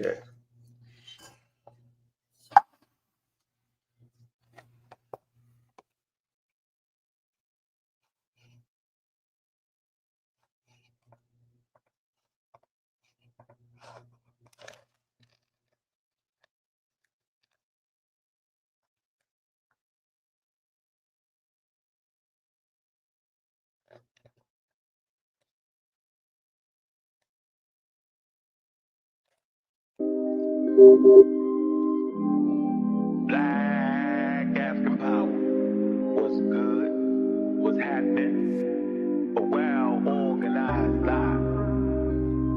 Okay. Black African power. What's good? What's happening? A well-organized lie.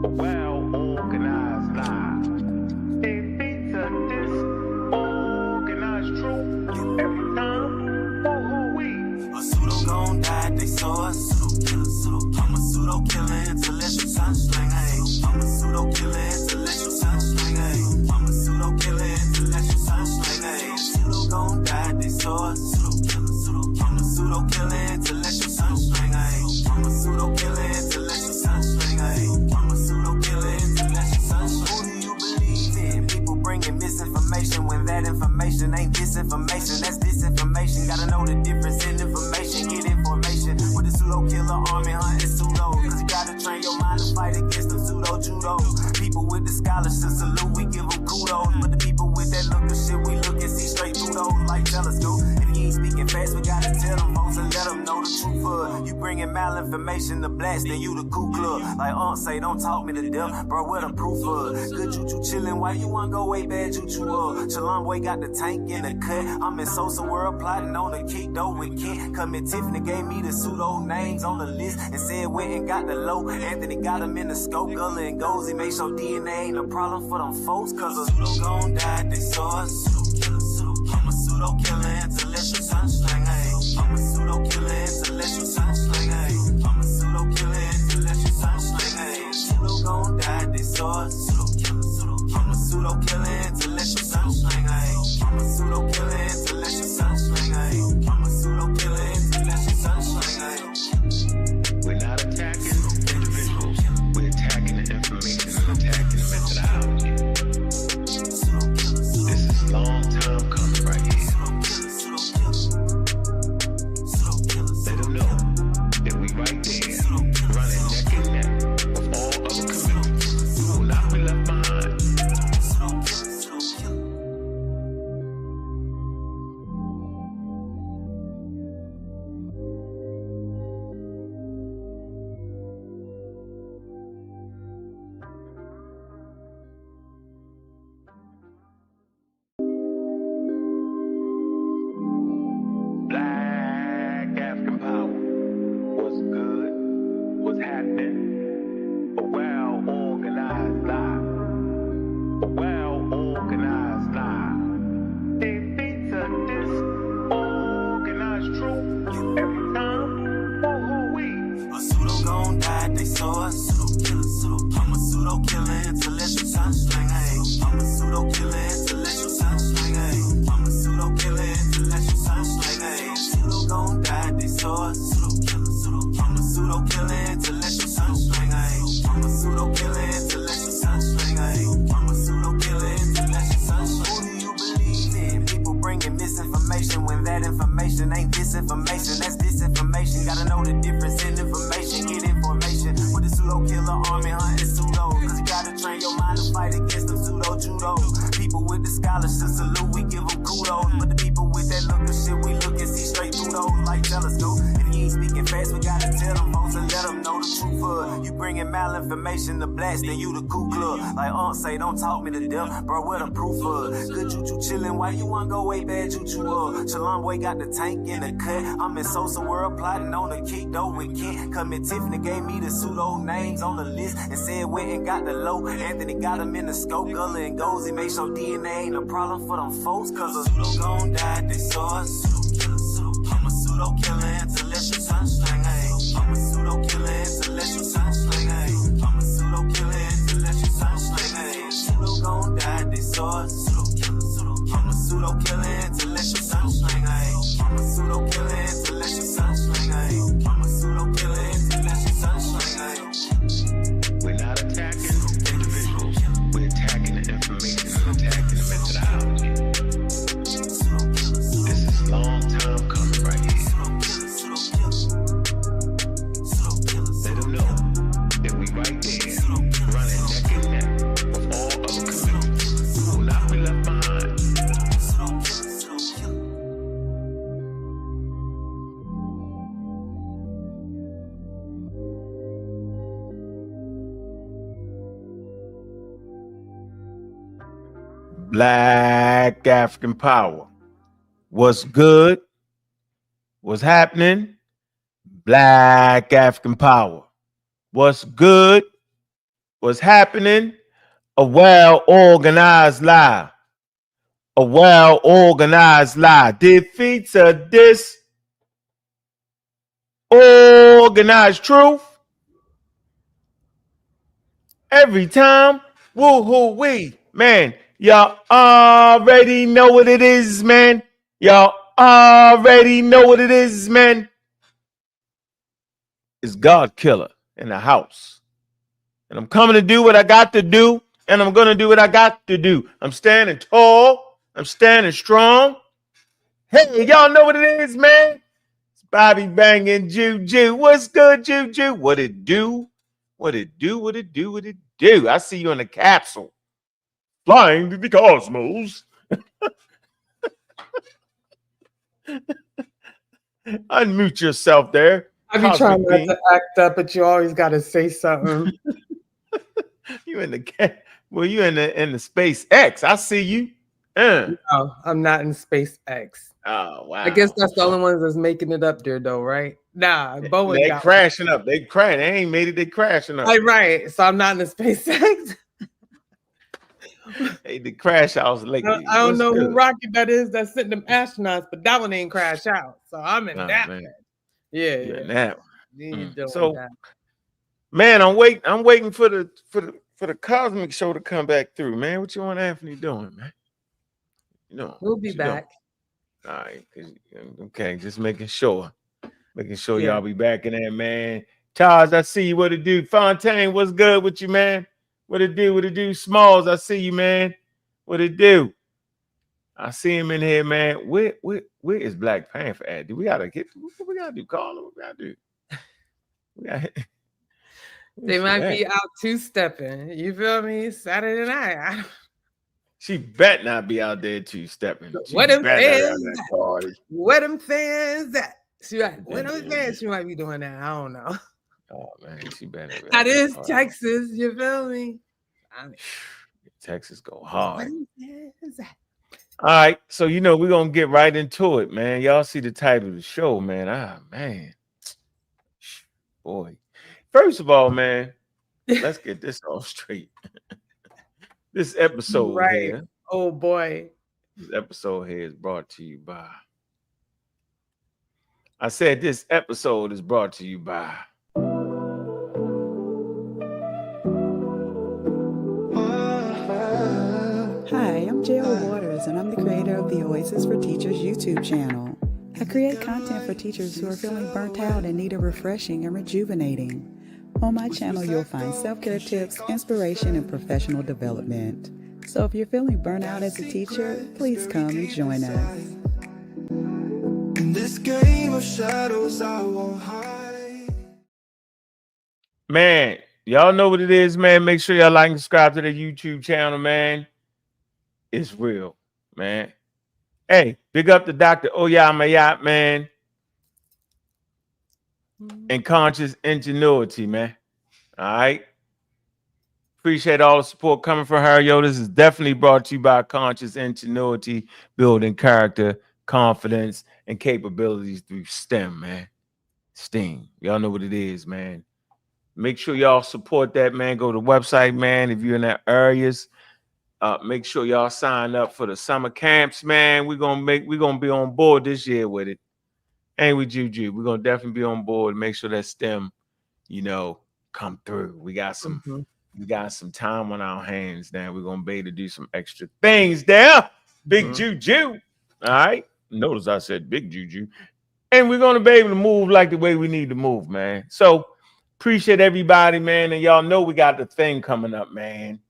A well-organized lie. It beats a disorganized truth every time. For who we? A pseudo gon' die, they saw a pseudo-killer, I'm a pseudo-killer, intellectual sunsling, hey. I'm a pseudo-killer, intellectual sunsling, hey. I'm a pseudo-killer, intellectual sunsling, hey. Pseudo gon' die, they saw a pseudo-killer, I'm a pseudo-killer, intellectual sunsling, hey. I'm a pseudo-killer, intellectual sunsling, hey. I'm a pseudo-killer, intellectual sunsling. Who do you believe in? People bringing misinformation when that information ain't disinformation, that's disinformation. Gotta know the difference in information, get information. With the pseudo-killer army hunting pseudo, cause you gotta train your mind to fight against them pseudo-judo. People with the scholarship salute, we give them kudos. But the people with that look of shit, we look and see straight through those like telescope. If you ain't speaking fast, we gotta tell them folks and let them know the truth of. You bringing malinformation to blast, then you the Ku Klux. Like say, don't talk me to death, bro, what the proof of? Good juju chillin', why you wanna go way bad juju up? Shalom boy got the tank in the cut. I'm in Sosa world plotting on the kick though with Kent. Come in Tiffany gave me the pseudo names on the list and said went and got the low. Anthony got him in the scope, Gullah and Gozy make sure DNA ain't a problem for them folks. Cause a pseudo gon' die, they saw a pseudo-killer, I'm a pseudo-killer, intellectual sunsling, hey. I'm a pseudo-killer, intellectual sunsling, hey. I'm a pseudo-killer, intellectual sunsling, hey. Pseudo gon' die, they saw a pseudo-killer, I'm a pseudo-killer, intellectual sunsling, hey. I'm a pseudo-killer, intellectual sunsling, hey. I'm a pseudo-killer, intellectual sunsling, hey. We're not attacking individuals. We're attacking the information and attacking the methodology. This is a long time coming right here. Let them know that we right there, running neck and neck with all other communities. We will not be left behind. Black African power. What's good? What's happening? A well-organized lie. A well-organized lie. It beats a disorganized truth every time. For who we? A pseudo gon' die, they saw a pseudo-killer, I'm a pseudo-killer, intellectual sunsling, hey. I'm a pseudo-killer, intellectual sunsling, hey. I'm a pseudo-killer, intellectual sunsling, hey. Pseudo gon' die, they saw a pseudo-killer, I'm a pseudo-killer, intellectual sunsling, hey. I'm a pseudo-killer, intellectual sunsling, hey. I'm a pseudo-killer, intellectual sunsling. Who do you believe in? People bringing misinformation when that information ain't disinformation, that's disinformation. Gotta know the difference in information, get information. With the pseudo-killer army hunting pseudo, cause you gotta train your mind to fight against them pseudo-judo. People with the scholarship salute, we give them kudos. But the people with that look of shit, we look and see straight through those like telescope. If you ain't speaking fast, we gotta tell them folks and let them know the truth of. You bringing malinformation to blast, then you the Ku Klux. Like say, don't talk me to death, bro, what the proof of? Good juju chillin', why you wanna go way bad juju up? Shalom boy got the tank in the cut. I'm in Sosa world plotting on the kick though with Kent. Come in Tiffany gave me the pseudo names on the list and said went and got the low. Anthony got him in the scope, Gullah and Gozy make sure DNA ain't a problem for them folks. Cause a pseudo gon' die, they saw a pseudo-killer, I'm a pseudo-killer, intellectual sunsling, hey. I'm a pseudo-killer, intellectual sunsling, hey. I'm a pseudo-killer, intellectual sunsling, hey. Pseudo gon' die, they saw a pseudo-killer, I'm a pseudo-killer, intellectual sunsling, hey. I'm a pseudo-killer, intellectual sunsling, hey. I'm a pseudo-killer, intellectual sunsling, hey. We're not attacking individuals. We're attacking the information. Black African power. What's good? What's happening? Black African power. What's good? What's happening? A well-organized lie. A well-organized lie defeats a disorganized truth every time. Woo-hoo-wee. Man, y'all already know what it is, man. Y'all already know what it is, man. It's God Killer in the house. And I'm coming to do what I got to do, and I'm going to do what I got to do. I'm standing tall. I'm standing strong. Hey, y'all know what it is, man. It's Bobby Banging Juju. What's good, Juju? What it do? What it do? What it do? What it do? I see you in the capsule. Flying to the cosmos. Unmute yourself there. I be trying not to act up, but you always got to say something. You in the you in the SpaceX? I see you. No, I'm not in SpaceX. Oh wow! I guess that's the only ones that's making it up there, though, right? Nah, Boeing. They crashing up. They crashing. They ain't made it. They crashing up. Right. So I'm not in the SpaceX. Hey, the crash house lately. I don't know who rocket that is that's sending them astronauts, but that one ain't crash out. So I'm in that one. Yeah, you're in that one. So, that. Man, I'm waiting for the cosmic show to come back through, man. What you want Anthony doing, man? You know, we'll be back. All right, okay, just making sure y'all be back in there, man. Charles, I see you. What it do? Fontaine, what's good with you, man? What it do? What it do? Smalls, I see you, man. What it do? I see him in here, man. Where is Black Panther at? Do we gotta get? What we gotta do? Call him. What we gotta do? They might be out two-stepping. You feel me? Saturday night. She bet not be out there two-stepping. What them fans? What them fans? She might be doing that. I don't know. Oh man, she better. That is Texas. You feel me? Texas go hard. All right, so we're gonna get right into it, man. Y'all see the title of the show, man. Man. Boy. First of all, man, let's get this all straight. This episode here. Oh boy. This episode here is brought to you by. I said this episode is brought to you by. Hi, I'm J.O. Waters, and I'm the creator of the Oasis for Teachers YouTube channel. I create content for teachers who are feeling burnt out and need a refreshing and rejuvenating. On my channel, you'll find self-care tips, inspiration, and professional development. So if you're feeling burnt out as a teacher, please come and join us. In this game of shadows, I won't hide. Man, y'all know what it is, man. Make sure y'all like and subscribe to the YouTube channel, man. It's real, man. Hey, big up to Dr. Oyamayat, man. And conscious ingenuity, man. All right. Appreciate all the support coming from her. Yo, this is definitely brought to you by conscious ingenuity, building character, confidence, and capabilities through STEM, man. STEAM. Y'all know what it is, man. Make sure y'all support that, man. Go to the website, man. If you're in that areas, make sure y'all sign up for the summer camps, man. We're gonna be on board this year with it. Ain't we, Juju? We're gonna definitely be on board and make sure that STEM, come through. We got some time on our hands now. We're gonna be able to do some extra things there. Big Juju. All right. Notice I said big Juju. And we're gonna be able to move like the way we need to move, man. So appreciate everybody, man. And y'all know we got the thing coming up, man.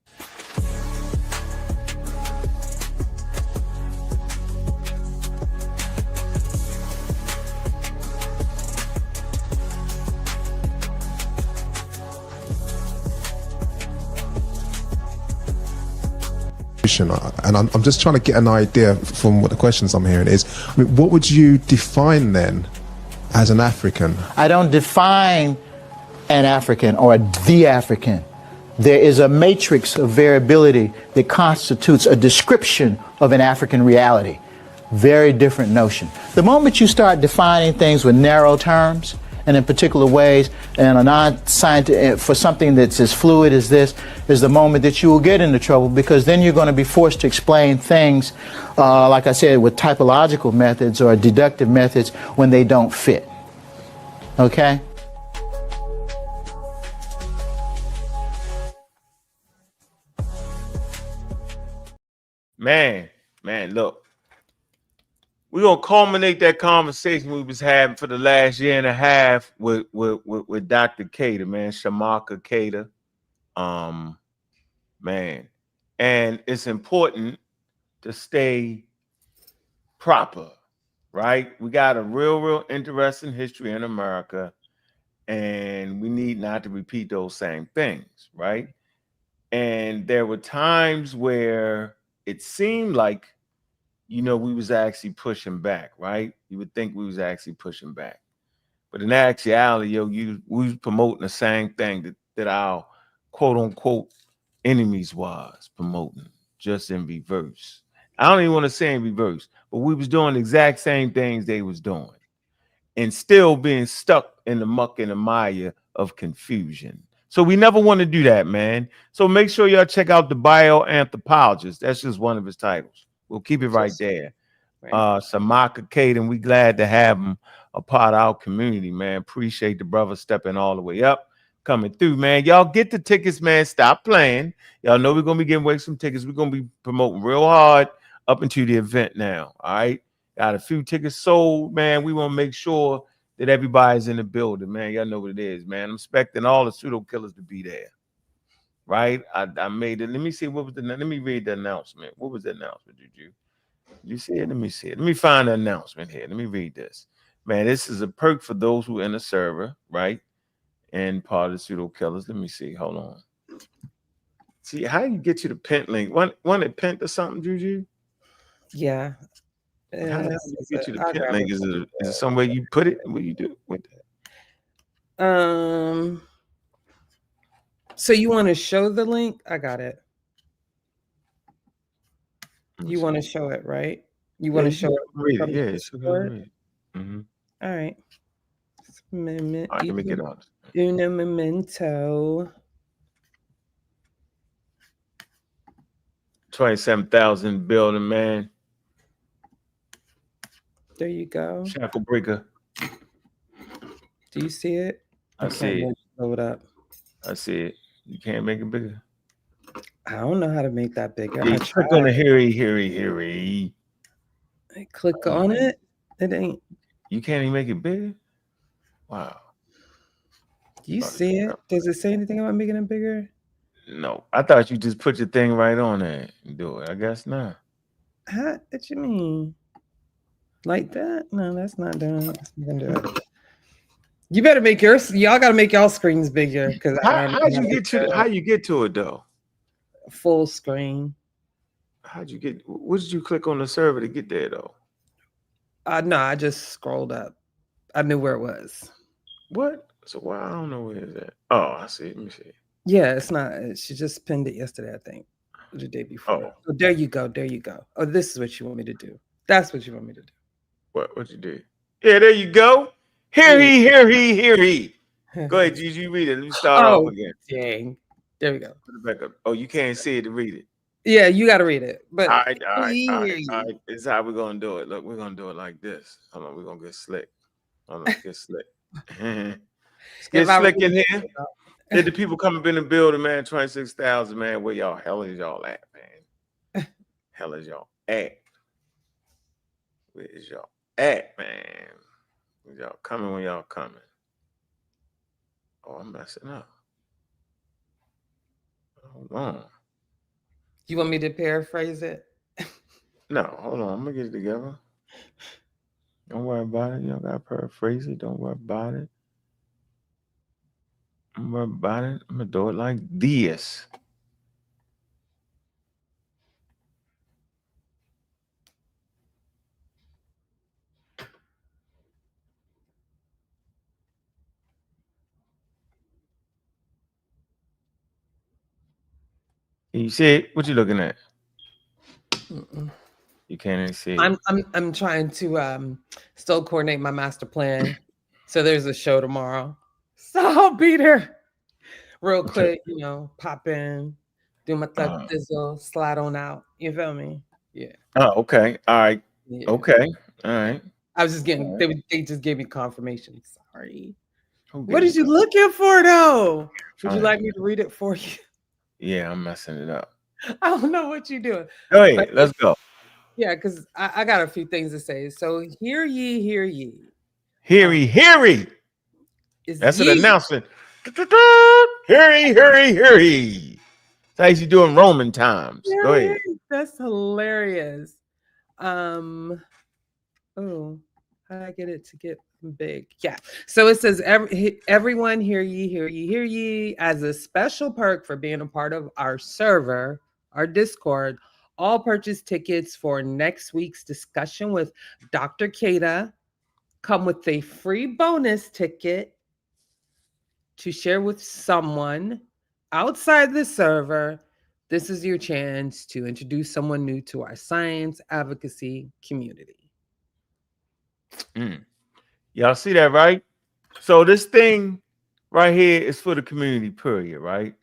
And I'm just trying to get an idea from what the questions I'm hearing is, what would you define then as an African? I don't define an African or the African. There is a matrix of variability that constitutes a description of an African reality. Very different notion. The moment you start defining things with narrow terms and in particular ways, and a non-scientific, for something that's as fluid as this, is the moment that you will get into trouble, because then you're going to be forced to explain things, like I said, with typological methods or deductive methods when they don't fit. Okay? Man, look. We're gonna culminate that conversation we was having for the last year and a half with Dr. Cater, man, Shamaka Cater. Man. And it's important to stay proper, right? We got a real interesting history in America, and we need not to repeat those same things, right? And there were times where it seemed like, we was actually pushing back, right? You would think we was actually pushing back. But in actuality, we was promoting the same thing that our quote unquote enemies was promoting, just in reverse. I don't even want to say in reverse, but we was doing the exact same things they was doing and still being stuck in the muck and the mire of confusion. So we never want to do that, man. So make sure y'all check out the Bioanthropologist. That's just one of his titles. We'll keep it right there. Samaka Caden, we glad to have him a part of our community, man. Appreciate the brother stepping all the way up, coming through, man. Y'all get the tickets, man. Stop playing. Y'all know we're going to be giving away some tickets. We're going to be promoting real hard up into the event now, all right? Got a few tickets sold, man. We want to make sure that everybody's in the building, man. Y'all know what it is, man. I'm expecting all the pseudo killers to be there, right? I made it. Let me see, let me read the announcement. What was the announcement, Juju? You see it? Let me see it. Let me find the announcement here. Let me read this. Man, this is a perk for those who are in the server, right? And part of the pseudo killers. Let me see. Hold on. See, how you get you the pent link? One it pent or something, Juju? Yeah. How do you get you the pent link? Is it somewhere you put it? What do you do with it? So you want to show the link? I got it. You want to show it, right? You want to show it? Read it. Yeah, it's read it. All right. Amendment. Let me get on. Una memento. 27,000 building, man. There you go. Shackle breaker. Do you see it? I see it. Blow it up. I see it. You can't make it bigger. I don't know how to make that bigger. Yeah, click on the here. I click on it. It ain't. You can't even make it bigger? Wow. You see it? Does it say anything about making it bigger? No. I thought you just put your thing right on there and do it. I guess not. What you mean? Like that? No, that's not doing it. You can do it. You better make yours. Y'all got to make y'all screens bigger. Because how you get to it though? Full screen. How'd you get? What did you click on the server to get there though? No, I just scrolled up. I knew where it was. What? So why I don't know where it's at. Oh, I see. Let me see. Yeah, it's not. She just pinned it yesterday, I think, or the day before. Oh, there you go. There you go. Oh, this is what you want me to do. That's what you want me to do. What you did? Yeah, there you go. Hear he. Go ahead, Gigi, read it. Let me start off again. Dang. There we go. Put it back up. Oh, you can't see it to read it. Yeah, you got to read it. But all right. This is how we're gonna do it. Look, we're gonna do it like this. Hold on, we're gonna get slick. Get slick. Get slick in here. Did the people come up in the building, man? 26,000, man. Where y'all hell is y'all at, man? Hell is y'all at? Where is y'all at, man? Y'all coming when y'all coming? Oh, I'm messing up. Hold on. You want me to paraphrase it? No, hold on. I'm gonna get it together. Don't worry about it. You don't gotta paraphrase it. Don't worry about it. Don't worry about it. I'm gonna do it like this. You see it? What you looking at? Mm-mm. You can't even see it. I'm trying to still coordinate my master plan. So there's a show tomorrow. So I'll be there real quick, you know, pop in, do my thizzle, slide on out. You feel me? Yeah. Oh, okay. All right. Yeah. Okay. All right. I was just getting they just gave me confirmation. Sorry. Who What gave did you looking for though? Would you like me to read it for you? Yeah, I'm messing it up. I don't know what you're doing. Go ahead. Let's go. Yeah, because I got a few things to say. So hear ye, hear ye. Hear ye, hear ye. That's an ye. announcement. Hear ye, hear ye, hear ye. That's how you do in Roman times. Go ahead. That's hilarious. Oh, how did I get it to get big? Yeah. So it says, everyone hear ye, hear ye, hear ye. As a special perk for being a part of our server, our Discord, all purchase tickets for next week's discussion with Dr. Kata come with a free bonus ticket to share with someone outside the server. This is your chance to introduce someone new to our science advocacy community. Y'all see that, right? So this thing right here is for the community, period, right?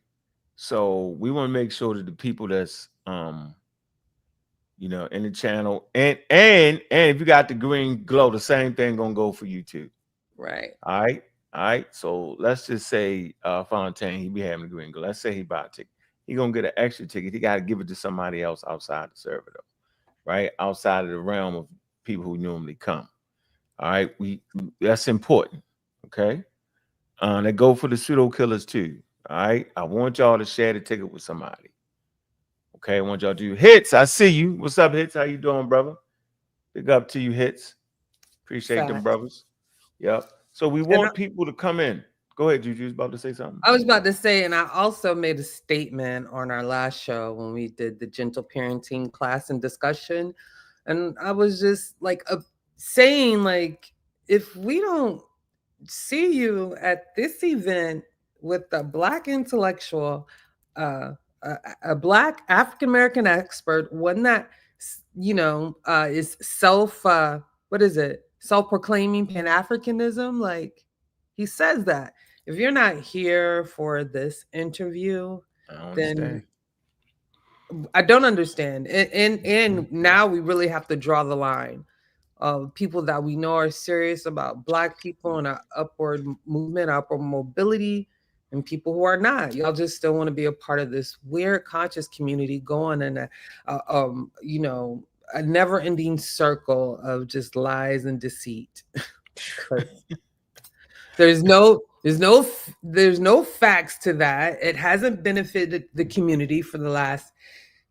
So we want to make sure that the people that's you know, in the channel and if you got the green glow, the same thing gonna go for you too. Right. All right. So let's just say Fontaine, he be having the green glow. Let's say he buy a ticket. He gonna get an extra ticket. He got to give it to somebody else outside the server, though, right? Outside of the realm of people who normally come. All right, that's important. Okay. They go for the pseudo killers too. All right. I want y'all to share the ticket with somebody. Okay, I want y'all to do hits. I see you. What's up, hits? How you doing, brother? Big up to you, hits. Appreciate them, brothers. Yep. So we want people to come in. Go ahead, Juju. You was about to say something. I was about to say, and I also made a statement on our last show when we did the gentle parenting class and discussion. And I was just like saying, like, if we don't see you at this event with a Black intellectual, a Black African-American expert, one that, you know, is self-proclaiming Pan-Africanism. Like, he says that. If you're not here for this interview, then I don't understand. And now we really have to draw the line of people that we know are serious about Black people and our upward movement, upward mobility, and people who are not. Y'all just still want to be a part of this weird conscious community going in you know, a never-ending circle of just lies and deceit. There's no facts to that. It hasn't benefited the community for the last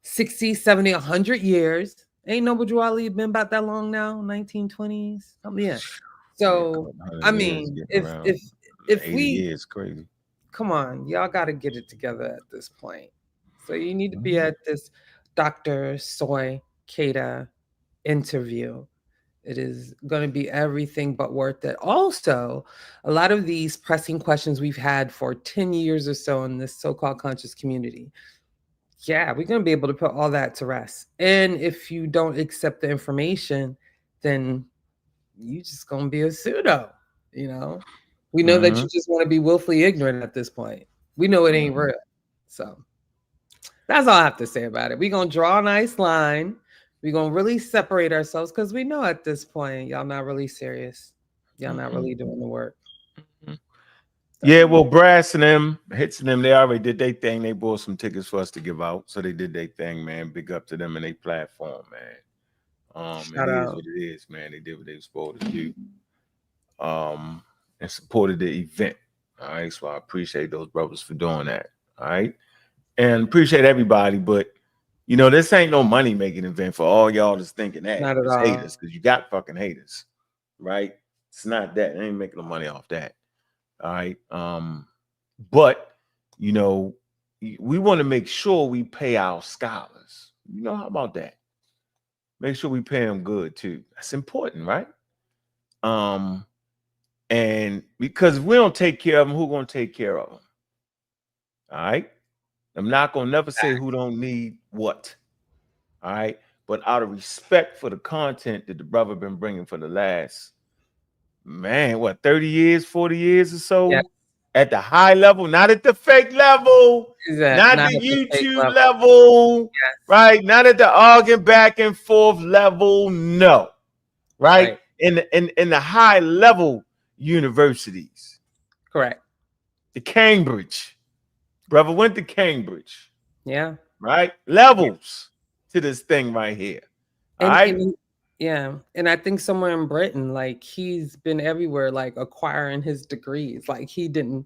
60, 70, 100 years. Ain't no Ali been about that long now, 1920s. Yeah. So I mean, if we, it's crazy. Come on, y'all got to get it together at this point. So you need to be at this Dr. Soy Kata interview. It is going to be everything but worth it. Also, a lot of these pressing questions we've had for 10 years or so in this so-called conscious community. Yeah, we're going to be able to put all that to rest. And if you don't accept the information, then you just going to be a pseudo, you know? We know that you just want to be willfully ignorant at this point. We know it ain't real. So that's all I have to say about it. We're going to draw a nice line. We're going to really separate ourselves because we know at this point, y'all not really serious. Y'all not really doing the work. Yeah, well, Brass and them, Hits and them, they already did their thing. They bought some tickets for us to give out. So they did their thing, man. Big up to them and their platform, man. It is what it is, man. They did what they were supposed to do. And supported the event. All right. So I appreciate those brothers for doing that. All right. And appreciate everybody, but you know, this ain't no money making event for all y'all that's thinking that. Not at all. Haters, because you got fucking haters, right? It's not that. They ain't making no money off that. All right. But you know, we want to make sure we pay our scholars. You know, how about that? Make sure we pay them good too. That's important, right? And because if we don't take care of them, who's going to take care of them? All right. I'm not gonna never say who don't need what. All right. But out of respect for the content that the brother been bringing for the last, man, what, 30 years, 40 years or so? Yeah. At the high level, not at the fake level, not Not the at the fake YouTube level. level, Yes. right? Not at the arguing back and forth level, no. Right? In the high level universities. Correct. The Cambridge. Brother went to Cambridge. Yeah. Right? Levels to this thing right here. All right. Yeah. And I think somewhere in Britain, like he's been everywhere, like acquiring his degrees. Like he traveled.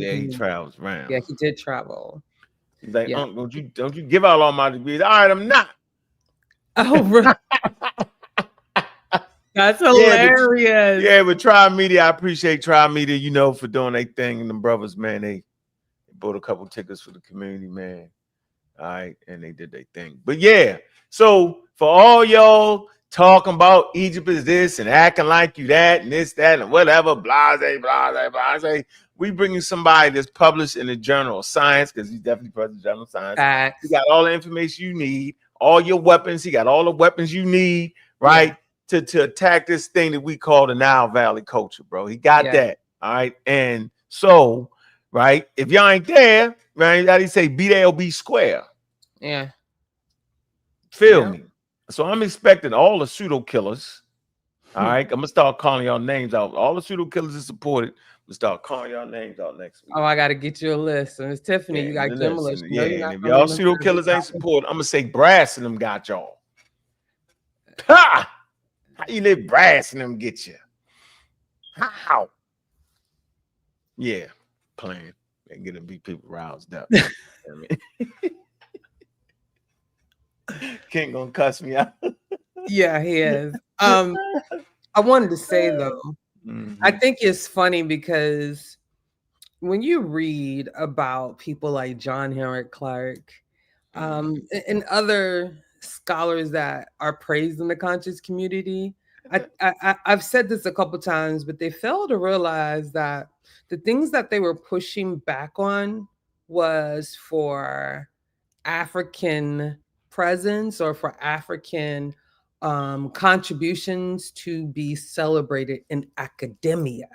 Yeah, he travels around. Yeah, he did travel. He's like, don't you give out all my degrees. All right, I'm not. Oh, right. That's hilarious. Yeah, but Tribe Media, I appreciate Tribe Media, you know, for doing their thing. And the brothers, man, they bought a couple tickets for the community, man. All right, and they did their thing. But yeah, so for all y'all talking about Egypt is this and acting like you that and this, that, and whatever, blase, we bringing somebody that's published in the Journal of Science, because he's definitely published in the Journal of Science. Facts. He got all the information you need, all your weapons. He got all the weapons you need, right? Yeah. To attack this thing that we call the Nile Valley culture, bro. He got that. All right. And so, right, if y'all ain't there, right, how do you say be there or be square? Yeah. Feel me? So I'm expecting all the pseudo killers. All right. I'm gonna start calling y'all names out. All the pseudo killers are supported. I'm gonna start calling y'all names out next week. Oh, I gotta get you a list. And it's Tiffany, you got to give them a list. Yeah, and if y'all pseudo killers ain't supported, I'm gonna say Brass and them got y'all. Ha! How you let Brass and them get you? How? Yeah, playing and get them people roused up. I mean, King gonna cuss me out. Yeah, he is. I wanted to say though, I think it's funny because when you read about people like John Henrik Clarke and other scholars that are praised in the conscious community, I've said this a couple times, but they fail to realize that the things that they were pushing back on was for African presence or for African contributions to be celebrated in academia.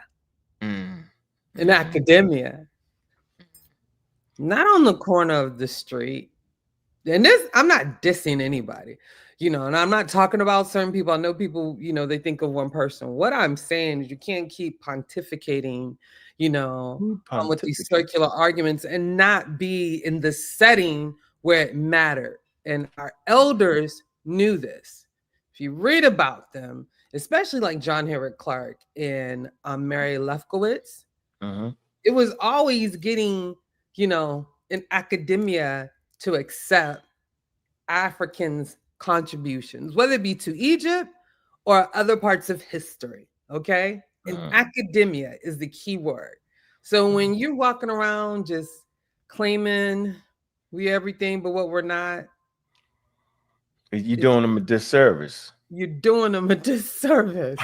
In academia, not on the corner of the street. And this, I'm not dissing anybody, you know, and I'm not talking about certain people. I know people, you know, they think of one person. What I'm saying is you can't keep pontificating, you know, with these circular arguments and not be in the setting where it mattered. And our elders knew this. If you read about them, especially like John Henrik Clarke and Mary Lefkowitz, it was always getting, you know, in academia to accept Africans' contributions, whether it be to Egypt or other parts of history, okay? And academia is the key word. So when you're walking around just claiming we everything but what we're not, you're doing them a disservice. You're doing them a disservice.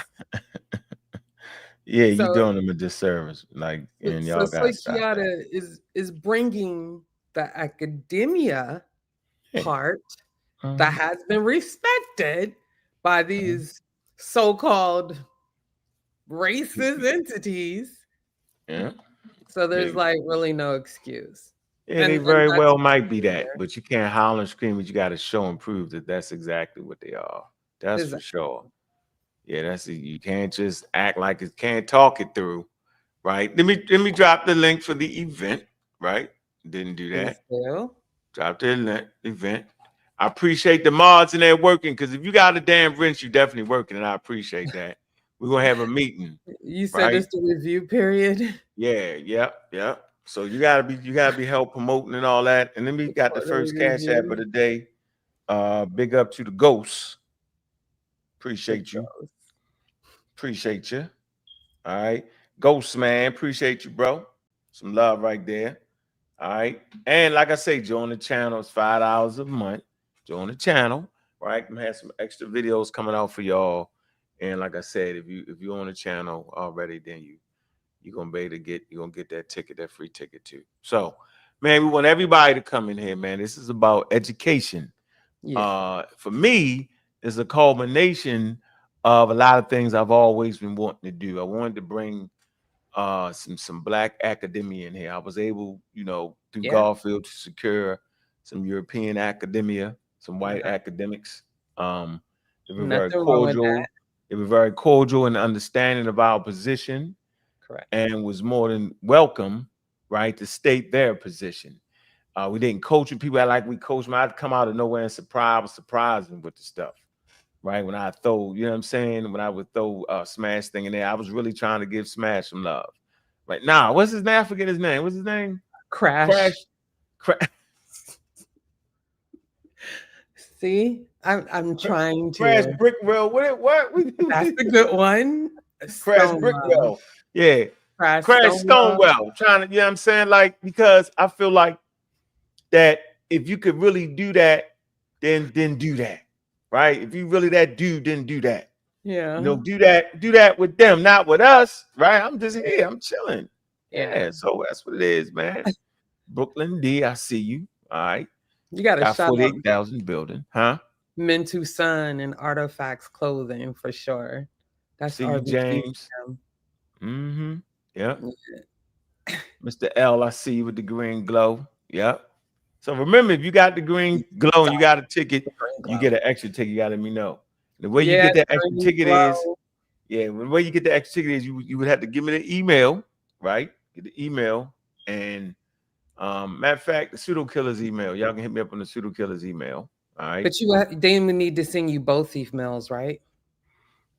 Yeah, you're doing them a disservice. Like, and y'all got to stop that. is bringing the academia part that has been respected by these so-called racist entities. Yeah. So there's like really no excuse. Yeah, they very well might be that, but you can't holler and scream, but you got to show and prove that that's exactly what they are. That's for sure. Yeah, that's it. You can't just act like it, can't talk it through, right? Let me drop the link for the event, right? Didn't do that. Drop the event. I appreciate the mods and they're working, because if you got a damn wrench, you're definitely working, and I appreciate that. We're gonna have a meeting. You said it's the review period. Yeah, yeah. So you gotta be help promoting and all that. And then we got the first cash app of the day. Big up to the ghosts. Appreciate you. Appreciate you. All right. Ghost man, appreciate you, bro. Some love right there. All right. And like I say, join the channel. It's $5 a month. Join the channel. Right. I'm gonna have some extra videos coming out for y'all. And like I said, if you're on the channel already, then you're gonna be able to get that ticket, that free ticket too. So Man, we want everybody to come in here, man. This is about education. Yeah. For me, it's a culmination of a lot of things I've always been wanting to do. I wanted to bring some black academia in here. I was able, through Garfield to secure some European academia, some white academics. They were very cordial. They were very cordial in understanding of our position. Correct. And was more than welcome, right, to state their position. We didn't coach people like we coach them. I'd come out of nowhere and surprise them with the stuff, right? When I throw, you know what I'm saying? When I would throw Smash thing in there, I was really trying to give Smash some love. Right? Nah, what's his name? I forget his name. What's his name? Crash. See, I'm trying to Crash Brickwell. What? That's a good one. Crash Brickwell. Yeah. Crash Stonewell. Trying to, you know what I'm saying? Like, because I feel like that if you could really do that, then do that. Right? If you really that dude, then do that. Yeah. Do that with them, not with us. Right? I'm just here. I'm chilling. Yeah. So that's what it is, man. Brooklyn D, I see you. All right. You got a 48,000 building, huh? Mintu Sun and Artifacts Clothing for sure. That's see you, James. Mm-hmm. Yeah. Mr. L, I see you with the green glow. Yep. So remember, if you got the green glow and you got a ticket, you get an extra ticket. You got to let me know. The way you get that extra ticket is, the way you get the extra ticket is you would have to give me the email, right? Get the email and matter of fact, the pseudo killers email. Y'all can hit me up on the pseudo killers email. All right. But they would need to send you both emails, right?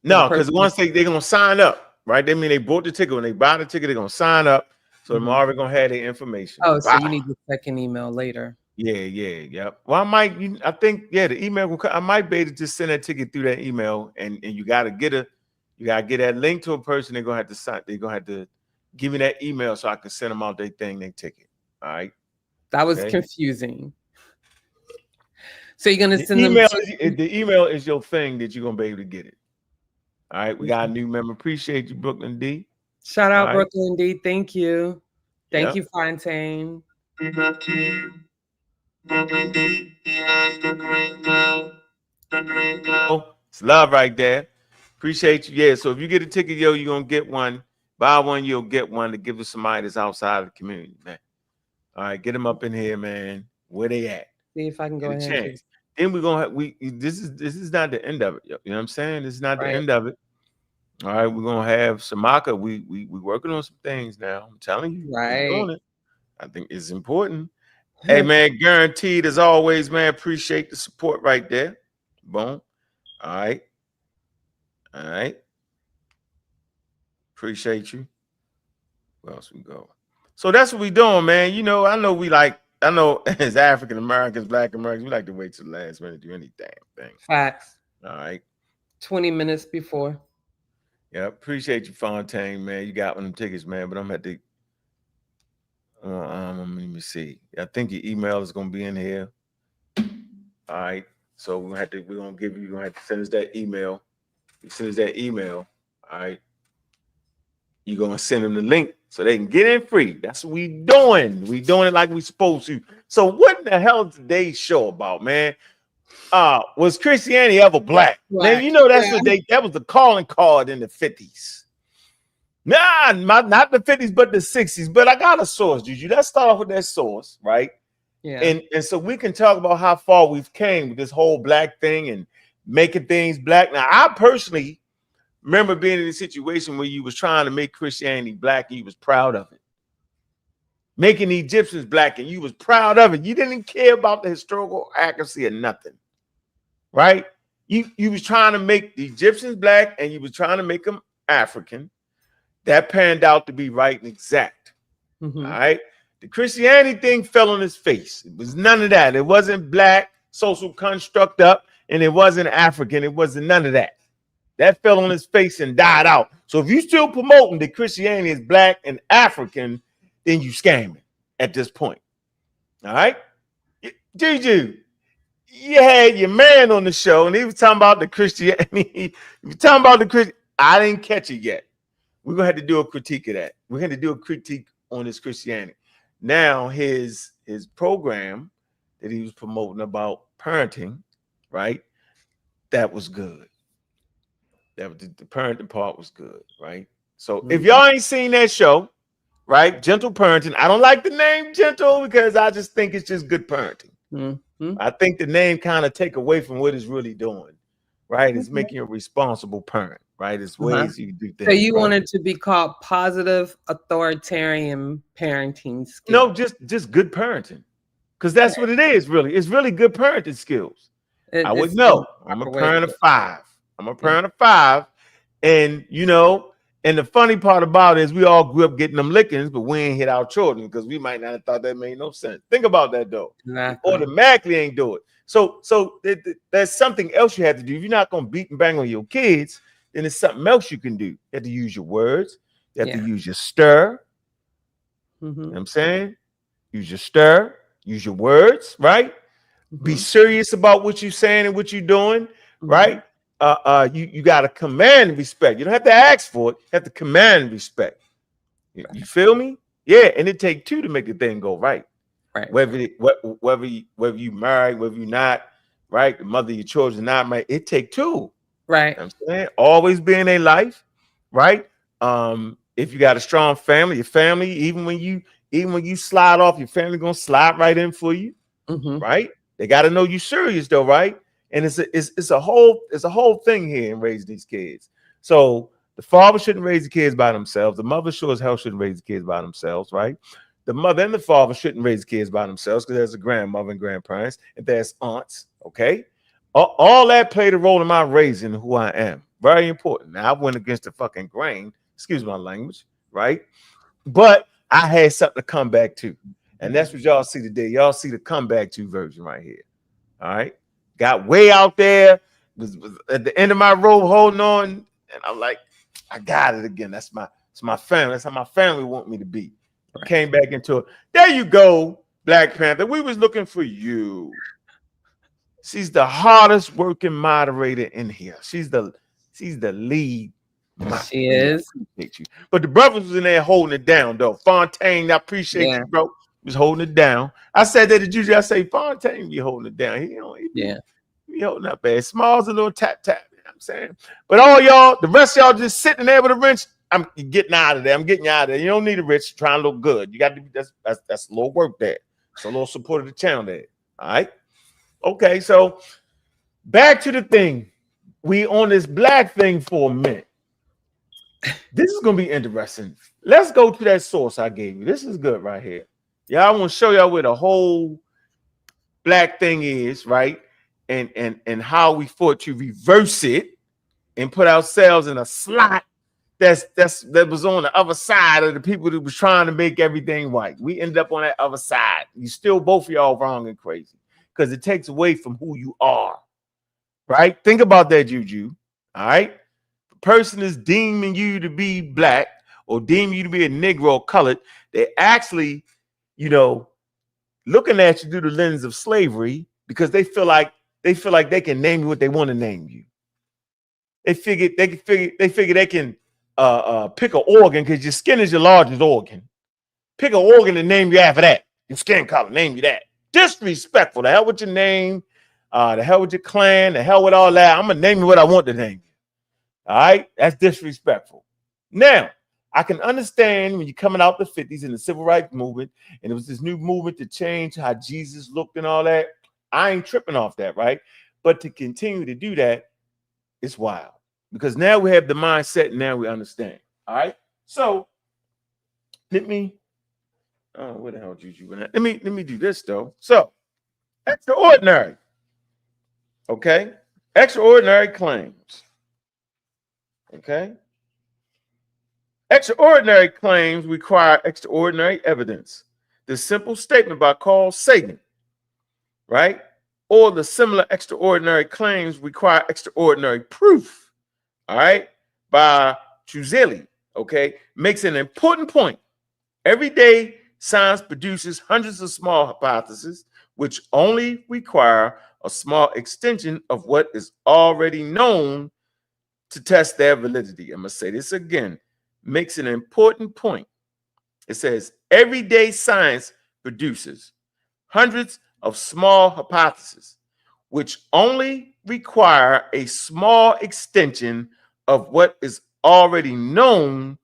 No, because once they're gonna sign up, right? They mean they bought the ticket. When they buy the ticket, they're gonna sign up. So I'm already gonna have their information. Oh, so you need the second email later. Yeah. Well, I think the email will. I might be able to just send that ticket through that email, and you gotta get that link to a person. They're gonna have to sign. They're gonna have to give me that email so I can send them out their ticket. All right. That was confusing. So you're gonna send them. The email is your thing that you're gonna be able to get it. All right. We got a new member. Appreciate you, Brooklyn D. Shout out Brooklyn D. Thank you. Thank you, Fontaine. Oh, it's love right there. Appreciate you. Yeah. So if you get a ticket, you're gonna get one. Buy one, you'll get one to give to somebody that's outside of the community, man. All right, get them up in here, man. Where they at? See if I can go ahead. Then we're gonna have this is not the end of it. You know what I'm saying? This is not the end of it. All right, we're gonna have Samaka. We working on some things now. I'm telling you, right? We're doing it. I think it's important. Hey man, guaranteed as always, man. Appreciate the support right there. Boom. All right. Appreciate you. Where else we go? So that's what we doing, man. I know as African Americans, Black Americans, we like to wait till the last minute to do anything. Facts. All right. 20 minutes before. Yeah, appreciate you, Fontaine, man. You got one of them tickets, man. But I'm at the let me see. I think your email is gonna be in here. All right. So we're gonna have to send us that email. You send us that email. All right. You're gonna send them the link so they can get in free. That's what we doing. We doing it like we supposed to. So what in the hell is today's show about, man? Was Christianity ever black? Man, that was the calling card in the 50s. Nah, not the 50s, but the 60s. But I got a source, Juju. Let's start off with that source, right? Yeah. And so we can talk about how far we've came with this whole black thing and making things black. Now, I personally remember being in a situation where you was trying to make Christianity black and you was proud of it. Making the Egyptians black and you was proud of it. You didn't care about the historical accuracy or nothing, right? You was trying to make the Egyptians black and you was trying to make them African. That panned out to be right and exact. Mm-hmm. All right. The Christianity thing fell on his face. It was none of that. It wasn't black, social construct up, and it wasn't African. It wasn't none of that. That fell on his face and died out. So if you still promoting that Christianity is black and African, then you scamming at this point. All right. Juju, you had your man on the show and he was talking about the Christianity. I didn't catch it yet. We're gonna have to do a critique of that. We're gonna do a critique on this Christianity. now his program that he was promoting about parenting, right? That was good. That was the parenting part was good, right? So if y'all ain't seen that show, right? Gentle parenting. I don't like the name gentle because I just think it's just good parenting. I think the name kind of take away from what it's really doing, right? It's making you a responsible parent, right? It's ways you do things. So you right? want it to be called positive authoritarian parenting skills? No, just good parenting, because that's what it is. Really, it's really good parenting skills. I would know. I'm a parent of 5. I'm a parent of 5, and you know. And the funny part about it is we all grew up getting them lickings, but we ain't hit our children because we might not have thought that made no sense. Think about that though. Exactly. Automatically ain't do it. So there's something else you have to do. If you're not gonna beat and bang on your kids, then there's something else you can do. You have to use your words. You have to use your stir. You know what I'm saying? Use your stir. Use your words. Right. Be serious about what you're saying and what you're doing. Right. You got to command and respect. You don't have to ask for it. You have to command and respect. You feel me? Yeah, and it takes 2 to make the thing go right. Right. Whether you married, whether you're not, right? The mother of your children not married, it takes 2. Right. You know what I'm saying? Always be in their life, right? If you got a strong family, your family, even when you slide off, your family gonna slide right in for you, right? They got to know you serious though, right? And it's a whole thing here in raising these kids. So the father shouldn't raise the kids by themselves. The mother sure as hell shouldn't raise the kids by themselves, right? The mother and the father shouldn't raise the kids by themselves because there's a grandmother and grandparents, and there's aunts, okay? All that played a role in my raising who I am. Very important. Now I went against the fucking grain, excuse my language, right? But I had something to come back to. And that's what y'all see today. Y'all see the comeback to version right here. All right. Got way out there, was at the end of my rope holding on, and I'm like, I got it again. It's my family. That's how my family want me to be. Right. Came back into it. There you go, Black Panther. We was looking for you. She's the hardest working moderator in here. She's the lead. She is. But the brothers was in there holding it down, though. Fontaine, I appreciate you, bro. Was holding it down. I said that to Juju. I say Fontaine be holding it down. He be holding up bad. Small's a little tap. You know what I'm saying? But all y'all, the rest of y'all just sitting there with a wrench. I'm getting out of there. I'm getting you out of there. You don't need a wrench trying to look good. You got to be that's a little work there. It's a little support of the channel there. All right. Okay, so back to the thing. We on this black thing for a minute. This is gonna be interesting. Let's go to that source I gave you. This is good right here. Yeah, I want to show y'all where the whole black thing is, right? And how we fought to reverse it and put ourselves in a slot that was on the other side of the people that was trying to make everything right. We ended up on that other side. You still both of y'all wrong and crazy because it takes away from who you are, right? Think about that, Juju. All right, the person is deeming you to be black or deeming you to be a Negro or colored. They actually, looking at you through the lens of slavery because they feel like they can name you what they want to name you. They figure they can pick an organ because your skin is your largest organ. Pick an organ and name you after that. Your skin color, name you that. Disrespectful. The hell with your name. The hell with your clan. The hell with all that. I'm gonna name you what I want to name you. All right, that's disrespectful. Now, I can understand when you're coming out the 50s in the civil rights movement, and it was this new movement to change how Jesus looked and all that. I ain't tripping off that, right? But to continue to do that, it's wild because now we have the mindset and now we understand. All right. So let me, where the hell did you went at? Let me do this though. So extraordinary. Okay. Extraordinary claims. Okay. Extraordinary claims require extraordinary evidence. The simple statement by Carl Sagan, right? Or the similar extraordinary claims require extraordinary proof, all right? By Truzelli, okay? Makes an important point. Every day, science produces hundreds of small hypotheses, which only require a small extension of what is already known to test their validity. I'm going to say this again. Makes an important point. It says, everyday science produces hundreds of small hypotheses, which only require a small extension of what is already known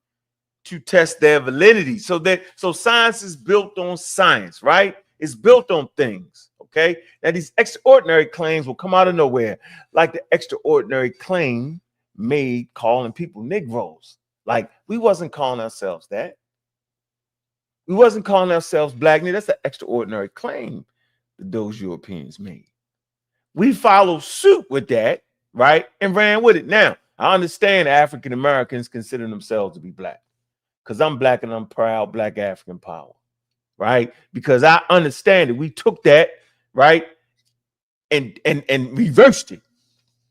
to test their validity. So science is built on science, right? It's built on things. Okay. Now these extraordinary claims will come out of nowhere, like the extraordinary claim made calling people Negroes. Like, we wasn't calling ourselves that. We wasn't calling ourselves black. That's an extraordinary claim that those Europeans made. We followed suit with that, right? And ran with it. Now, I understand African Americans consider themselves to be black, because I'm black and I'm proud, black African power, right? Because I understand that we took that, right, and reversed it,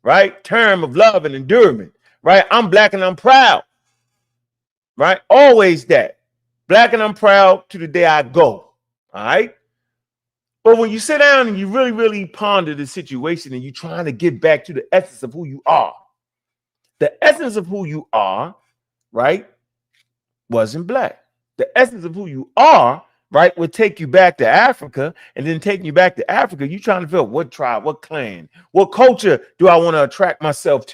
right? Term of love and endurance, right? I'm black and I'm proud, right? Always that. Black and I'm proud to the day I go, all right? But when you sit down and you really, really ponder the situation and you're trying to get back to the essence of who you are, the essence of who you are, right, wasn't black. The essence of who you are, right, would take you back to Africa, and then taking you back to Africa, you're trying to feel what tribe, what clan, what culture do I want to attach myself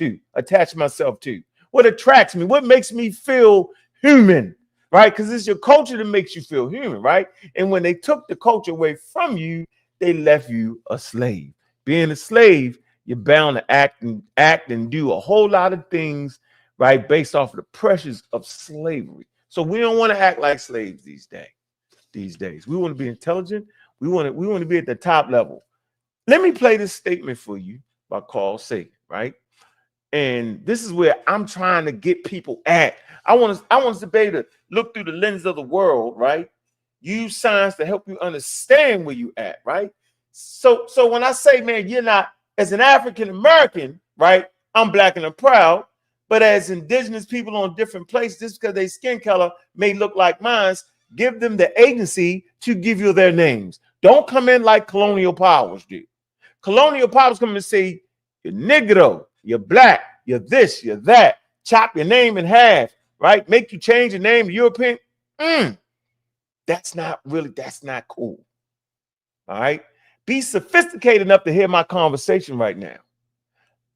to? What attracts me? What makes me feel human? Right? Because it's your culture that makes you feel human, right? And when they took the culture away from you, they left you a slave. Being a slave, you're bound to act and do a whole lot of things, right, based off of the pressures of slavery. So we don't want to act like slaves these days. We want to be intelligent. We want to be at the top level. Let me play this statement for you by Carl Sagan, right? And this is where I'm trying to get people at. I want us to be able to look through the lens of the world, right? Use science to help you understand where you at, right? So when I say, man, you're not, as an African American, right? I'm black and I'm proud, but as indigenous people on different places, just because their skin color may look like mine, give them the agency to give you their names. Don't come in like colonial powers do. Colonial powers come and say, you're Negro, you're black, you're this, you're that. Chop your name in half, right? Make you change your name to European. That's not cool. All right. Be sophisticated enough to hear my conversation right now.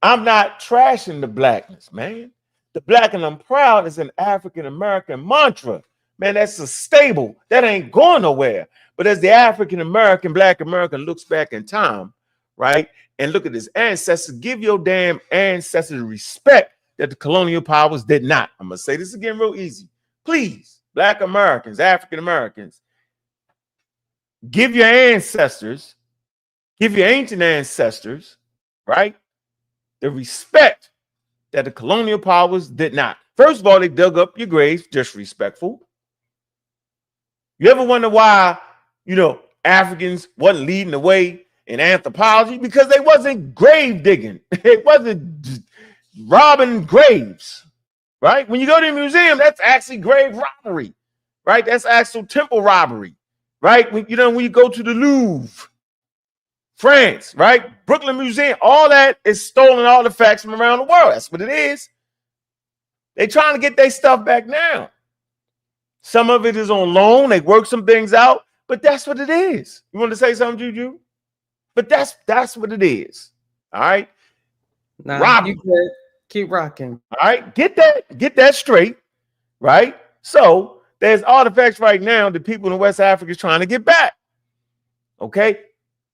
I'm not trashing the blackness, man. The black and I'm proud is an African American mantra. Man, that's a stable. That ain't going nowhere. But as the African American, black American looks back in time, right, and look at his ancestors, give your damn ancestors respect that the colonial powers did not. I'm going to say this again real easy. Please, black Americans, African Americans, give your ancestors, give your ancient ancestors, right, the respect that the colonial powers did not. First of all, they dug up your graves, disrespectful. You ever wonder why, Africans wasn't leading the way in anthropology? Because they wasn't grave digging. It wasn't robbing graves, right? When you go to the museum, that's actually grave robbery, right? That's actual temple robbery, right? When you go to the Louvre, France, right? Brooklyn Museum, all that is stolen artifacts from around the world. That's what it is. They're trying to get their stuff back now. Some of it is on loan. They work some things out, but that's what it is. You want to say something, Juju? But that's what it is. All right. Nah, you good. Keep rocking. All right. Get that straight. Right. So there's artifacts right now that people in West Africa is trying to get back. Okay.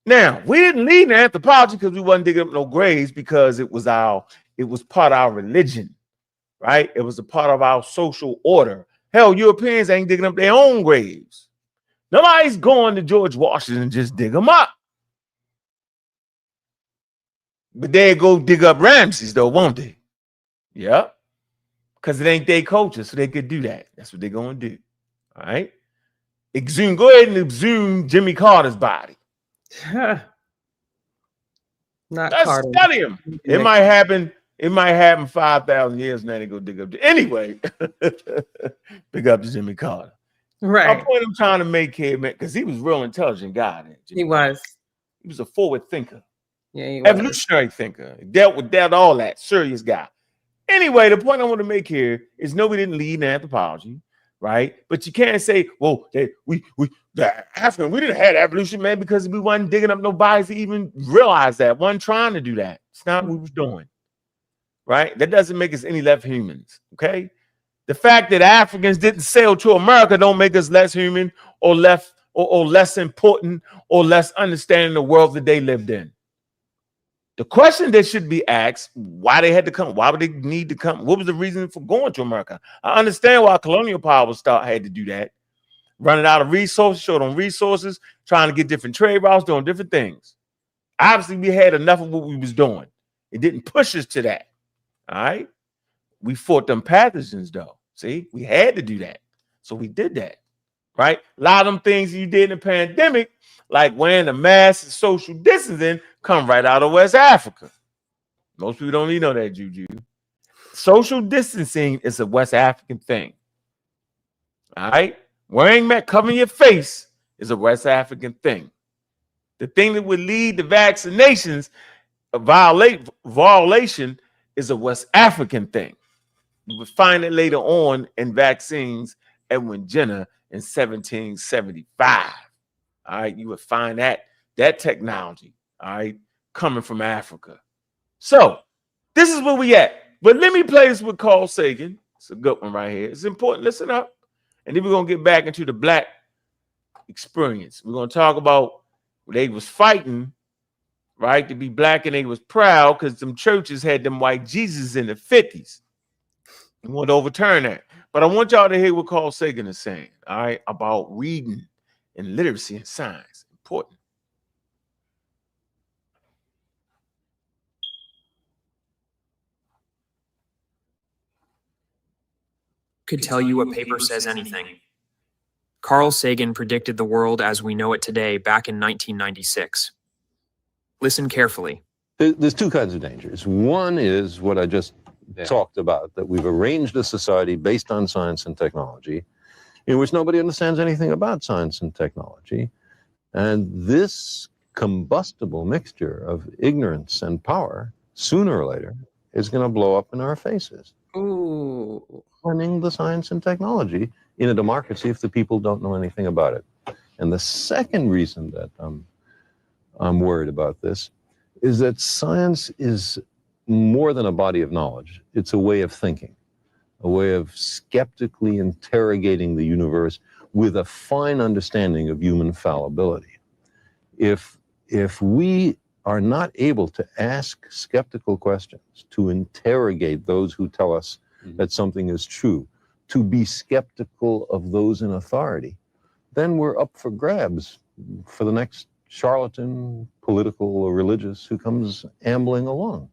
Now, we didn't lead in anthropology because we wasn't digging up no graves, because it was part of our religion. Right. It was a part of our social order. Hell, Europeans ain't digging up their own graves. Nobody's going to George Washington and just dig them up. But they go dig up Ramses, though, won't they? Yeah. Because it ain't their culture, so they could do that. That's what they're going to do. All right. Go ahead and exhume Jimmy Carter's body. Not Let's Carter. study him. It might happen. It might happen 5,000 years, and then they go dig up. Anyway, pick up Jimmy Carter. Right. The point I'm trying to make here, man, because he was a real intelligent guy. He was. He was a forward thinker. Yeah, he was. Evolutionary thinker. He dealt with that, all that. Serious guy. Anyway, the point I want to make here is, no, we didn't lead in anthropology, right? But you can't say, well, the African, we didn't have evolution, man, because we wasn't digging up no bodies to even realize that. Wasn't trying to do that. It's not what we was doing, right? That doesn't make us any less humans, okay? The fact that Africans didn't sail to America don't make us less human or less important or less understanding the world that they lived in. The question that should be asked, why they had to come, why would they need to come? What was the reason for going to America? I understand why colonial powers had to do that. Running out of resources, short on resources, trying to get different trade routes, doing different things. Obviously, we had enough of what we was doing. It didn't push us to that, all right? We fought them pathogens, though. See, we had to do that. So we did that, right? A lot of them things you did in the pandemic, like wearing a mask and social distancing, come right out of West Africa. Most people don't even know that, Juju. Social distancing is a West African thing, all right? Wearing mask, covering your face is a West African thing. The thing that would lead to vaccinations, a violation, is a West African thing. You would find it later on in vaccines, Edwin Jenner in 1775. All right, you would find that technology, all right, coming from Africa. So this is where we at. But let me play this with Carl Sagan. It's a good one right here. It's important. Listen up. And then we're going to get back into the Black experience. We're going to talk about they was fighting, right, to be Black, and they was proud because some churches had them white Jesus in the 50s. We want to overturn that. But I want y'all to hear what Carl Sagan is saying, all right, about reading and literacy and science. Important. Could tell you a paper says anything. Carl Sagan predicted the world as we know it today back in 1996. Listen carefully. There's two kinds of dangers. One is what I just talked about, that we've arranged a society based on science and technology in which nobody understands anything about science and technology. And this combustible mixture of ignorance and power, sooner or later, is going to blow up in our faces. Ooh. Learning the science and technology in a democracy if the people don't know anything about it. And the second reason that I'm worried about this is that science is more than a body of knowledge. It's a way of thinking, a way of skeptically interrogating the universe with a fine understanding of human fallibility. If we are not able to ask skeptical questions, to interrogate those who tell us that something is true, to be skeptical of those in authority, then we're up for grabs for the next charlatan, political or religious, who comes ambling along.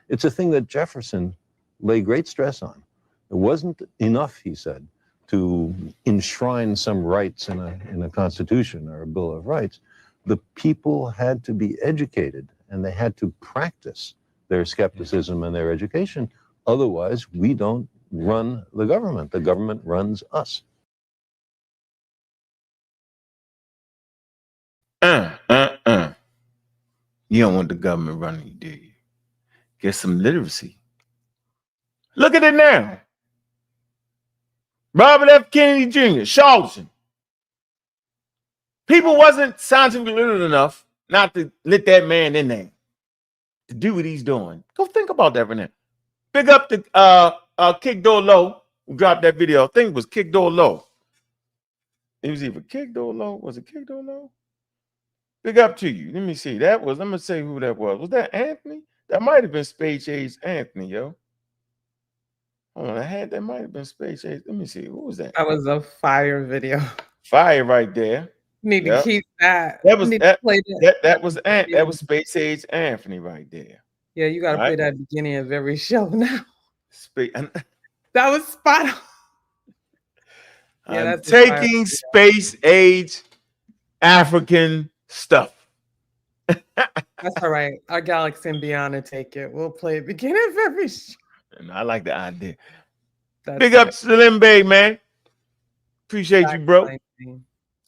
It's a thing that Jefferson laid great stress on. It wasn't enough, he said, to enshrine some rights in a constitution or a Bill of Rights. The people had to be educated, and they had to practice their skepticism and their education. Otherwise, we don't run the government. The government runs us. You don't want the government running you, do you? Get some literacy. Look at it now. Robert F. Kennedy Jr., charlatan. People wasn't scientifically literate enough not to let that man in there to do what he's doing. Go think about that for now. Big up to Kick Door Low, who dropped that video. I think it was Kick Door Low. It was either Kick Door Low. Was it Kick Door Low? Big up to you. Let me see. Let me say who that was. Was that Anthony? That might have been Space Age Anthony, yo. Hold on, that might have been Space Age. Let me see. Who was that? That was a fire video. Fire right there. Need to keep that. That was Space Age Anthony right there. Yeah, you got to play that beginning of every show now. That was spot on. Yeah, I'm taking Space Age African stuff. That's all right. Our galaxy and beyond to take it. We'll play it beginning of every show. And I like the idea. Big up Slim Bay, man. Appreciate you, bro.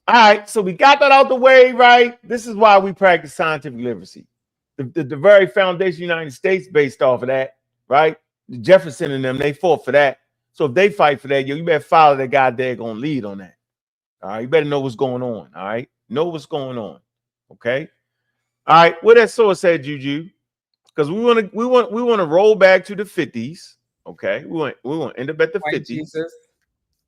All right, so we got that out the way, right? This is why we practice scientific literacy. The very foundation of the United States based off of that, right? Jefferson and them, they fought for that, So if they fight for that, you better follow that guy they're gonna lead on that. All right, you better know what's going on. All right, know what's going on. Okay. All right, what that source said, Juju, because we want to roll back to the 50s. Okay, we want to end up at the White 50s. Jesus.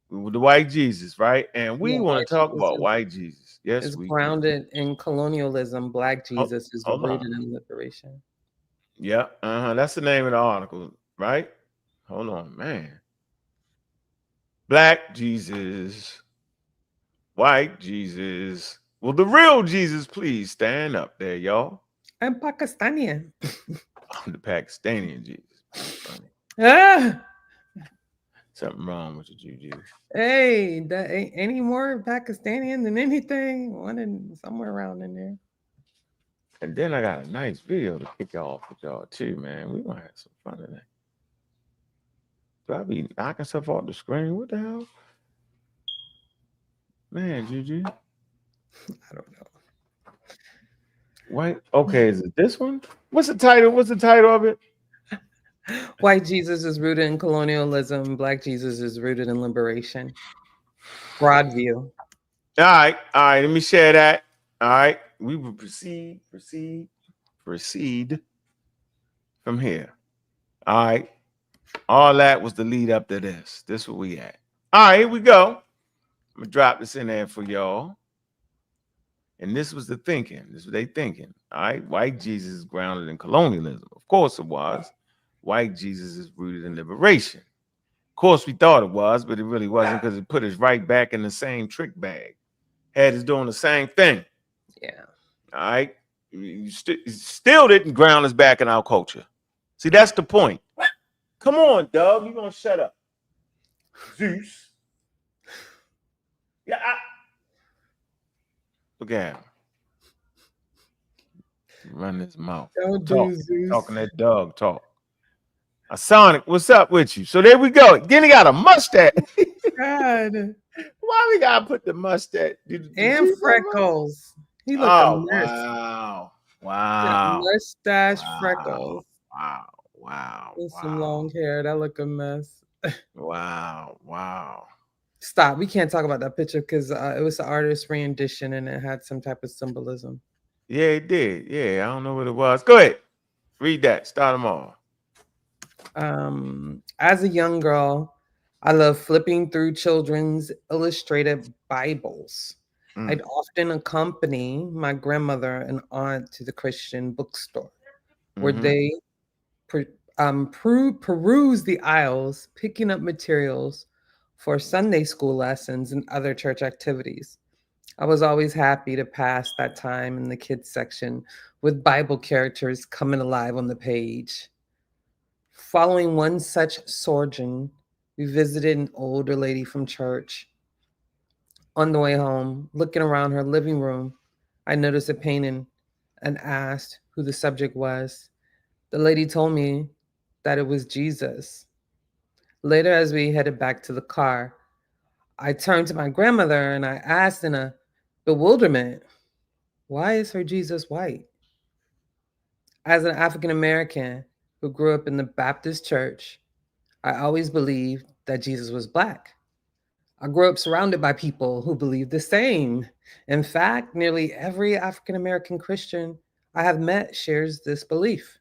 With the white Jesus, right? And we want white to talk Jesus about white Jesus. Yes, is we do. grounded in colonialism. Black Jesus is Hold rooted on. in liberation. Yeah, that's the name of the article, right? Hold on, man. Black Jesus, white Jesus. Will the real Jesus please stand up there, y'all? I'm Pakistani. I'm the Pakistani Jesus. Funny. Ah, Something wrong with you, Juju. hey, that ain't any more Pakistani than anything. One in somewhere around in there. And then I got a nice video to kick off with y'all too, man. We gonna have some fun today. Do I be knocking stuff off the screen? What the hell? Man, Juju. I don't know. White. Okay, is it this one? What's the title? What's the title of it? White Jesus is rooted in colonialism. Black Jesus is rooted in liberation. Broad view. All right. Let me share that. All right. We will proceed from here. All right. All that was the lead up to this. This is where we at. All right, here we go. I'm gonna drop this in there for y'all. And this was the thinking. This is what they thinking. All right. White Jesus is grounded in colonialism. Of course it was. White Jesus is rooted in liberation. Of course, we thought it was, but it really wasn't because it put us right back in the same trick bag. Had us doing the same thing. Yeah. All right. You still didn't ground us back in our culture. See, that's the point. Come on, Doug. You're going to shut up. Zeus. Yeah. Look at him. Run his mouth. Don't do Zeus. Talking that dog talk. Sonic, what's up with you? So there we go. Then he got a mustache. God. Why we gotta put the mustache? And freckles. He looked a mess. Wow. Mustache, freckles. Wow. With some long hair. That look a mess. Wow. Stop. We can't talk about that picture because it was the artist's rendition and it had some type of symbolism. Yeah, it did. Yeah, I don't know what it was. Go ahead. Read that. Start them all. As a young girl, I loved flipping through children's illustrated Bibles. I'd often accompany my grandmother and aunt to the Christian bookstore, where they peruse the aisles, picking up materials for Sunday school lessons and other church activities. I was always happy to pass that time in the kids section with Bible characters coming alive on the page. Following one such sojourn, we visited an older lady from church. On the way home, looking around her living room, I noticed a painting and asked who the subject was. The lady told me that it was Jesus. Later, as we headed back to the car, I turned to my grandmother and I asked in a bewilderment, why is her Jesus white? As an African American who grew up in the Baptist church, I always believed that Jesus was Black. I grew up surrounded by people who believed the same. In fact, nearly every African American Christian I have met shares this belief.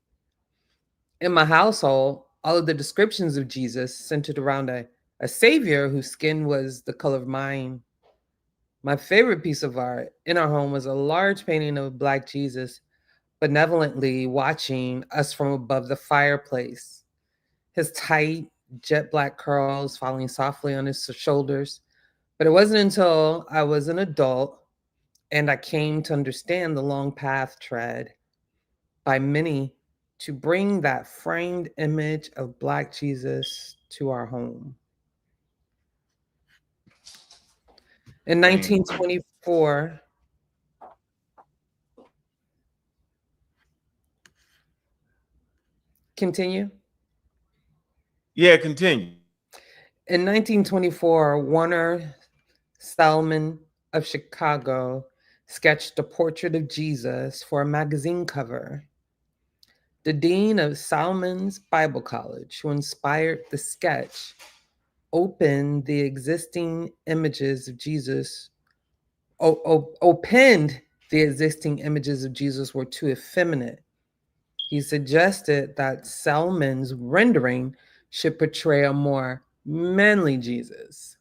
In my household, all of the descriptions of Jesus centered around a savior whose skin was the color of mine. My favorite piece of art in our home was a large painting of Black Jesus benevolently watching us from above the fireplace. His tight, jet black curls falling softly on his shoulders. But it wasn't until I was an adult and I came to understand the long path tread by many to bring that framed image of Black Jesus to our home. In 1924, continue? Yeah, continue. In 1924, Warner Salmon of Chicago sketched a portrait of Jesus for a magazine cover. The dean of Salmon's Bible College, who inspired the sketch, opened the existing images of Jesus, opened the existing images of Jesus were too effeminate. He suggested that Salmon's rendering should portray a more manly Jesus.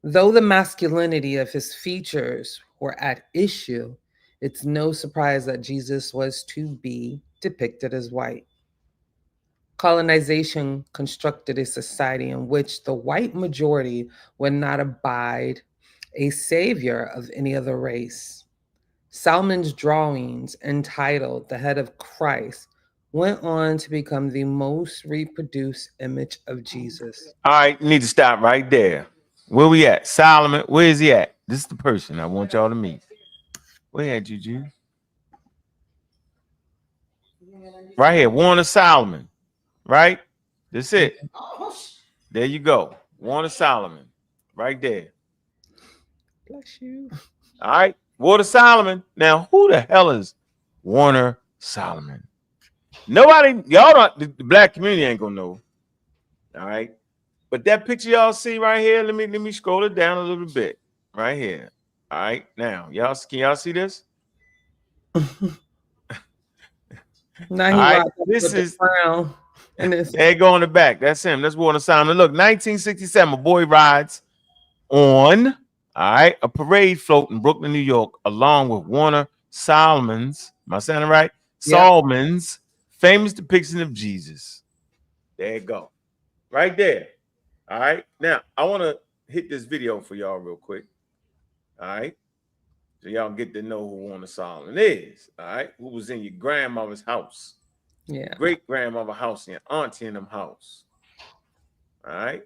Though the masculinity of his features were at issue, it's no surprise that Jesus was to be depicted as white. Colonization constructed a society in which the white majority would not abide a savior of any other race. Salmon's drawings, entitled The Head of Christ, went on to become the most reproduced image of Jesus. All right, need to stop right there. Where we at? Solomon, where is he at? This is the person I want y'all to meet. Where at, Juju? Right here, Warner Solomon. Right? That's it. There you go. Warner Solomon. Right there. Bless you. All right. Warner Solomon. Now, who the hell is Warner Solomon? Nobody, y'all don't, the black community ain't gonna know. All right. But that picture y'all see right here, let me scroll it down a little bit. Right here. All right. Now, can y'all see this? Now he All right, rocked up this with the is crown. And it's there you go in the back. That's him. That's Warner Solomon. Look, 1967, a boy rides on a parade float in Brooklyn, New York, along with Warner Solomon's, am I saying it right? Solomon's famous depiction of Jesus. There you go. Right there. All right. Now, I want to hit this video for y'all real quick. All right. So y'all get to know who Warner Solomon is. All right. Who was in your grandmother's house. Yeah. Great grandmother house and your auntie in them house. All right.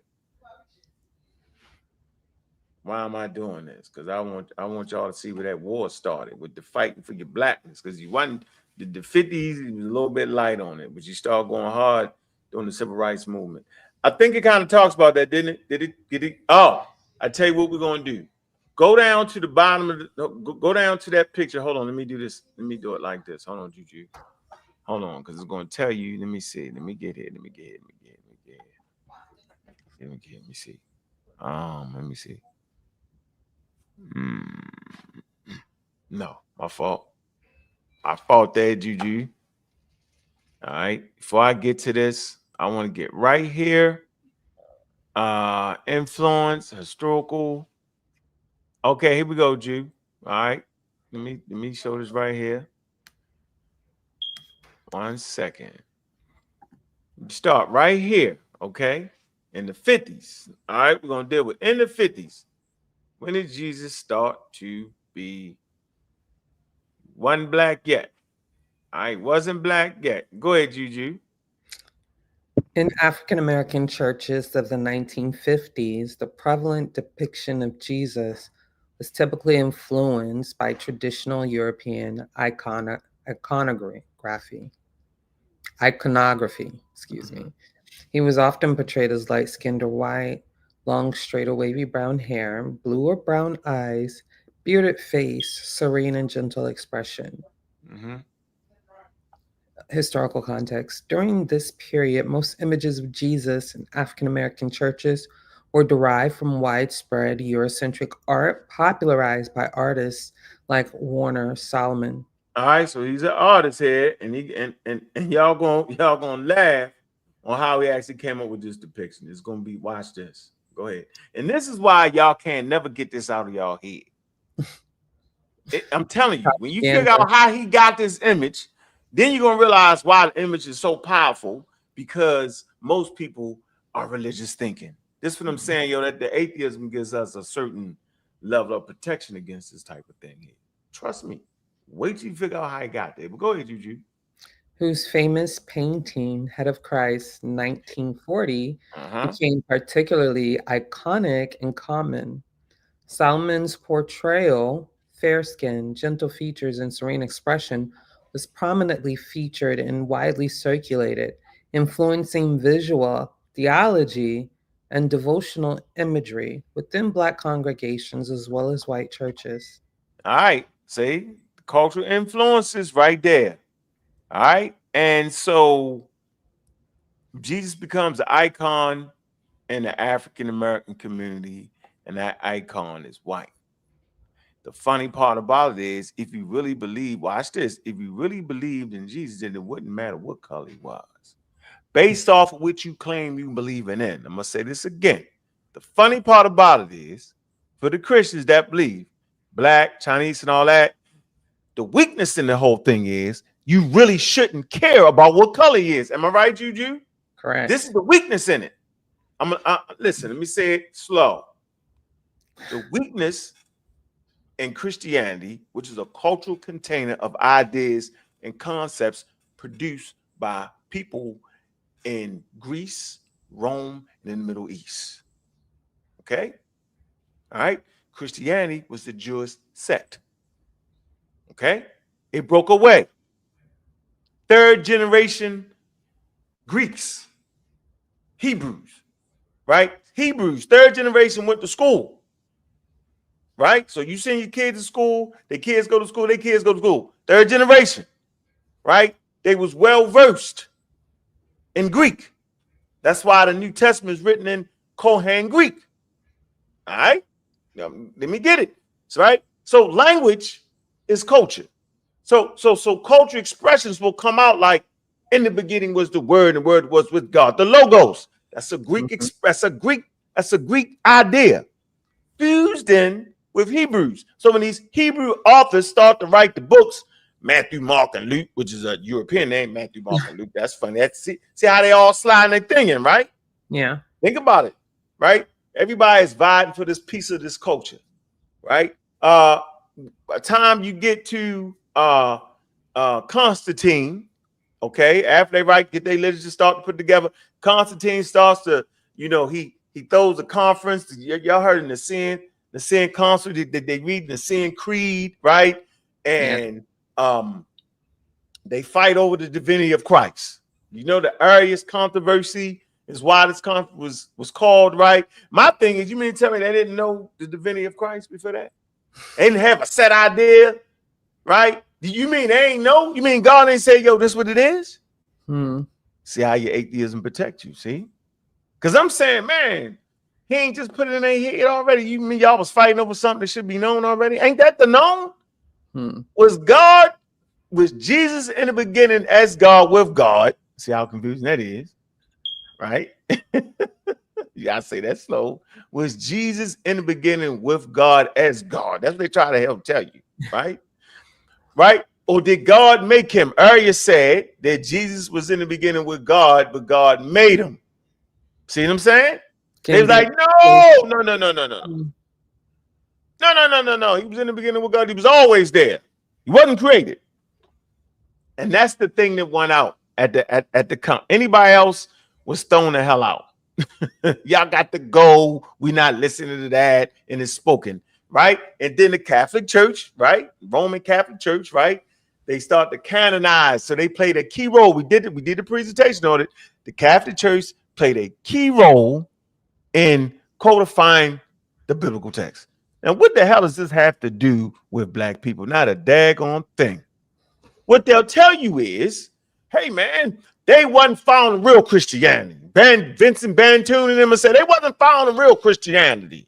Why am I doing this? Because I want y'all to see where that war started with the fighting for your blackness. Because you wasn't the 50s, it was a little bit light on it, but you start going hard during the civil rights movement. I think it kind of talks about that, didn't it? Did it? Oh, I tell you what we're gonna do. Go down to the bottom of the go down to that picture. Hold on, let me do this. Let me do it like this. Hold on, Juju. Hold on, because it's gonna tell you. Let me see. Let me get here. Let me see. Let me see. No, my fault. I fought there, Juju. All right. Before I get to this, I want to get right here. Influence, historical. Okay, here we go, Ju. All right. Let me show this right here. 1 second. Start right here, okay? In the 50s. All right, we're gonna deal with in the 50s. When did Jesus start to be wasn't black yet? All right, wasn't black yet. Go ahead, Juju. In African American churches of the 1950s, the prevalent depiction of Jesus was typically influenced by traditional European iconography. Excuse me. He was often portrayed as light-skinned or white, long, straight or wavy brown hair, blue or brown eyes, bearded face, serene and gentle expression. Historical context. During this period, most images of Jesus in African American churches were derived from widespread Eurocentric art popularized by artists like Warner Solomon. All right, so he's an artist here, and y'all gonna laugh on how he actually came up with this depiction. It's gonna be, watch this. Go ahead. And this is why y'all can't never get this out of y'all head. I'm telling you, when you figure out how he got this image, then you're gonna realize why the image is so powerful, because most people are religious thinking. This is what I'm saying, yo, that the atheism gives us a certain level of protection against this type of thing here. Trust me. Wait till you figure out how he got there. But go ahead, Juju. Whose famous painting, Head of Christ, 1940, became particularly iconic and common. Solomon's portrayal, fair skin, gentle features, and serene expression, was prominently featured and widely circulated, influencing visual, theology, and devotional imagery within Black congregations as well as white churches. All right, see? Cultural influences right there. All right. And so Jesus becomes an icon in the African American community, and that icon is white. The funny part about it is, if you really believe, watch this, if you really believed in Jesus, then it wouldn't matter what color he was. Based off of what you claim you believing in. I'm gonna say this again. The funny part about it is, for the Christians that believe, black, Chinese, and all that, the weakness in the whole thing is you really shouldn't care about what color he is. Am I right, Juju? Correct. This is the weakness in it. Listen, let me say it slow. The weakness in Christianity, which is a cultural container of ideas and concepts produced by people in Greece, Rome, and in the Middle East. Okay? All right? Christianity was the Jewish sect. Okay? It broke away. Third generation Greeks, Hebrews, right? Hebrews, third generation went to school, right? So you send your kids to school, their kids go to school, their kids go to school. Third generation, right? They was well-versed in Greek. That's why the New Testament is written in Koine Greek. All right? Now, let me get it. So, right? So language is culture. So culture expressions will come out like, in the beginning was the word, and the word was with God. The logos. That's a Greek that's a Greek idea fused in with Hebrews. So when these Hebrew authors start to write the books, Matthew, Mark, and Luke, which is a European name, Matthew, Mark, and Luke. That's funny. See how they all slide their thing in, right? Yeah. Think about it, right? Everybody is vying for this piece of this culture, right? By the time you get to Constantine, okay, after they get their literature start to put together, Constantine starts to, he throws a conference. Y'all heard in the Nicene Council, they read the Nicene Creed, right? And they fight over the divinity of Christ. The Arius controversy is why this conference was called, right? My thing is, you mean to tell me they didn't know the divinity of Christ before that? They didn't have a set idea, right? You mean they ain't know? You mean God ain't say, yo, this what it is? See how your atheism protect you, see? Because I'm saying, man, he ain't just put it in their head already. You mean y'all was fighting over something that should be known already? Ain't that the known? Was Jesus in the beginning as God with God? See how confusing that is, right? You gotta say that slow. Was Jesus in the beginning with God as God? That's what they try to help tell you, right? Right? Or did God make him? Arius said that Jesus was in the beginning with God, but God made him. See what I'm saying? They was like, no. No. He was in the beginning with God. He was always there. He wasn't created. And that's the thing that went out at the camp. Anybody else was thrown the hell out. Y'all got to go. We're not listening to that. And it's spoken, right? And then the Catholic Church, right? Roman Catholic Church, right? They start to canonize. So they played a key role. We did a presentation on it. The Catholic Church played a key role in codifying the biblical text. Now, what the hell does this have to do with black people? Not a daggone thing. What they'll tell you is, hey, man, they wasn't found real Christianity. Vincent Bantoon and them said they wasn't found in real Christianity.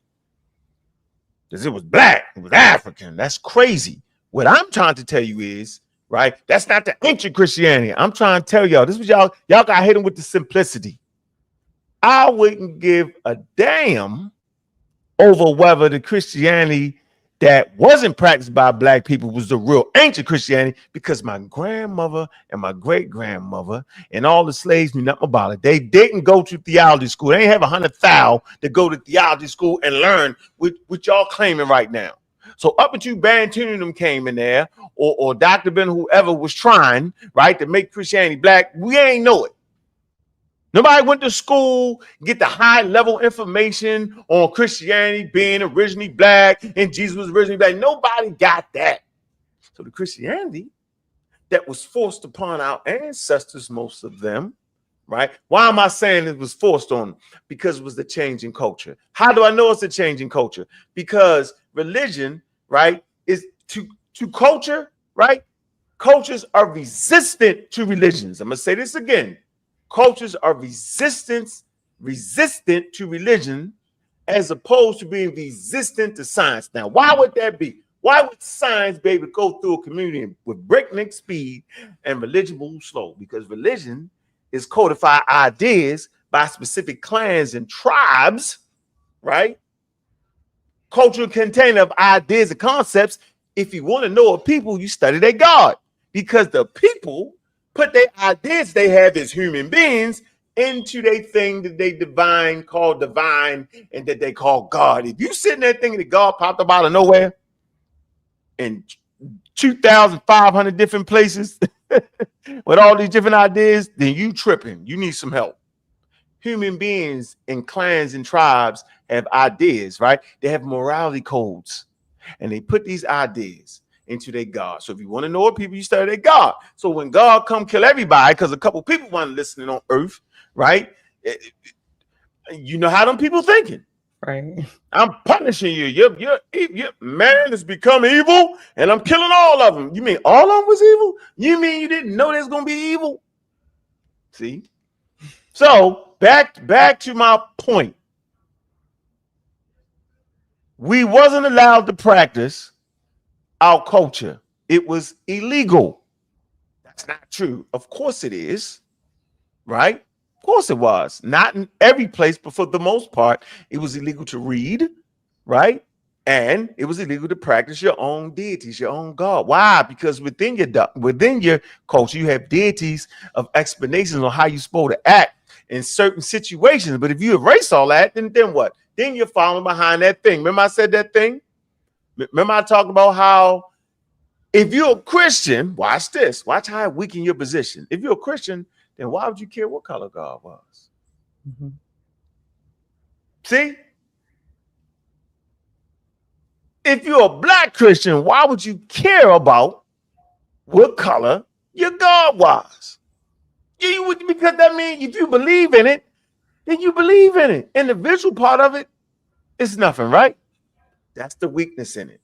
Because it was black, it was African. That's crazy. What I'm trying to tell you is, right, that's not the ancient Christianity. I'm trying to tell y'all, this was y'all got hit with the simplicity. I wouldn't give a damn over whether the Christianity that wasn't practiced by black people was the real ancient Christianity, because my grandmother and my great-grandmother and all the slaves knew nothing about it. They didn't go to theology school. They ain't have 100,000 to go to theology school and learn what y'all claiming right now. So up until Bantoon them came in there, or Dr. Ben, whoever was trying, right, to make Christianity black, we ain't know it. Nobody went to school, get the high level information on Christianity being originally black and Jesus was originally black. Nobody got that. So the Christianity that was forced upon our ancestors, most of them, right? Why am I saying it was forced on them? Because it was the changing culture. How do I know it's a changing culture? Because religion, right, is to culture, right? Cultures are resistant to religions. I'm going to say this again. Cultures are resistant resistant to religion as opposed to being resistant to science. Now, why would that be? Why would science be able to go through a community with breakneck speed and religion moves slow? Because religion is codified ideas by specific clans and tribes, right? Cultural container of ideas and concepts. If you want to know a people, you study their God, because the people put their ideas they have as human beings into their thing that they call divine, and that they call God. If you sitting there thinking that God popped up out of nowhere in 2,500 different places with all these different ideas, then you tripping. You need some help. Human beings and clans and tribes have ideas, right? They have morality codes, and they put these ideas into their God. So if you want to know what people, you study their God. So when God come kill everybody because a couple people weren't listening on earth, right? You know how them people thinking. Right. I'm punishing you. Your man has become evil, and I'm killing all of them. You mean all of them was evil? You mean you didn't know there's gonna be evil? See? So back to my point. We wasn't allowed to practice our culture. It was illegal. That's not true. Of course it is, right? Of course it was. Not in every place, but for the most part, it was illegal to read, right? And it was illegal to practice your own deities, your own God. Why? Because within your culture, you have deities of explanations on how you're supposed to act in certain situations. But if you erase all that, then what? Then you're following behind that thing. Remember I said that thing? Remember I talked about how if you're a Christian, watch this. Watch how it weaken your position. If you're a Christian, then why would you care what color God was? Mm-hmm. See? If you're a black Christian, why would you care about what color your God was? You would, because that means if you believe in it, then you believe in it. And the visual part of it is nothing, right? That's the weakness in it,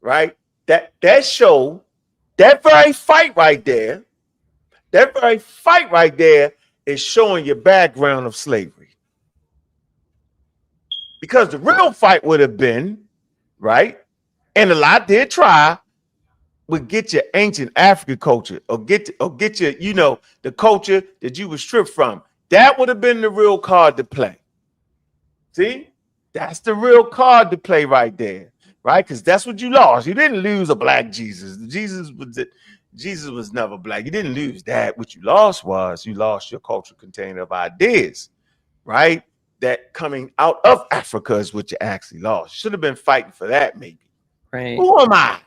right? That show, that very fight right there is showing your background of slavery. Because the real fight would have been, right? And a lot did try, would get your ancient African culture or get your, the culture that you were stripped from. That would have been the real card to play. See? That's the real card to play right there, right? Because that's what you lost. You didn't lose a black Jesus. Jesus was never black. You didn't lose that. What you lost was you lost your cultural container of ideas, right? That coming out of Africa is what you actually lost. Should have been fighting for that, maybe. Right. Who am I?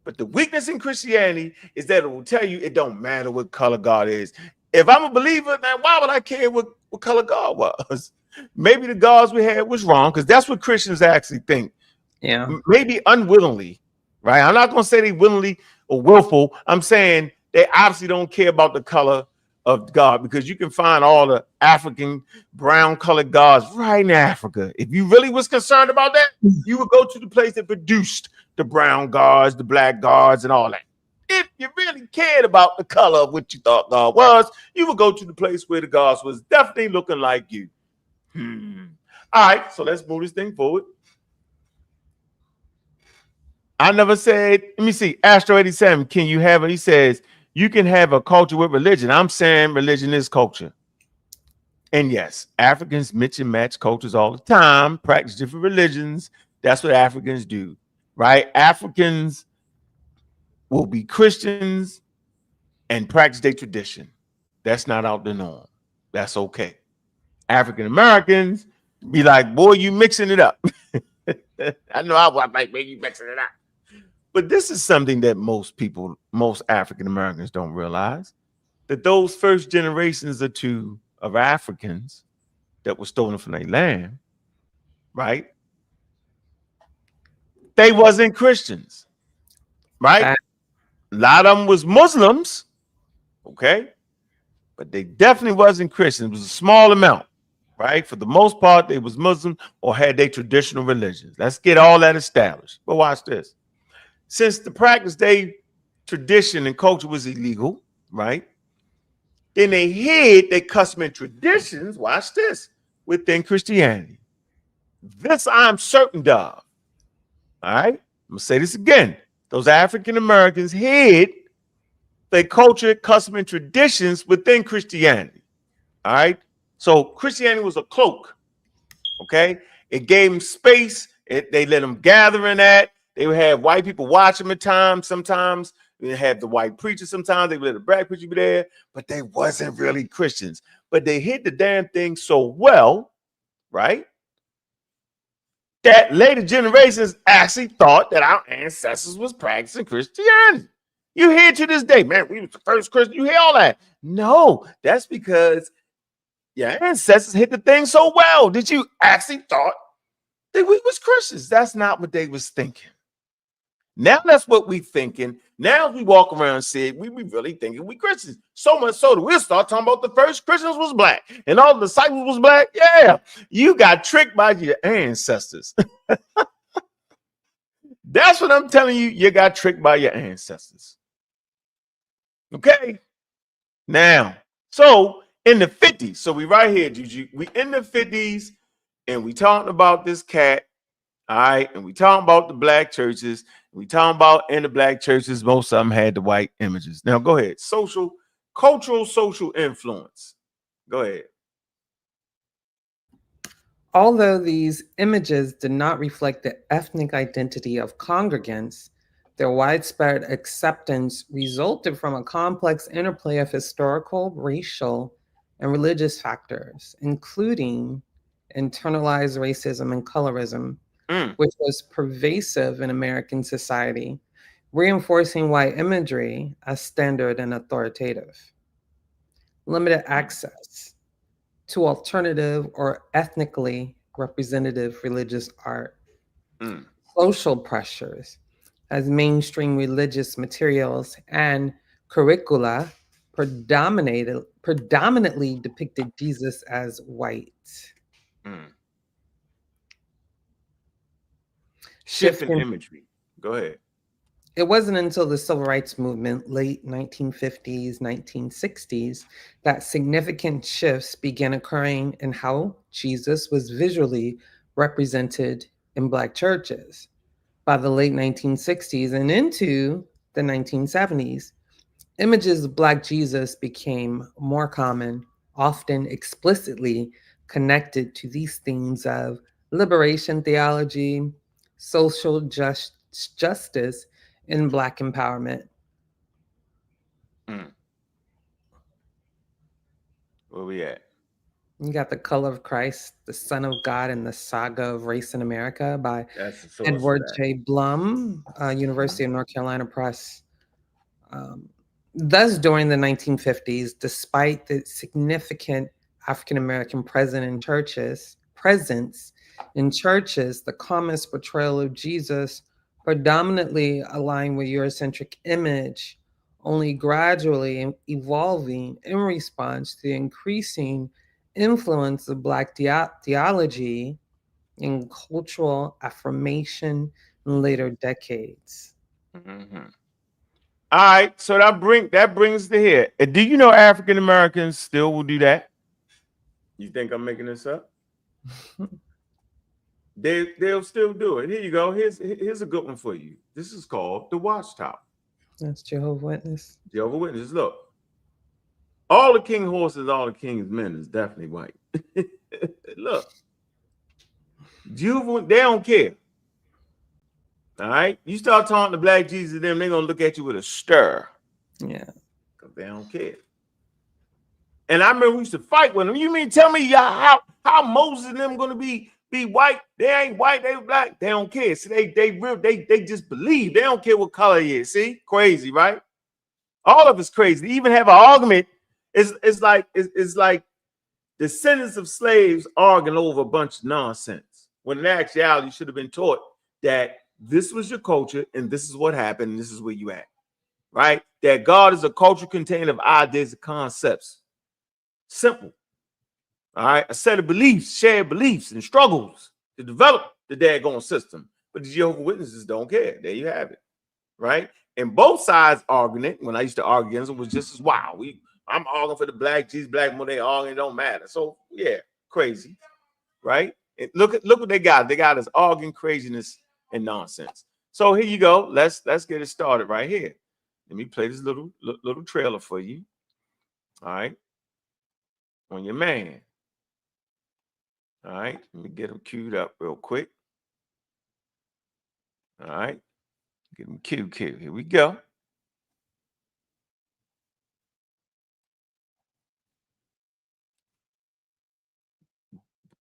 But the weakness in Christianity is that it will tell you it don't matter what color God is. If I'm a believer, then why would I care what color God was? Maybe the gods we had was wrong, because that's what Christians actually think. Yeah. Maybe unwillingly, right? I'm not going to say they willingly or willful. I'm saying they obviously don't care about the color of God, because you can find all the African brown colored gods right in Africa. If you really was concerned about that, you would go to the place that produced the brown gods, the black gods, and all that. If you really cared about the color of what you thought God was, you would go to the place where the gods was definitely looking like you. All right, so let's move this thing forward. I never said, let me see, Astro 87, can you have it? He says, you can have a culture with religion. I'm saying religion is culture. And yes, Africans mix and match cultures all the time, practice different religions. That's what Africans do, right? Africans will be Christians and practice their tradition. That's not out the norm. That's okay. African Americans be like, boy, you mixing it up. I know I was like, man, you mixing it up. But this is something that most African Americans don't realize, that those first generations or two of Africans that were stolen from their land, right? They wasn't Christians, right? A lot of them was Muslims, okay? But they definitely wasn't Christians. It was a small amount, right? For the most part, they was Muslim or had their traditional religions. Let's get all that established. But watch this. Since the practice, they tradition and culture was illegal, right? Then they hid their custom and traditions, watch this, within Christianity. This I'm certain of. All right, I'm gonna say this again. Those African Americans hid their culture, custom, and traditions within Christianity. All right, so Christianity was a cloak. Okay, it gave them space. They let them gather in that. They would have white people watch them at times. Sometimes they had the white preacher. Sometimes they would let the black preacher be there, but they wasn't really Christians. But they hid the damn thing so well, right, that later generations actually thought that our ancestors was practicing Christianity. You hear to this day, man, we was the first Christian. You hear all that? No, that's because your ancestors hit the thing so well that you actually thought that we was Christians. That's not what they was thinking. Now that's what we thinking. Now we walk around and say we really thinking we Christians. So much so that we'll start talking about the first Christians was black and all the disciples was black. Yeah, you got tricked by your ancestors. That's what I'm telling you. You got tricked by your ancestors. Okay. Now, so in the 50s, so we right here, Juju. We in the 50s, and we talking about this cat. All right, and we talking about the black churches. We talking about in the black churches, most of them had the white images. Now, go ahead. Cultural, social influence. Go ahead. Although these images did not reflect the ethnic identity of congregants, their widespread acceptance resulted from a complex interplay of historical, racial, and religious factors, including internalized racism and colorism, which was pervasive in American society, reinforcing white imagery as standard and authoritative. Limited access to alternative or ethnically representative religious art. Social pressures, as mainstream religious materials and curricula predominantly depicted Jesus as white. Shift in imagery. Go ahead. It wasn't until the Civil Rights Movement, late 1950s, 1960s, that significant shifts began occurring in how Jesus was visually represented in Black churches. By the late 1960s and into the 1970s, images of Black Jesus became more common, often explicitly connected to these themes of liberation theology, social justice, and Black empowerment. Where we at? You got The Color of Christ, The Son of God, and the Saga of Race in America by Edward J. Blum, University of North Carolina Press. Thus, during the 1950s, despite the significant African-American presence in churches, the commonest portrayal of Jesus predominantly aligned with Eurocentric image, only gradually evolving in response to the increasing influence of Black theology and cultural affirmation in later decades. All right, so that brings to here. Do you know African Americans still will do that? You think I'm making this up? They'll still do it. Here you go. Here's a good one for you. This is called the Watchtower. That's Jehovah's Witness. Jehovah's Witness. Look, all the king horses, all the king's men is definitely white. Look, Jehovah, they don't care. All right, you start talking to Black Jesus, them they're gonna look at you with a stare. Yeah, because they don't care. And I remember we used to fight with them. You mean tell me how Moses and them gonna be white? They ain't white, they black. They don't care. So they just believe. They don't care what color he is. See, crazy, right? All of it's crazy. They even have an argument. It's like descendants of slaves arguing over a bunch of nonsense. When in actuality, you should have been taught that this was your culture and this is what happened and this is where you at, right? That God is a cultural container of ideas and concepts. Simple. All right, a set of beliefs, shared beliefs and struggles to develop the daggone system. But the Jehovah's Witnesses don't care. There you have it, right? And both sides arguing it, when I used to argue against them, was just as wild. I'm arguing for the black Jesus, black more, they arguing, it don't matter. So yeah, crazy, right? And look what they got. They got us arguing craziness and nonsense. So here you go. Let's get it started right here. Let me play this little trailer for you. All right, on your man. All right, let me get him queued up real quick. All right, get him queued. Here we go.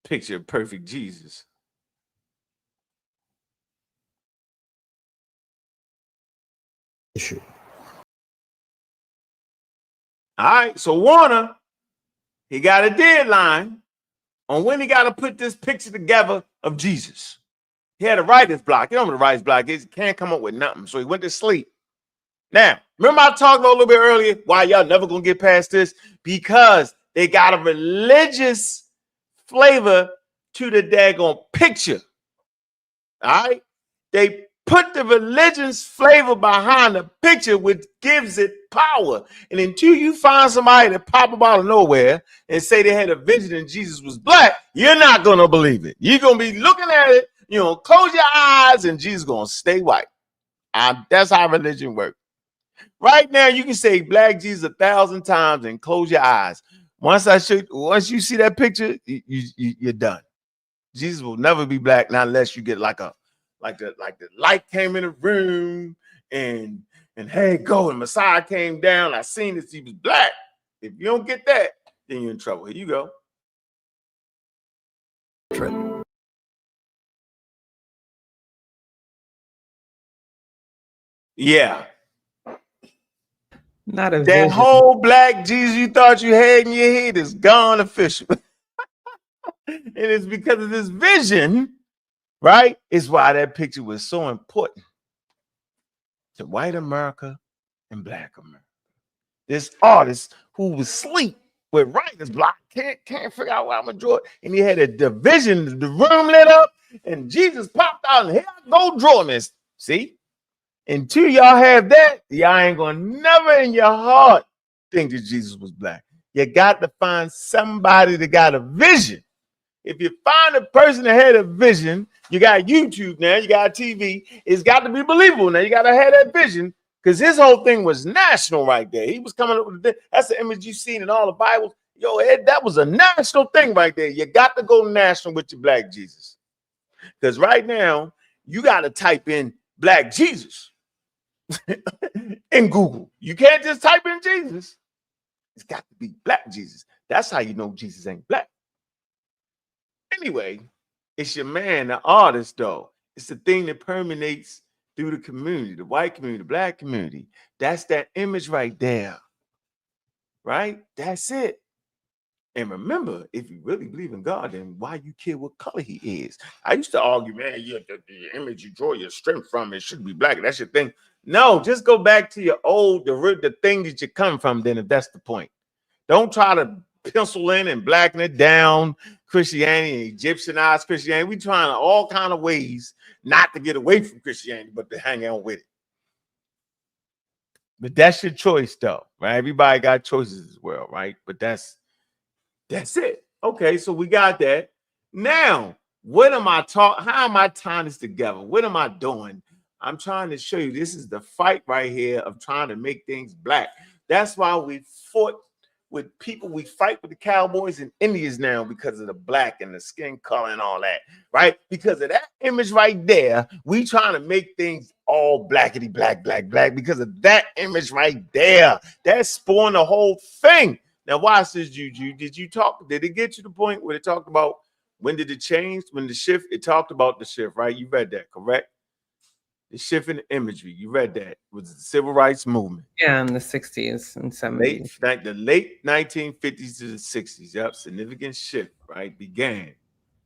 Picture of perfect Jesus. Issue. All right, so Warner, he got a deadline on when he got to put this picture together of Jesus. He had a writer's block. You know what a writer's block is? He can't come up with nothing, so he went to sleep. Now, remember I talked about a little bit earlier why y'all never gonna get past this? Because they got a religious flavor to the daggone picture. All right? They put the religion's flavor behind the picture, which gives it power. And until you find somebody that pop up out of nowhere and say they had a vision and Jesus was black, you're not gonna believe it. You're gonna be looking at it, you know, close your eyes, and Jesus gonna stay white. That's how religion works. Right now, you can say black Jesus 1,000 times and close your eyes. Once you see that picture, you're done. Jesus will never be black, not unless you get like the light came in the room and hey, go, and Messiah came down. I seen this, he was black. If you don't get that, then you're in trouble. Here you go. Yeah. Not a that vision. whole black Jesus you thought you had in your head is gone official. And it's because of this vision, right? It's why that picture was so important to white America and black America. This artist who was asleep with writer's block can't figure out why I'm gonna draw it. And he had a division, the room lit up, and Jesus popped out, and here I go drawing this. See? Until y'all have that, y'all ain't gonna never in your heart think that Jesus was black. You got to find somebody that got a vision. If you find a person that had a vision, you got YouTube now, you got TV, it's got to be believable now. You got to have that vision, because his whole thing was national right there. He was coming up with that's the image you've seen in all the Bibles. Yo, Ed, that was a national thing right there. You got to go national with your black Jesus. Because right now, you got to type in black Jesus in Google. You can't just type in Jesus. It's got to be black Jesus. That's how you know Jesus ain't black. Anyway, it's your man, the artist, though. It's the thing that permeates through the community, the white community, the black community. That's that image right there. Right? That's it. And remember, if you really believe in God, then why you care what color he is? I used to argue, man, the image you draw your strength from, it should be black. That's your thing. No, just go back to your old, the thing that you come from, then, if that's the point. Don't try to pencil in and blacken it down Christianity and Egyptianize Christianity. We trying all kind of ways not to get away from Christianity, but to hang on with it. But that's your choice, though, right? Everybody got choices as well, right? But that's it. Okay, so we got that. Now, what am I talking? How am I tying this together? What am I doing? I'm trying to show you this is the fight right here of trying to make things black. That's why we fought with people. We fight with the Cowboys and Indians now because of the black and the skin color and all that, right? Because of that image right there, we trying to make things all blackity black because of that image right there. That spawned the whole thing. Now, watch this, Juju. Did it get to the point where it talked about when did it change? When the shift, it talked about the shift, right? You read that, correct? The shift in the imagery. You read that. It was the civil rights movement. Yeah, in the 60s and 70s. The late 1950s to the 60s. Yep, significant shift, right? Began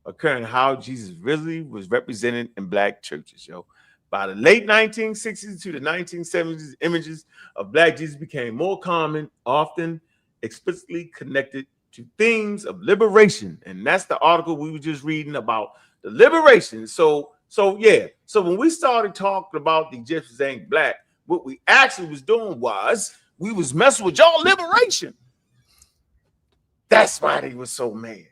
occurring how Jesus really was represented in black churches, yo. By the late 1960s to the 1970s, images of black Jesus became more common, often explicitly connected to themes of liberation. And that's the article we were just reading about, the liberation. So when we started talking about the Egyptians ain't black, what we actually was doing was we was messing with y'all liberation. That's why they were so mad.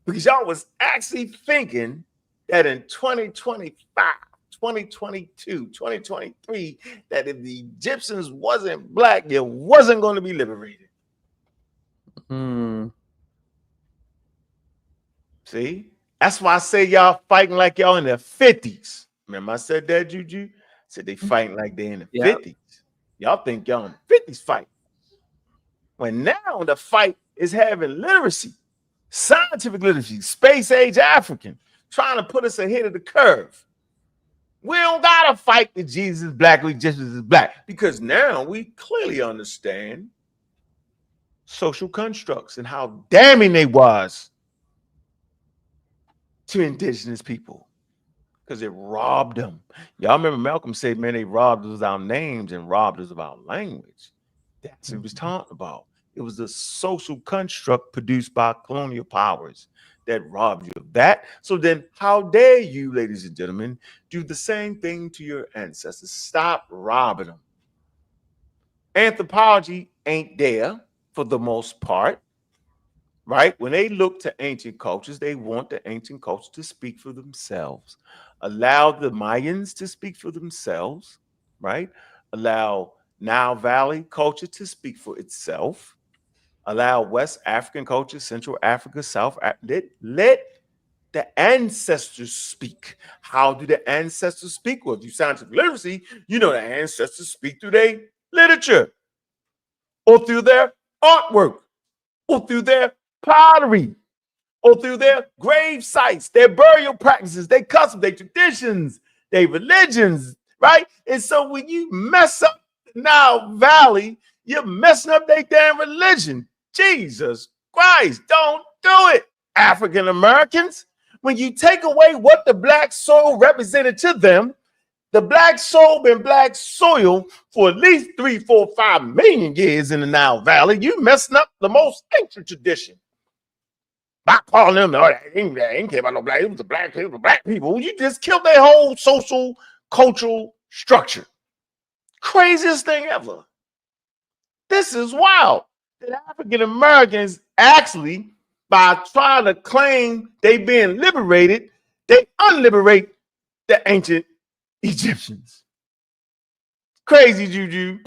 Because y'all was actually thinking that in 2025, 2022, 2023, that if the Egyptians wasn't black, you wasn't going to be liberated. See? That's why I say y'all fighting like y'all in the 50s. Remember I said that, Juju? I said they fighting like they in the 50s. Y'all think y'all in the 50s fight. When now the fight is having literacy, scientific literacy, space age African, trying to put us ahead of the curve. We don't gotta fight that Jesus is black, we just is black, because now we clearly understand social constructs and how damning they was to indigenous people, because it robbed them. Y'all remember Malcolm said, man, they robbed us of our names and robbed us of our language. That's what he was talking about. It was a social construct produced by colonial powers that robbed you of that. So then how dare you, ladies and gentlemen, do the same thing to your ancestors? Stop robbing them. Anthropology ain't there for the most part, right? When they look to ancient cultures, they want the ancient culture to speak for themselves. Allow the Mayans to speak for themselves, right? Allow Nile Valley culture to speak for itself. Allow West African culture, Central Africa, South Africa. Let the ancestors speak. How do the ancestors speak? Well, if you scientific literacy, you know the ancestors speak through their literature, or through their artwork, or through their pottery, or through their grave sites, their burial practices, their customs, their traditions, their religions, right? And so when you mess up the Nile Valley, you're messing up their damn religion. Jesus Christ, don't do it, African Americans. When you take away what the black soil represented to them, the black soul been black soil for at least 3, 4, 5 million years in the Nile Valley. You messing up the most ancient tradition by calling them, oh, they ain't care about no black, it was the black people, black people. You just killed their whole social, cultural structure. Craziest thing ever. This is wild. That African Americans actually, by trying to claim they being liberated, they unliberate the ancient Egyptians. Crazy, Juju.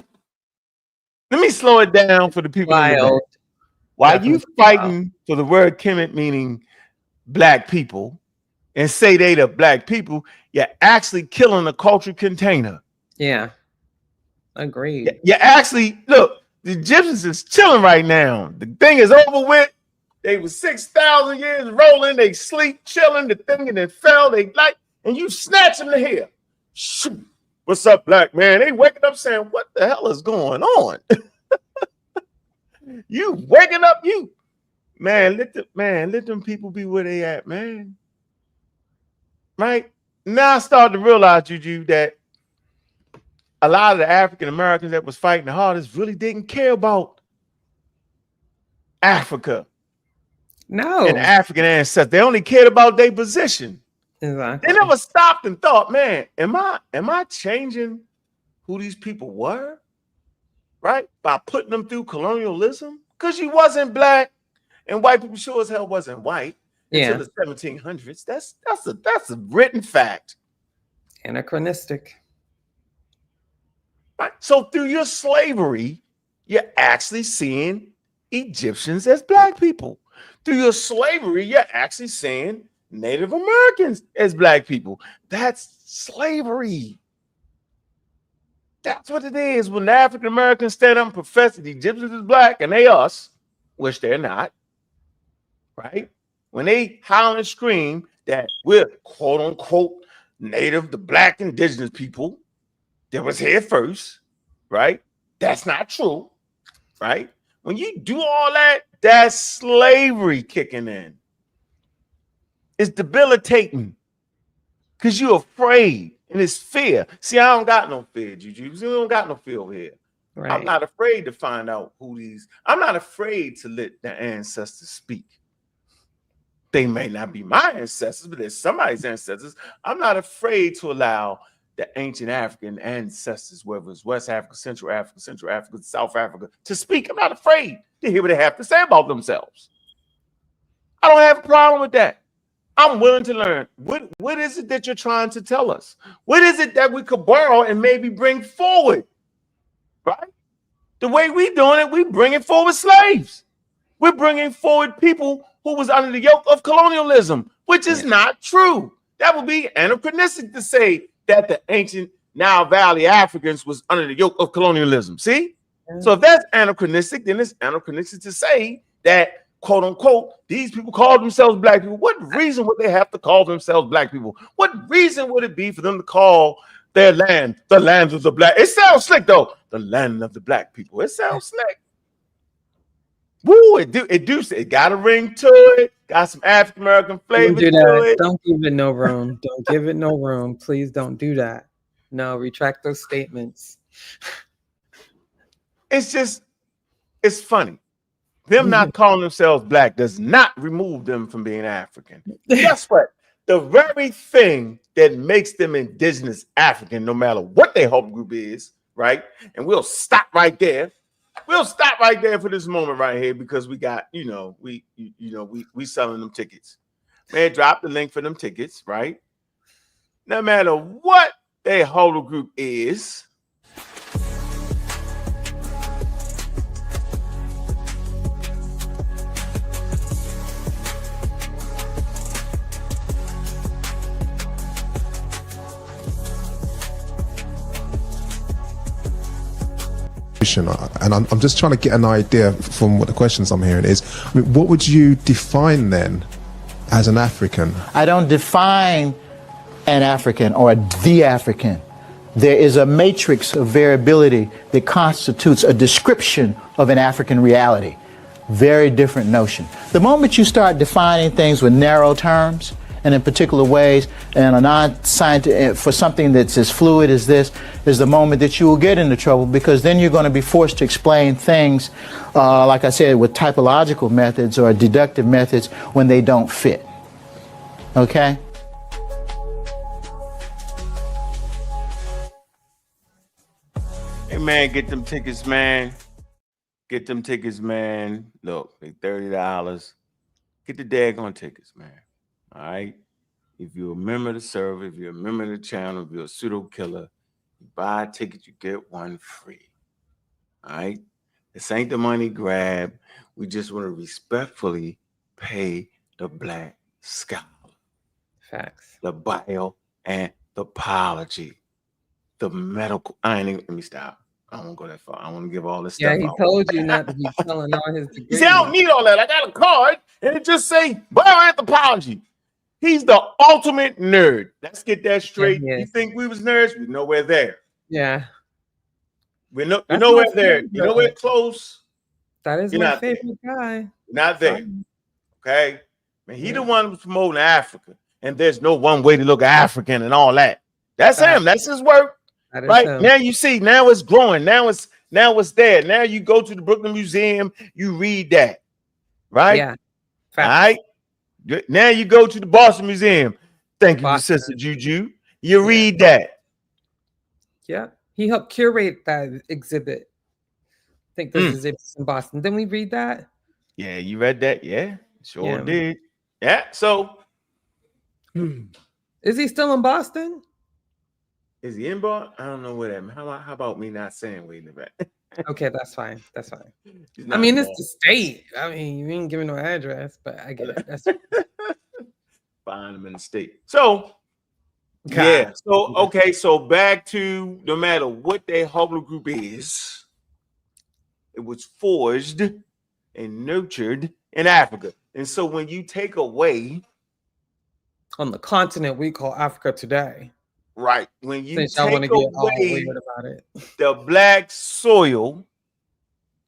Let me slow it down for the people in the back. Why you fighting for the word Kemet meaning black people and say they the black people, you're actually killing the culture container. Yeah. Agreed. You actually, look, the Egyptians is chilling right now. The thing is over with. They was 6,000 years rolling. They sleep, chilling. The thing and it fell. They like, and you snatch them to here. Shoot. What's up, black man? They waking up saying, what the hell is going on? You waking up, you. Man, let them people be where they at, man. Right? Now I start to realize, Juju, that a lot of the African Americans that was fighting the hardest really didn't care about Africa. No. And African ancestors. They only cared about their position. Exactly. They never stopped and thought, man, am I changing who these people were? Right? By putting them through colonialism? Because you wasn't black, and white people sure as hell wasn't white until the 1700s. That's a written fact. Anachronistic. Right. So through your slavery, you're actually seeing Egyptians as black people. Through your slavery, you're actually seeing Native Americans as black people. That's slavery. That's what it is. When the African Americans stand up and profess that the Egyptians is black and they us, which they're not, right? When they howl and scream that we're quote unquote native, the black indigenous people that was here first, right? That's not true, right? When you do all that, that's slavery kicking in. It's debilitating because you're afraid and it's fear. See, I don't got no fear, Juju. We don't got no fear over here. Right. I'm not afraid to find out who these. I'm not afraid to let the ancestors speak. They may not be my ancestors, but they're somebody's ancestors. I'm not afraid to allow the ancient African ancestors, whether it's West Africa, Central Africa, South Africa, to speak. I'm not afraid to hear what they have to say about themselves. I don't have a problem with that. I'm willing to learn. What is it that you're trying to tell us? What is it that we could borrow and maybe bring forward? Right? The way we doing it, we bringing forward slaves. We're bringing forward people who was under the yoke of colonialism, which is not true. That would be anachronistic to say that the ancient Nile Valley Africans was under the yoke of colonialism. See? So if that's anachronistic, then it's anachronistic to say that, quote unquote, these people call themselves black people. What reason would they have to call themselves black people? What reason would it be for them to call their land the land of the black? It sounds slick though. The land of the black people. It sounds slick. Woo, it got a ring to it, got some African American flavor to it. Don't give it no room. Don't give it no room. Please don't do that. No, retract those statements. It's just, it's funny. Them not calling themselves black does not remove them from being African. Guess what? The very thing that makes them indigenous African, no matter what their home group is, right? And we'll stop right there. We'll stop right there for this moment right here because we got, we selling them tickets. Man, drop the link for them tickets, right? No matter what their whole group is, and I'm just trying to get an idea from what the questions I'm hearing is, what would you define then as an African? I don't define an African or the African. There is a matrix of variability that constitutes a description of an African reality. Very different notion. The moment you start defining things with narrow terms and in particular ways, and a non-scientific, for something that's as fluid as this, is the moment that you will get into trouble, because then you're going to be forced to explain things, like I said, with typological methods or deductive methods when they don't fit. Okay? hey man, get them tickets, man. Get them tickets, man. Look, they $30. Get the daggone tickets, man. All right. If you're a member of the server, if you're a member of the channel, if you're a pseudo killer, you buy a ticket, you get one free. All right. This ain't the money grab. We just want to respectfully pay the black scholar. Facts. The bioanthropology. The medical. Let me stop. I don't want to go that far. I want to give all this stuff. Yeah, he told you not to be telling all his degrees. See, I don't need all that. I got a card and it just say bioanthropology. He's the ultimate nerd. Let's get that straight. Yeah, You think we was nerds? We're nowhere there. Yeah. We're nowhere there. You're nowhere close. That is my favorite guy. Not there. Okay? Man, he the one who's promoting Africa. And there's no one way to look African and all that. That's him. That's his work. Right? Him. Now you see, now it's growing. Now it's there. Now you go to the Brooklyn Museum, you read that. Right? Yeah. All right. Now you go to the Boston Museum. Thank you, Sister Juju. You read that. Yeah. He helped curate that exhibit. I think this exhibit's in Boston. Didn't we read that? Yeah, you read that? Yeah, sure did. Yeah. So is he still in Boston? Is he in Boston? I don't know where that. How about me not saying where he live at? Okay, that's fine. That's fine. I mean, it's the state. I mean, you ain't giving no address, but I get it. That's find him in the state. So yeah. So okay. So back to no matter what their Hubble group is, it was forged and nurtured in Africa. And so when you take away on the continent we call Africa today. Right. When you take away the black soil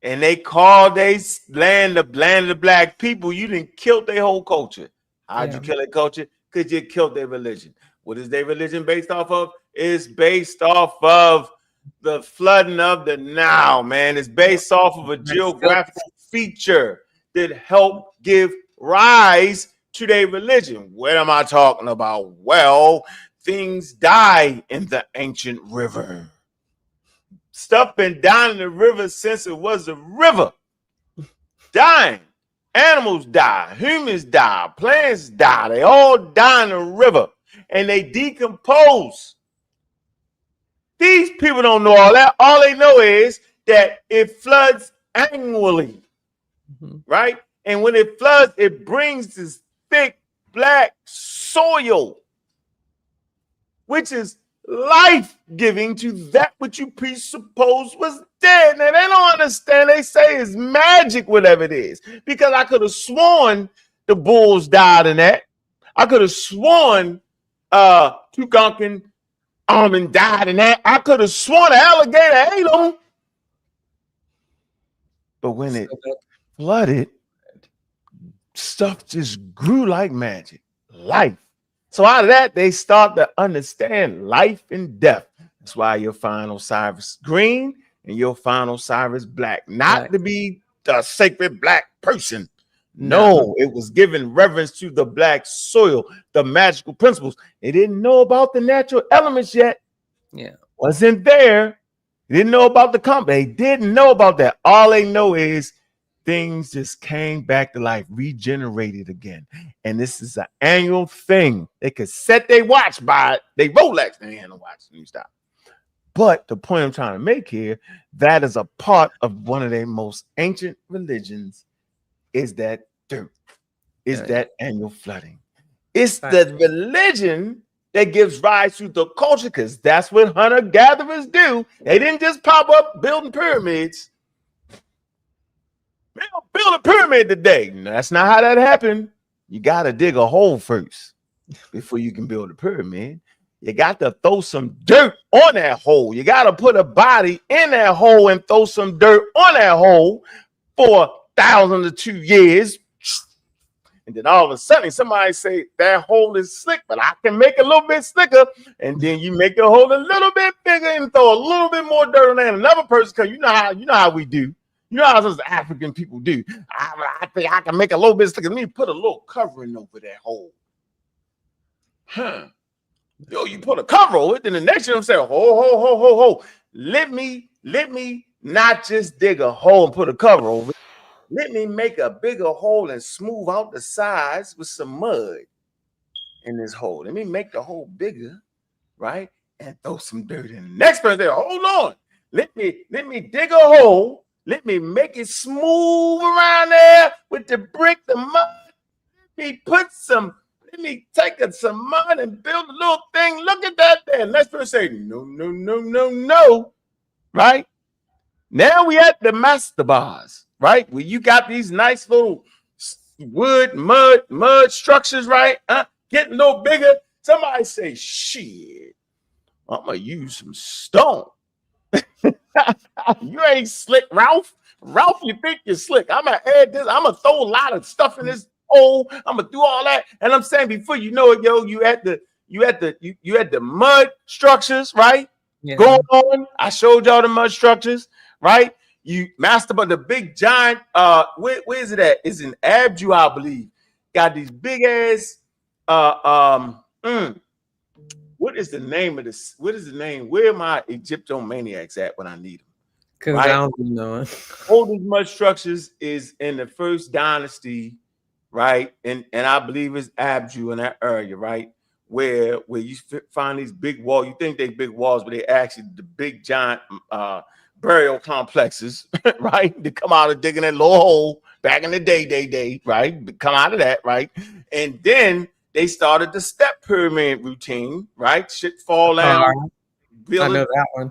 and they call their land the land of the black people, you didn't kill their whole culture. How'd you kill their culture? Because you killed their religion. What is their religion based off of? It's based off of the flooding of the Nile, man. It's based off of a geographical feature that helped give rise to their religion. What am I talking about? Well, things die in the ancient river. Stuff been dying in the river since it was a river. Dying. Animals die, humans die, plants die. They all die in the river and they decompose. These people don't know all that. All they know is that it floods annually, right? And when it floods, it brings this thick black soil, which is life-giving to that which you presuppose was dead. Now, they don't understand. They say it's magic, whatever it is, because I could have sworn the bulls died in that. I could have sworn Tutankhamun died in that. I could have sworn the alligator ate them. But when it flooded, stuff just grew like magic. Life. So out of that, they start to understand life and death. That's why you'll find Osiris green and you'll find Osiris black. Not to be the sacred black person. No, it was giving reverence to the black soil, the magical principles. They didn't know about the natural elements yet. Yeah. Wasn't there. They didn't know about the company. They didn't know about that. All they know is things just came back to life, regenerated again. And this is an annual thing. They could set their watch by it. They Rolex, they ain't no watch. Let me stop. But the point I'm trying to make here, that is a part of one of their most ancient religions, is that dirt, is that annual flooding. It's the religion that gives rise to the culture, because that's what hunter-gatherers do. They didn't just pop up building pyramids. They don't build a pyramid today. No, that's not how that happened. You got to dig a hole first before you can build a pyramid. You got to throw some dirt on that hole. You got to put a body in that hole and throw some dirt on that hole for thousands of 2 years. And then all of a sudden, somebody say that hole is slick, but I can make it a little bit slicker. And then you make the hole a little bit bigger and throw a little bit more dirt on that. Another person, because you know how we do. You know how those African people do. I think I can make a little bit slicker. Let me put a little covering over that hole. Yo, you put a cover over it, then the next year I'm saying, ho. Let me not just dig a hole and put a cover over it. Let me make a bigger hole and smooth out the sides with some mud in this hole. Let me make the hole bigger, right? And throw some dirt in. The next person there, hold on. Let me dig a hole. Let me make it smooth around there with the brick, the mud. Let me take some mud and build a little thing. Look at that there. Next person say, no. Right? Now we at the master bars, right? Where you got these nice little wood, mud structures, right? Getting a little bigger. Somebody say, shit, I'm going to use some stone. You ain't slick, Ralph. Ralph, you think you're slick. I'm going to add this. I'm going to throw a lot of stuff in this hole. I'm going to do all that. And I'm saying before you know it, yo, you had the mud structures, right? Yeah. Going on. I showed y'all the mud structures, right? You master, but the big giant, where is it at? It's in Abju, I believe. Got these big ass, what is the name of this? What is the name? Where are my Egyptomaniacs at when I need them? Because right? I don't know. All these mud structures is in the first dynasty, right? And I believe it's Abju in that area, right? Where you find these big walls. You think they big walls, but they actually the big giant burial complexes, right? They come out of digging that little hole back in the day, right? Come out of that, right? And then they started the step pyramid routine, right? Shit fall down. I know that one.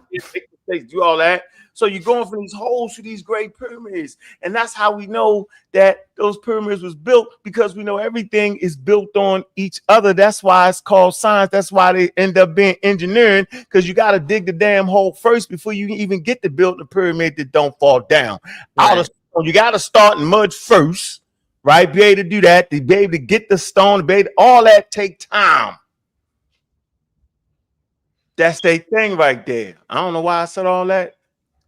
They do all that. So you're going from these holes to these great pyramids. And that's how we know that those pyramids was built, because we know everything is built on each other. That's why it's called science. That's why they end up being engineering, because you got to dig the damn hole first before you even get to build the pyramid that don't fall down. Right. You got to start in mud first, right? Be able to do that, to be able to get the stone, to be able to, all that take time. That's their thing right there. I don't know why I said all that.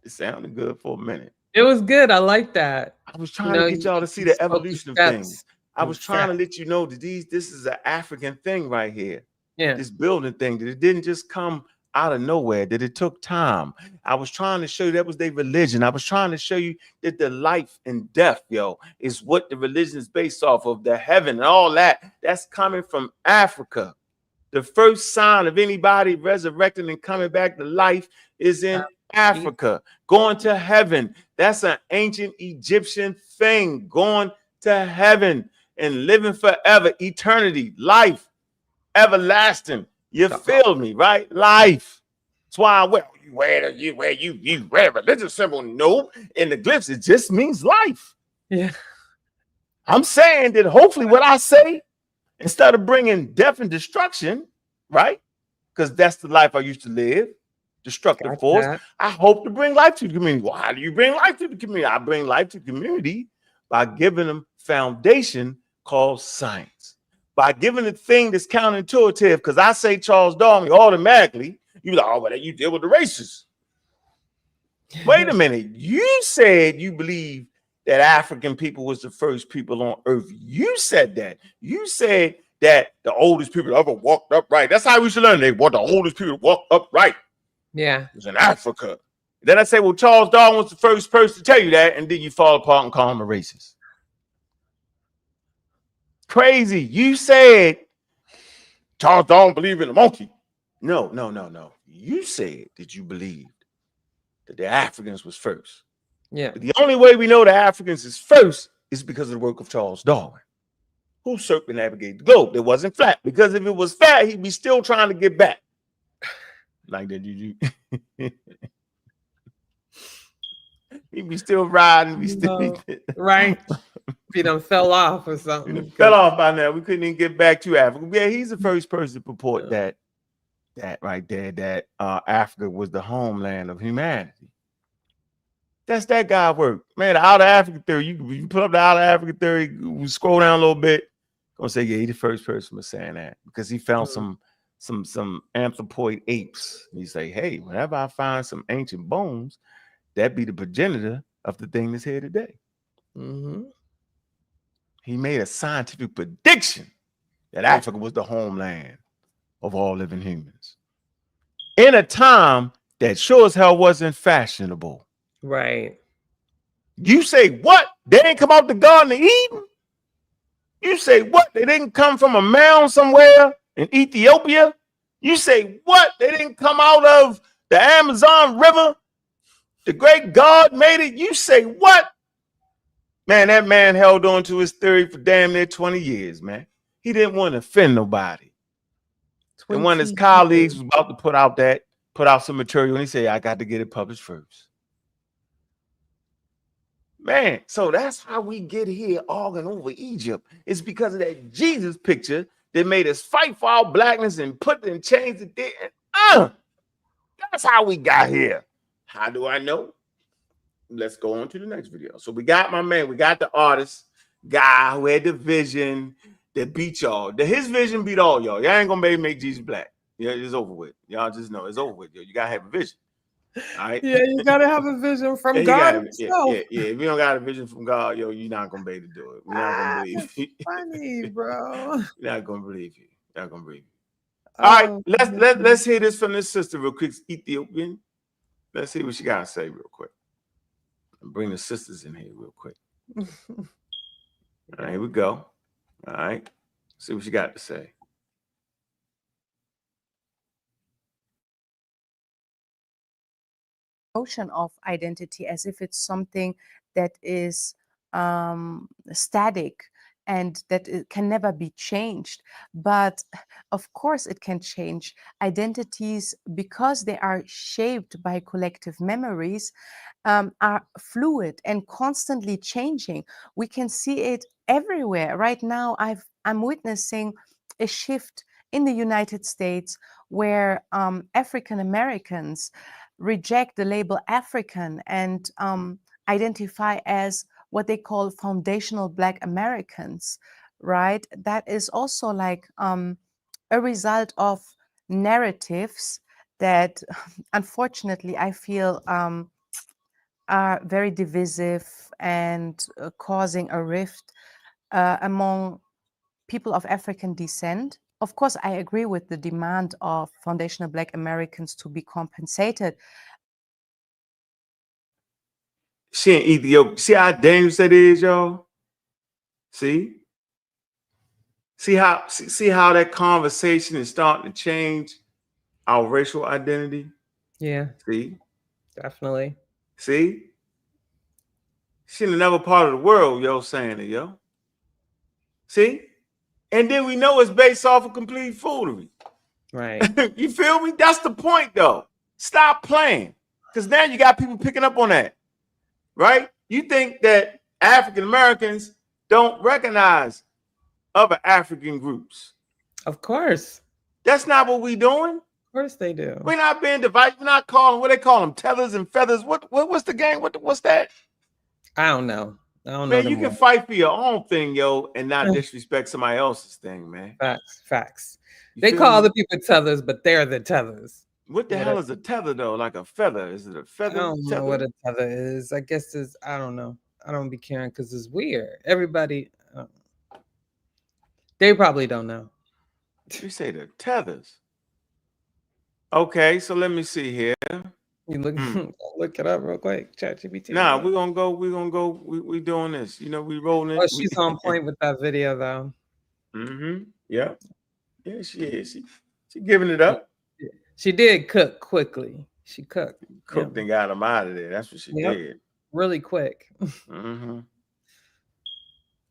It sounded good for a minute. It was good. I like that. I was trying to get y'all to see the evolution of things. I was trying to let you know that this is an African thing right here. Yeah. This building thing, that it didn't just come out of nowhere, that it took time. I was trying to show you that was their religion. I was trying to show you that the life and death, yo, is what the religion is based off of, the heaven and all that. That's coming from Africa. The first sign of anybody resurrecting and coming back to life is in Africa. Going to heaven. That's an ancient Egyptian thing. Going to heaven and living forever, eternity, life, everlasting. You feel me, right? Life. That's why you wear religious symbol. No, in the glyphs, it just means life. Yeah. I'm saying that hopefully what I say, instead of bringing death and destruction, right? Because that's the life I used to live, destructive force. I hope to bring life to the community. Well, how do you bring life to the community? I bring life to the community by giving them foundation called science. By giving a thing that's counterintuitive, because I say Charles Darwin, automatically, you like, oh, well, you deal with the racists. Wait a minute. You said you believe that African people was the first people on earth. You said that. You said that the oldest people ever walked upright. That's how we should learn. They were the oldest people to walk upright. Yeah. It was in Africa. Then I say, well, Charles Darwin was the first person to tell you that, and then you fall apart and call him a racist. Crazy. You said Charles Darwin believed in a monkey. No. You said that you believed that the Africans was first. Yeah. But the only way we know the Africans is first is because of the work of Charles Darwin, who circumnavigated the globe. It wasn't flat, because if it was flat, he'd be still trying to get back. Like that, you. He'd be still riding. Right. He done fell off or something. Fell off by now. We couldn't even get back to Africa. Yeah, he's the first person to purport that right there, that Africa was the homeland of humanity. That's that guy work. Man, the Outer Africa theory, you put up the Outer Africa theory, we scroll down a little bit, gonna say, yeah, he's the first person was saying that, because he found some anthropoid apes. He say, hey, whenever I find some ancient bones, that be the progenitor of the thing that's here today. Mm-hmm. He made a scientific prediction that Africa was the homeland of all living humans in a time that sure as hell wasn't fashionable. Right. You say what? They didn't come out the Garden of Eden? You say what? They didn't come from a mound somewhere in Ethiopia? You say what? They didn't come out of the Amazon River? The great God made it? You say what? Man, that man held on to his theory for damn near 20 years, man. He didn't want to offend nobody. And one of his colleagues was about to put out some material, and he said, I got to get it published first. Man, so that's how we get here arguing over Egypt. It's because of that Jesus picture that made us fight for our blackness and put and changed it there. That's how we got here. How do I know? Let's go on to the next video. So we got my man, we got the artist guy who had the vision that beat y'all. His vision beat all y'all. Y'all ain't gonna be able to make Jesus black. Yeah, it's over with. Y'all just know it's over with. Yo. You gotta have a vision. All right. Yeah, you gotta have a vision from God himself. Yeah. If you don't got a vision from God, yo, you're not gonna be able to do it. We're not gonna believe you. Funny, bro. We're not gonna believe you. Not gonna believe you. All right, let's hear this from this sister real quick. Ethiopian. Let's see what she gotta say real quick. And bring the sisters in here real quick. All right, here we go. All right. See what she got to say. Notion of identity as if it's something that is static and that it can never be changed. But of course it can change. Identities, because they are shaped by collective memories, are fluid and constantly changing. We can see it everywhere. Right now, I'm witnessing a shift in the United States where African Americans reject the label African and identify as what they call foundational Black Americans, right? That is also like a result of narratives that unfortunately I feel are very divisive and causing a rift among people of African descent of course, I agree with the demand of foundational Black Americans to be compensated. She in Ethiopia. See how dangerous that is, y'all? See? See how that conversation is starting to change our racial identity? Yeah, See? definitely. See? She in another part of the world, yo, saying it, yo. See? And then we know it's based off of complete foolery. Right. You feel me? That's the point, though. Stop playing. Because now you got people picking up on that. Right? You think that African Americans don't recognize other African groups. Of course. That's not what we doing. Of course they do. We're not being divided. We're not calling, what they call them, tethers and feathers. What's the game? What's that? I don't know. I don't Man, know. you can fight for your own thing, yo, and not disrespect somebody else's thing, man. Facts. You They feel call me? other people tethers, but they're the tethers. What the hell is a tether, though? Like a feather? Is it a I feather? don't know what a tether is. I guess it's, I don't know. I don't be caring because it's weird. Everybody, they probably don't know. You say the tethers. Okay, so let me see here. You look it up real quick. ChatGPT. Nah, we're gonna go. We doing this. You know, we rolling. Oh, she's on point with that video though. Yeah. Yeah, she is. She giving it up. She did cook quickly. She cooked. Cooked and got him out of there. That's what she did. Really quick. Hold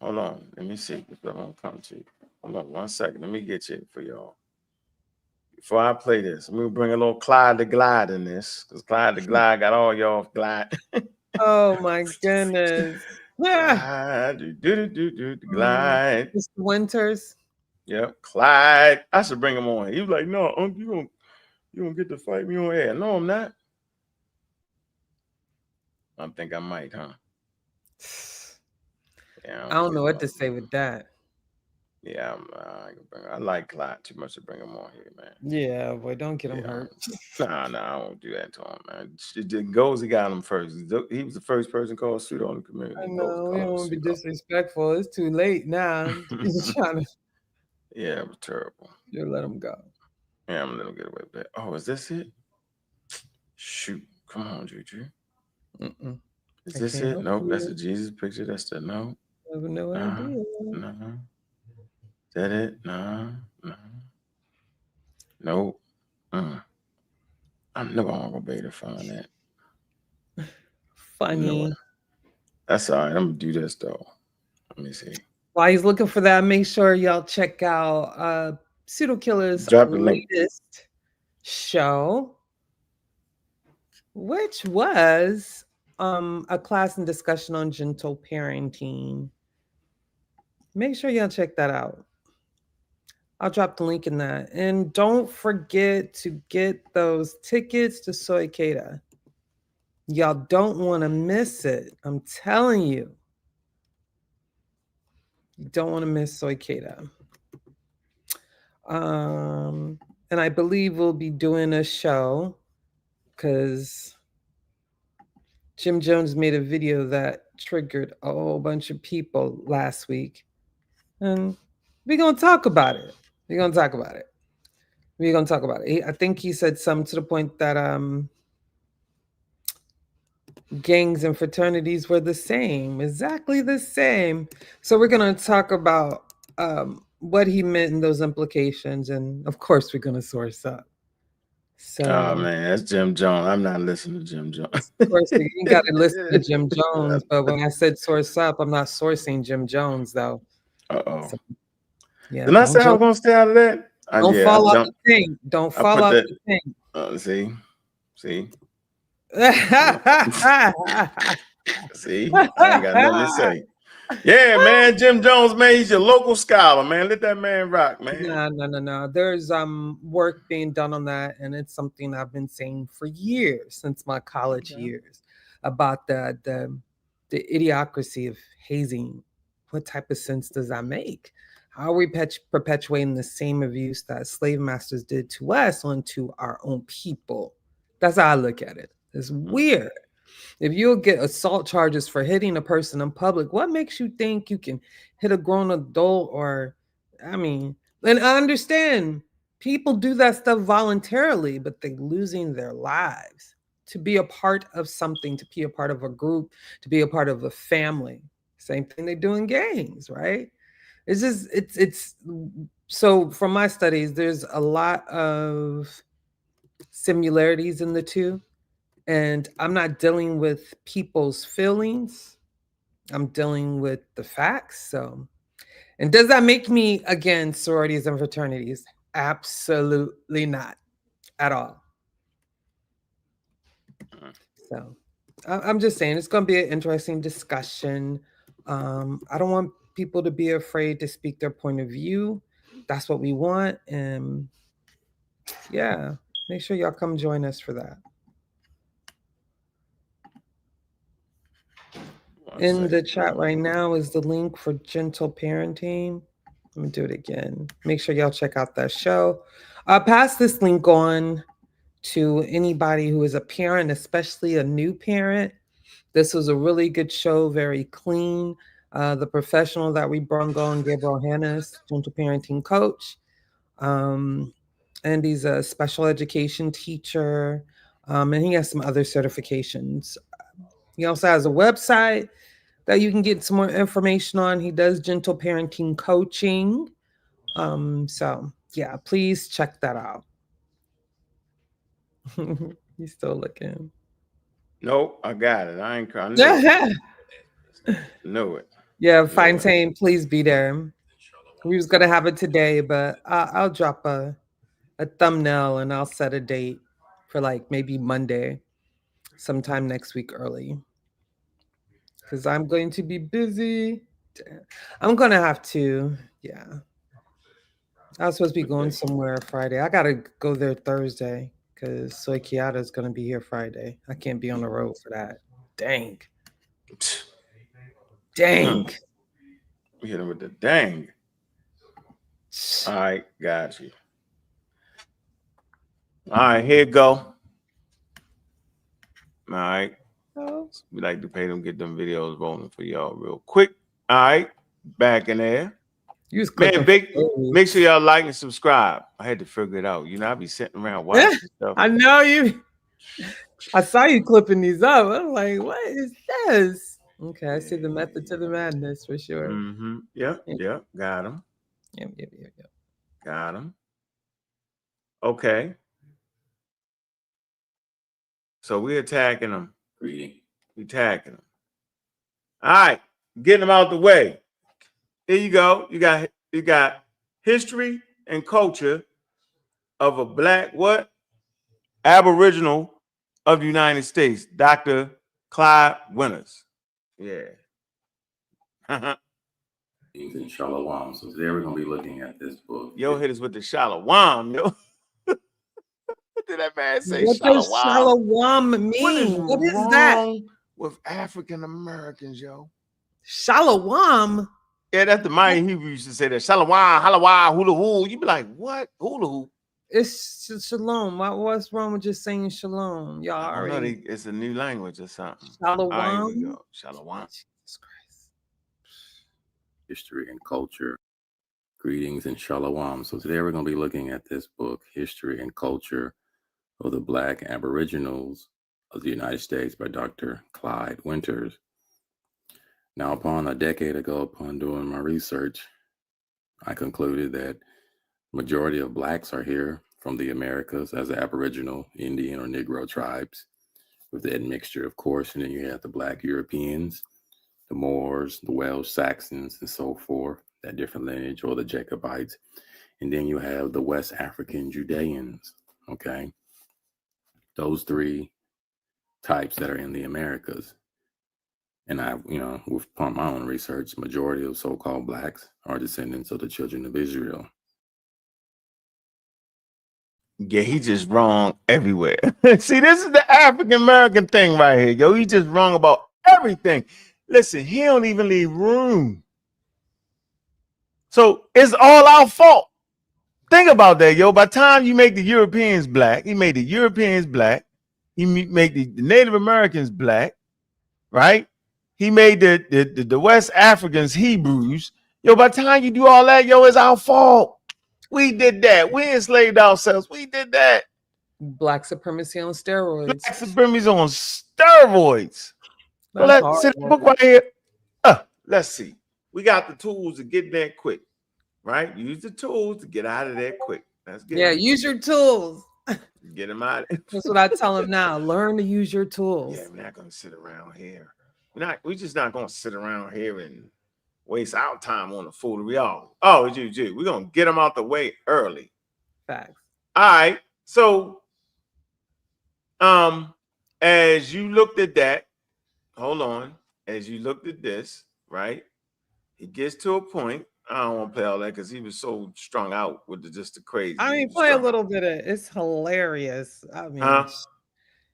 on. Let me see if I'm gonna come to you. Hold on 1 second. Let me get you for y'all. Before I play this, I'm gonna bring a little Clyde the Glide in this, because Clyde the Glide got all y'all glide. Oh my goodness. Glide, glide. Mr. Winters. Yep, Clyde. I should bring him on. He was like, "No, you gonna get to fight me on air." No, I'm not. I think I might, huh? Yeah, I don't know what to say with that. Yeah, I like Clyde too much to bring him on here, man. Yeah, boy, don't get him hurt. Nah, I won't do that to him, man. Gozy got him first. He was the first person called pseudo in the community. I know, we don't want to be disrespectful. It's too late now. He's trying to. Yeah, it was terrible. You let him go. Yeah, I'm gonna let him get away with that. Oh, is this it? Shoot, come on, Juju. Is this it? Nope, that's a Jesus picture. That's the no. I have no idea. No. Is that it? No. Nope. I'm never gonna be able to find that. Funny. That's all right. I'm gonna do this though. Let me see. While he's looking for that, make sure y'all check out Pseudo Killer's latest show, which was a class and discussion on gentle parenting. Make sure y'all check that out. I'll drop the link in that. And don't forget to get those tickets to Soy Queda. Y'all don't want to miss it. I'm telling you. You don't want to miss Soy Queda. And I believe we'll be doing a show because Jim Jones made a video that triggered a whole bunch of people last week. And we're going to talk about it. I think he said something to the point that gangs and fraternities were the same, exactly the same. So we're going to talk about what he meant in those implications. And of course, we're going to source up. So, oh man, that's Jim Jones. I'm not listening to Jim Jones. Of course, you got to listen to Jim Jones. But when I said source up, I'm not sourcing Jim Jones, though. So, yeah. Did I say I was going to stay out of that? Don't fall off the thing. Don't fall off the thing. See? See, I ain't got nothing to say. Yeah, man, Jim Jones, man, he's your local scholar, man. Let that man rock, man. No. There's work being done on that, and it's something I've been saying for years, since my college years, about the idiocracy of hazing. What type of sense does that make? How are we perpetuating the same abuse that slave masters did to us onto our own people? That's how I look at it. It's weird. If you'll get assault charges for hitting a person in public, what makes you think you can hit a grown adult? Or, I mean, And I understand people do that stuff voluntarily, but they're losing their lives to be a part of something, to be a part of a group, to be a part of a family. Same thing they do in gangs, right? It's just it's so from my studies, there's a lot of similarities in the two. And I'm not dealing with people's feelings. I'm dealing with the facts. So, and does that make me against sororities and fraternities? Absolutely not at all. So, I'm just saying it's going to be an interesting discussion. I don't want people to be afraid to speak their point of view. That's what we want. And yeah, make sure y'all come join us for that. In the chat right now is the link for Gentle Parenting. Let me do it again. Make sure y'all check out that show. I'll pass this link on to anybody who is a parent, especially a new parent. This was a really good show, very clean. The professional that we brought on, Gabriel Hannes, Gentle Parenting coach. And he's a special education teacher. And he has some other certifications. He also has a website that you can get some more information on. He does gentle parenting coaching. So yeah, please check that out. He's still looking. Nope, I got it. I ain't crying. Know it. Yeah, Fontaine, please be there. We was gonna have it today, but I'll drop a thumbnail and I'll set a date for like maybe Monday, sometime next week early. Because I'm going to be busy. I'm gonna have to, yeah. I was supposed to be going somewhere Friday. I gotta go there Thursday because Soy Kiata is gonna be here Friday. I can't be on the road for that. Dang. Dang. We hit him with the dang. All right, got you. All right, here you go. All right. We like to pay them, get them videos rolling for y'all real quick. All right, back in there. Man, make sure y'all like and subscribe. I had to figure it out. You know, I be sitting around watching stuff. I know you. I saw you clipping these up. I'm like, what is this? Okay, I see the method to the madness for sure. Yep. Got him. Yep. Got him. Okay. So we're attacking them. We attacking them. All right, getting them out the way. Here you go. You got history and culture of a black Aboriginal of the United States, Dr. Clyde Winters. Yeah. In Shalom. So today we're gonna be looking at this book. Yo, hit us with the Shalom, yo. What did that man say? What does Shalom mean? What is that? With African Americans, yo. Shalom? Yeah, that's the Mayan Hebrew used to say that. Shalom, halawa, hula hoo. You be like, what? Hula hoo? It's shalom. What's wrong with just saying shalom? Y'all already. It's a new language or something. Shalom. All right, here we go. Shalom. Jesus Christ. History and culture. Greetings and shalom. So today we're going to be looking at this book, History and Culture of the Black Aboriginals of the United States by Dr. Clyde Winters. Now, upon a decade ago, upon doing my research, I concluded that majority of blacks are here from the Americas as Aboriginal, Indian, or Negro tribes, with that mixture, of course. And then you have the Black Europeans, the Moors, the Welsh Saxons, and so forth, that different lineage, or the Jacobites. And then you have the West African Judeans, okay? Those three types that are in the Americas. And I, upon my own research, majority of so-called blacks are descendants of the children of Israel. Yeah, he just wrong everywhere. See, this is the African American thing right here, yo. He just wrong about everything. Listen, he don't even leave room. So it's all our fault. Think about that, yo. By the time you make the Europeans black, he made the Europeans black. He make the Native Americans black, right? He made the West Africans Hebrews. Yo, by the time you do all that, yo, it's our fault. We did that. We enslaved ourselves. We did that. Black supremacy on steroids. Black supremacy on steroids. So let's sit the book right here. Let's see. We got the tools to get there quick, right? Use the tools to get out of there quick. Let's get Yeah, use your tools. Get them out. That's what I tell them now. Learn to use your tools. Yeah, we're not gonna sit around here. We're just not gonna sit around here and waste our time on the foolery. Oh, gee, we're gonna get them out the way early. Facts. All right. So, as you looked at that, hold on. As you looked at this, right? He gets to a point. I don't want to play all that because he was so strung out with just the crazy. I mean, play a little bit of it. It's hilarious. I mean,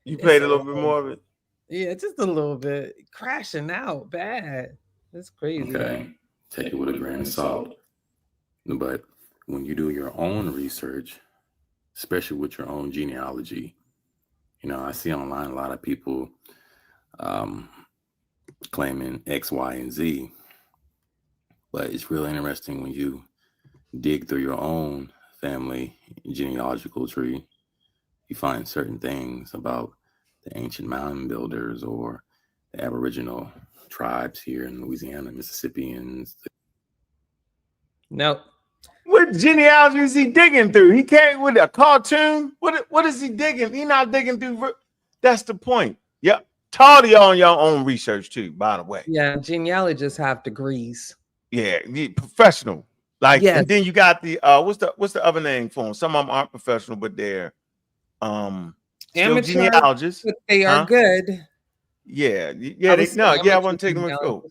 you played a little bit more of it. Yeah, just a little bit. Crashing out bad. That's crazy. Okay, take it with a grain of salt. But when you do your own research, especially with your own genealogy, you know, I see online a lot of people claiming X, Y, and Z. But it's really interesting when you dig through your own family genealogical tree, you find certain things about the ancient mountain builders or the Aboriginal tribes here in Louisiana, Mississippians. Nope. What genealogy is he digging through? He came with a cartoon. What is he digging? He's not digging through. That's the point. Yep. Totally on your own research too, by the way. Yeah, genealogists have degrees. Yeah, professional. Like, yes. And then you got the what's the other name for them? Some of them aren't professional, but they're amateur genealogists. But they are good. Yeah, I want to take them through.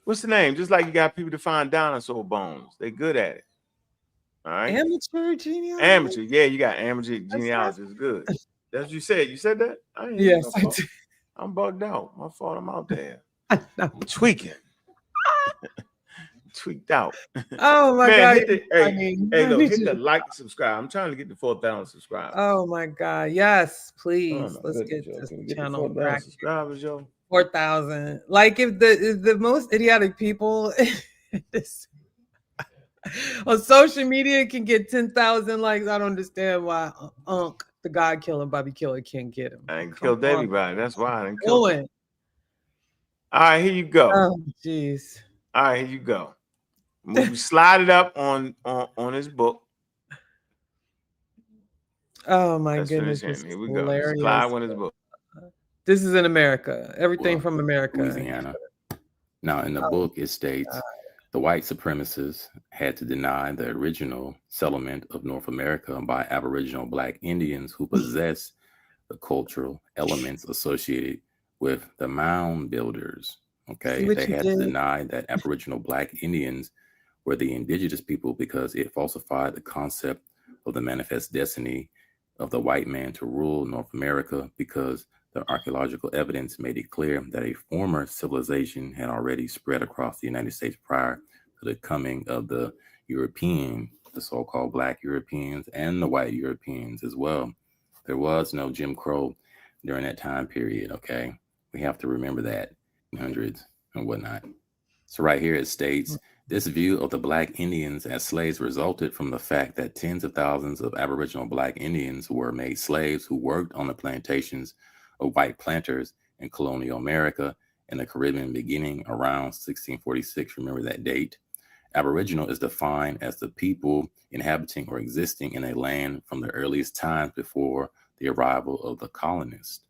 What's the name? Just like you got people to find dinosaur bones. They're good at it. All right. Amateur genealogy. Amateur, yeah, you got amateur genealogists. Good. That's what you said. You said that? Yes, I did. I'm bugged out. My fault. I'm out there. I'm tweaking. Tweaked out. Oh my God. Hit the like, subscribe. I'm trying to get the 4,000 subscribers. Oh my God. Yes, please. Let's get this channel back. Subscribers, yo. 4,000. Like if the most idiotic people on social media can get 10,000 likes, I don't understand why Ankh, the God killer, Bobby Killer, can't get him. I ain't killed everybody. That's why I didn't kill him. All right, here you go. Oh, jeez. All right, here you go. Slide it up on his book. Oh my goodness. Here we go. Slide on his book. This is in America. Everything from America. Louisiana. Now, in the book, it states the white supremacists had to deny the original settlement of North America by Aboriginal Black Indians who possess the cultural elements associated with the mound builders. Okay, they had to deny that Aboriginal Black Indians were the indigenous people because it falsified the concept of the manifest destiny of the white man to rule North America, because the archaeological evidence made it clear that a former civilization had already spread across the United States prior to the coming of the European, the so-called Black Europeans, and the white Europeans as well. There was no Jim Crow during that time period, okay? We have to remember that, hundreds and whatnot. So right here it states, this view of the Black Indians as slaves resulted from the fact that tens of thousands of Aboriginal Black Indians were made slaves who worked on the plantations of white planters in colonial America in the Caribbean beginning around 1646. Remember that date. Aboriginal is defined as the people inhabiting or existing in a land from the earliest times before the arrival of the colonists.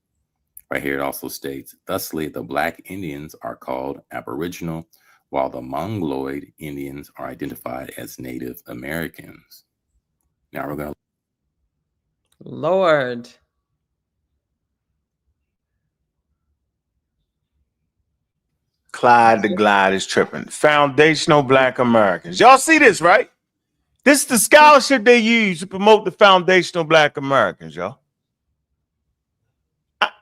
Right here it also states, thusly the Black Indians are called Aboriginal, while the Mongoloid Indians are identified as Native Americans. Now we're going to... Lord. Clyde the Glide is tripping. Foundational Black Americans. Y'all see this, right? This is the scholarship they use to promote the foundational Black Americans, y'all.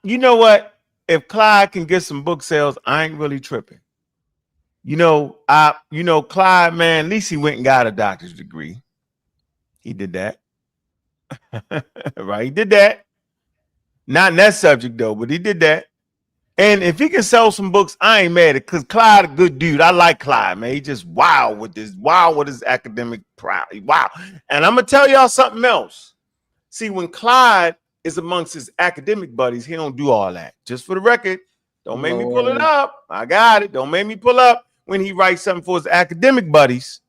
You know what? If Clyde can get some book sales, I ain't really tripping. Clyde, man, at least he went and got a doctor's degree. He did that. Right? He did that. Not in that subject, though, but he did that. And if he can sell some books, I ain't mad at it, because Clyde a good dude. I like Clyde, man. He just wild with his academic pride. Wow. And I'm gonna tell y'all something else. See, when Clyde is amongst his academic buddies, he don't do all that. Just for the record, don't make me pull it up. I got it. Don't make me pull up when he writes something for his academic buddies.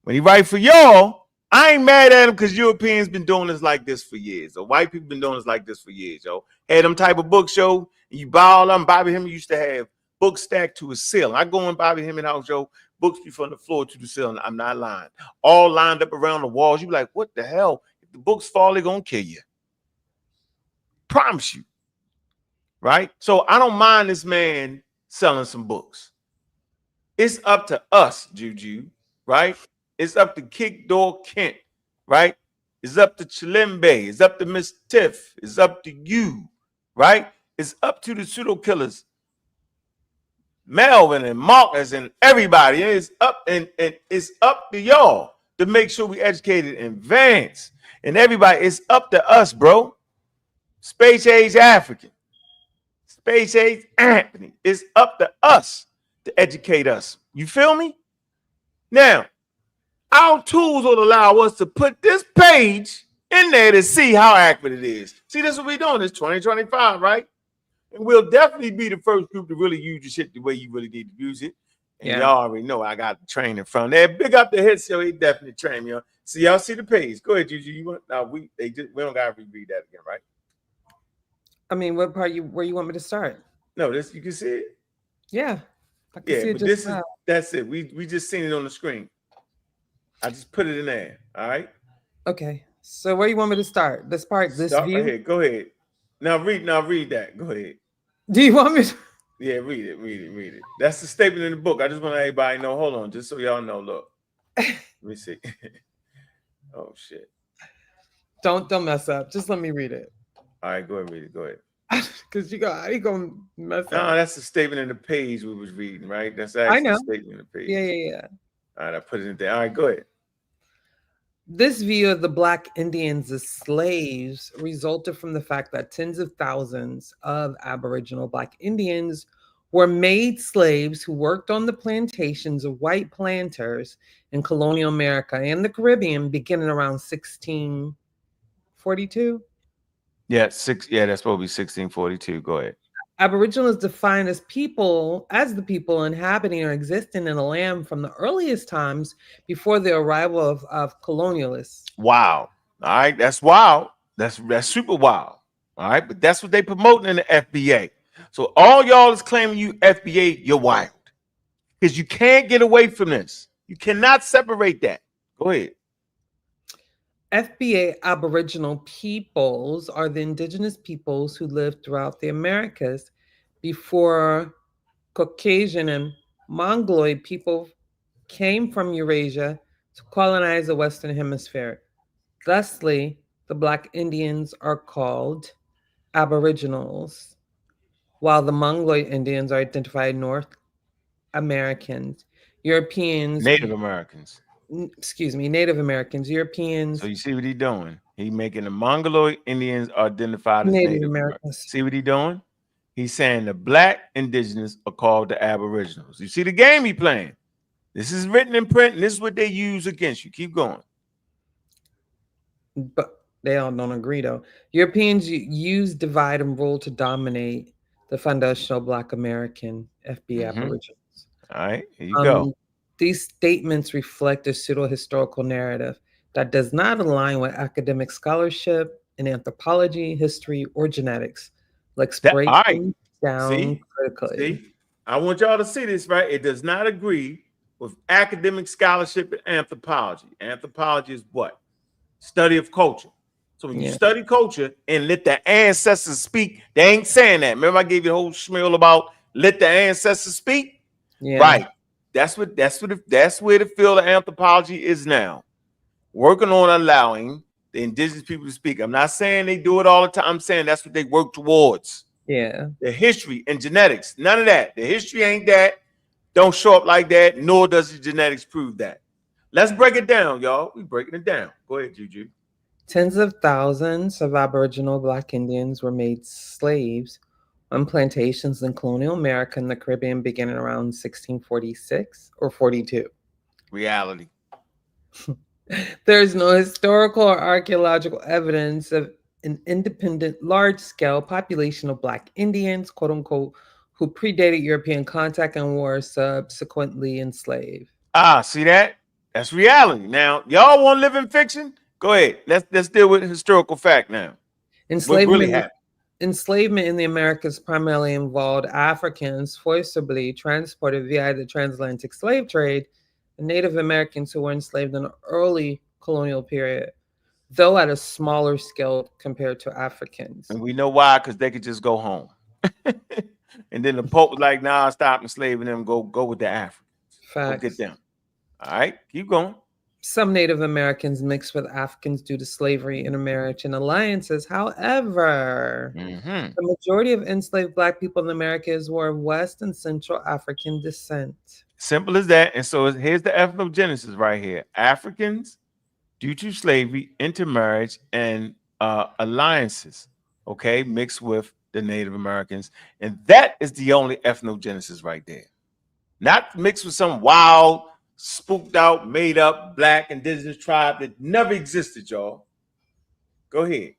When he write for y'all, I ain't mad at him, because Europeans been doing this like this for years. Or white people been doing this like this for years, yo. Had them type of books, yo. You buy all them. Bobby Hemming used to have books stacked to his ceiling. I go in Bobby Hemming house, yo. Books be from the floor to the ceiling. I'm not lying. All lined up around the walls. You be like, what the hell? If the books fall, they're gonna kill you. Promise you. Right? So I don't mind this man selling some books. It's up to us, Juju, right? It's up to Kick Door Kent, right? It's up to Chilembe. It's up to Miss Tiff. It's up to you, right? It's up to the pseudo killers, Melvin and Marcus and everybody. It's up and it's up to y'all to make sure we educated in advance. And everybody, it's up to us, bro. Space Age African, Space Age Anthony. It's up to us to educate us. You feel me? Now, our tools will allow us to put this page in there to see how accurate it is. See, this is what we're doing. It's 2025, right? And we'll definitely be the first group to really use the shit the way you really need to use it. And y'all already know I got the training from there. Big up the hit show. He definitely trained me on. So y'all see the page. Go ahead, Juju. You want now we don't gotta reread that again, right? I mean, what part where you want me to start? No, this you can see it. Yeah. I can see it but just now. That's it. We just seen it on the screen. I just put it in there. All right. Okay. So where you want me to start? This part, this Start view? right here. Go ahead. Now read that. Go ahead. Do you want me to? Yeah, read it. That's the statement in the book. I just want everybody to know. Hold on, just so y'all know. Look. Let me see. Oh shit. Don't mess up. Just let me read it. All right, go ahead, read it. Go ahead. Because you gonna mess up. No, that's the statement in the page we was reading, right? That's actually the statement in the page. Yeah. All right, I put it in there. All right, go ahead. This view of the Black Indians as slaves resulted from the fact that tens of thousands of Aboriginal Black Indians were made slaves who worked on the plantations of white planters in colonial America and the Caribbean beginning around 1642. Yeah, that's supposed to be 1642. Go ahead. Aboriginal is defined as the people inhabiting or existing in the land from the earliest times before the arrival of colonialists. Wow. All right, that's wild. That's super wild. All right, but that's what they promoting in the FBA. So all y'all is claiming you FBA, you're wild. Because you can't get away from this. You cannot separate that. Go ahead. FBA Aboriginal peoples are the indigenous peoples who lived throughout the Americas before Caucasian and Mongoloid people came from Eurasia to colonize the Western Hemisphere. Thusly, the Black Indians are called Aboriginals, while the Mongoloid Indians are identified North Americans, Europeans, Native Americans. Native Americans, Europeans. So you see what he's doing? He making the Mongoloid Indians identified as Native Americans. See what he's doing? He's saying the Black indigenous are called the Aboriginals. You see the game he playing? This is written in print, and this is what they use against you. Keep going. But they all don't agree, though. Europeans use divide and rule to dominate the foundational Black American FB Aboriginals. All right, here you go. These statements reflect a pseudo-historical narrative that does not align with academic scholarship in anthropology, history, or genetics. Let's break them down critically. See? I want y'all to see this, right? It does not agree with academic scholarship in anthropology. Anthropology is what? Study of culture. So when you study culture and let the ancestors speak, they ain't saying that. Remember I gave you the whole schmeal about let the ancestors speak? Yeah. Right. That's where the field of anthropology is now. Working on allowing the indigenous people to speak. I'm not saying they do it all the time. I'm saying that's what they work towards. Yeah. The history and genetics, none of that. The history ain't that. Don't show up like that, nor does the genetics prove that. Let's break it down, y'all. We breaking it down. Go ahead, Juju. Tens of thousands of Aboriginal Black Indians were made slaves on plantations in colonial America and the Caribbean beginning around 1646 or 42. Reality. There is no historical or archaeological evidence of an independent, large-scale population of Black Indians, quote unquote, who predated European contact and were subsequently enslaved. Ah, see that? That's reality. Now, y'all want to live in fiction? Go ahead. Let's deal with historical fact now. What really happened? Enslavement in the Americas primarily involved Africans forcibly transported via the transatlantic slave trade and Native Americans who were enslaved in the early colonial period, though at a smaller scale compared to Africans. And we know why, because they could just go home. And then the Pope was like, nah, stop enslaving them. Go with the Africans. Facts. Go get them. All right, keep going. Some Native Americans mixed with Africans due to slavery, intermarriage, and alliances. However, the majority of enslaved Black people in the Americas were of West and Central African descent. Simple as that. And so here's the ethnogenesis right here. Africans, due to slavery, intermarriage, and alliances, okay, mixed with the Native Americans. And that is the only ethnogenesis right there. Not mixed with some wild, spooked out, made up Black indigenous tribe that never existed, y'all. Go ahead.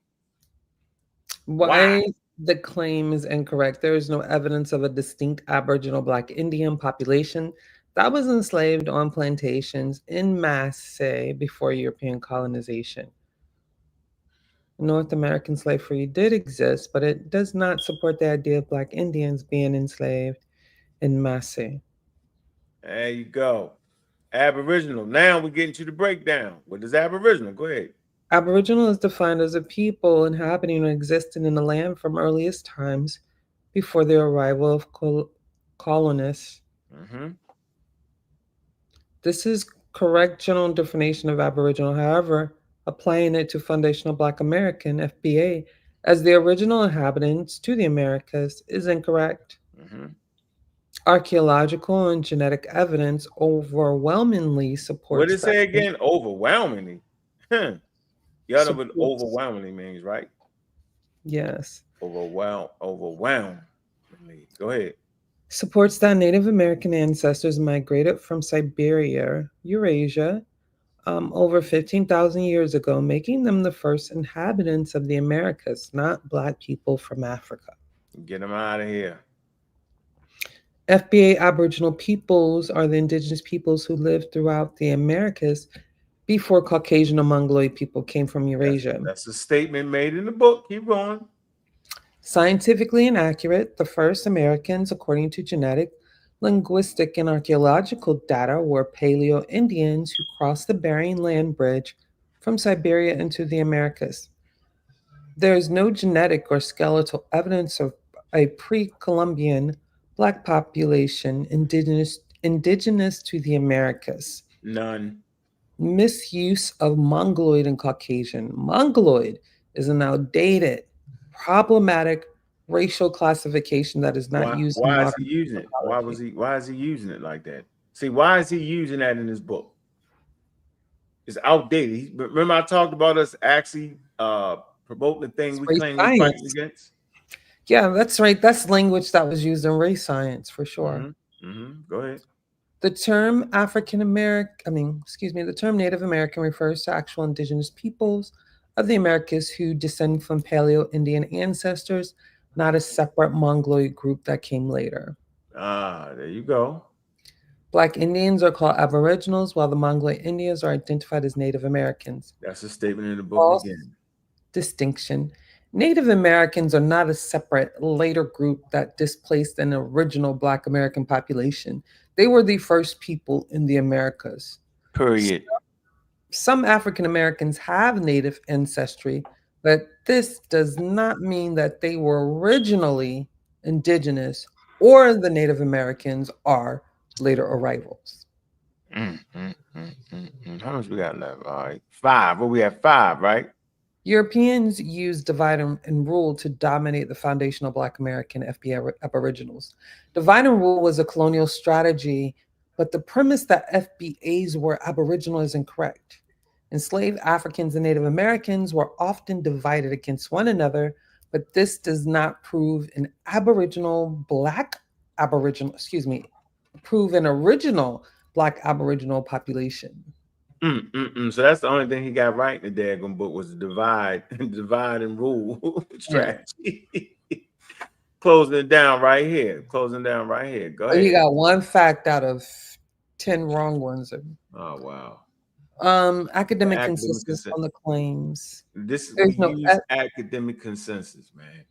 Why the claim is incorrect. There is no evidence of a distinct Aboriginal Black Indian population that was enslaved on plantations in masse before European colonization. North American slavery did exist, but it does not support the idea of Black Indians being enslaved in masse. There you go. Aboriginal. Now we're getting to the breakdown. What is Aboriginal? Go ahead. Aboriginal is defined as a people inhabiting or existing in the land from earliest times before the arrival of colonists. This is correct general definition of Aboriginal. However, applying it to foundational Black American, FBA, as the original inhabitants to the Americas is incorrect. Archaeological and genetic evidence overwhelmingly supports. What did it say again? Overwhelmingly. Y'all know what overwhelmingly means, right? Yes. Overwhelmingly. Go ahead. Supports that Native American ancestors migrated from Siberia, Eurasia, over 15,000 years ago, making them the first inhabitants of the Americas, not Black people from Africa. Get them out of here. FBA Aboriginal peoples are the indigenous peoples who lived throughout the Americas before Caucasian or Mongoloid people came from Eurasia. That's a statement made in the book. Keep going. Scientifically inaccurate, the first Americans, according to genetic, linguistic, and archaeological data, were Paleo-Indians who crossed the Bering Land Bridge from Siberia into the Americas. There is no genetic or skeletal evidence of a pre-Columbian Black population indigenous to the Americas. None. Misuse of Mongoloid and Caucasian. Mongoloid is an outdated, problematic racial classification that is not used. Why is he using it? Why is he using it like that? See, why is he using that in his book? It's outdated. Remember I talked about us actually promoting the thing we claim we're fighting against? Yeah, that's right. That's language that was used in race science for sure. Go ahead. The term the term Native American refers to actual indigenous peoples of the Americas who descend from Paleo-Indian ancestors, not a separate Mongoloid group that came later. There you go. Black Indians are called Aboriginals, while the Mongoloid Indians are identified as Native Americans. That's a statement in the book again. Distinction. Native Americans are not a separate later group that displaced an original Black American population. They were the first people in the Americas. Period. Some African Americans have Native ancestry, but this does not mean that they were originally indigenous or the Native Americans are later arrivals. How much we got left? All right. 5. Well, we have 5, right? Europeans used divide and rule to dominate the foundational Black American FBA Aboriginals. Divide and rule was a colonial strategy, but the premise that FBAs were Aboriginal is incorrect. Enslaved Africans and Native Americans were often divided against one another but this does not prove an prove an original Black Aboriginal population. So that's the only thing he got right in the daggone book was the divide and rule strategy. Closing it down right here. Go So he ahead. got one fact out of 10 wrong ones. Oh wow. Academic consensus on the claims. This is There's we no use academic consensus, man.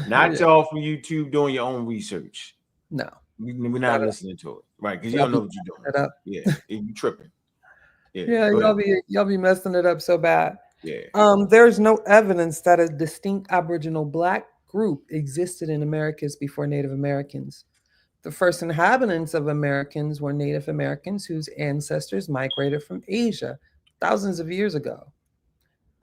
Not y'all from YouTube doing your own research. No, we're not listening to it, right? Because you don't know what you're doing. Yeah, you tripping. Yeah, y'all be messing it up so bad. Yeah. There's no evidence that a distinct Aboriginal Black group existed in Americas before Native Americans. The first inhabitants of Americans were Native Americans whose ancestors migrated from Asia thousands of years ago.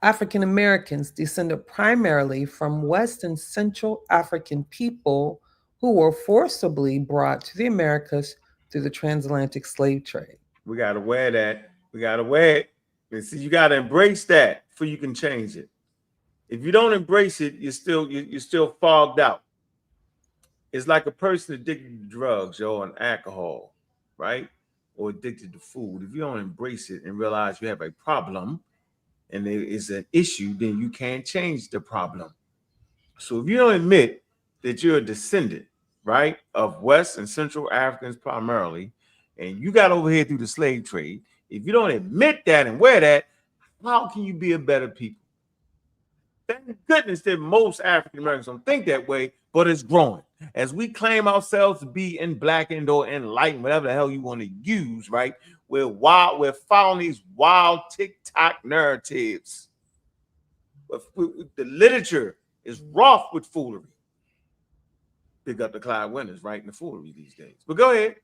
African Americans descended primarily from West and Central African people who were forcibly brought to the Americas through the transatlantic slave trade. We got to wear that. We got to wear it. And see, you got to embrace that before you can change it. If you don't embrace it, you're still fogged out. It's like a person addicted to drugs or alcohol, right? Or addicted to food. If you don't embrace it and realize you have a problem and there is an issue, then you can't change the problem. So if you don't admit that you're a descendant, right, of West and Central Africans primarily, and you got over here through the slave trade, if you don't admit that and wear that, how can you be a better people? Thank goodness that most African Americans don't think that way, but it's growing. As we claim ourselves to be enlightened or enlightened, whatever the hell you want to use, right? We're following these wild TikTok narratives. The literature is wroth with foolery. Pick up the Clyde Winters writing the foolery these days. But go ahead.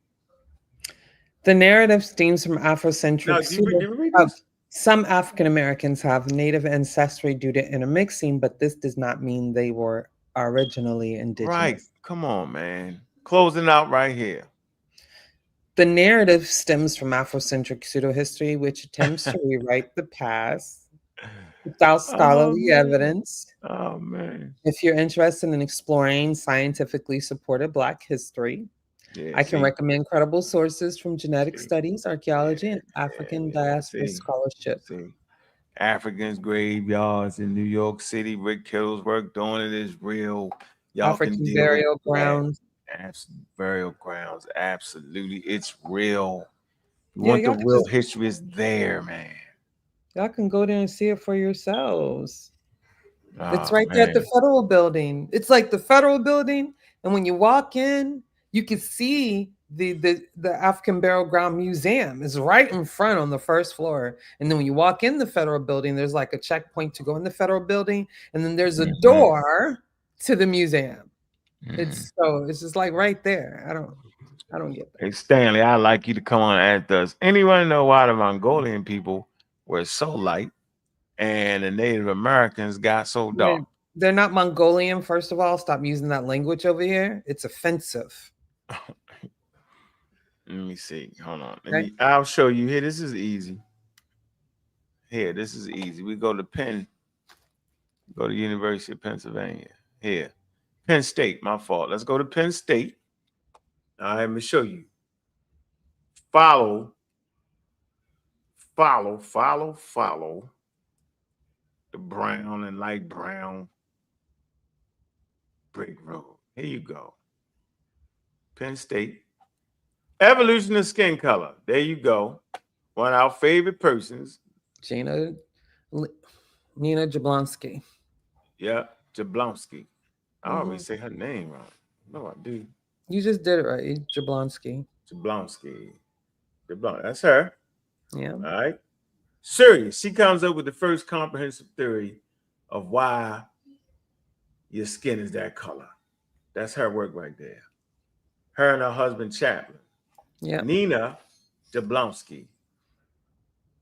The narrative stems from Afrocentric. Now, some African Americans have Native ancestry due to intermixing, but this does not mean they were originally indigenous. Right. Come on, man. Closing out right here. The narrative stems from Afrocentric pseudo-history, which attempts to rewrite the past without scholarly evidence. Oh, man. If you're interested in exploring scientifically supported Black history, I can recommend credible sources from genetic studies, archaeology, and African diaspora scholarship. Africans graveyards in New York City. Rick Kittle's work doing it is real. Y'all African burial grounds. Burial grounds. Absolutely. It's real. You want the real history is there, man. Y'all can go there and see it for yourselves. It's right there at the Federal Building. It's like the Federal Building, and when you walk in, you can see the African Burial Ground Museum is right in front on the first floor. And then when you walk in the Federal Building, there's like a checkpoint to go in the Federal Building, and then there's a door to the museum. It's just like right there. I don't get that. Hey Stanley, I'd like you to come on and ask us. Anyone know why the Mongolian people were so light and the Native Americans got so dark? They're not Mongolian, first of all. Stop using that language over here. It's offensive. Let me see. Hold on. I'll show you here. This is easy. Here, this is easy. We go to Penn. Go to University of Pennsylvania. Here. Penn State. My fault. Let's go to Penn State. All right, let me show you. Follow the brown and light brown brick road. Here you go. Penn State. Evolution of skin color. There you go. One of our favorite persons. Nina Jablonski. Yeah, Jablonski. I always say her name wrong. No, I do. You just did it right. Jablonski. That's her. Yeah. All right. Serious. She comes up with the first comprehensive theory of why your skin is that color. That's her work right there. Her and her husband Chaplin. Yeah. Nina Jablonski.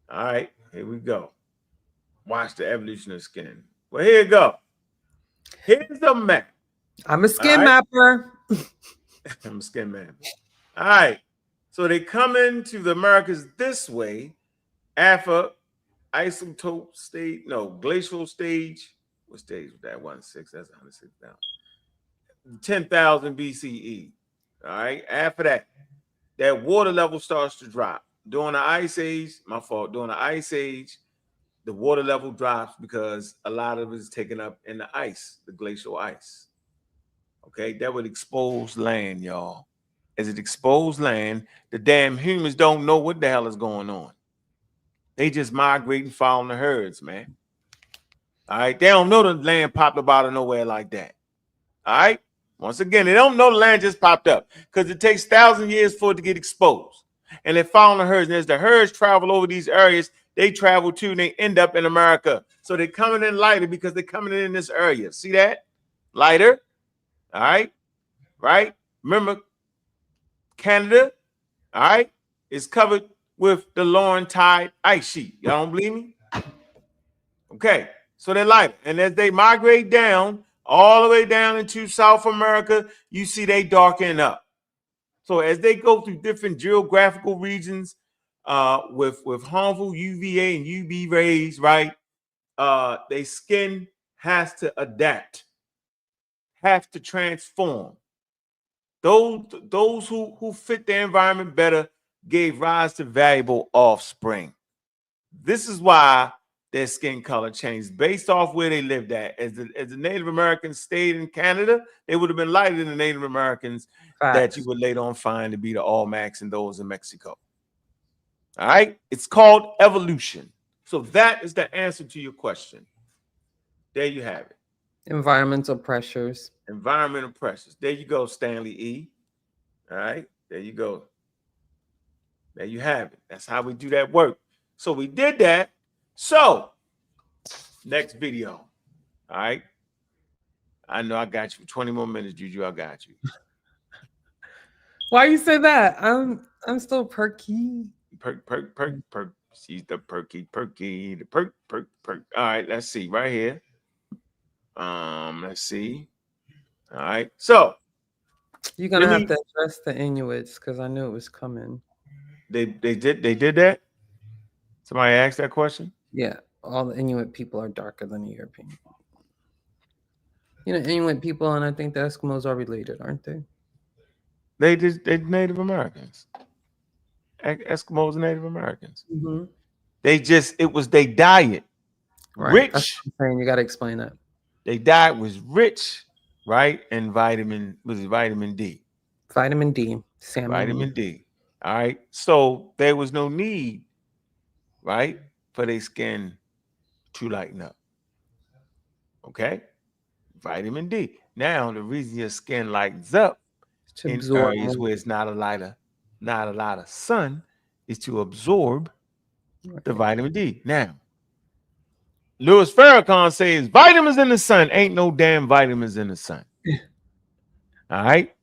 All right, here we go. Watch the evolution of skin. Well, here you go. Here's the map. I'm a skin mapper. I'm a skin mapper. All right. So they come into the Americas this way. Glacial stage. What stage was that? 1-6. That's 106,000. 10,000 BCE. All right. After that, that water level starts to drop. During the ice age, my fault. During the ice age, the water level drops because a lot of it is taken up in the ice, the glacial ice. Okay, that would expose land, y'all. As it exposed land, the damn humans don't know what the hell is going on. They just migrate and following the herds, man. All right, they don't know the land popped up out of nowhere like that. All right, once again, they don't know the land just popped up because it takes 1,000 years for it to get exposed. And they're following the herds. And as the herds travel over these areas, they travel too, and they end up in America. So they're coming in lighter because they're coming in this area. See that? Lighter. All right. Right. Remember, Canada, all right, is covered with the Laurentide ice sheet. Y'all don't believe me? Okay. So they're lighter. And as they migrate down, all the way down into South America, you see they darken up. So as they go through different geographical regions with harmful UVA and UV rays, right? Their skin has to adapt, have to transform. Those who fit the environment better gave rise to valuable offspring. This is why their skin color changed based off where they lived at. As the Native Americans stayed in Canada, they would have been lighter than the Native Americans that you would later on find to be the Olmecs and those in Mexico. All right? It's called evolution. So that is the answer to your question. There you have it. Environmental pressures. Environmental pressures. There you go, Stanley E. All right? There you go. There you have it. That's how we do that work. So we did that. So, next video. All right. I know I got you for 20 more minutes, Juju. I got you. Why you say that? I'm still perky. Perk. She's the perky. The perk. All right, let's see. Right here. Let's see. All right. So you're gonna have to address the Inuits because I knew it was coming. They did that? Somebody asked that question? Yeah, all the Inuit people are darker than the European people. You know, Inuit people and I think the Eskimos are related, aren't they? They Native Americans. Eskimos and Native Americans. Mm-hmm. It was their diet. Right. Rich. That's what I'm saying. You got to explain that. Their diet was rich, right? And vitamin D. Vitamin D. Salmon. Vitamin D. All right. So there was no need, right, for their skin to lighten up. Okay. Vitamin D. Now, the reason your skin lightens up in areas where it's not a lot of sun is to absorb the vitamin D. Now, Louis Farrakhan says vitamins in the sun. Ain't no damn vitamins in the sun. All right.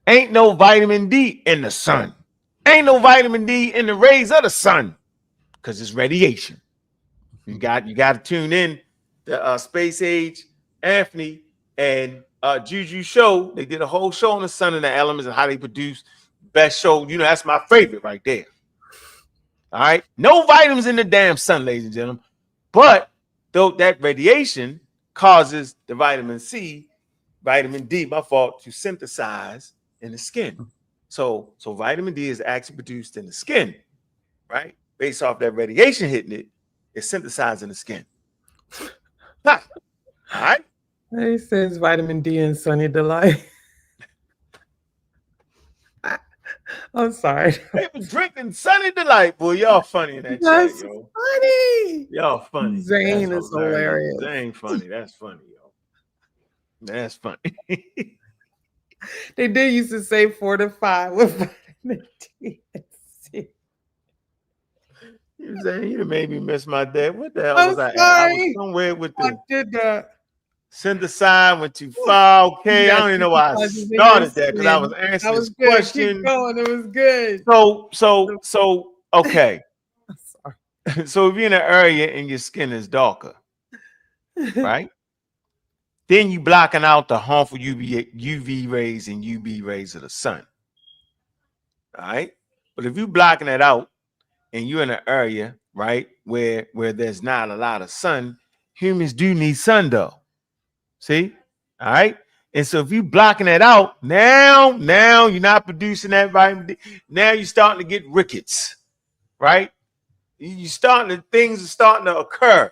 Ain't no vitamin D in the sun. Ain't no vitamin D in the rays of the sun because it's radiation. You got to tune in the Space Age, Anthony and Juju show. They did a whole show on the sun and the elements and how they produce. Best show. You know, that's my favorite right there. All right. No vitamins in the damn sun, ladies and gentlemen. But though that radiation causes the vitamin D, my fault, to synthesize in the skin. So vitamin D is actually produced in the skin, right? Based off that radiation hitting it, it's synthesized in the skin. All right. He says vitamin D and Sunny Delight. I'm sorry. They was drinking Sunny Delight, boy. Y'all funny in that That's chat, yo. funny. Y'all funny. Zane is hilarious. Zane funny. That's funny, yo. That's funny. They did used to say fortify with vitamin D and C. You saying you made me miss my day. What the hell I'm was I at? sorry. I was somewhere with the did that. synthesize, went too far. Okay, I don't even know why I started that because I was answering this question. Keep going. It was good. So okay. So if you're in an area and your skin is darker, right? Then you blocking out the harmful UV rays and UV rays of the sun. All right. But if you blocking it out and you're in an area, right, where there's not a lot of sun, humans do need sun though. See? All right. And so if you blocking that out, now you're not producing that vitamin D. Now you're starting to get rickets, right? Things are starting to occur.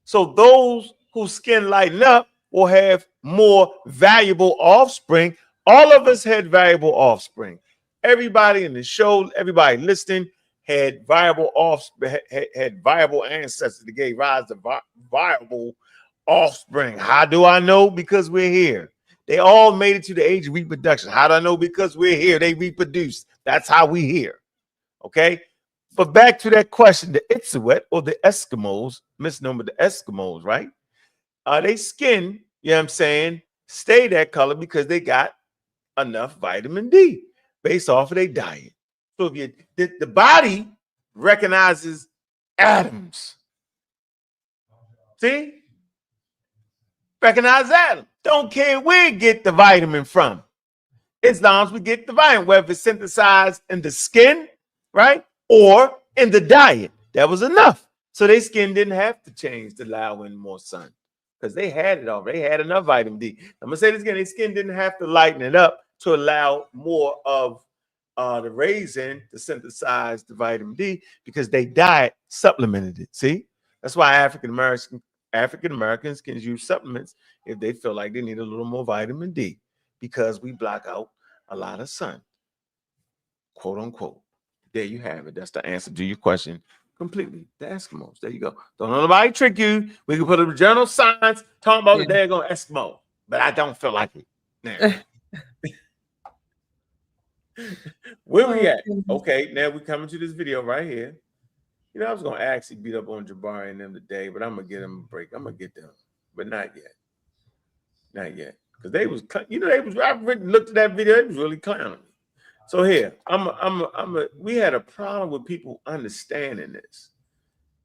So those whose skin lighten up will have more valuable offspring. All of us had valuable offspring. Everybody in the show, everybody listening had viable offspring, had viable ancestors that gave rise to viable offspring. How do I know? Because we're here. They all made it to the age of reproduction. How do I know? Because we're here. They reproduced. That's how we here. Okay. But back to that question, the Inuit or the Eskimos, misnomer the Eskimos, right? They skin, you know what I'm saying, stay that color because they got enough vitamin D based off of their diet. So if the body recognizes atoms. See? Recognize atoms. Don't care where you get the vitamin from. As long as we get the vitamin, whether it's synthesized in the skin, right? Or in the diet. That was enough. So their skin didn't have to change to allow in more sun because they had it already. They had enough vitamin D. I'm going to say this again. Their skin didn't have to lighten it up to allow more of the rays in to synthesize the vitamin D because their diet supplemented it. See? That's why African Americans can use supplements if they feel like they need a little more vitamin D because we block out a lot of sun, quote unquote. There you have it. That's the answer to your question completely. The Eskimos. There you go. Don't let nobody trick you. We can put a journal of science talking about the daggone Eskimo, but I don't feel like it. Now. Where we at? Okay, now we coming to this video right here. You know, I was gonna actually beat up on Jabari and them today, but I'm gonna get them a break. I'm gonna get them, but not yet. Not yet. Because they was, you know, I've looked at that video, it was really clowning me. So here, we had a problem with people understanding this.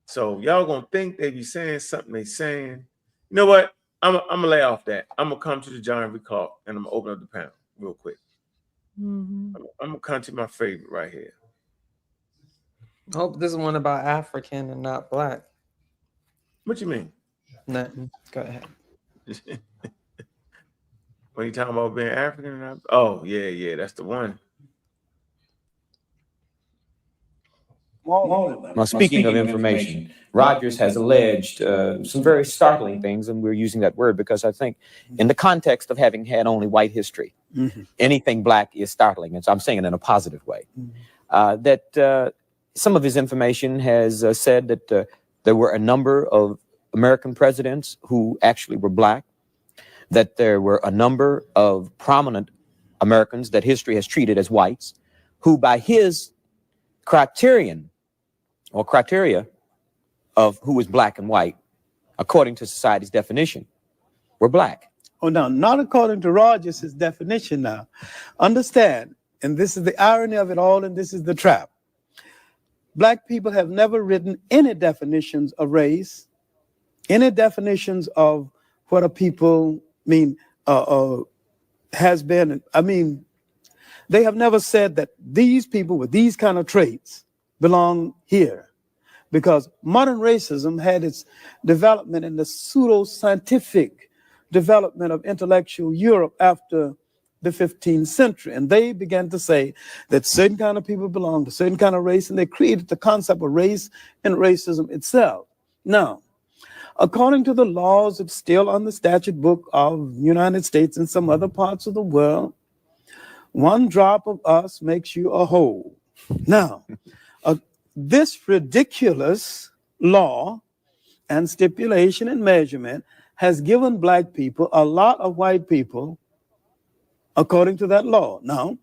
So y'all gonna think they be saying something they saying. You know what? I'm gonna lay off that. I'm gonna come to the John Recall and I'm gonna open up the panel real quick. I'm gonna come to my favorite right here. I hope this is one about African and not black. What you mean? Nothing. Go ahead. When you talking about being African and not, oh yeah, that's the one. Now, speaking of information, Rogers has alleged some very startling things, and we're using that word because I think in the context of having had only white history, anything black is startling, and so I'm saying it in a positive way. That some of his information has said that there were a number of American presidents who actually were black, that there were a number of prominent Americans that history has treated as whites, who by his criterion or criteria of who is black and white, according to society's definition, were black. Oh, no, not according to Rogers' definition now. Understand, and this is the irony of it all, and this is the trap. Black people have never written any definitions of race, any definitions of what a people mean, has been. I mean, they have never said that these people with these kind of traits belong here, because modern racism had its development in the pseudo-scientific development of intellectual Europe after the 15th century. And they began to say that certain kind of people belong to certain kind of race, and they created the concept of race and racism itself. Now, according to the laws that's still on the statute book of the United States and some other parts of the world, one drop of us makes you a whole. Now, this ridiculous law and stipulation and measurement has given black people a lot of white people according to that law. Now,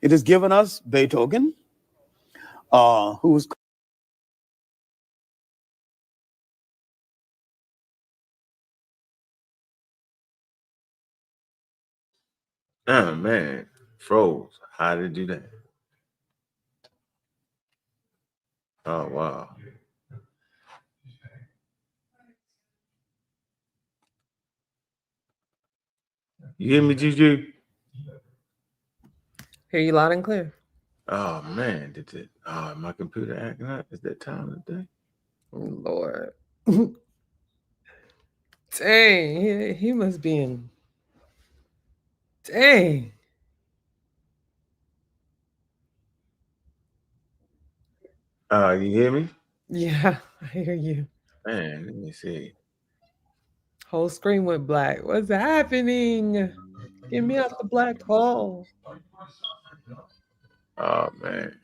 it has given us Beethoven, who was oh man, froze. How did it do that? Oh wow. You hear me, Juju? Hear you loud and clear. Oh man, did it? Oh, my computer acting up? Is that time of the day? Lord. Dang, he must be in. Dang. You hear me? Yeah, I hear you. Man, let me see. Whole screen went black. What's happening? Get me out the black hole. Oh man.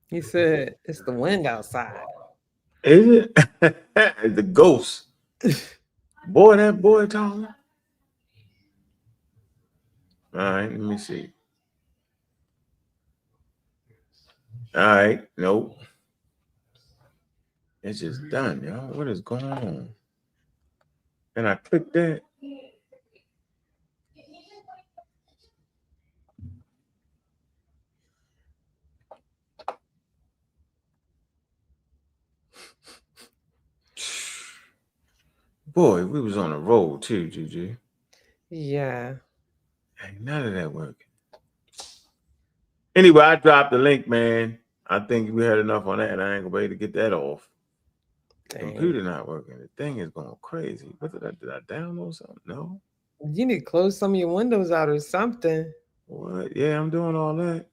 He said it's the wind outside. Is it? It's the ghost. Boy, that boy talking. All right, let me see. All right, nope. It's just done, y'all. What is going on? And I clicked that. Boy, we was on a roll too, Juju. Yeah. Ain't none of that working. Anyway, I dropped the link, man. I think we had enough on that, and I ain't gonna be able to get that off. Dang. Computer not working. The thing is going crazy. What did I download something? No. You need to close some of your windows out or something. What? Yeah, I'm doing all that.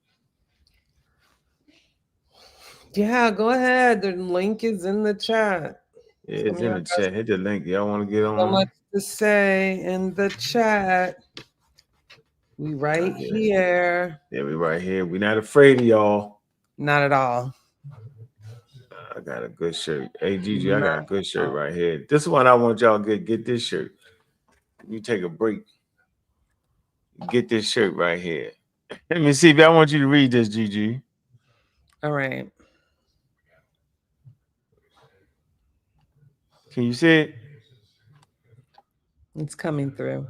Yeah, go ahead. The link is in the chat. Yeah, it's in the chat. Hit the link. Y'all want to get on? So much to say in the chat. We right here. Yeah, we right here. We not afraid of y'all. Not at all. I got a good shirt. Hey, Gigi, I got a good shirt right here. This is one I want y'all to get this shirt. You take a break. Get this shirt right here. Let me see if I want you to read this, Gigi. All right. Can you see it? It's coming through.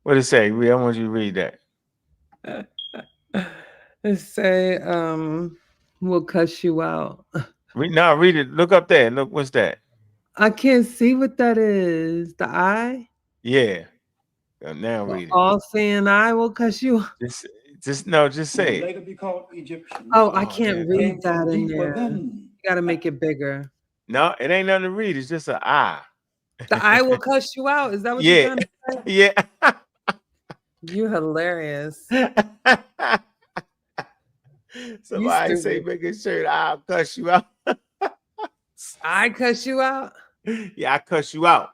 What it say? I want you to read that. It say, we'll cuss you out. Read it. Look up there. Look, what's that? I can't see what that is. The eye? Yeah. Now read it. All saying I will cuss you. Just say it. Later be called Egyptians. Oh, I can't read that in deep there. within. You gotta make it bigger. No, it ain't nothing to read. It's just an eye. The eye will cuss you out. Is that what you're trying to say? Yeah. You hilarious. Somebody say make a shirt, I'll cuss you out. I cuss you out? Yeah, I cuss you out.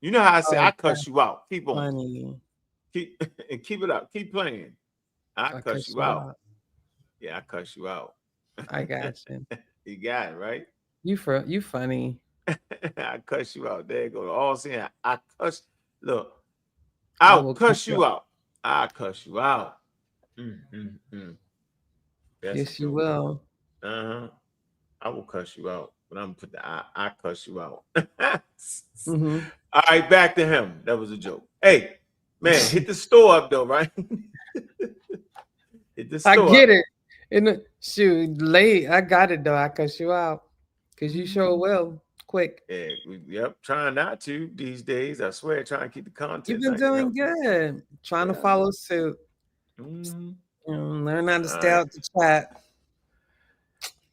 You know how I say I cuss you out. Keep on. Funny. Keep it up. Keep playing. I cuss you out. Yeah, I cuss you out. I got you. You got it, right? You funny. I cuss you out. There you go. All saying I cuss. Look, I'll cuss you out. I cuss you out. Yes, you will. I will cuss you out, but I'm gonna put the I cuss you out. All right, back to him. That was a joke. Hey, man, hit the store up though, right? Hit the store. I get it. Shoot, late. I got it though. I cuss you out. Cause you sure will. Quick. Yeah, trying not to these days. I swear, trying to keep the content. You've been doing good. Trying to follow suit. Learn how to stay out the chat.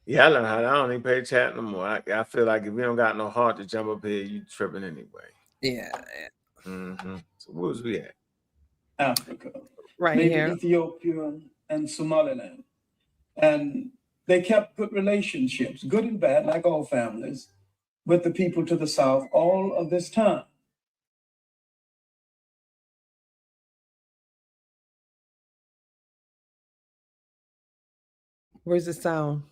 Yeah, I learned how to. I don't even pay chat no more. I feel like if you don't got no heart to jump up here, you tripping anyway. Yeah. So where was we at? Africa. Right maybe here. Ethiopia and Somaliland. And they kept good relationships, good and bad, like all families, with the people to the south all of this time. Where's the sound?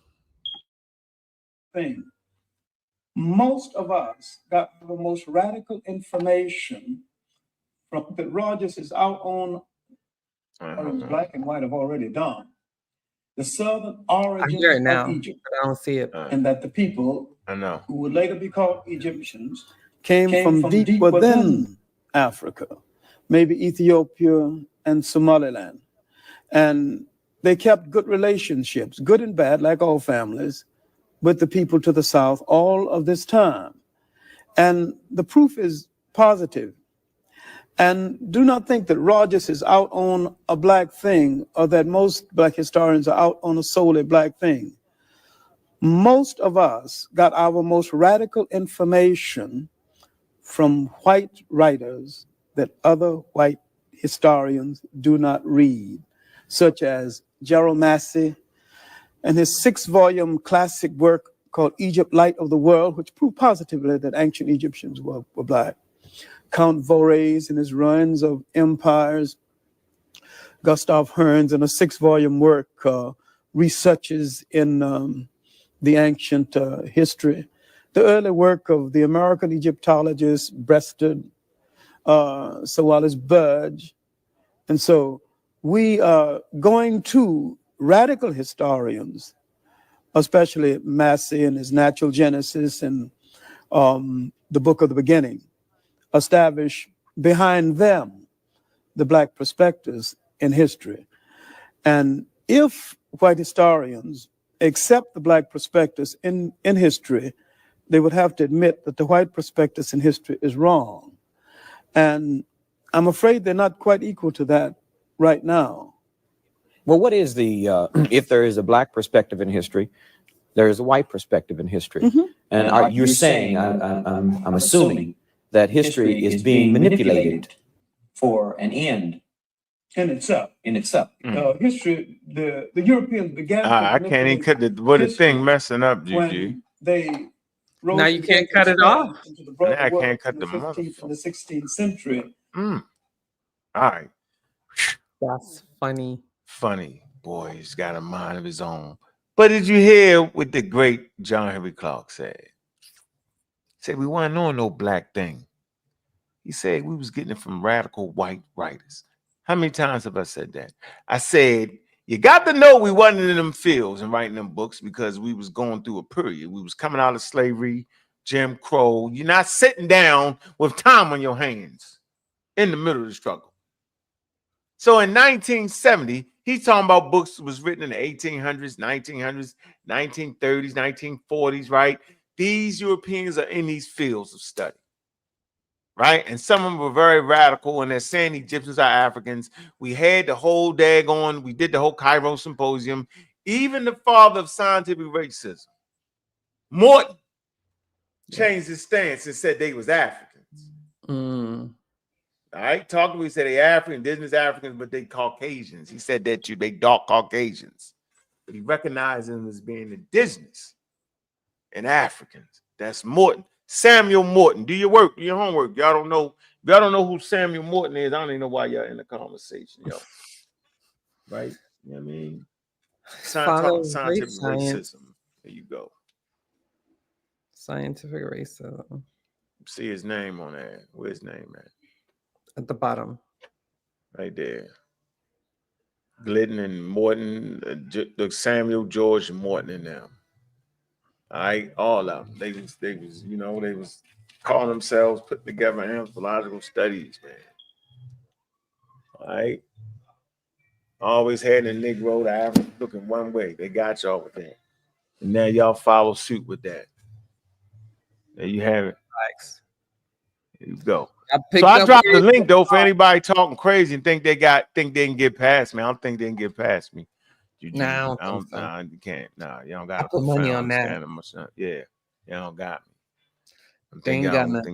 Thing. Most of us got the most radical information from that Rogers is our own, or it's black and white have already done. The southern origins of Egypt. But I don't see it. And that the people who would later be called Egyptians came from deep within Africa, maybe Ethiopia and Somaliland. And they kept good relationships, good and bad, like all families, with the people to the south all of this time. And the proof is positive. And do not think that Rogers is out on a black thing, or that most black historians are out on a solely black thing. Most of us got our most radical information from white writers that other white historians do not read, such as Gerald Massey and his 6-volume classic work called Egypt, Light of the World, which proved positively that ancient Egyptians were black. Count Vorez and his Ruins of Empires, Gustav Hearns in a 6-volume work, Researches in the Ancient History. The early work of the American Egyptologist Breasted, Sir Wallace Budge. And so we are going to radical historians, especially Massey and his Natural Genesis and the Book of the Beginning, establish behind them the black perspectives in history. And if white historians accept the black perspectives in history, they would have to admit that the white perspectives in history is wrong. And I'm afraid they're not quite equal to that right now. Well, what is the, if there is a black perspective in history, there is a white perspective in history. Mm-hmm. And you're saying, I'm assuming that history is being manipulated for an end. In itself. History, the Europeans began to I can't even cut the thing messing up, GG. when they Now you can't cut it off. Now I can't cut the 15th and the 16th century. All right. That's funny. Funny. Boy, he's got a mind of his own. But did you hear what the great John Henry Clark said? He said, we weren't knowing no black thing. He said we was getting it from radical white writers. How many times have I said that? I said, you got to know we wasn't in them fields and writing them books because we was going through a period. We was coming out of slavery, Jim Crow. You're not sitting down with time on your hands in the middle of the struggle. So in 1970, he's talking about books that was written in the 1800s, 1900s, 1930s, 1940s, right? These Europeans are in these fields of study, right? And some of them were very radical, and they're saying Egyptians are Africans. We had the whole daggone, we did the whole Cairo Symposium. Even the father of scientific racism, Morton, changed his stance and said they was Africans. All right, talking, we said they African, indigenous Africans, but they Caucasians. He said that they dark Caucasians, but he recognized them as being indigenous and Africans. That's Morton, Samuel Morton. Do your work, do your homework. Y'all don't know. If y'all don't know who Samuel Morton is, I don't even know why y'all in the conversation, yo. Right? You know what I mean? Scientific racism. There you go. Scientific racism. See his name on there. Where's his name at? At the bottom. Right there. Glidden and Morton, Samuel George Morton and them. All right, all of them. They was, you know, they was calling themselves, putting together anthropological studies, man. All right. Always had the Negro, the African looking one way. They got y'all with that. And now y'all follow suit with that. There you have it. Thanks. There you go. I dropped the link though for anybody talking crazy and think they can get past me. I don't think they can get past me. You can't. Nah, you don't got to put money on that. Yeah, you don't got me. I think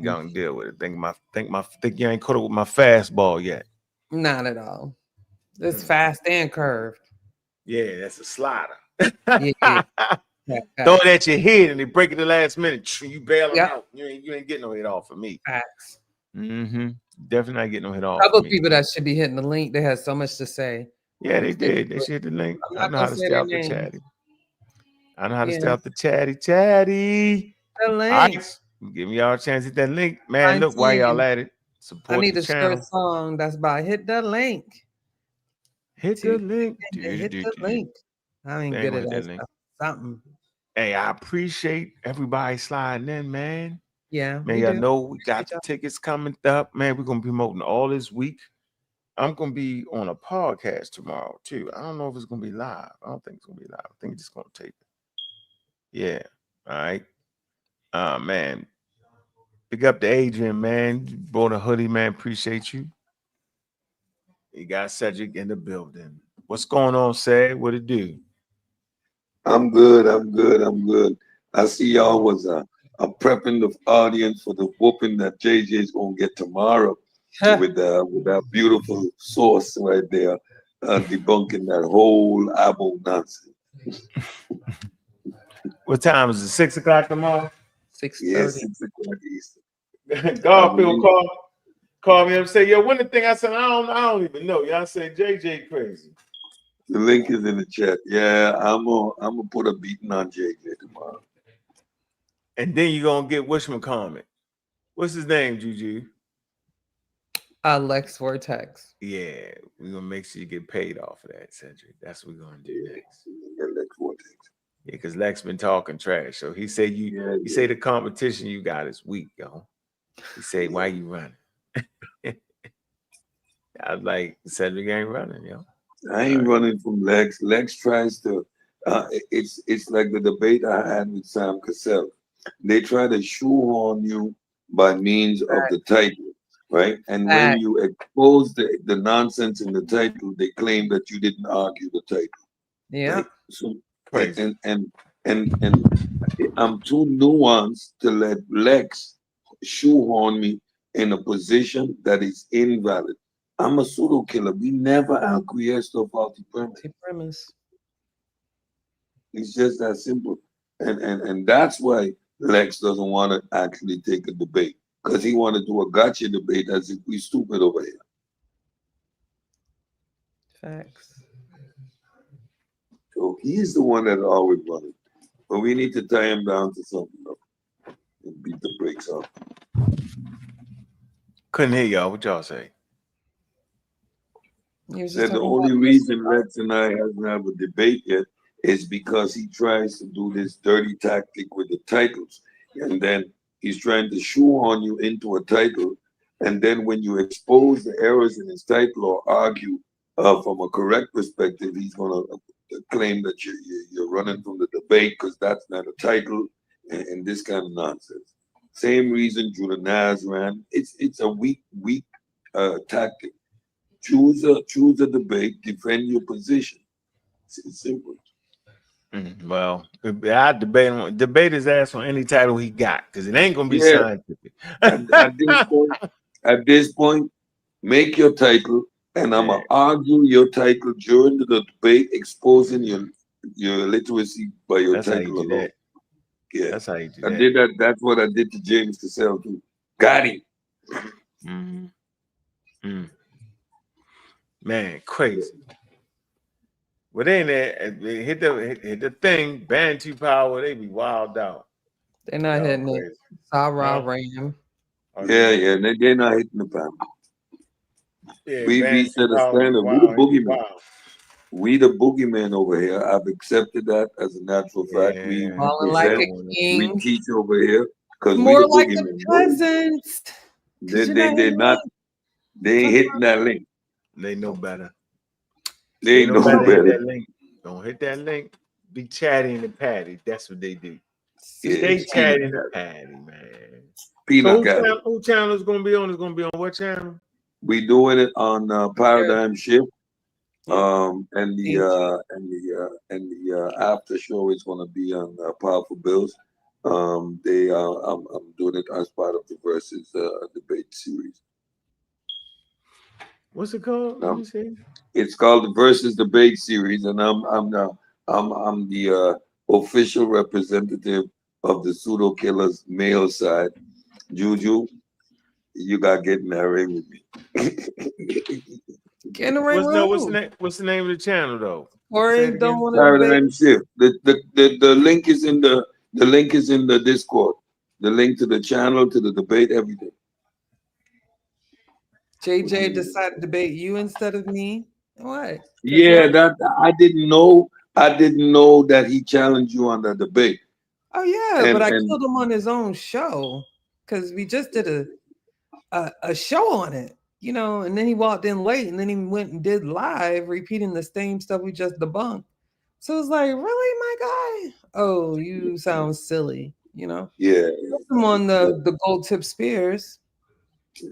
y'all can deal with it. Think you ain't caught up with my fastball yet. Not at all. It's fast and curved. Yeah, that's a slider. Yeah. Throw it at your head and they break it the last minute. You bail them out. You ain't getting no hit off of me. Facts. Definitely not getting no hit off. A couple people that should be hitting the link. They had so much to say. Yeah, they did. They should hit the link. I know how to stay out the chatty. I know how to stay out the chatty. The link. All right. Give me y'all a chance to hit that link. Man, look, while y'all at it. Support I need the channel. short song that's by Hit the Link. Hit the link. Hit the link. I ain't good at that. Something. Hey, I appreciate everybody sliding in, man. Yeah. Man, y'all know we got the tickets coming up. Man, we're gonna be promoting all this week. I'm gonna be on a podcast tomorrow too. I don't know if it's gonna be live. I don't think it's gonna be live. I think it's just gonna tape it. Yeah. All right. Man. Pick up the Adrian, man. You bought a hoodie, man. Appreciate you. You got Cedric in the building. What's going on, Ced? What it do? I'm good. I'm good. I'm good. I see y'all was prepping the audience for the whooping that JJ is gonna get tomorrow with that beautiful source right there, debunking that whole Abo nonsense. What time is it? 6 o'clock tomorrow? 6:30. Yeah, 6 o'clock Eastern. Garfield call me up and say, yo, when the thing I said, I don't even know. Y'all say JJ crazy. The link is in the chat. Yeah, I'm gonna put a beating on JJ tomorrow. And then you're gonna get whatchamacallit. What's his name, Juju? Lex Vortex. Yeah, we're gonna make sure you get paid off of that, Cedric. That's what we're gonna do next. Yeah, Lex Vortex. Yeah, because Lex been talking trash. So he said you say the competition you got is weak, yo. He said, why you running? I was like, Cedric ain't running, yo. I ain't running from Lex. Lex tries to. It's like the debate I had with Sam Cassell. They try to shoehorn you by means of the title, right? And when you expose the nonsense in the title, they claim that you didn't argue the title. Yeah. Right? So and I'm too nuanced to let Lex shoehorn me in a position that is invalid. I'm a pseudo killer. We never acquiesced to faulty premise. It's just that simple. And that's why Lex doesn't want to actually take a debate, because he wanted to do a gotcha debate as if we stupid over here. Facts. So he's the one that always wanted. But we need to tie him down to something else and beat the brakes off. Couldn't hear y'all. What y'all say? Said the only reason Lex and I hasn't have a debate yet is because he tries to do this dirty tactic with the titles. And then he's trying to shoehorn you into a title. And then when you expose the errors in his title or argue from a correct perspective, he's going to claim that you're running from the debate because that's not a title and this kind of nonsense. Same reason Judah Naz ran. It's a weak tactic. Choose a debate, defend your position. It's simple. Well, I debate his ass on any title he got, because it ain't gonna be scientific. At this point, make your title, and I'm gonna argue your title during the debate, exposing your illiteracy by your title alone. Yeah, that's how you do that. I did that. That's what I did to James Cassell too. Got him. Man, crazy. Well, they hit the thing, Bantu power, they be wild out. They're not hitting it. Sarah Ram. Yeah, they're not hitting the pound. Yeah, we set a standard. We the boogeyman. We the boogeyman over here. I've accepted that as a natural fact. We present, we teach over here because we the like boogeyman. The peasants. They ain't hitting that link. They know better. They ain't know better. Don't hit that link. Be chatty in the patty. That's what they do. Stay chatty in the patty, man. So who channel is gonna be on? Is gonna be on what channel? We doing it on Paradigm Shift. And the after show is gonna be on Powerful Bills. I'm doing it as part of the Versus debate series. What's it called? Let me see. It's called the Versus Debate Series, and I'm the official representative of the pseudo killers male side. Juju, you got get in that ring with me. Get in the ring. What's the name of the channel though? Paradigm Shift. The link is in the link is in the Discord. The link to the channel, to the debate, everything. JJ decided to debate you instead of me. What? Yeah, that I didn't know that he challenged you on the debate. Oh yeah, but I killed him on his own show because we just did a show on it, and then he walked in late, and then he went and did live, repeating the same stuff we just debunked. So it's like, really, my guy? Oh, you sound silly, you know? Yeah. I'm on the gold tip spears. Yeah,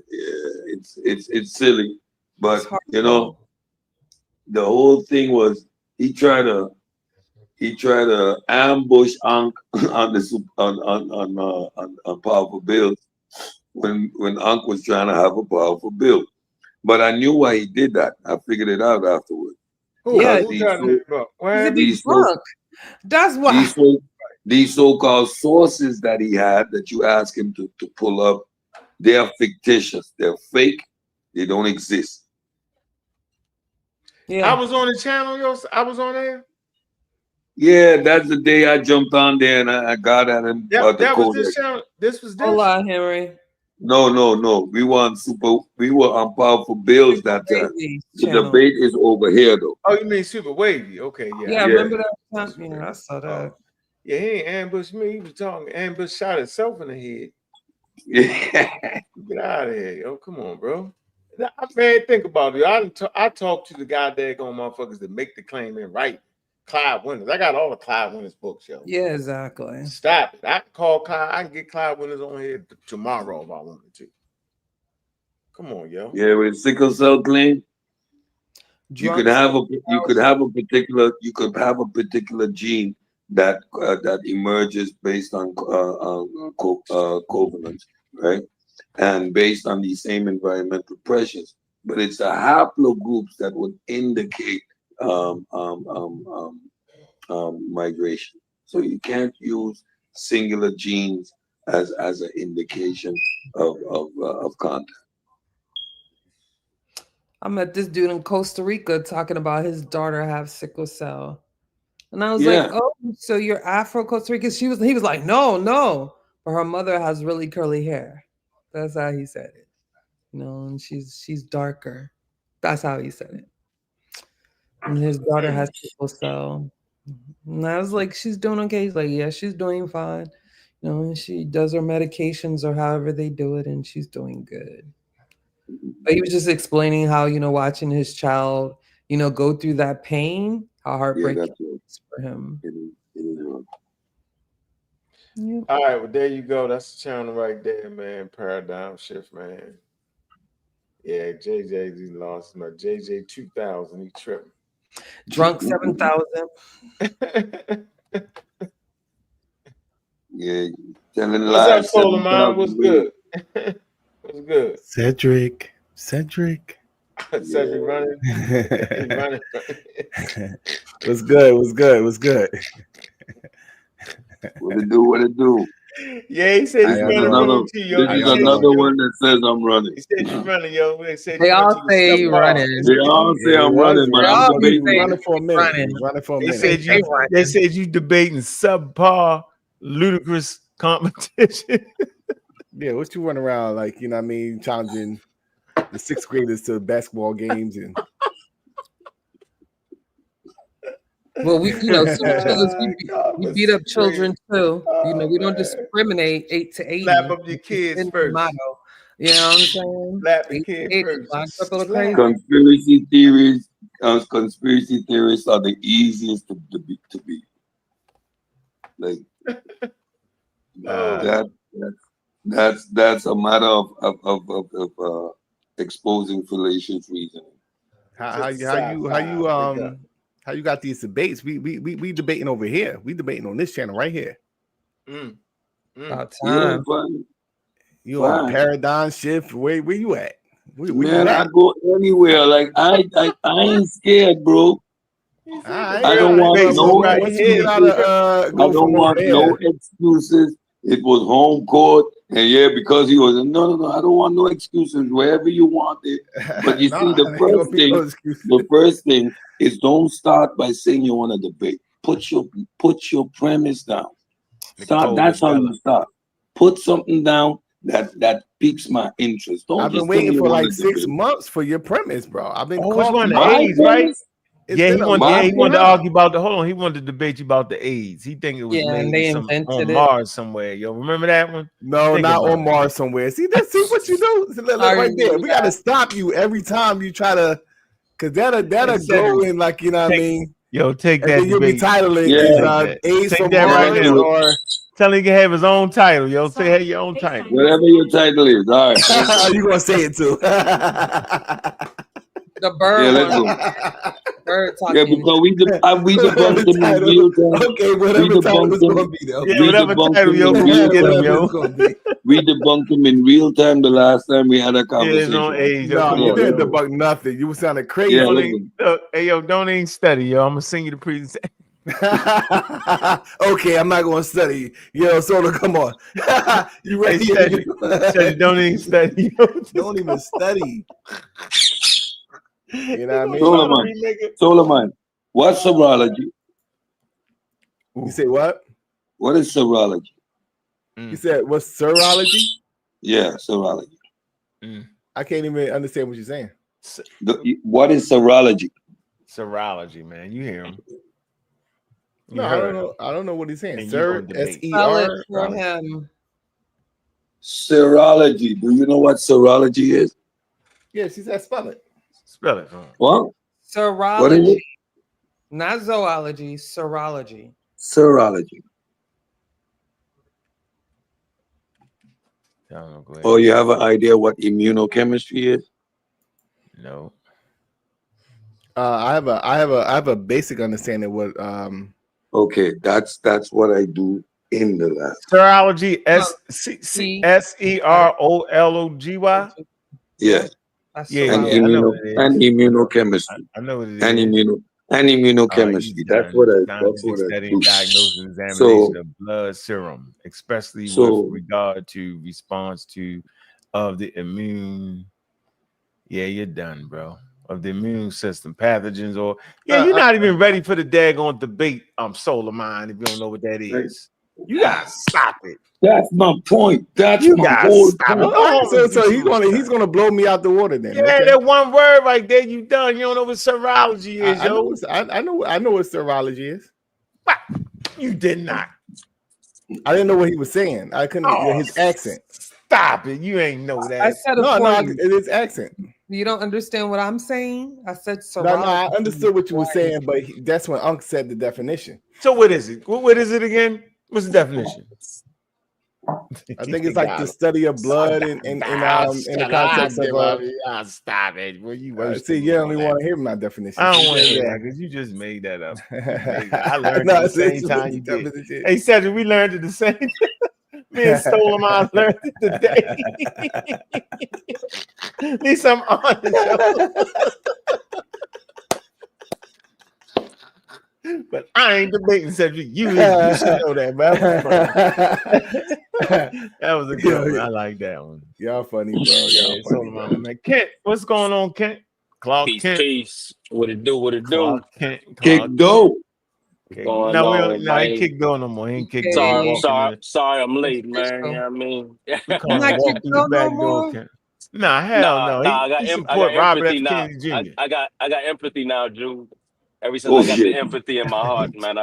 it's silly, but It's you know, the whole thing was he tried to ambush Ankh on the on powerful bills when Ankh was trying to have a powerful bill. But I knew why he did that. I figured it out afterwards. Yeah, These that's why. These so-called sources that he had that you ask him to pull up, they are fictitious. They're fake. They don't exist. Yeah. I was on the channel, I was on there. Yeah, that's the day I jumped on there and I got at him. That was this channel. This was this. Hold on, Henry. No. We were on powerful bills that time. The debate is over here though. Oh, you mean Super Wavy? Okay, yeah. Yeah, remember that time? Yeah, I saw that. Yeah, he ain't ambushed me. He was talking ambush, shot himself in the head. Yeah. Get out of here, yo. Come on, bro. Man, think about it. I talked to the goddamn motherfuckers that make the claim and write. Clyde Winters. I got all the Clyde Winters books, yo. Yeah, exactly. Stop it. I can call Clyde. I can get Clyde Winters on here tomorrow if I wanted to. Come on, yo. Yeah, with sickle cell claim, you could have a particular gene that emerges based on covenants, right? And based on these same environmental pressures, but it's the haplogroups that would indicate migration. So you can't use singular genes as an indication of contact. I met this dude in Costa Rica talking about his daughter have sickle cell. And I was like, oh, so you're Afro-Costa Rican? He was like, no. But her mother has really curly hair. That's how he said it. You know, and she's darker. That's how he said it. And his daughter has sickle cell. And I was like, she's doing okay. He's like, yeah, she's doing fine. You know, and she does her medications or however they do it, and she's doing good. But he was just explaining how, you know, watching his child, you know, go through that pain, how heartbreaking it is for him. Yep. All right, well, there you go. That's the channel right there, man. Paradigm shift, man. Yeah, JJ, he lost my JJ 2000. He tripped. Drunk 7,000. Yeah, telling lies. What's up, Solar Man? What's good? What's good? Cedric. Cedric running. Running. What's good? What it do? Yeah, he said he's running too, yo. This is another one that says I'm running. He said you're running, yo. They all say you're running. They all say I'm running, but I'm running for a minute. They said you debating subpar, ludicrous competition. Yeah, what you run around like, you know what I mean, challenging the sixth graders to basketball games and well, we beat up children too. You know, we don't discriminate 8 to 80. Slap up your kids first. Motto. You know what I'm saying? Slap the kid first. Conspiracy theories are the easiest to beat. Like that's a matter of exposing fallacious reasoning. How you got these debates? We debating over here. We debating on this channel right here. About time. You on paradigm shift? Where you at? Where Man, I go anywhere. Like I ain't scared, bro. I don't want no excuses. I don't want no excuses. It was home court, and because he was no. I don't want no excuses. Wherever you want it, but you see, the first thing is don't start by saying you want to debate. Put your premise down. Start. That's how you start. Put something down that piques my interest. I've been waiting for like 6 months for your premise, bro. I've been calling AIDS, right? Yeah, he wanted to argue about he wanted to debate you about the AIDS. He think it was made on Mars somewhere. Yo, remember that one? No, not on Mars somewhere. See what you do? Right there. We gotta stop you every time you try to, cause that'll go in like, you know what I mean? Yo, take And that then you'll be debate. titling Yeah. it AIDS Take from that right Mars there. or Tell him he can have his own title, yo. Say have your own title. Whatever your title is. All right. Let's go. you gonna say it too. The bird Yeah, let's one. go. Bird Yeah, talking. because we Whatever debunked them in title. real time. Okay, We whatever title debunked it's them. gonna be though. Yeah, We whatever debunked title, them yo, in we real get him, Whatever yo. it's gonna be. We debunked them in real time the last time we had a Yeah, it's conversation. on age, yo. No, Come you on, didn't yo. debunk nothing. You were sounding crazy. Yeah, Don't listen. even, look, hey, yo, don't even study, yo. I'm gonna sing you the presentation. Okay, I'm not gonna study. Yo, Solar, come on. You Hey, ready? study, don't even study, yo. Don't even study. You know what I mean? Solomon, what's serology? You say what? What is serology? You said what's serology? Yeah, serology. I can't even understand what you're saying. What is serology? Serology, man. You hear him. No, I don't know. I don't know what he's saying. And Sir, you gonna debate. Spell it S-E-R. for him. Serology. Do you know what serology is? Yeah, she said spell it. Spell it. What? What is Serology. it? Not zoology, serology. Serology. I don't know, go ahead. Oh, you have an idea what immunochemistry is? No. I have a basic understanding of what Okay, that's what I do in the lab. Serology, S-E-R-O-L-O-G-Y. Yeah. Yeah, And I know what it is. immunochemistry. I know what it And is. immunochemistry. That's what I Scientific study do. and diagnosis and examination So of blood serum, especially So- with regard to response of the immune. Yeah, you're done, bro. Of the immune system, pathogens, or you're not even ready for the daggone debate. Solar mind. If you don't know what that is, you gotta stop it. that's my point. That's You my gotta whole stop it. point. Go home and do so he's something. gonna blow me out the water then. Yeah, Okay? that one word right there, you done. You don't know what serology is, I know yo. I know what serology is. You did not. I didn't know what he was saying. I couldn't his accent. Stop it. You ain't know that. I said it No, for you. it's accent. You don't understand what I'm saying? I said serology. No, I understood what you were saying, but that's when Unc said the definition. So what is it? What is it again? What's the definition? I think it's like the study of blood in the context of stop it. Well, you see, you only want to hear my definition. I don't want to hear that because you just made that up. I learned at the same time you did. Hey, Cedric, we learned at the same time. Me and Stolemon learned it today. At least I'm honest. But I ain't debating Cedric. You should know that, man. That was a good one. I like that one. Y'all funny, bro. Yeah, Solomon, man. Kent, what's going on, Kent? Clark Kent. Peace. What it do? What it do? Clark Kent. Kick dope. Going No, on, he ain't kicked door no more. He ain't kicked door. Sorry, I'm late, man. You know what I mean? Come on, walk through the back door, Kent. Nah, hell no. I got support Robert empathy F. now. Kennedy Jr. I got empathy now, Drew. Ever since I got the empathy in my heart, man.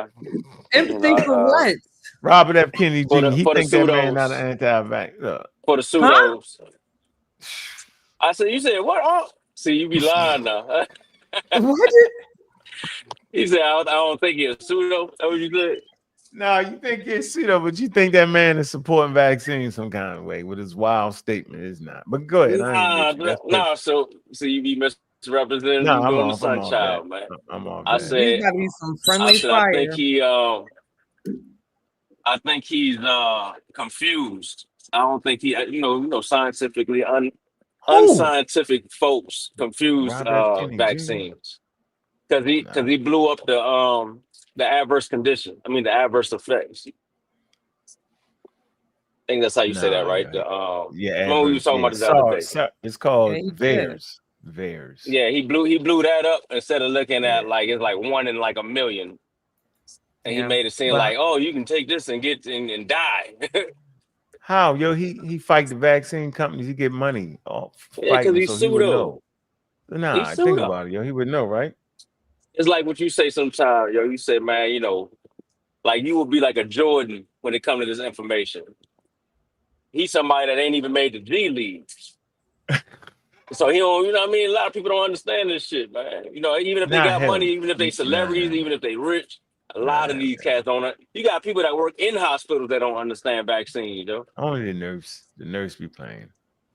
Empathy for what? Robert F. Kennedy Jr. He for the think that man pseudos. not an anti-vax. For the pseudos. I said, you said what? Oh, see, you be lying now. What? He said, I don't think you're a pseudo. That what you said? No, you think it's pseudo, but you think that man is supporting vaccines some kind of way with his wild statement. It's not. But go ahead. Nah, so you be misrepresenting No, you I'm doing off. the I'm off sunchild, that. man. I'm off I that. said, He's got to be some friendly I think he's confused. I don't think he, scientifically unscientific folks confused vaccines because he blew up the adverse condition. I mean the adverse effects. I think that's how you say that, right? When we were talking about this other day. It's called VAERS. VAERS. Yeah, he blew that up instead of looking at like it's like 1 in like a million. And he made it seem like, oh, you can take this and get and die. How? Yo, he fight the vaccine companies. He get money off because he's pseudo. Nah, think about it, yo. He would know, right? It's like what you say sometimes, yo. You say, man, like you would be like a Jordan when it comes to this information. He's somebody that ain't even made the G League. So he don't, you know what I mean? A lot of people don't understand this shit, man. You know, even if they Not got money, him. even if they Not celebrities, him. even if they rich, a Not lot of him. these cats don't. You got people that work in hospitals that don't understand vaccines, though. Only the nurse. The nurse be playing.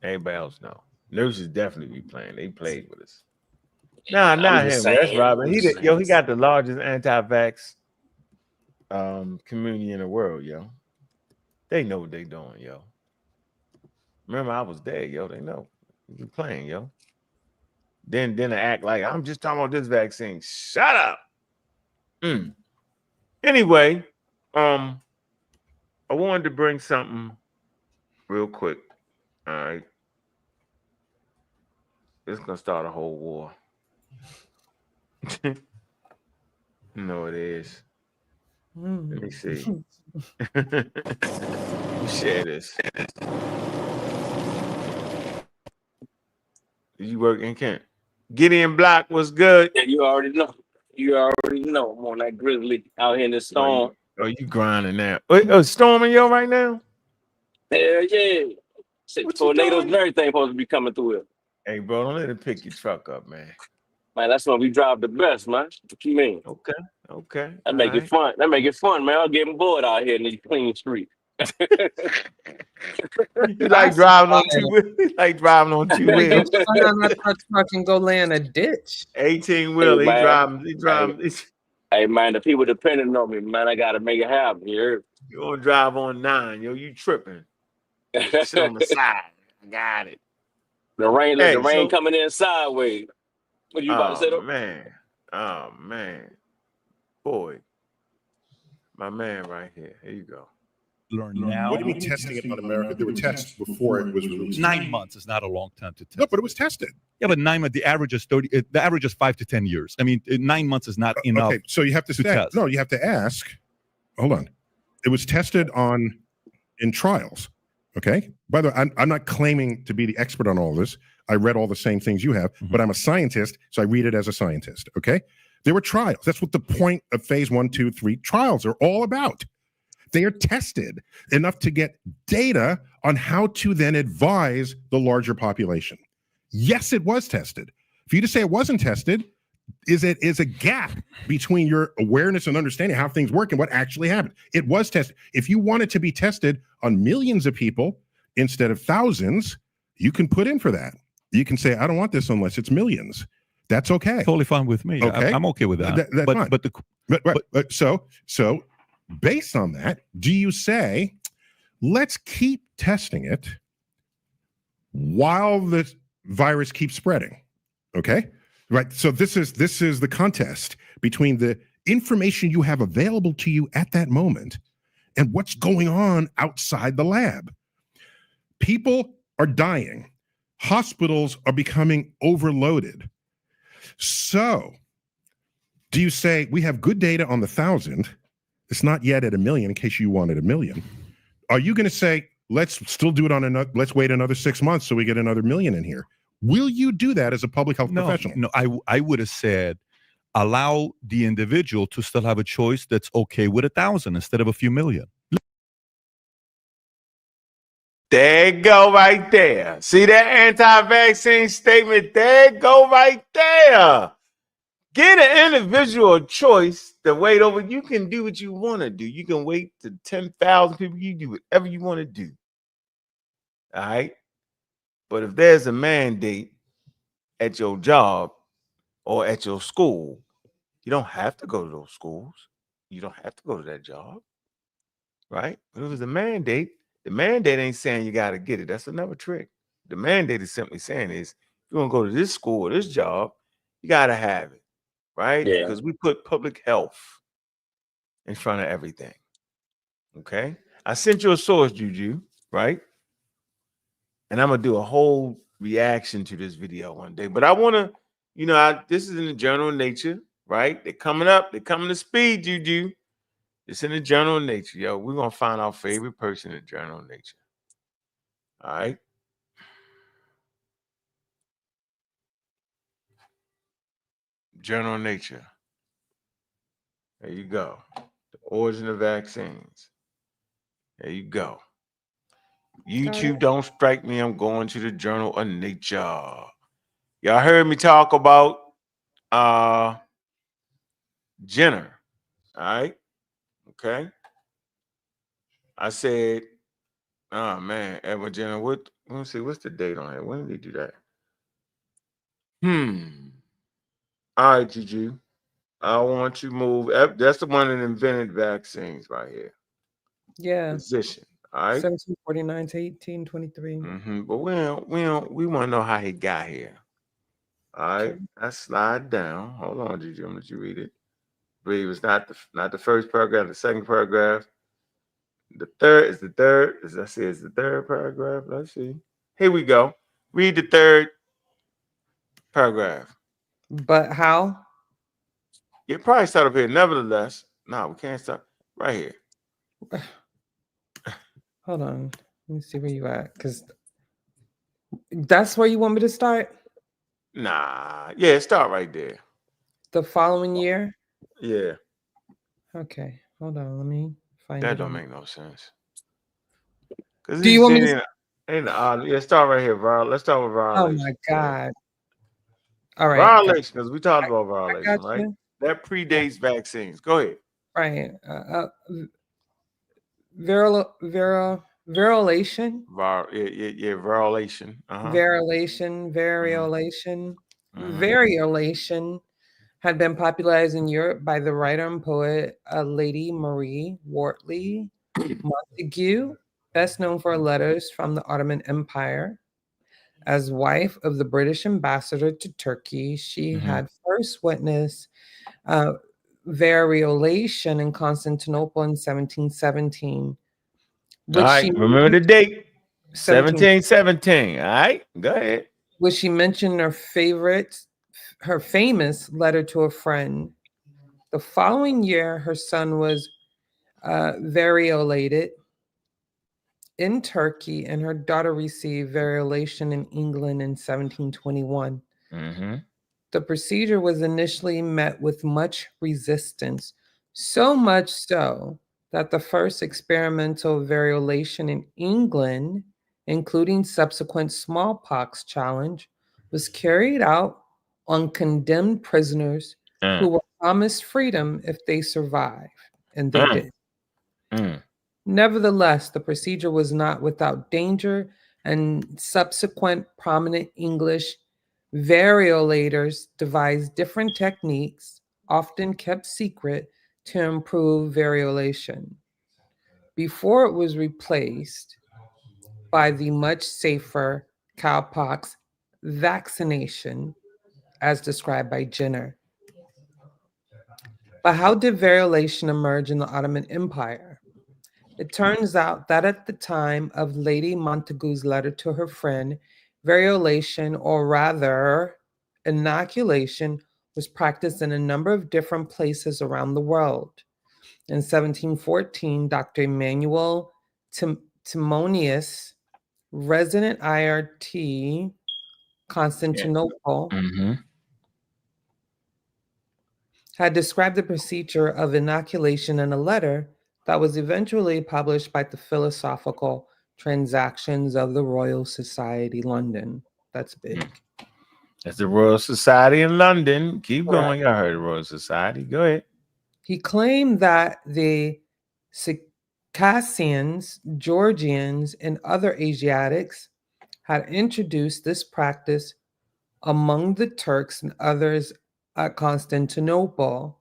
Everybody else no. Nurses definitely be playing. They played with us. Nah, I'm not just him. That's saying. Robin. He got the largest anti-vax community in the world, yo. They know what they doing, yo. Remember, I was there, yo. They know. You playing, yo. Then they act like I'm just talking about this vaccine. Shut up. Anyway, I wanted to bring something real quick. All right. It's gonna start a whole war. No, it is. Let me see. Share this. You work in Kent. Gideon Block was good. Yeah, you already know. You already know. I'm on that grizzly out here in the storm. You grinding now? Storming yo right now? Hell yeah. Shit, What you tornadoes doing? and everything supposed to be coming through here. Hey, bro, don't let it pick your truck up, man. Man, that's when we drive the best, man. What you mean? Okay. That make it fun. That make it fun, man. I'm getting bored out here in these clean streets. You like driving on two wheels? You like driving on two wheels? Get on that truck and go lay in a ditch. 18-wheel. He driving. Hey, man, the people depending on me, man. I gotta make it happen. You heard? You gonna drive on 9, yo? You tripping? Sit on the side. I got it. The rain coming in sideways. What you about to say, though? Oh man, boy, my man right here. Here you go. Learn now. What do you mean testing it on America? There were tests before it was released. 9 months is not a long time to test. No, but it was tested. Yeah, but 9 months. The average is 30. The average is 5 to 10 years. I mean, 9 months is not enough. Okay, so you have to test. No, you have to ask. Hold on. It was tested in trials. Okay. By the way, I'm not claiming to be the expert on all this. I read all the same things you have, but I'm a scientist, so I read it as a scientist. Okay. There were trials. That's what the point of phase 1, 2, 3 trials are all about. They are tested enough to get data on how to then advise the larger population. Yes, it was tested. For you to say it wasn't tested is a gap between your awareness and understanding how things work and what actually happened. It was tested. If you want it to be tested on millions of people instead of thousands, you can put in for that. You can say, I don't want this unless it's millions. That's okay. Totally fine with me. Okay. I'm okay with that. That's fine. So based on that, do you say, let's keep testing it while the virus keeps spreading? Okay. Right. So this is the contest between the information you have available to you at that moment and what's going on outside the lab. People are dying. Hospitals are becoming overloaded. So do you say we have good data on the 1,000? It's not yet at 1 million in case you wanted 1 million. Are you going to say, let's still do it let's wait another 6 months so we get another 1 million in here? Will you do that as a public health professional? No, I would have said, allow the individual to still have a choice that's okay with 1,000 instead of a few million. There you go right there. See that anti-vaccine statement? There you go right there. Get an individual choice to wait over. You can do what you want to do. You can wait to 10,000 people. You do whatever you want to do. All right. But if there's a mandate at your job or at your school, you don't have to go to those schools. You don't have to go to that job. Right? But if it's a mandate, the mandate ain't saying you got to get it. That's another trick. The mandate is simply saying is, if you're going to go to this school or this job, you got to have it. Right? Yeah. Because we put public health in front of everything. Okay? I sent you a source, Juju, right? And I'm going to do a whole reaction to this video one day. But I want to, this is in the journal of Nature, right? They're coming up. They're coming to speed, Juju. It's in the journal of Nature, yo. We're going to find our favorite person in the journal of Nature. All right? Journal of Nature. There you go. The origin of vaccines. There you go. YouTube, don't strike me. I'm going to the Journal of Nature. Y'all heard me talk about Jenner. All right. Okay. I said, oh man, Edward Jenner, let me see, what's the date on it? When did he do that? All right, Juju. I want you to move. That's the one that invented vaccines right here. Yeah. Position. All right. 1749 to 1823. But we want to know how he got here. All right. Okay. Let's slide down. Hold on, Juju. I'm gonna let you read it. Believe it's not the first paragraph, the second paragraph. The third is the third. As I say, it's the third paragraph. Let's see. Here we go. Read the third paragraph. But how? You probably start up here. Nevertheless, no, we can't start right here. Hold on. Let me see where you at. Because that's where you want me to start? Nah. Yeah, start right there. The following year? Yeah. Okay. Hold on. Let me find That it. don't make no sense. Do you want me to? Yeah, start right here, let's start with violation. Oh my God. All right. Violation, because we talked about violation, I got right? you. That predates vaccines. Go ahead. Right. Virilation. Violation. Variolation had been popularized in Europe by the writer and poet Lady Marie Wortley Montagu, best known for letters from the Ottoman Empire. As wife of the British ambassador to Turkey, she had first witnessed variolation in Constantinople in 1717. All right, remember the date. 1717. All right, go ahead. Which she mentioned her famous letter to a friend. The following year, her son was variolated in Turkey, and her daughter received variolation in England in 1721. The procedure was initially met with much resistance, so much so that the first experimental variolation in England, including subsequent smallpox challenge, was carried out on condemned prisoners who were promised freedom if they survived, and they did. Nevertheless, the procedure was not without danger, and subsequent prominent English variolators devised different techniques, often kept secret, to improve variolation before it was replaced by the much safer cowpox vaccination as described by Jenner. But how did variolation emerge in the Ottoman Empire? It turns out that at the time of Lady Montagu's letter to her friend, variolation, or rather inoculation, was practiced in a number of different places around the world. In 1714, Dr. Emmanuel Timonius, resident IRT, Constantinople, had described the procedure of inoculation in a letter that was eventually published by the Philosophical Transactions of the Royal Society, London. That's big. That's the Royal Society in London. Keep going. I heard the Royal Society. Go ahead. He claimed that the Circassians, Georgians, and other Asiatics had introduced this practice among the Turks and others at Constantinople.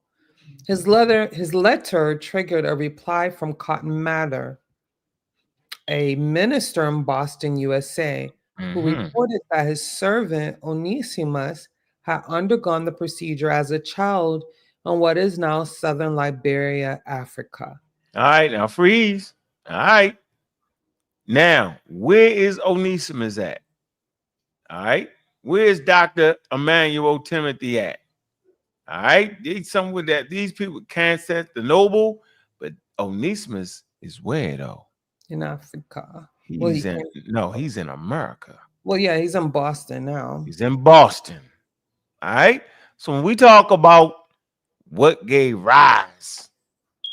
His letter triggered a reply from Cotton Mather, a minister in Boston, USA, who reported that his servant Onesimus had undergone the procedure as a child in what is now southern Liberia, Africa. All right, now freeze. All right. Now, where is Onesimus at? All right. Where's Dr. Emmanuel Timothy at? All right. These people can't set the noble, but Onesimus is where though? In Africa. He's in America. Well, yeah, he's in Boston now. He's in Boston. All right. So when we talk about what gave rise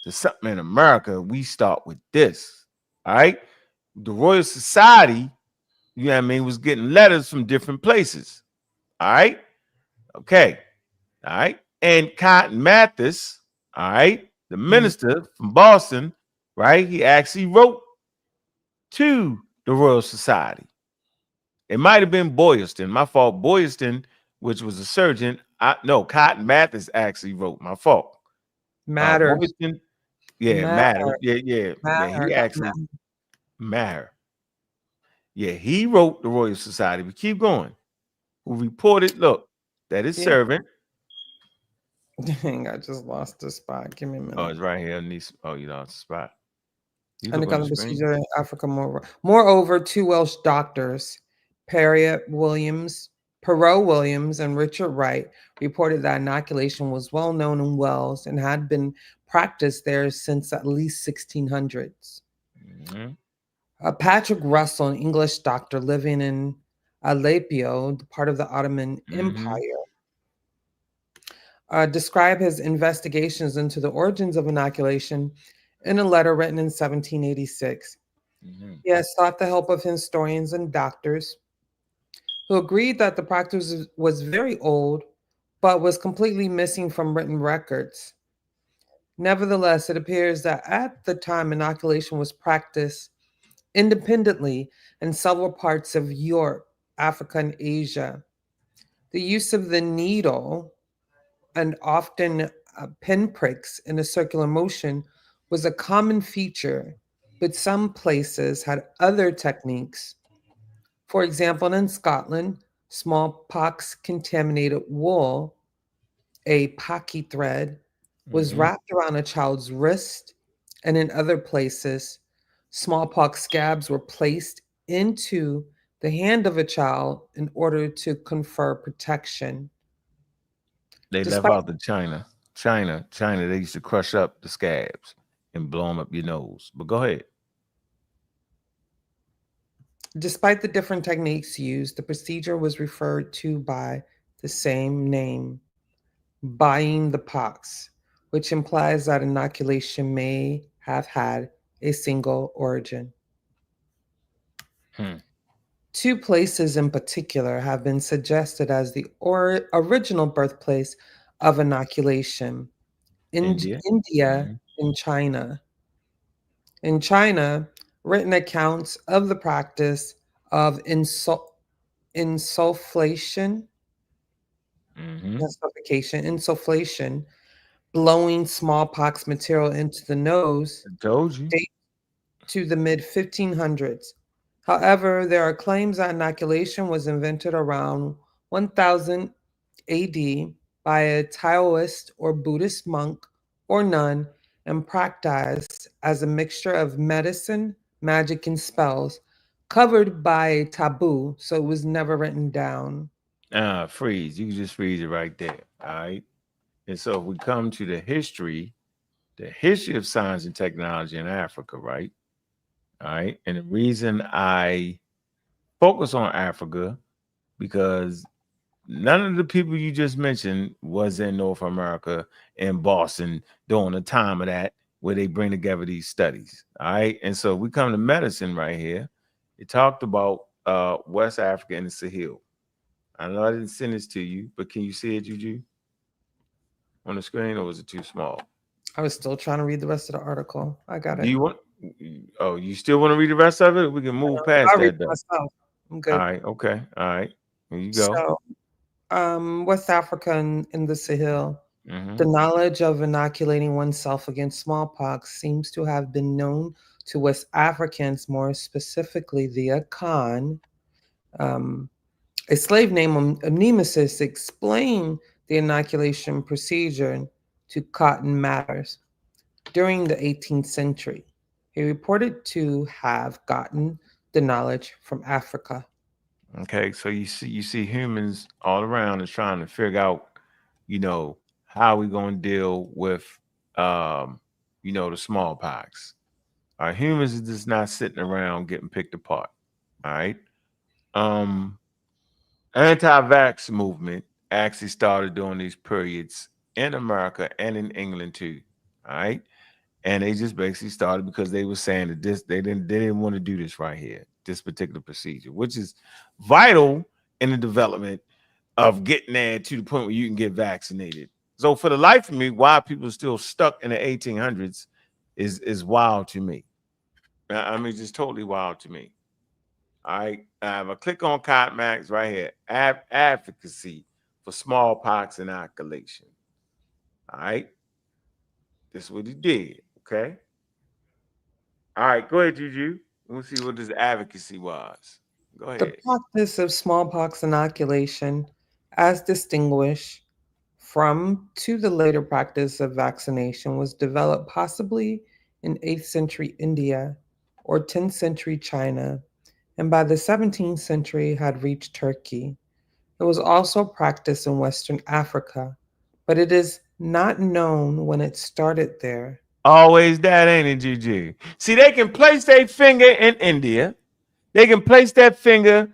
to something in America, we start with this. All right. The Royal Society, you know what I mean, was getting letters from different places. All right. Okay. All right. And Cotton Mathis, all right, the minister from Boston, right? He actually wrote to the Royal Society. It might have been Boylston. My fault. Boylston, which was a surgeon. No, Cotton Mathis actually wrote. My fault. Matters. Boylston, yeah, Matter. Yeah. He actually Matter. Yeah, he wrote the Royal Society. But keep going. Who reported, look, that his servant. Dang, I just lost the spot. Give me a minute. Oh, it's right here. Oh, you lost the spot. And the procedure in Africa. Moreover, 2 Welsh doctors, Perrot Williams, and Richard Wright, reported that inoculation was well known in Wales and had been practiced there since at least 1600s. Patrick Russell, an English doctor living in Aleppo, part of the Ottoman Empire, described his investigations into the origins of inoculation in a letter written in 1786. He has sought the help of historians and doctors who agreed that the practice was very old, but was completely missing from written records. Nevertheless, it appears that at the time inoculation was practiced independently in several parts of Europe, Africa, and Asia. The use of the needle and often pinpricks in a circular motion was a common feature, but some places had other techniques. For example, in Scotland, smallpox contaminated wool, a pocky thread, was wrapped around a child's wrist, and in other places, smallpox scabs were placed into the hand of a child in order to confer protection. They left out the China, they used to crush up the scabs and blow them up your nose. But go ahead. Despite the different techniques used, the procedure was referred to by the same name, buying the pox, which implies that inoculation may have had a single origin. 2 places in particular have been suggested as the original birthplace of inoculation: India and China. In China, written accounts of the practice of insufflation, blowing smallpox material into the nose, date to the mid-1500s. However, there are claims that inoculation was invented around 1000 AD by a Taoist or Buddhist monk or nun and practiced as a mixture of medicine, magic, and spells, covered by a taboo, so it was never written down. Freeze. You can just freeze it right there. All right. And so if we come to the history of science and technology in Africa, right? All right. And the reason I focus on Africa, because none of the people you just mentioned was in North America and Boston during the time of that, where they bring together these studies. All right. And so we come to medicine right here. It talked about West Africa and the Sahel. I know I didn't send this to you, but can you see it, Juju? On the screen, or was it too small? I was still trying to read the rest of the article. I got it. Do you want? Oh, you still want to read the rest of it? We can move past I'll that. read myself. I'm good. All right. Okay. All right. Here you go. So, West Africa and the Sahel, the knowledge of inoculating oneself against smallpox seems to have been known to West Africans, more specifically the Ankh. A slave named Nemesis explained the inoculation procedure to Cotton Mather during the 18th century. He reported to have gotten the knowledge from Africa. Okay, so you see humans all around is trying to figure out, how we going to deal with, the smallpox. Our humans are just not sitting around getting picked apart. All right. Anti-vax movement actually started during these periods in America and in England too. All right. And they just basically started because they were saying that they didn't want to do this right here, this particular procedure, which is vital in the development of getting there to the point where you can get vaccinated. So for the life of me, why people are still stuck in the 1800s is wild to me. I mean, just totally wild to me. All right, I have a click on Cotton Max right here. Advocacy for smallpox inoculation. All right, this is what he did. Okay. All right, go ahead, Juju. We'll see what this advocacy was. Go The ahead. practice of smallpox inoculation, as distinguished from to the later practice of vaccination, was developed possibly in 8th century India or 10th century China, and by the 17th century had reached Turkey. It was also practiced in Western Africa, but it is not known when it started there. Always that, ain't it, Juju? See, they can place their finger in India, they can place that finger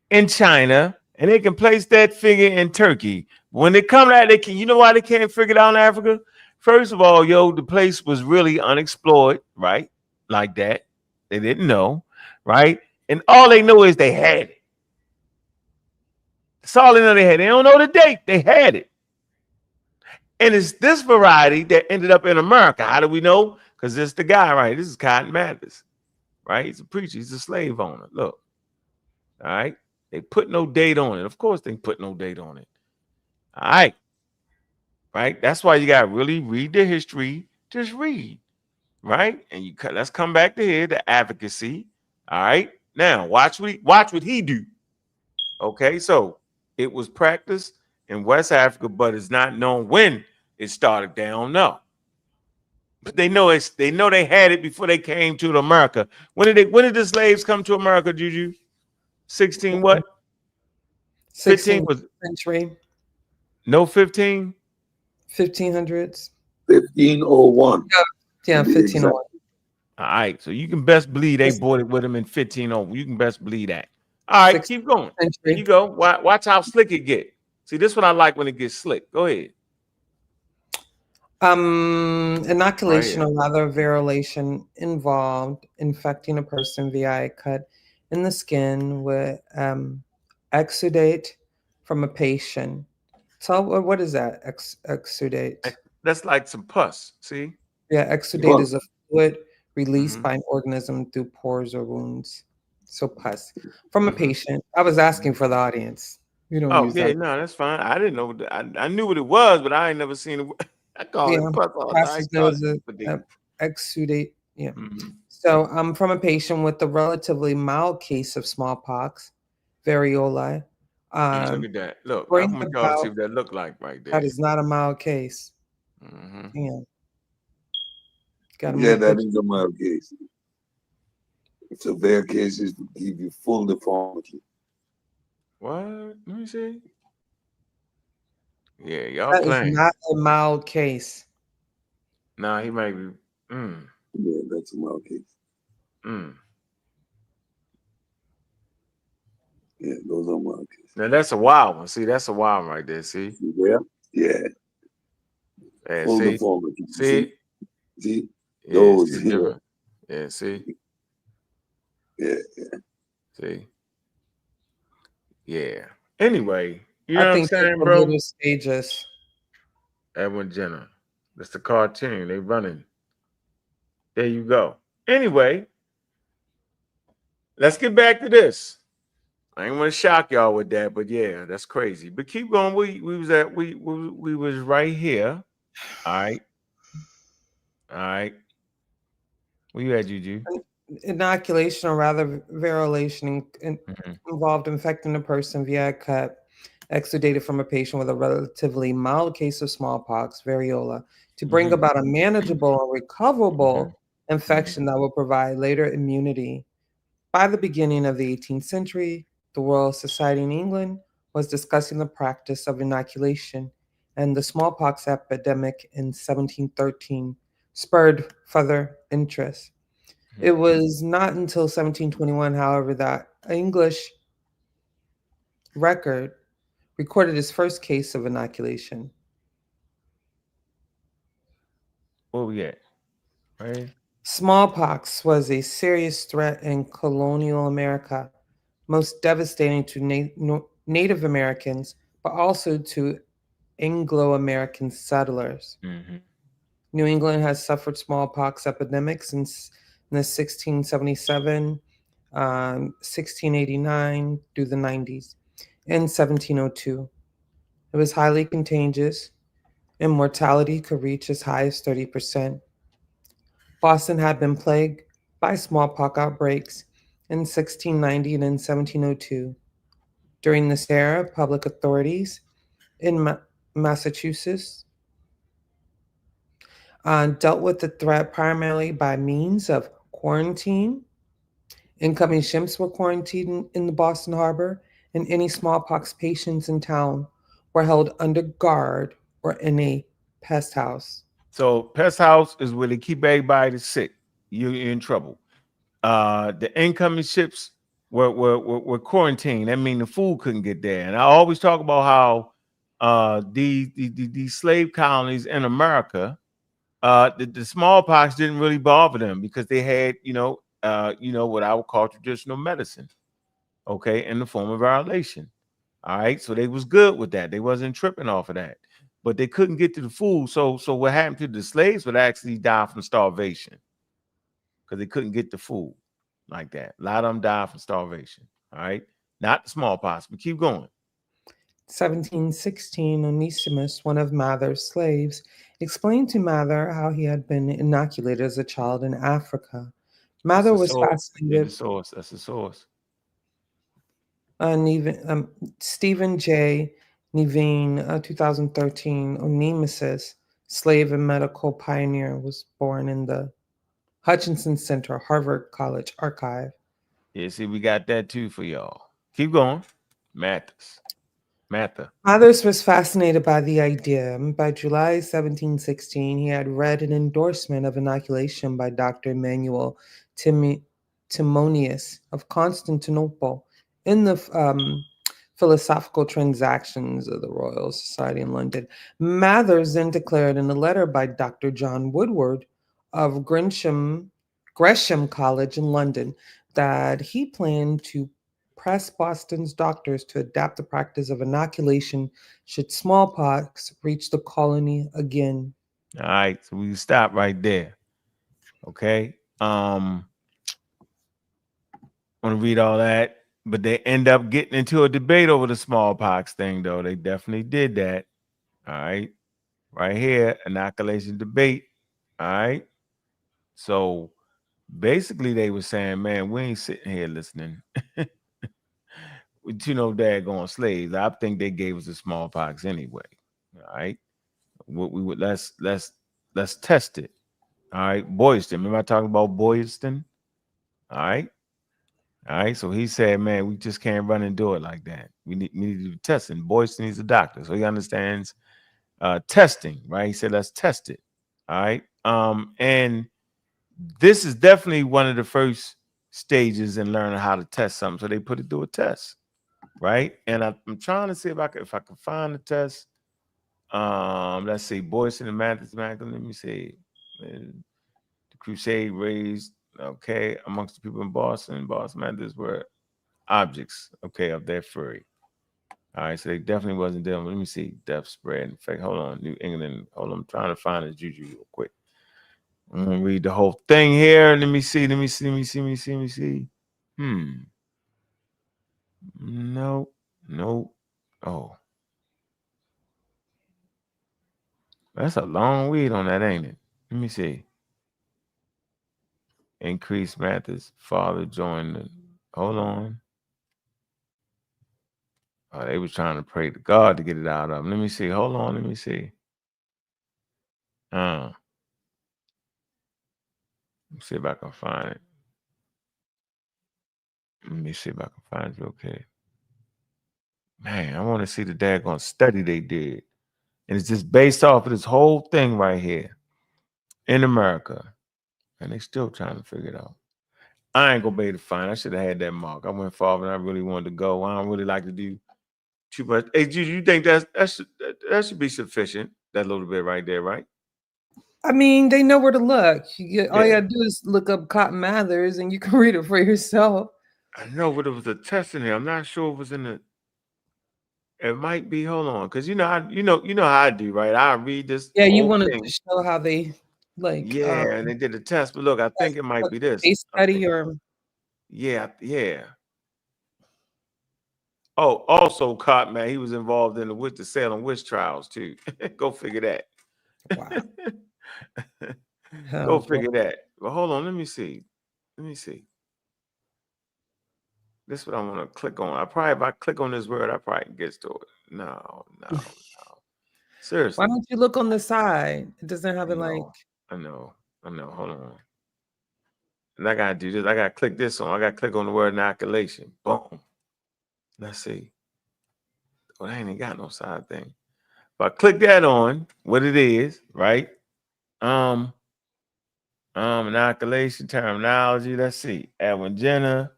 in China, and they can place that finger in Turkey. When they come out, they can. You know why they can't figure it out in Africa? First of all, the place was really unexplored, right? Like that. They didn't know, right? And all they know is they had it. That's all they know they had. They don't know the date. They had it. And it's this variety that ended up in America. How do we know? Because it's the guy, right? This is Cotton Mather, right? He's a preacher. He's a slave owner. Look. All right. They put no date on it. Of course, they put no date on it. All right. Right. That's why you got to really read the history. Just read. Right. And let's come back to here, the advocacy. All right. Now, watch what he do. Okay. So it was practiced in West Africa, but it's not known when it started. They don't know. But they know they had it before they came to America. When did the slaves come to America, Juju? 16 what? 15 was century. No 15? 1500s. 1501. Yeah, 1501. All right, so you can best believe they bought it with them in 1501. You can best believe that. All right, keep going. There you go. Watch how slick it get. See, this is what I like when it gets slick. Go ahead. Inoculation or rather variolation involved infecting a person via a cut in the skin with exudate from a patient. So what is that? Exudate. That's like some pus. See? Yeah, exudate is a fluid released by an organism through pores or wounds. So pus from a patient. I was asking for the audience. You don't use that. No, that's fine. I didn't know. I knew what it was, but I ain't never seen it. I call it pus all the time. Exudate. Yeah. So from a patient with a relatively mild case of smallpox, variola. Look at that. Look, I want y'all to see what that look like right there. That is not a mild case. Yeah. That is a mild case. Severe cases to give you full deformity. What? Let me see. Yeah, y'all that playing. Is not a mild case. Nah, he might be. Yeah, that's a mild case. Yeah, those are mild cases. Now that's a wild one. See, that's a wild one right there. See? Yeah. Yeah. Full see? deformity. See? See? Yeah, Those see, here. Yeah, see? Yeah. See? Yeah. Anyway, you know I what I'm think saying, bro? later stages. Edwin Jenner. That's the cartoon. They running. There you go. Anyway, let's get back to this. I ain't want to shock y'all with that, but yeah, that's crazy. But keep going. We was right here. All right. All right. Where you at, Juju? Inoculation or rather variolation involved infecting a person via a cut exudated from a patient with a relatively mild case of smallpox, variola, to bring about a manageable and recoverable infection that will provide later immunity. By the beginning of the 18th century, the Royal Society in England was discussing the practice of inoculation, and the smallpox epidemic in 1713 spurred further interest. It was not until 1721, however, that an English record recorded his first case of inoculation. Where we at? Right. Smallpox was a serious threat in colonial America, most devastating to Native Americans, but also to Anglo-American settlers. New England has suffered smallpox epidemics in the 1677, 1689 through the 90s, and 1702. It was highly contagious, and mortality could reach as high as 30%. Boston had been plagued by smallpox outbreaks in 1690 and in 1702. During this era, public authorities in Massachusetts dealt with the threat primarily by means of quarantine. Incoming ships were quarantined in the Boston Harbor, and any smallpox patients in town were held under guard or in a pest house. So pest house is where they keep everybody sick. You're in trouble. The incoming ships were quarantined. That means the food couldn't get there. And I always talk about how these slave colonies in America, the smallpox didn't really bother them because they had, what I would call traditional medicine, okay, in the form of violation. All right, so they was good with that. They wasn't tripping off of that, but they couldn't get to the food. So what happened to the slaves would actually die from starvation because they couldn't get the food like that. A lot of them died from starvation. All right, not the smallpox, but keep going. 1716, Onesimus, one of Mather's slaves, explained to Mather how he had been inoculated as a child in Africa. Mather was fascinated. That's the source. And even Stephen J. Nevine, 2013, Onesimus, slave and medical pioneer, was born in the Hutchinson Center, Harvard College archive. Yeah, see, we got that too for y'all. Keep going. Mather. Mathers was fascinated by the idea. By July 1716, he had read an endorsement of inoculation by Dr. Emmanuel Timonius of Constantinople in the Philosophical Transactions of the Royal Society in London. Mathers then declared in a letter by Dr. John Woodward of Gresham College in London that he planned to press Boston's doctors to adapt the practice of inoculation should smallpox reach the colony again. All right, so we can stop right there. Okay. I want to read all that, but they end up getting into a debate over the smallpox thing, though. They definitely did that. All right. Right here, inoculation debate. All right. So basically, they were saying, man, we ain't sitting here listening. Daggone slaves. I think they gave us the smallpox anyway. All right. What we would let's test it. All right. Boylston. Remember I talking about Boylston? All right. All right. So he said, man, we just can't run and do it like that. We need to do testing. Boylston is a doctor, so he understands testing, right? He said, let's test it. All right. And this is definitely one of the first stages in learning how to test something. So they put it through a test, right? And I'm trying to see if I can find the test. Let's see, Boylston and Mathers. Let me see. The crusade raised, okay, amongst the people in Boston. Boston Mathers were objects, okay, of their fury. All right, so they definitely wasn't dealing with, let me see, death spread. In fact, hold on, New England. Hold on, I'm trying to find the juju real quick. I'm gonna read the whole thing here. Let me see. Nope. Oh. That's a long read on that, ain't it? Let me see. Increase Mathers. Father joined the. Hold on. Oh, they was trying to pray to God to get it out of them. Let me see. Hold on. Let me see. Let me see if I can find it. Let me see if I can find it. Okay. Man, I want to see the daggone study they did. And it's just based off of this whole thing right here in America. And they still trying to figure it out. I ain't gonna be able to find it. I should have had that mark. I went far and I really wanted to go. I don't really like to do too much. Hey, do you think that should be sufficient? That little bit right there, right? I mean, they know where to look. All you gotta do is look up Cotton Mathers and you can read it for yourself. I know, but it was a test in here. I'm not sure it was in the. It might be. Hold on, because you know how I do, right? I read this Yeah, you whole wanted thing. to show how they like Yeah, and they did the test, but look, I think it might be this. case study or Yeah. Oh, also caught, man. He was involved in the Salem witch trials too. Go figure that. wow. Go Oh, boy. figure that. But hold on, let me see. This is what I want to click on. If I click on this word, I probably can get to it. No. Seriously. Why don't you look on the side? It doesn't have it like. I know. Hold on. And I gotta do this. I gotta click this on. I gotta click on the word inoculation. Boom. Let's see. Oh, they ain't got no side thing. If I click that on, what it is, right? Inoculation terminology. Let's see. Edwin Jenner.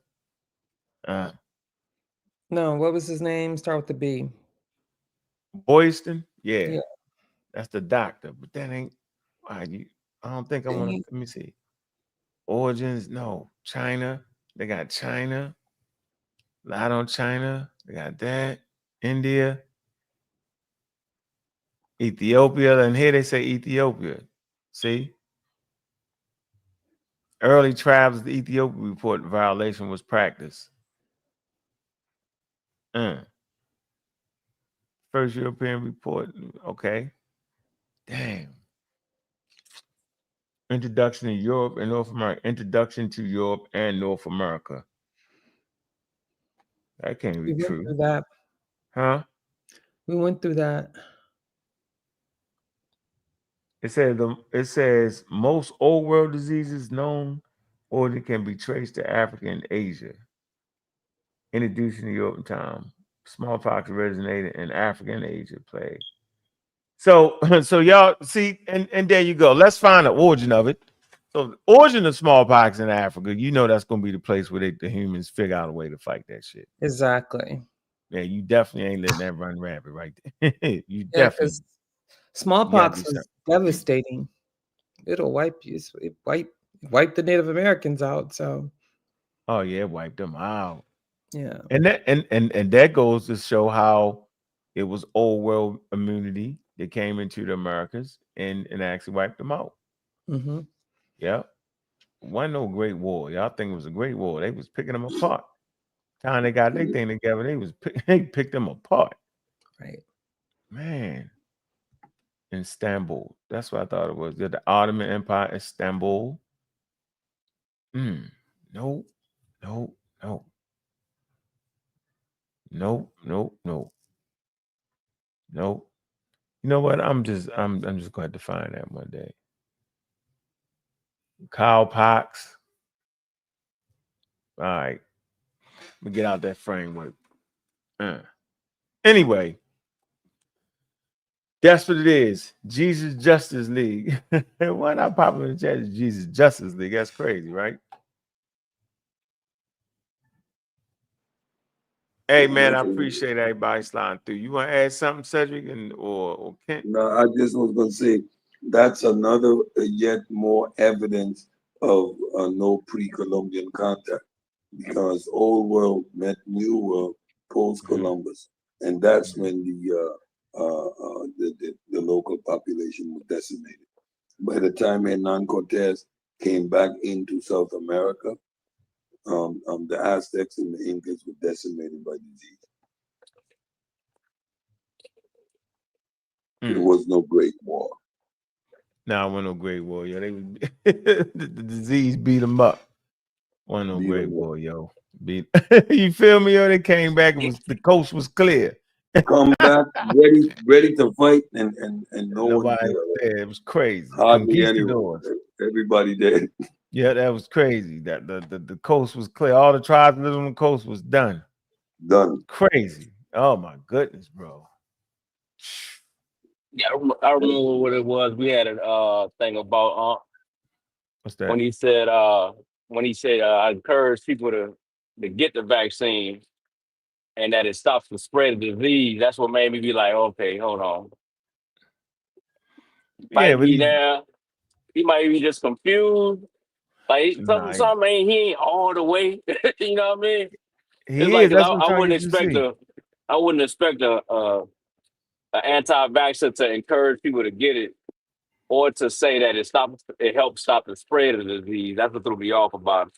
No, what was his name? Start with the B. Boyston. Yeah. Yeah. That's the doctor, but that ain't. I don't think I want to. Let me see. Origins. No. China. They got China. Light on China. They got that. India. Ethiopia. And here they say Ethiopia. See? Early tribes of the Ethiopia report violation was practiced. First European report. Okay. Damn. Introduction to Europe and North America. Introduction to Europe and North America. That can't be true. Through that. Huh? We went through that. It says most old world diseases known origin can be traced to Africa and Asia. Introduced in Europe in time. Smallpox originated in Africa and Asia plague. So y'all see, and there you go. Let's find the origin of it. So the origin of smallpox in Africa, that's going to be the place where the humans figure out a way to fight that shit. Exactly. Yeah, you definitely ain't letting that run rampant right there. You definitely. Smallpox is devastating. It'll wipe you. It wipe the Native Americans out. So. Oh yeah, it wiped them out. Yeah. And that goes to show how it was old world immunity that came into the Americas and actually wiped them out. Mm-hmm. Yeah. Wasn't no great war. Y'all think it was a great war. They was picking them apart. Time they got their thing together, they picked them apart. Right. Man. Istanbul. That's what I thought it was. The Ottoman Empire, Istanbul. Nope. You know what? I'm just going to find that one day. Cowpox. All right. We get out that framework. Anyway, that's what it is. Jesus Justice League. Why not pop in the chat? Jesus Justice League. That's crazy, right? Hey man, I appreciate everybody sliding through. You want to add something, Cedric, or Kent? No, I just was going to say that's another yet more evidence of no pre-Columbian contact, because old world met new world post Columbus, and that's when the local population was decimated. By the time Hernan Cortez came back into South America, the Aztecs and the Incas were decimated by disease. There was no Great War. No, it wasn't no Great War. Yeah, the disease beat them up. Wasn't no Great War, yo. You feel me? Yo, they came back and the coast was clear. Come back ready to fight, and no Nobody one there. It was crazy. Hardly anyone. Everybody dead. Yeah, that was crazy. That the coast was clear. All the tribes that lived on the coast was done. Done. Crazy. Oh my goodness, bro. Yeah, I remember what it was. We had a thing about what's that? When he said I encourage people to get the vaccine and that it stops the spread of disease. That's what made me be like, okay, hold on. Yeah, but he might be just confused. Like something he ain't all the way. You know what I mean? He It's is. like, That's what I'm I trying wouldn't to get you to expect see. I wouldn't expect a anti-vaxxer to encourage people to get it or to say that it helps stop the spread of the disease. That's what threw me off about it.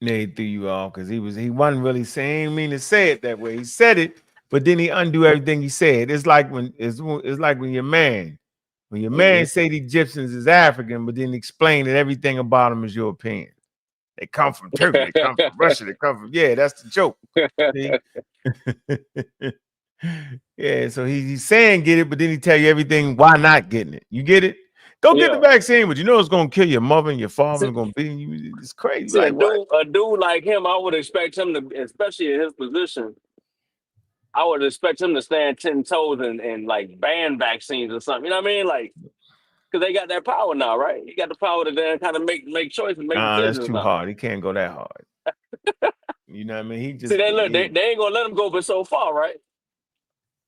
They threw you off because he wasn't really saying, he didn't mean to say it that way. He said it, but then he undo everything he said. It's like when your man say the Egyptians is African, but then explain that everything about them is European. They come from Turkey, they come from Russia, they come from that's the joke. Yeah, so he's saying get it, but then he tell you everything why not getting it. You get it? Go get the vaccine, but you know it's gonna kill your mother and your father. It's gonna be you. It's crazy. See, like a dude like him, I would expect him to, especially in his position, I would expect him to stand 10 toes and like ban vaccines or something. You know what I mean? Like, because they got that power now, right? You got the power to then kind of make choices, make decisions. That's too hard. He can't go that hard. You know what I mean? He just see. They ain't gonna let him go but so far, right?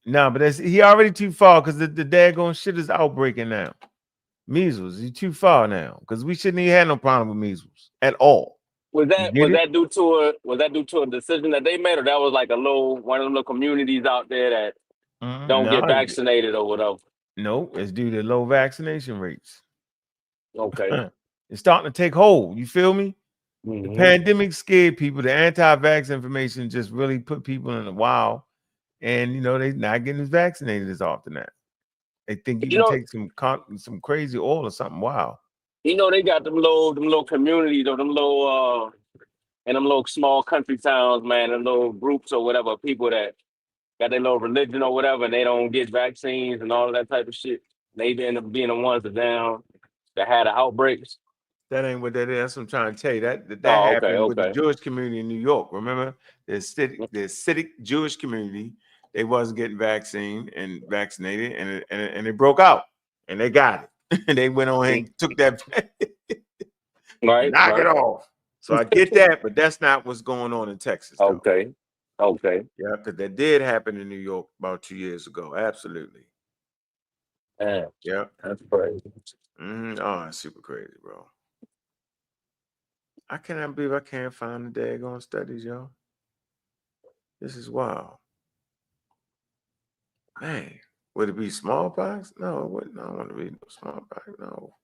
No, but he already too far because the daggone shit is outbreaking now. Measles, he's too far now because we shouldn't even have no problem with measles at all. Was that due to a decision that they made, or that was like one of the little communities out there that don't get vaccinated or whatever? No, it's due to low vaccination rates. Okay. It's starting to take hold. You feel me? The pandemic scared people. The anti-vax information just really put people in a wow. And they're not getting vaccinated as often now. They think you can take some crazy oil or something. Wow. They got them little communities or them little small country towns, man, and little groups or whatever, people that got their little religion or whatever, and they don't get vaccines and all of that type of shit. They end up being the ones that had the outbreaks. That ain't what that is. That's what I'm trying to tell you. That okay, happened with the Jewish community in New York. Remember, the Hasidic Jewish community, they wasn't getting vaccinated, and it broke out, and they got it. And they went on and took that, knock it off. So I get that, but that's not what's going on in Texas. Though. Okay. Yeah, because that did happen in New York about 2 years ago. Absolutely. Yeah, that's crazy. Oh, it's super crazy, bro. I cannot believe I can't find the daggone studies, y'all. This is wild. Man, would it be smallpox? No, it wouldn't. I don't want to read no smallpox. No.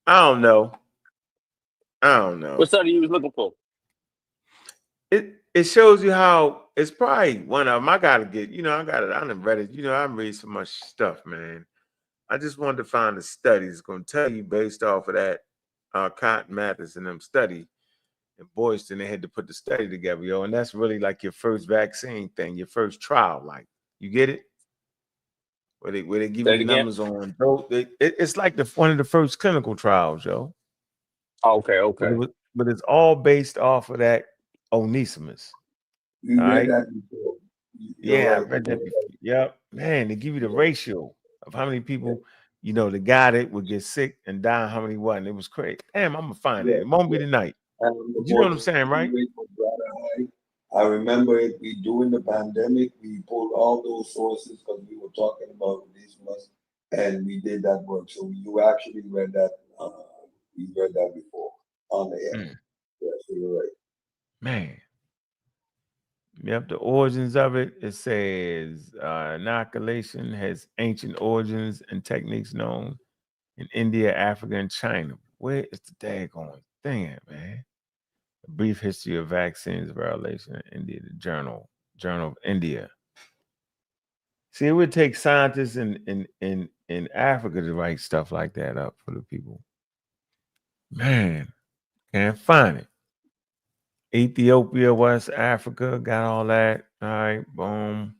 I don't know. What study you was looking for? It shows you how it's probably one of them. I gotta get, I done read it. I read so much stuff, man. I just wanted to find the studies. It's gonna tell you based off of that Cotton Mathis and them study in Boyston. They had to put the study together, yo. And that's really like your first vaccine thing, your first trial. Like, you get it? Where they give you the numbers on. It's like one of the first clinical trials, yo. Okay. But it's all based off of that Onesimus. You read that before. I read that before. Yep. Man, they give you the ratio of how many people, that got it would get sick and die, how many wasn't. It was crazy. Damn, I'm gonna find it. It won't be tonight. You know what I'm saying, right? I remember it. During the pandemic, we pulled all those sources because we were talking about Onesimus, and we did that work. So you actually read that. You read that before on the air. Yeah, so you're right. Man. Yep, the origins of it. It says inoculation has ancient origins and techniques known in India, Africa, and China. Where is the daggone thing at, man? A brief history of vaccines violation in India, the Journal of India. See, it would take scientists in Africa to write stuff like that up for the people. Man, can't find it. Ethiopia, West Africa, got all that. All right, boom.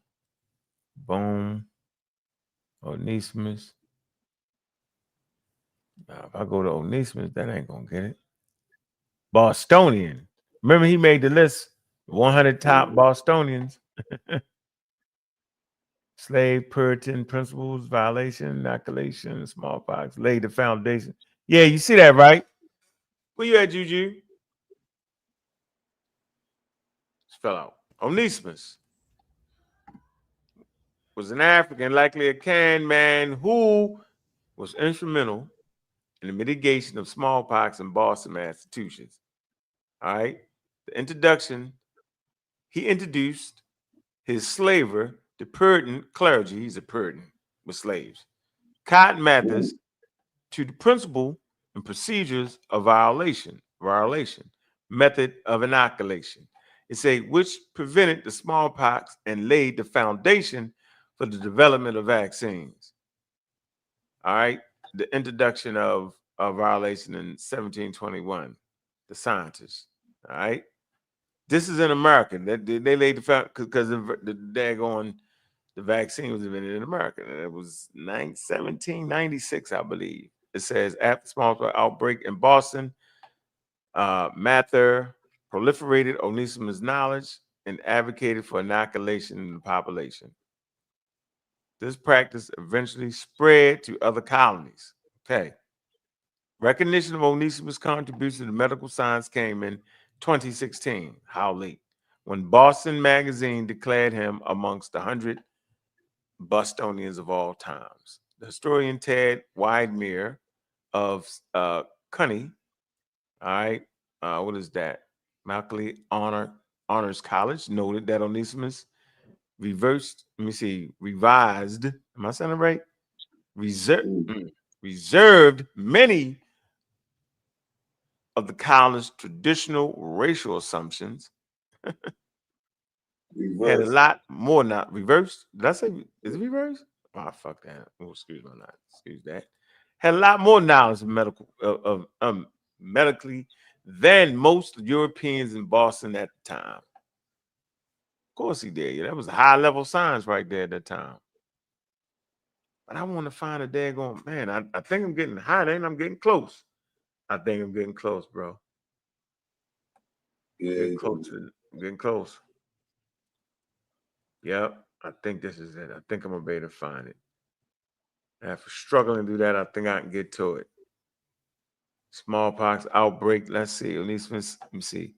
Onesimus. Now, if I go to Onesimus, that ain't gonna get it. Bostonian. Remember, he made the list. 100 top Bostonians. Slave Puritan principles, violation, inoculation, smallpox, laid the foundation. Yeah, you see that, right? Where you at, Juju? Just fell out. Onesimus was an African, likely a Can man, who was instrumental in the mitigation of smallpox in Boston, Massachusetts. All right. He introduced his slaver, the Puritan clergy, he's a Puritan with slaves, Cotton Mather's, to the principle and procedures of violation, method of inoculation. It say which prevented the smallpox and laid the foundation for the development of vaccines. All right, the introduction of violation in 1721, the scientists. All right, this is in America. They laid the foundation because the daggone the vaccine was invented in America. It was 1796, I believe. It says after smallpox outbreak in Boston, Mather proliferated Onesimus' knowledge and advocated for inoculation in the population. This practice eventually spread to other colonies. Okay. Recognition of Onesimus' contribution to medical science came in 2016. How late? When Boston Magazine declared him amongst the 100 Bostonians of all times. The historian Ted Widemere of Cunny, all right, what is that? Malcolm Honors College noted that Onesimus revised, am I saying it right? Reserved many of the colony's traditional racial assumptions. Had a lot more not reversed. Did I say is it reversed? Oh, fuck that. Oh, excuse me, not excuse that. Had a lot more knowledge of medically than most Europeans in Boston at the time. Of course he did. Yeah, that was high level science right there at that time. But I want to find a daggone man. I think I'm getting high, and I'm getting close. I think I'm getting close, bro. Yeah, getting close. Yep, I think this is it. I think I'm gonna be able to find it. After struggling to do that, I think I can get to it. Smallpox outbreak. Let's see. Onesimus. Let me see.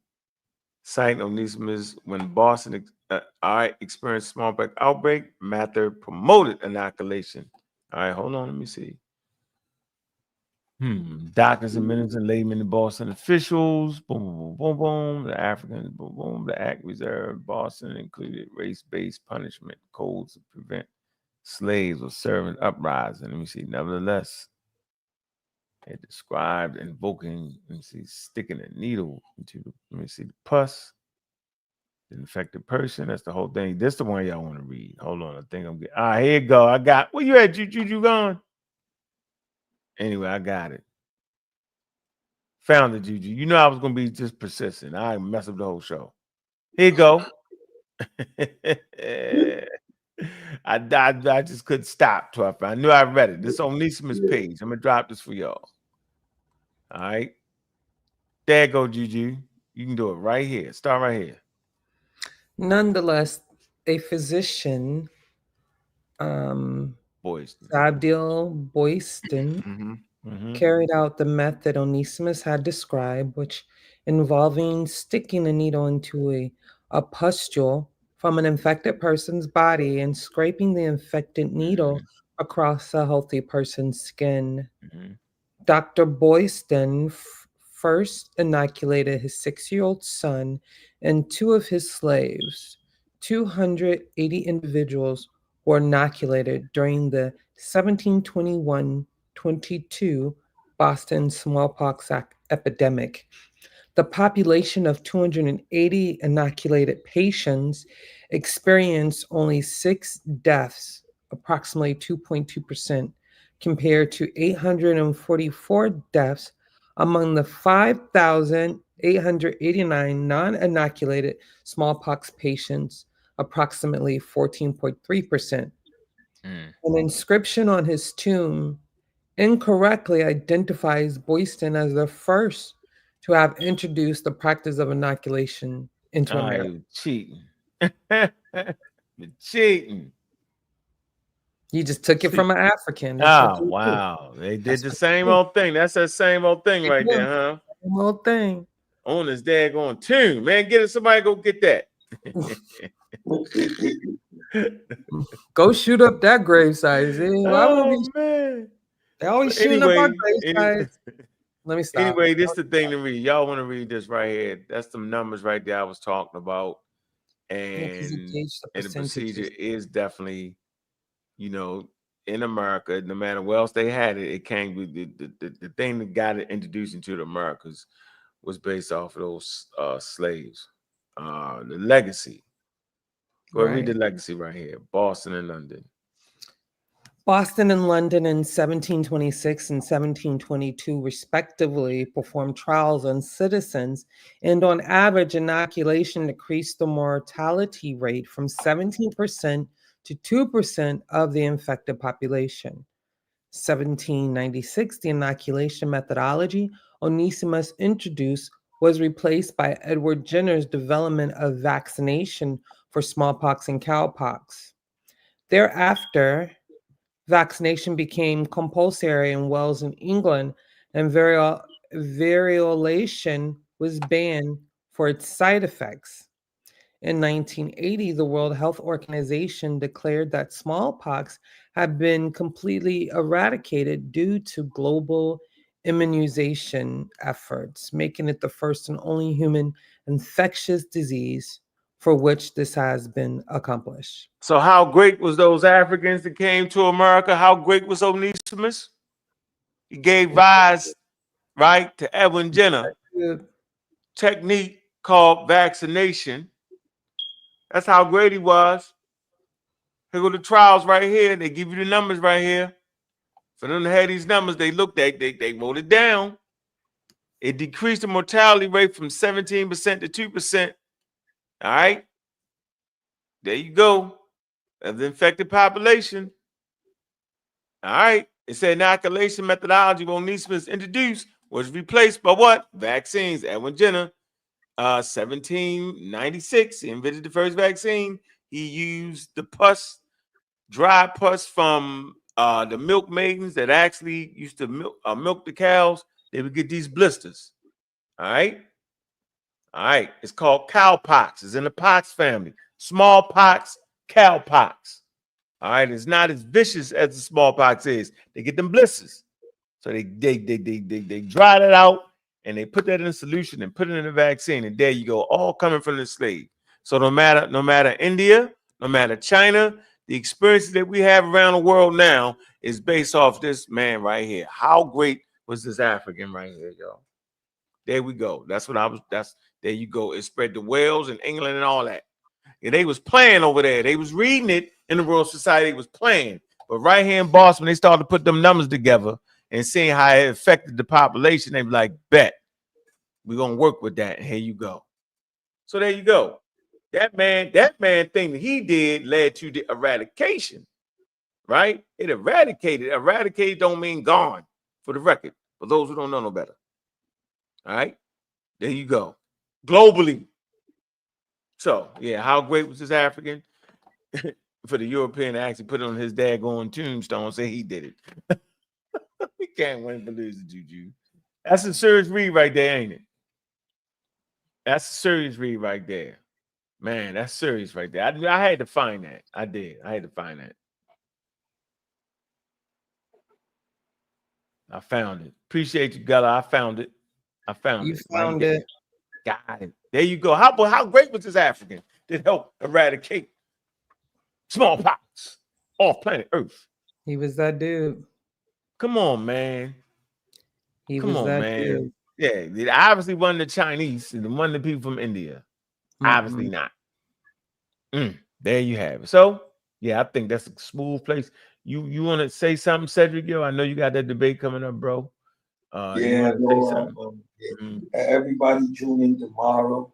Citing Onesimus when Boston experienced smallpox outbreak, Mather promoted inoculation. All right, hold on. Let me see. Doctors and ministers and laymen and Boston officials. Boom, boom, boom, boom. The Africans. Boom, boom. The Act reserved Boston included race-based punishment codes to prevent slaves or servant uprising. Let me see. Nevertheless, it described invoking. Let me see. Sticking a needle into the. Let me see the pus. The infected person. That's the whole thing. This the one y'all want to read. Hold on. I think I'm getting. Ah, here you go. I got. Where you at, Juju gone? Anyway, I got it. Found it, Juju. You know I was gonna be just persistent. I mess up the whole show. Here you go. I just couldn't stop. I knew I read it. This on Onesimus page. I'm gonna drop this for y'all. All right. There you go, Juju. You can do it right here. Start right here. Nonetheless, a physician, Boyston. Abdil Boyston, carried out the method Onesimus had described, which involving sticking a needle into a pustule from an infected person's body and scraping the infected needle across a healthy person's skin. Dr. Boyston first inoculated his 6-year-old son and 2 of his slaves. 280 individuals were inoculated during the 1721-22 Boston smallpox epidemic. The population of 280 inoculated patients experienced only 6 deaths, approximately 2.2%, compared to 844 deaths among the 5,889 non-inoculated smallpox patients, approximately 14.3%. An inscription on his tomb incorrectly identifies Boyston as the first to have introduced the practice of inoculation into America. You cheating. You're cheating. You just took it from an African. That's wow. They did the same old thing. That's that same old thing right there, huh? Same old thing. On his daggone tomb. Man, get it. Somebody go get that. Go shoot up that gravesite. Man. They always shooting up our gravesites. Let me stop. Anyway, this is the thing to read. Y'all want to read this right here. That's some numbers right there I was talking about. 'cause it and gauged the the procedure percentages. is definitely, you know, in America, no matter where else they had it, it came with the thing that got it introduced into the Americas was based off of those slaves. The legacy. Go ahead, read the Right. legacy right here. Boston and London. Boston and London in 1726 and 1722 respectively performed trials on citizens, and on average inoculation decreased the mortality rate from 17% to 2% of the infected population. 1796, the inoculation methodology Onesimus introduced was replaced by Edward Jenner's development of vaccination for smallpox and cowpox. Thereafter, vaccination became compulsory in Wales and England, and variolation was banned for its side effects. In 1980, the World Health Organization declared that smallpox had been completely eradicated due to global immunization efforts, making it the first and only human infectious disease for which this has been accomplished. So how great was those Africans that came to America? How great was Onesimus? He gave rise, right, to Edwin Jenner technique called vaccination. That's how great he was. Here go the trials right here. They give you the numbers right here. For them to have these numbers, they looked at, they wrote it down. It decreased the mortality rate from 17% to 2%. All right. There you go. Of the infected population. All right. It said inoculation methodology when Onesimus introduced was replaced by what? Vaccines. Edwin Jenner, 1796, he invented the first vaccine. He used the pus, dry pus from the milk maidens that actually used to milk the cows. They would get these blisters. All right. All right. It's called cowpox. It's in the pox family. Smallpox, cowpox. All right. It's not as vicious as the smallpox is. They get them blisters. So they dried it out and they put that in a solution and put it in a vaccine. And there you go, all coming from the slave. So no matter India, no matter China, the experiences that we have around the world now is based off this man right here. How great was this African right here, y'all? There we go. That's there you go. It spread to Wales and England and all that. And they was playing over there. They was reading it in the Royal Society. They was playing. But right here in Boston, they started to put them numbers together and seeing how it affected the population. They be like, bet, we're going to work with that. And here you go. So there you go. That man thing that he did led to the eradication, right? It eradicated. Eradicated don't mean gone, for the record, for those who don't know no better. All right? There you go. Globally. So, yeah, how great was this African? For the European to actually put it on his daggone tombstone, say he did it. We can't win for losing, Juju. That's a serious read right there, ain't it? That's a serious read right there. Man, that's serious right there. I had to find that. I did. I had to find that. I found it. Appreciate you, Gella. I found it. I found You it. found right it. Got it. There you go. How great was this African that helped eradicate smallpox off planet Earth? He was that dude. Come on, man. Come on, man. dude. Yeah, it obviously wasn't the Chinese and one of the people from India. Obviously not. There you have it. So, yeah, I think that's a smooth place. You want to say something, Cedric? Yo, I know you got that debate coming up, bro. Yeah, everybody tune in tomorrow.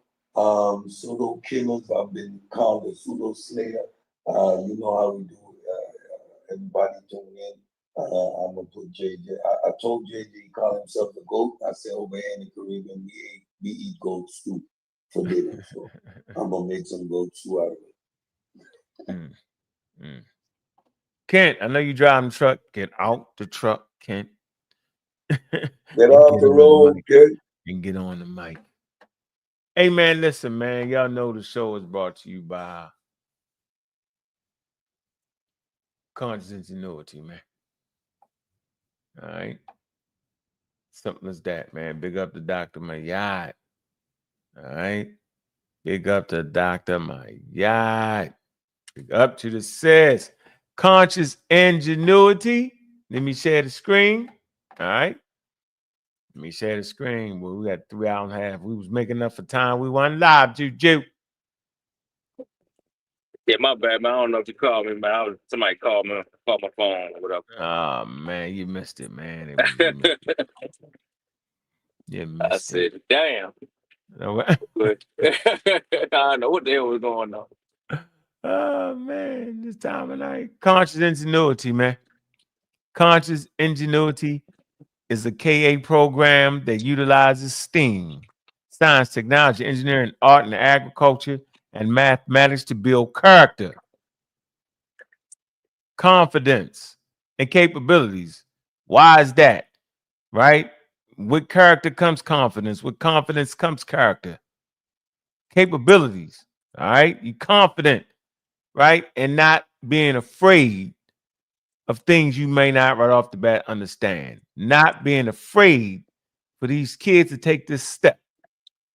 Pseudo killers. I've been called a pseudo slayer. You know how we do. Everybody tune in. I'm gonna put JJ. I told JJ he called himself the goat. I said over here in the Caribbean we eat goat stew for dinner. So I'm gonna make some goat stew out of it. Kent, I know you driving the truck. Get out the truck, Kent. Get off the road, Kent. And get on the mic. Hey man, listen, man. Y'all know the show is brought to you by Conscious Ingenuity, man. All right. Simple as that, man. Big up the doctor, man. Yeah. All right. Big up to Dr. My God. Big up to the sis. Conscious ingenuity. Let me share the screen. All right. Let me share the screen. Well, we got 3 hours and a half. We was making up for time. We went live, Juju. Yeah, my bad, man. I don't know if you called me, but somebody called my phone or whatever. Oh man, you missed it, man. You I missed said, it. damn. But I don't know what the hell was going on. Oh man, this time of night. Conscious ingenuity, man. Conscious ingenuity is a KA program that utilizes STEAM, science, technology, engineering, art, and agriculture, and mathematics to build character, confidence, and capabilities. Why is that? Right? With character comes confidence. With confidence comes character. Capabilities. All right? You're confident, right? And not being afraid of things you may not right off the bat understand. Not being afraid for these kids to take this step.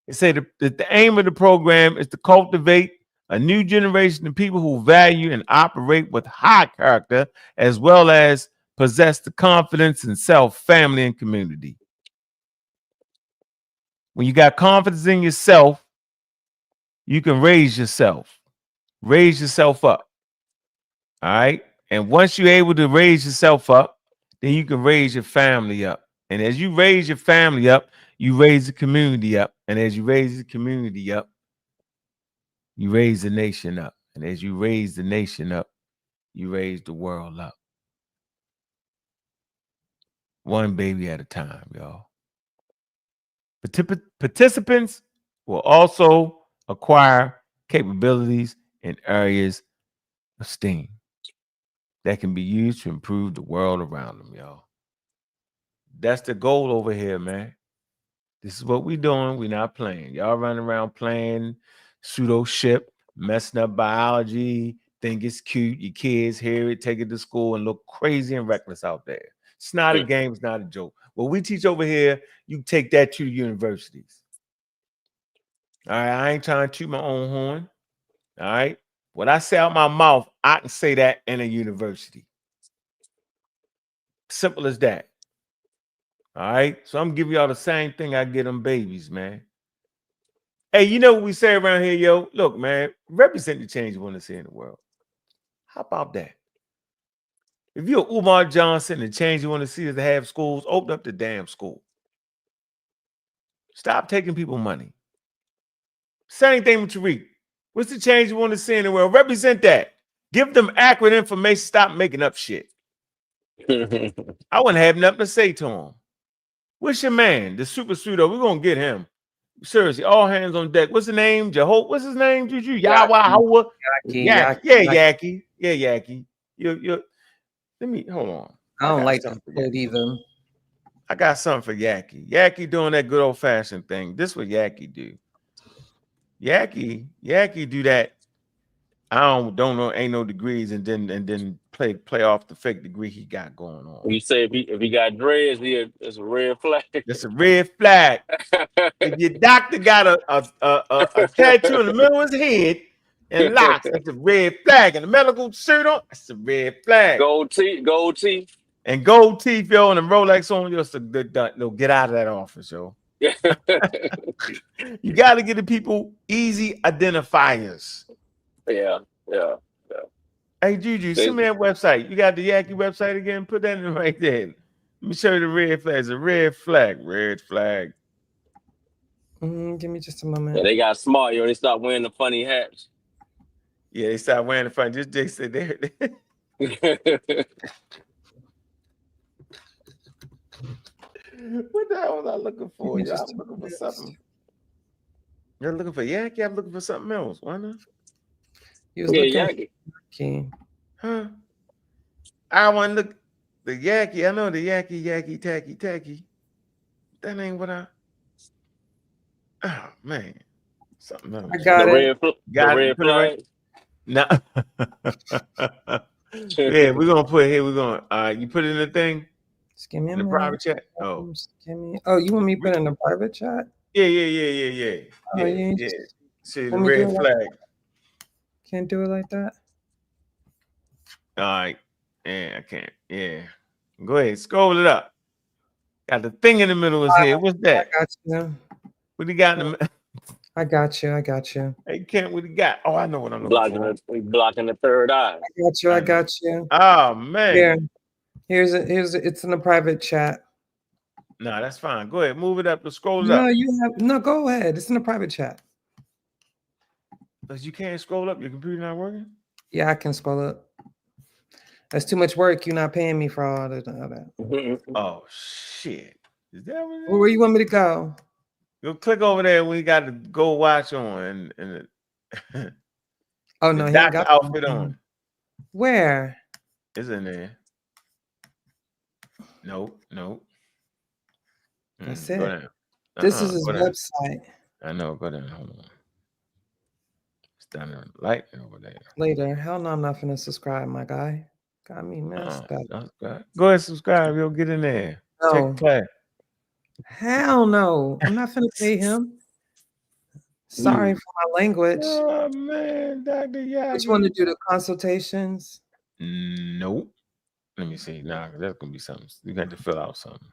They say that the aim of the program is to cultivate a new generation of people who value and operate with high character, as well as possess the confidence in self, family, and community. When you got confidence in yourself, you can raise yourself up. All right. And once you're able to raise yourself up, then you can raise your family up. And as you raise your family up, you raise the community up. And as you raise the community up, you raise the nation up. And as you raise the nation up, you raise the world up. One baby at a time, y'all. Participants will also acquire capabilities in areas of STEAM that can be used to improve the world around them, y'all. That's the goal over here, man. This is what we're doing. We're not playing. Y'all running around playing pseudo ship, messing up biology, think it's cute. Your kids hear it, take it to school, and look crazy and reckless out there. It's not a game. It's not a joke. What we teach over here, you take that to the universities. All right, I ain't trying to toot my own horn. All right. What I say out my mouth, I can say that in a university. Simple as that. All right. So I'm giving y'all the same thing I get them babies, man. Hey, you know what we say around here, yo? Look, man, represent the change you want to see in the world. How about that? If you're Umar Johnson, the change you want to see is to have schools, open up the damn school. Stop taking people money. Same thing with Tariq. What's the change you want to see in the world? Represent that. Give them accurate information. Stop making up shit. I wouldn't have nothing to say to him. What's your man? The super pseudo. We're going to get him. Seriously, all hands on deck. What's the name? Jehovah. What's his name? Juju. Yahweh. Yaki. Yeah, Yaki. Yeah, Yaki. You. Let me hold on. I don't like that quote either. I got something for Yaki. Yaki doing that good old fashioned thing. This is what Yaki do. Yaki do that. I don't know, ain't no degrees, and then play off the fake degree he got going on. You say if he got dreads, it's a red flag. It's a red flag. If your doctor got a tattoo in the middle of his head and locks, it's a red flag. And a medical shirt on, it's a red flag. Gold teeth. And gold teeth, yo, and a Rolex on, yo, get out of that office, yo. You got to get the people easy identifiers. Yeah. Hey, Juju, send me that website. You got the Yaki website again? Put that in right there. Let me show you the red flag. It's a red flag. Red flag. Give me just a moment. Yeah, they got smart, yo. They start wearing the funny hats. Yeah, they start wearing the funny. Just Jay said there. What the hell was I looking for? I'm looking for something. You're looking for Yaki? I'm looking for something else. Why not? You was looking Yaki. Huh? I want to look the Yaki. I know the Yaki, tacky. That ain't what I. Oh man, something else. I got it. Got red flag. No. Yeah, we're gonna put it here. We're gonna. You put it in the thing. Just give me in the private chat. Oh, you want me to put it in the private chat? Yeah. Oh, yeah. See the Let me do red it like flag. that. Can't do it like that. All right. Yeah, I can't. Yeah. Go ahead. Scroll it up. Got the thing in the middle of his head. What's that? I got you. What he got in the I got you. I got you. Hey, Kent, what he got? Oh, I know what I'm looking for. Blocking the third eye. I got you. I got you. Oh man. Here. Here's it. It's in a private chat. No, that's fine. Go ahead. Move it up. Scroll it No, up. you have no. Go ahead. It's in a private chat. Because you can't scroll up. Your computer not working. Yeah, I can scroll up. That's too much work. You're not paying me for all that. Oh shit! Is that what? Where you want me to go? Go click over there. We got to go watch on and Oh no, the he ain't doctor got outfit on. Where? It's in there. Nope. That's Go it. down. This is his go down. website. I know. Go down. Hold on. It's down there. Light over there. Later. Hell no, I'm not finna subscribe, my guy. Got me messed up. Go ahead, subscribe. You'll get in there. No. Take a class. Hell no. I'm not finna pay him. Sorry for my language. Oh man, Dr. Yagi. Which one to do the consultations? Nope. Let me see. Nah, that's gonna be something. You got to fill out something.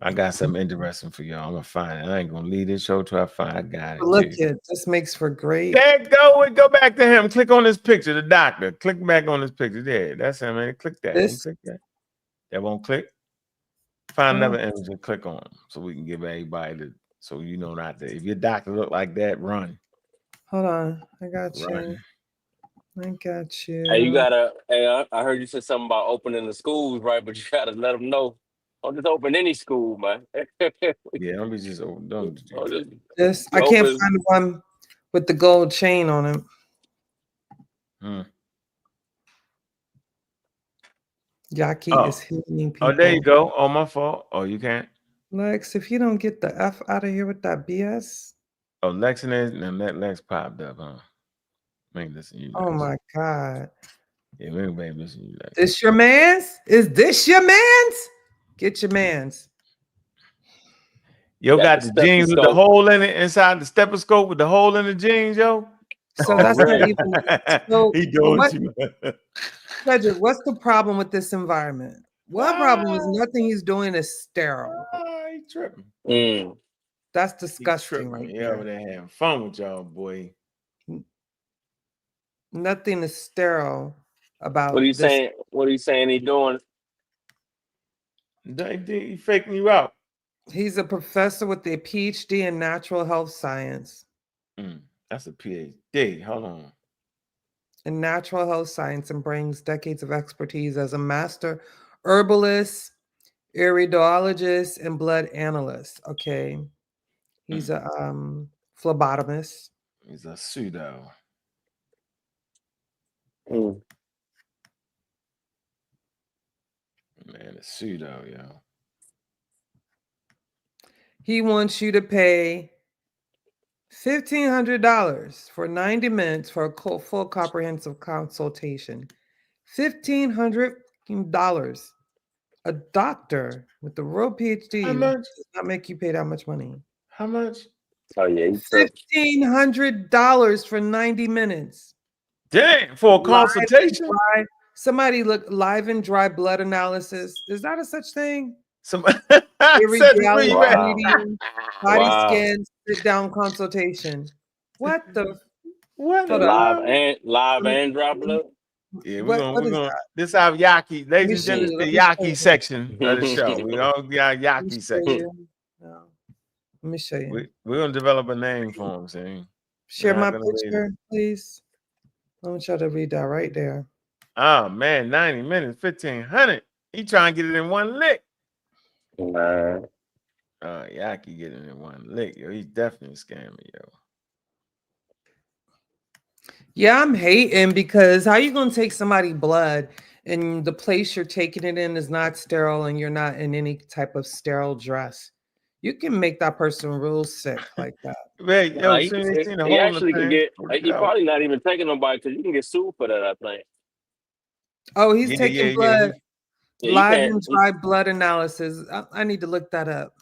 I got something interesting for y'all. I'm gonna find it. I ain't gonna leave this show till I find. I got it. Look it. This makes for great. There go back to him. Click on this picture, the doctor. Click back on this picture. There, that's him, man. Click that. Click that. That won't click. Find another image and click on them so we can give everybody the. So you know not to. If your doctor look like that, run. Hold on. I got Run. you. I got you. Hey, you gotta. Hey, I heard you said something about opening the schools, right? But you gotta let them know. Don't just open any school, man. Yeah, don't be just open. Don't. This I can't find the one with the gold chain on him. Yaki is hitting people. Oh, there you go. Oh, my fault. Oh, you can't. Lex, if you don't get the F out of here with that BS. Oh, Lex and that Lex popped up, huh? Man, listen, you. Oh my God. Yeah, we ain't listen to you. Lex. This your man's? Is this your man's? Get your man's. Yo, got the jeans with the hole in it inside the stethoscope with the hole in the jeans, yo. So that's not even. So, he doing it. Frederick, what's the problem with this environment? What problem is nothing he's doing is sterile? He tripping. That's disgusting, right Yeah, there. over there having fun with y'all, boy. Nothing is sterile about. What are you this. saying? What are you saying? He doing? He faking you out. He's a professor with a PhD in natural health science. That's a PhD. Hold on. In natural health science and brings decades of expertise as a master herbalist, iridologist, and blood analyst. Okay. He's a phlebotomist. He's a pseudo. Mm. Man, a pseudo, yo. He wants you to pay $1,500 for 90 minutes for a full comprehensive consultation. $1,500. A doctor with a real PhD does not make you pay that much money. How much? Oh yeah, $1,500 for 90 minutes. Damn, for a consultation. Somebody look live and dry blood analysis. Is that a such thing? Somebody body scan, sit down consultation. What the? What? Live and drop blood. Yeah, we're gonna this is our Yaki, ladies and gentlemen, the Yaki section of the show. We all got Yaki section. Let me show you. We're gonna develop a name for him, see? Share my picture, please. I want y'all to read that right there. Oh man, 90 minutes, 1,500. He trying to get it in one lick. Yaki get it in one lick, yo. He's definitely scamming, yo. Yeah, I'm hating because how you gonna take somebody's blood and the place you're taking it in is not sterile and you're not in any type of sterile dress? You can make that person real sick like that. Right, yo, He actually can get. He probably not even taking nobody because you can get sued for that, I think. Oh, he's taking blood, live and can't- dry blood analysis. I need to look that up.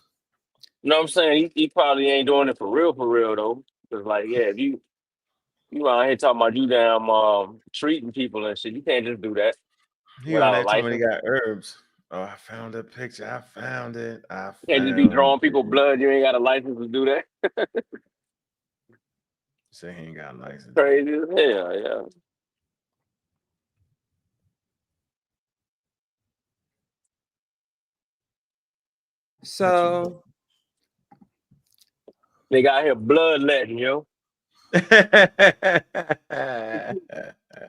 You know what I'm saying? He probably ain't doing it for real though. It's like, yeah, if you out here talking about you damn treating people and shit, you can't just do that He on without a that time when he license. got herbs. Oh, I found a picture. I found it. You can't just be drawing people blood. You ain't got a license to do that. Say he ain't got a license. Crazy as hell, yeah. So They got here bloodletting, yo.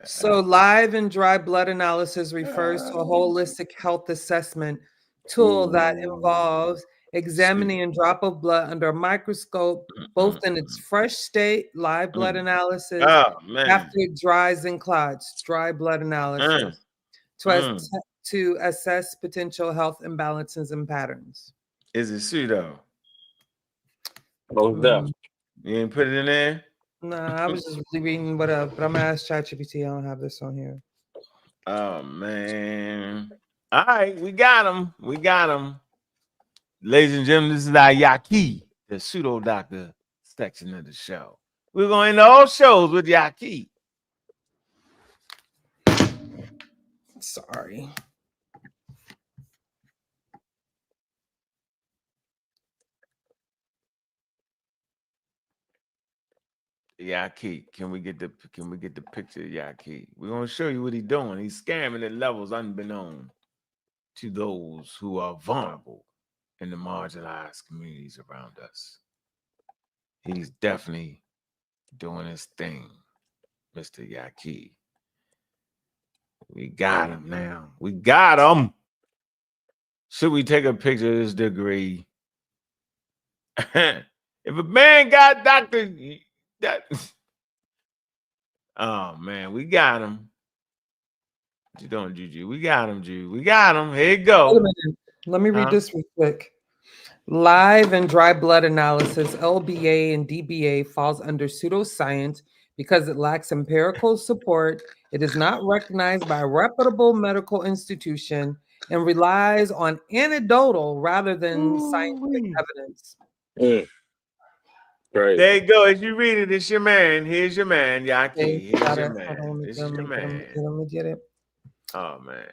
So live and dry blood analysis refers to a holistic health assessment tool that involves examining a drop of blood under a microscope, both in its fresh state, live blood analysis, after it dries and clots, dry blood analysis, to assess potential health imbalances and patterns. Is it pseudo? You ain't put it in there? Nah, I was just really reading what up, but I'm gonna ask ChatGPT. I don't have this on here. Oh man. All right, we got him. We got him. Ladies and gentlemen, this is our Yaki, the pseudo doctor section of the show. We're going into all shows with Yaki. Sorry. Yaki, can we get the picture of Yaki? We're gonna show you what he's doing. He's scamming at levels unbeknown to those who are vulnerable in the marginalized communities around us. He's definitely doing his thing, Mr. Yaki. We got him now. We got him. Should we take a picture of this degree? If a man got Dr. That, oh man, we got him. What you doing, Juju? We got him, Juju. We got him. Here you go. Wait a minute. Let me read this real quick. Live and dry blood analysis, LBA and DBA, falls under pseudo-science because it lacks empirical support. It is not recognized by a reputable medical institution and relies on anecdotal rather than scientific evidence. Right. There you go. As you read it, it's your man. Here's your man, Yaki. Here's your man. This is your man. Let me get it. Oh man.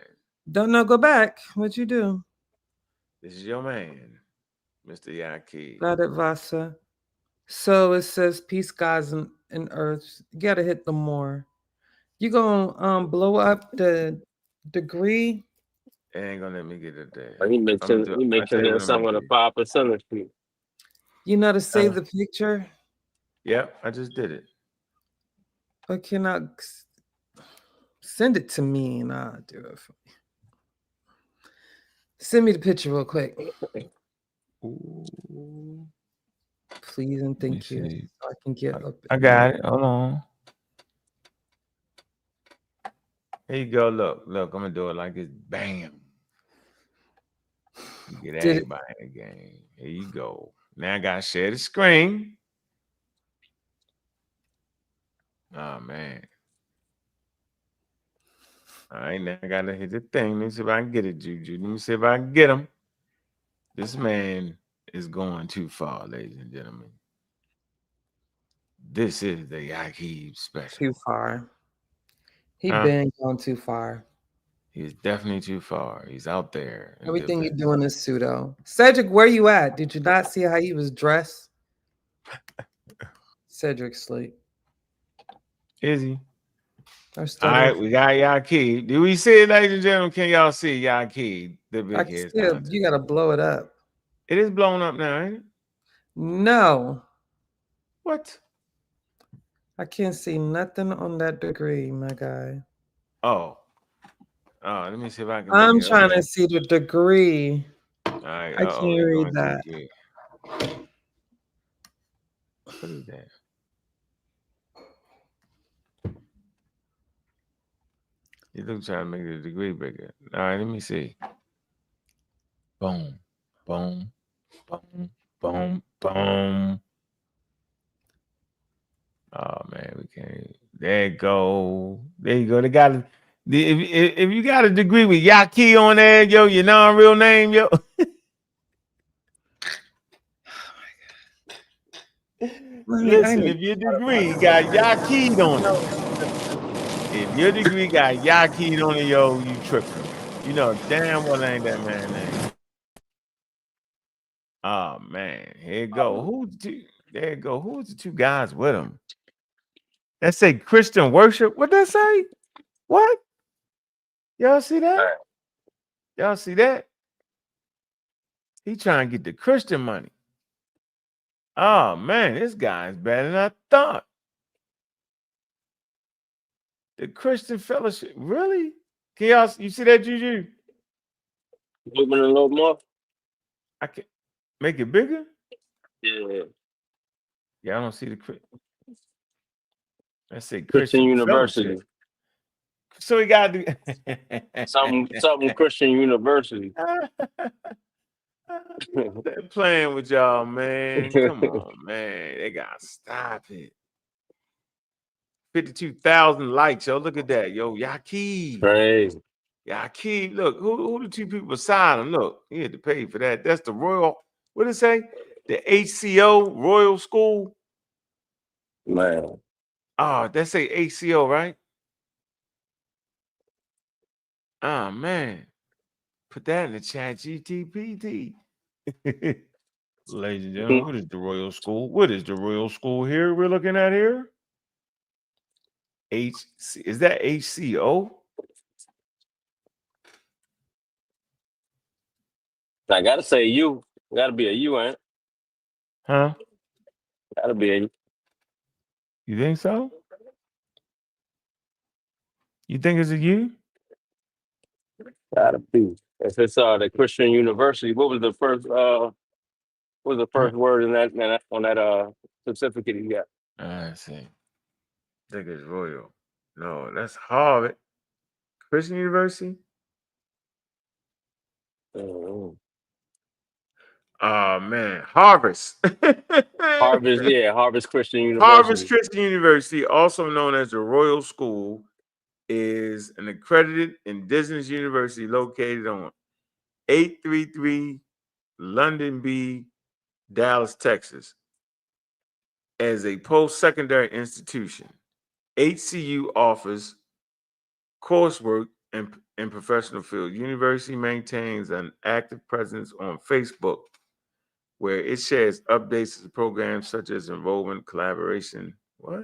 Don't know. Go back. What'd you do? This is your man, Mr. Yaki. Got it, Vasa. So it says peace, gods, and earth. You gotta hit them more. You gonna blow up the degree? It ain't gonna let me get it there. He mentioned some of the 5%. You know to save the picture? Yep, I just did it. But cannot send it to me and I'll do it for you. Send me the picture real quick. Ooh. Please and thank you. So I can get up. I got it. Hold on. Here you go. Look, I'm gonna do it like this. Bam. You get everybody in the game. Here you go. Now I gotta share the screen. Oh man. All right, now I gotta hit the thing. Let me see if I can get it, Juju. Let me see if I can get him. This man is going too far, ladies and gentlemen. This is the Yaki special. Too far. He been gone too far. He's definitely too far. He's out there. Everything you're doing is pseudo. Cedric, where you at? Did you not see how he was dressed? Cedric sleep. Is he? All right, we got Yaki. Do we see it, ladies and gentlemen? Can y'all see Yaki? The big head. You gotta blow it up. It is blown up now, ain't it? No. What? I can't see nothing on that degree, my guy. Oh, let me see if I can. I'm trying to see the degree. All right, I can't read that. What is that? You look trying to make the degree bigger. All right, let me see. Boom, boom, boom, boom, boom. Oh man, we can't. There you go. There you go. They got it. If you got a degree with Yaki on there, yo, your non-real name, yo. Listen, if your degree got Yakid on it, if your degree got Yakid on it, yo, you tripping. You know damn well ain't that man name. Oh man, here you go. Who's the two? There you go. Who's the two guys with him? That say Christian worship. What that say? What? Y'all see that? Y'all see that? He trying to get the Christian money. Oh man, this guy's better than I thought. The Christian Fellowship, really? Can y'all you see that, Juju? Open a little more. I can make it bigger. Yeah. Yeah, I don't see the let's say Christian Christian University. Fellowship. So we gotta do something Christian University. They're playing with y'all, man. Come on, man. They gotta stop it. 52,000 likes, yo. Look at that, yo. Yaki. Crazy. Yaki. Look, who the two people beside him? Look, he had to pay for that. That's the Royal, what did it say? The HCO Royal School. Man. Oh, that say HCO, right? Oh man. Put that in the chat GTPT. Ladies and gentlemen, what is the Royal School? What is the Royal School here we're looking at here? Is that HCO? I gotta say you. Gotta be a U, ain't it? Huh? Gotta be a. You think so? You think it's a U? Gotta be. If it's the Christian University, what was the first word in that on that certificate you got? Let's see. I think it's Royal. No, that's Harvard. Christian University? Oh man, Harvest. Harvard, yeah, Harvard's Christian University. Harvard Christian University, also known as the Royal School, is an accredited indigenous university located on 833 London B, Dallas, Texas. As a post-secondary institution, HCU offers coursework in professional field. University maintains an active presence on Facebook, where it shares updates to programs such as enrollment, collaboration. What?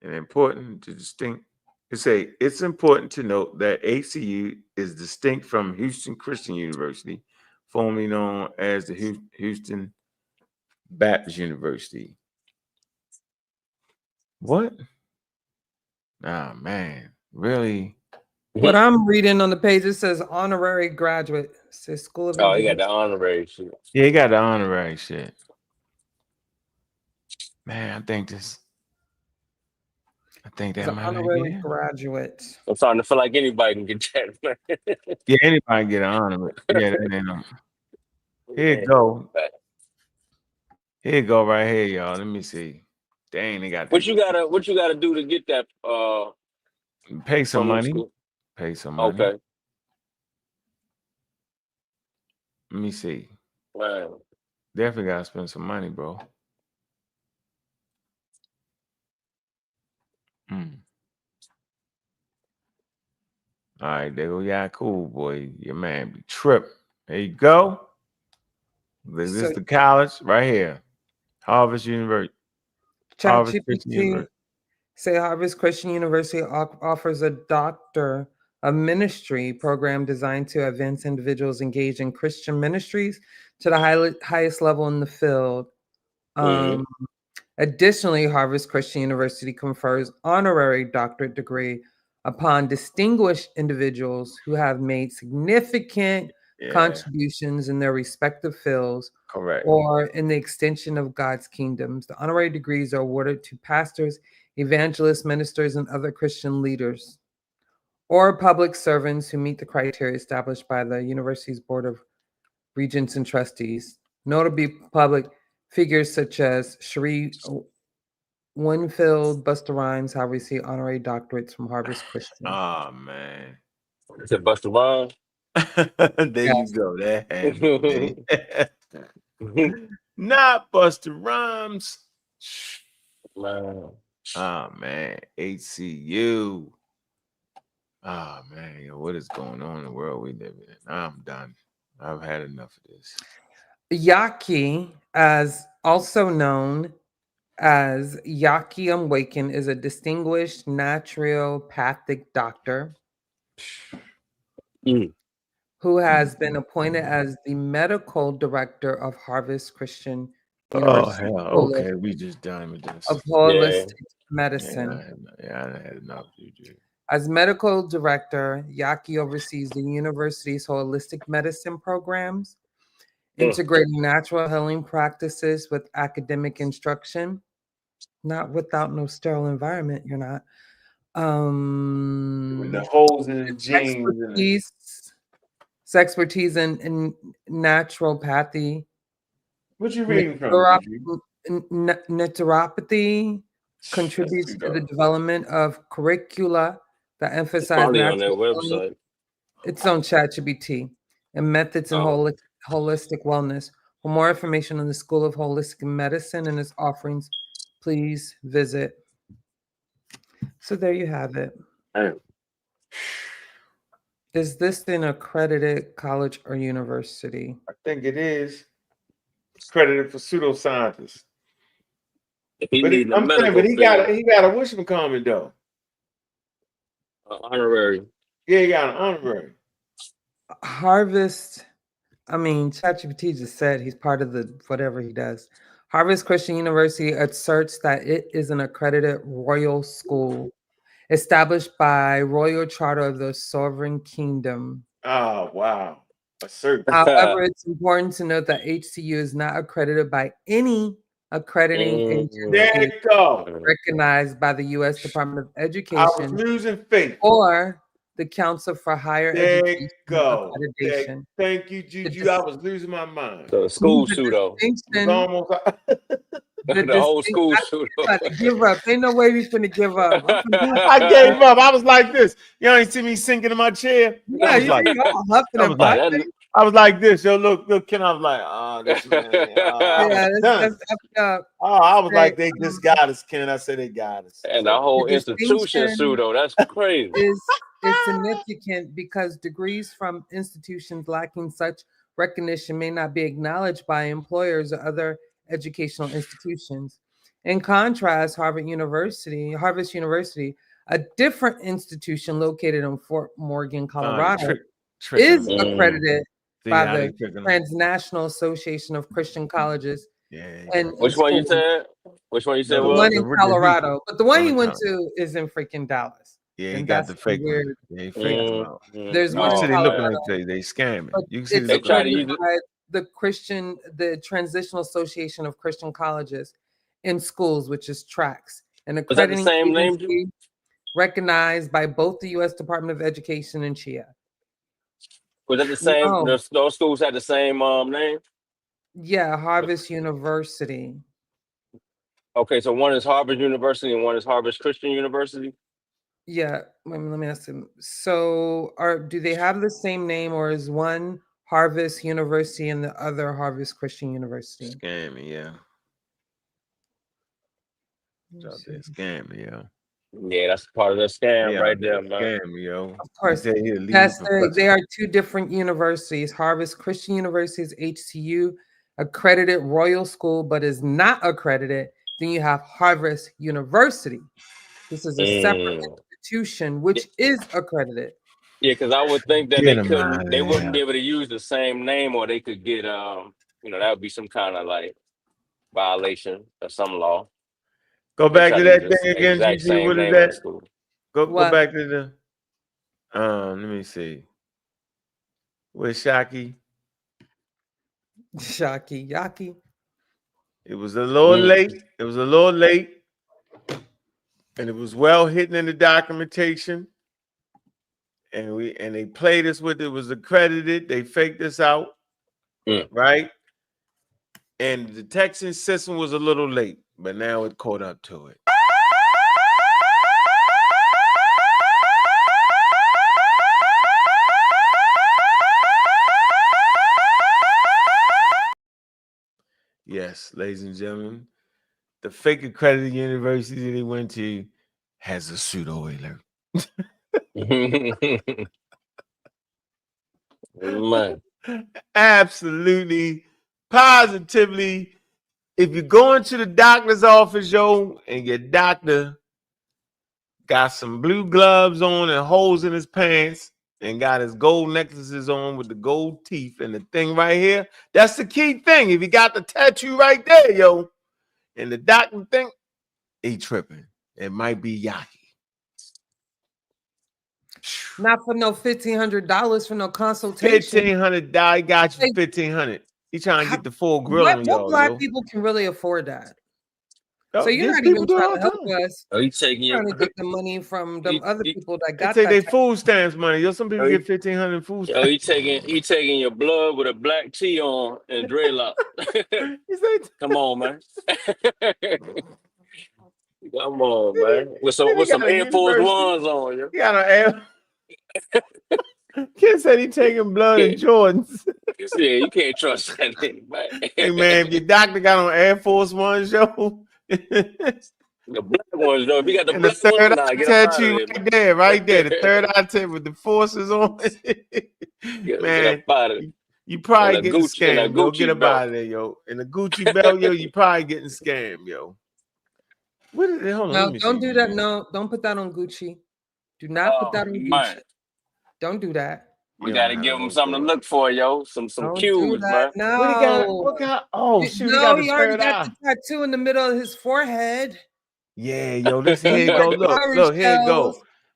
And important to distinct. It's important to note that HCU is distinct from Houston Christian University, formerly known as the Houston Baptist University. What? Ah, man, really? What I'm reading on the page, it says honorary graduate. It says School of Oh, he got Engineering. the honorary shit. Yeah, he got the honorary shit. Man, I think that might honorary be it. graduate. I'm starting to feel like anybody can get that. Yeah, anybody can get an honor, but yeah, that ain't no. Here you go. Here you go, right here, y'all. Let me see. Dang, they got What you gotta do to get that? Pay some from money. school? Pay some money. Okay. Let me see. Wow. Definitely gotta spend some money, bro. All right, there go. Yeah, cool, boy. Your man be trip. There you go. This is the college right here. Harvard University. Harvard Christian ChatGPT University. say Harvard Christian University offers a Doctor of Ministry program designed to advance individuals engaged in Christian ministries to the highest level in the field. Additionally, Harvard Christian University confers honorary doctorate degree upon distinguished individuals who have made significant contributions in their respective fields. Correct. Or in the extension of God's kingdoms. The honorary degrees are awarded to pastors, evangelists, ministers, and other Christian leaders, or public servants who meet the criteria established by the university's Board of Regents and Trustees. Notably, public figures such as Cherie Winfield, Busta Rhymes have received honorary doctorates from Harvard Christian. Oh, man. Is it Busta Rhymes? There you go. That Not Busta Rhymes. Man. Oh man, HCU. Oh man, yo, what is going on in the world we live in? I'm done. I've had enough of this. Yaki, as also known as Yaki Unwaken, is a distinguished naturopathic doctor who has been appointed as the medical director of Harvest Christian Oh University hell, okay, we just done with this. of Holistic Medicine. Yeah, I had enough, Juju. As medical director, Yaki oversees the university's holistic medicine programs, integrating natural healing practices with academic instruction. Not without no sterile environment, you're not. With the holes in the jeans. Expertise in naturopathy. What you reading from? Naturopathy contributes to the development of curricula that emphasize Probably on their natural website. healing. It's on ChatGPT and methods in holistic wellness. For more information on the School of Holistic Medicine and its offerings, please visit. So there you have it. Is this an accredited college or university? I think it is. It's credited for pseudoscientists. But he got a whatchamacallit though. Honorary. Yeah, he got an honorary. Harvest. I mean, ChatGPT just said he's part of the whatever he does. Harvest Christian University asserts that it is an accredited royal school established by Royal Charter of the Sovereign Kingdom. Oh, wow. However, it's important to note that HCU is not accredited by any accrediting agency recognized by the U.S. Department of Education. I was losing faith. Or the Council for Higher Education Go. Accreditation. Thank you, Juju. I was losing my mind. The school pseudo. The whole school pseudo. Give up. Ain't no way we finna give up. I gave up. I was like this. You ain't see me sinking in my chair. Yeah, you all huffing and puffing. I was like this. Yo, look, Ken. I was like, oh, this man. That's up. I was like, they just got us, Ken. I said they got us. And the whole institution pseudo. That's crazy. Is significant because degrees from institutions lacking such recognition may not be acknowledged by employers or other educational institutions. In contrast, Harvest University, a different institution located in Fort Morgan, Colorado, is accredited by the Transnational Association of Christian Colleges. And which one you said? Which one you said? The one in Colorado, but the one he went to is in freaking Dallas. Yeah, he got the fake one. Yeah, he faked them out. There's one. They look like they scamming. You can see they try to use the Transitional Association of Christian Colleges in schools, which is TRACS, an accrediting agency recognized by both the U.S. Department of Education and CHIA. Was that the same? No. Those schools had the same name. Yeah, Harvest University. Okay, so one is Harvard University and one is Harvest Christian University. Yeah, let me ask him. So, do they have the same name, or is one Harvest University and the other Harvest Christian University? Scammy, yeah. Scammy, yeah. Yeah, that's part of the scam right there, man. Scam, yo. Of course. They are two different universities. Harvest Christian University is HCU, accredited royal school, but is not accredited. Then you have Harvest University. This is a separate institution which is accredited. Yeah, because I would think that they wouldn't be able to use the same name, or they could get that would be some kind of like violation of some law. Go back to that thing again, GG. What is that? Go back to the let me see. Where's Shaki? Yaki. It was a little late. It was a little late. And it was well hidden in the documentation. And they played us with it. Was accredited. They faked this out. Right? And the detection system was a little late, but now it caught up to it. Yes. Yes, ladies and gentlemen, the fake accredited university they went to has a pseudo alert. Man. Absolutely, positively. If you go into the doctor's office, yo, and your doctor got some blue gloves on and holes in his pants and got his gold necklaces on with the gold teeth and the thing right here, that's the key thing. If you got the tattoo right there, yo, and the doctor think he tripping, it might be Yaki. Not for no $1,500 for no consultation. $1,500, got you $1,500. He trying to get the full grill on y'all. What black yo. people can really afford that? Oh, So you're these not people even do it trying all to the help time. us. Are you taking You're trying to get the money from them other people that They got take that. their type- food stamps money. Yo, some people Oh, get $1,500 in food Yo, stamps. he taking your blood with a black tee on and dreadlock. Come on, man. Come on, man. With some Air Force Ones on, yo. He got an Air. Kid said he taking blood and Jordans. Yeah, you can't trust that nigga, man. Hey man, if your doctor got on Air Force Ones, yo. The black ones, though. If you got the And the black ones, third nah, eye get up out of tattoo there. right there. The third eye tattoo with the forces on. Get Man, up out of there. you probably And a getting Gucci- and a scammed, yo. Gucci Get up belt. out of there, yo. And the Gucci belt, yo, you probably getting scammed, yo. What is it? Hold on, let No, me don't see. do that. No, don't put that on Gucci. Do not put that on Gucci. Man. Don't do that. We gotta give him something to look for, yo. Some Don't do cues, man. that. No. What he got? What got? Oh shoot, he got the he already third got eye. the tattoo in the middle of his forehead. Yeah, yo, this here it go. Look, here it go.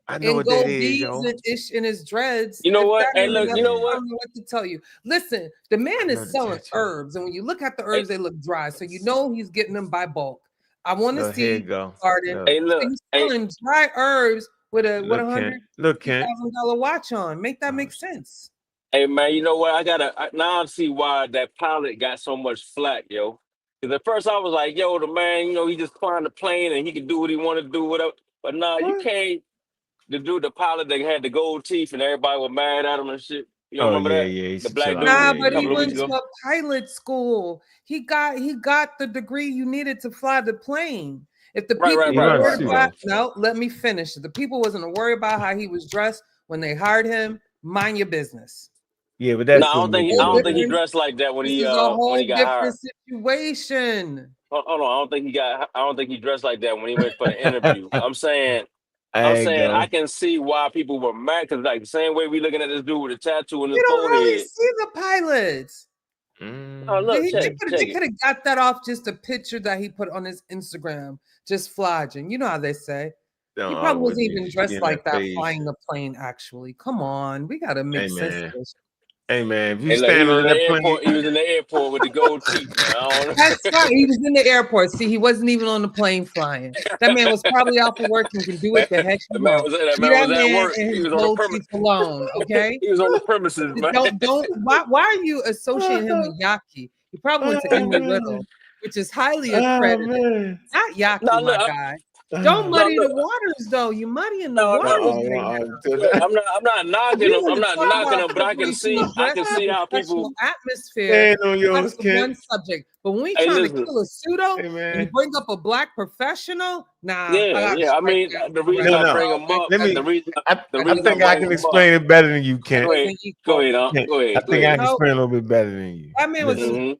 I know And what that gold is, beads yo. and ish in his dreads. You know If what? that Hey, ain't look, enough, you know I what? don't know what to tell you. Listen, the man is selling herbs, and when you look at the herbs, they look dry. So you know he's getting them by bulk. I want to Look, here see it go. garden. Look. Hey, look. He's selling dry herbs with a Look, Kent. Look, Kent. $150,000 watch on. Make that make sense. Hey, man, you know what? Now I see why that pilot got so much flack, yo. Because at first I was like, yo, the man, you know, he just climbed the plane and he can do what he want to do, whatever. But nah, you can't. The dude, the pilot that had the gold teeth and everybody was mad at him and shit. You don't Oh remember yeah, that? yeah. The black dude. Nah, but a he couple of weeks went to ago. a pilot school. He got the degree you needed to fly the plane. If the people were worried about, no, let me finish. If the people wasn't worried about how he was dressed when they hired him, mind your business. Yeah, but that's No, I don't think he dressed like that when This he is a whole when he got hired. different situation. Hold on, I don't think he dressed like that when he went for the interview. I'm saying I can see why people were mad because like the same way we looking at this dude with a tattoo on his You don't forehead. really see the pilots. Oh, look, They could have got that off just a picture that he put on his Instagram, just flogging. You know how they say. No, He I probably wasn't wouldn't even use dressed in like that that page. flying the plane, actually. Come on. We got to make sense of this. Hey man, if you Hey, look, stand he was on in the that airport. plane, He was in the airport with the gold teeth, man. I don't know. That's right. He was in the airport. See, he wasn't even on the plane flying. That man was probably off of work and can do it the heck he That man wants. was Leave at that man work. and He his was on the gold premise. teeth alone, okay? He was on the premises, man. Don't. Why are you associating him with Yaki? He probably went to Emory Little, which is highly accredited. Not Yaki, No, look, my guy. Don't muddy the waters, though. You muddying the waters right now. Look, I'm not knocking him. I'm not knocking him, but I can see how people atmosphere. Stand on yours, That's the Ken. one subject. But when we Hey, trying listen. to kill a pseudo and you bring up a black professional, nah. Yeah. I mean, the reason I bring him up, Let me. the reason I think I can explain it better than you, Kent. Go ahead, Kent, go ahead. I think I can explain a little bit better than you. That man was Listen.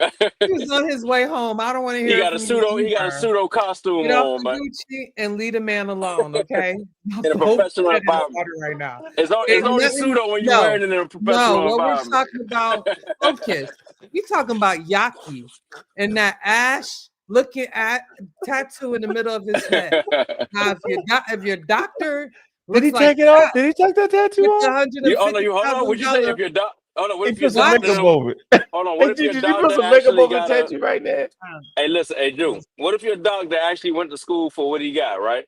he was on his way home. I don't want to hear. He got a pseudo costume Get off on, the man. Gucci and leave the man alone, okay? In a professional environment right now. It's only pseudo when you're wearing it in a professional what environment. we're talking about, focus. We talking about Yaki and that ash looking at tattoo in the middle of his head. Now, if your doctor did he take it off? Did he take that tattoo off? Hold on. What'd you say? If your doctor, hold on. What if your some doctor? makeup over it. Hold on. What if your Did you doctor put some makeup actually over the got tattoo right there? Hey, listen, hey, Drew. What if your doctor actually went to school for what he got, right?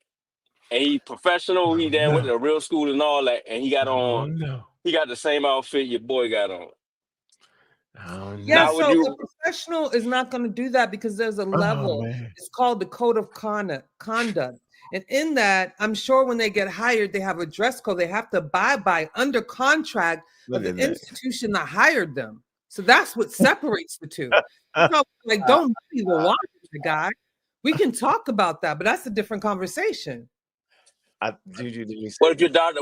And he professional. He then went to real school and all that, and he got on. He got the same outfit your boy got on. Yeah, so the professional is not going to do that because there's a level. It's called the code of conduct. And in that, I'm sure when they get hired, they have a dress code they have to abide by under contract of the institution that hired them. So that's what separates the two. So, like, don't muddy the water, guy. We can talk about that, but that's a different conversation. Juju, did you say What if your doctor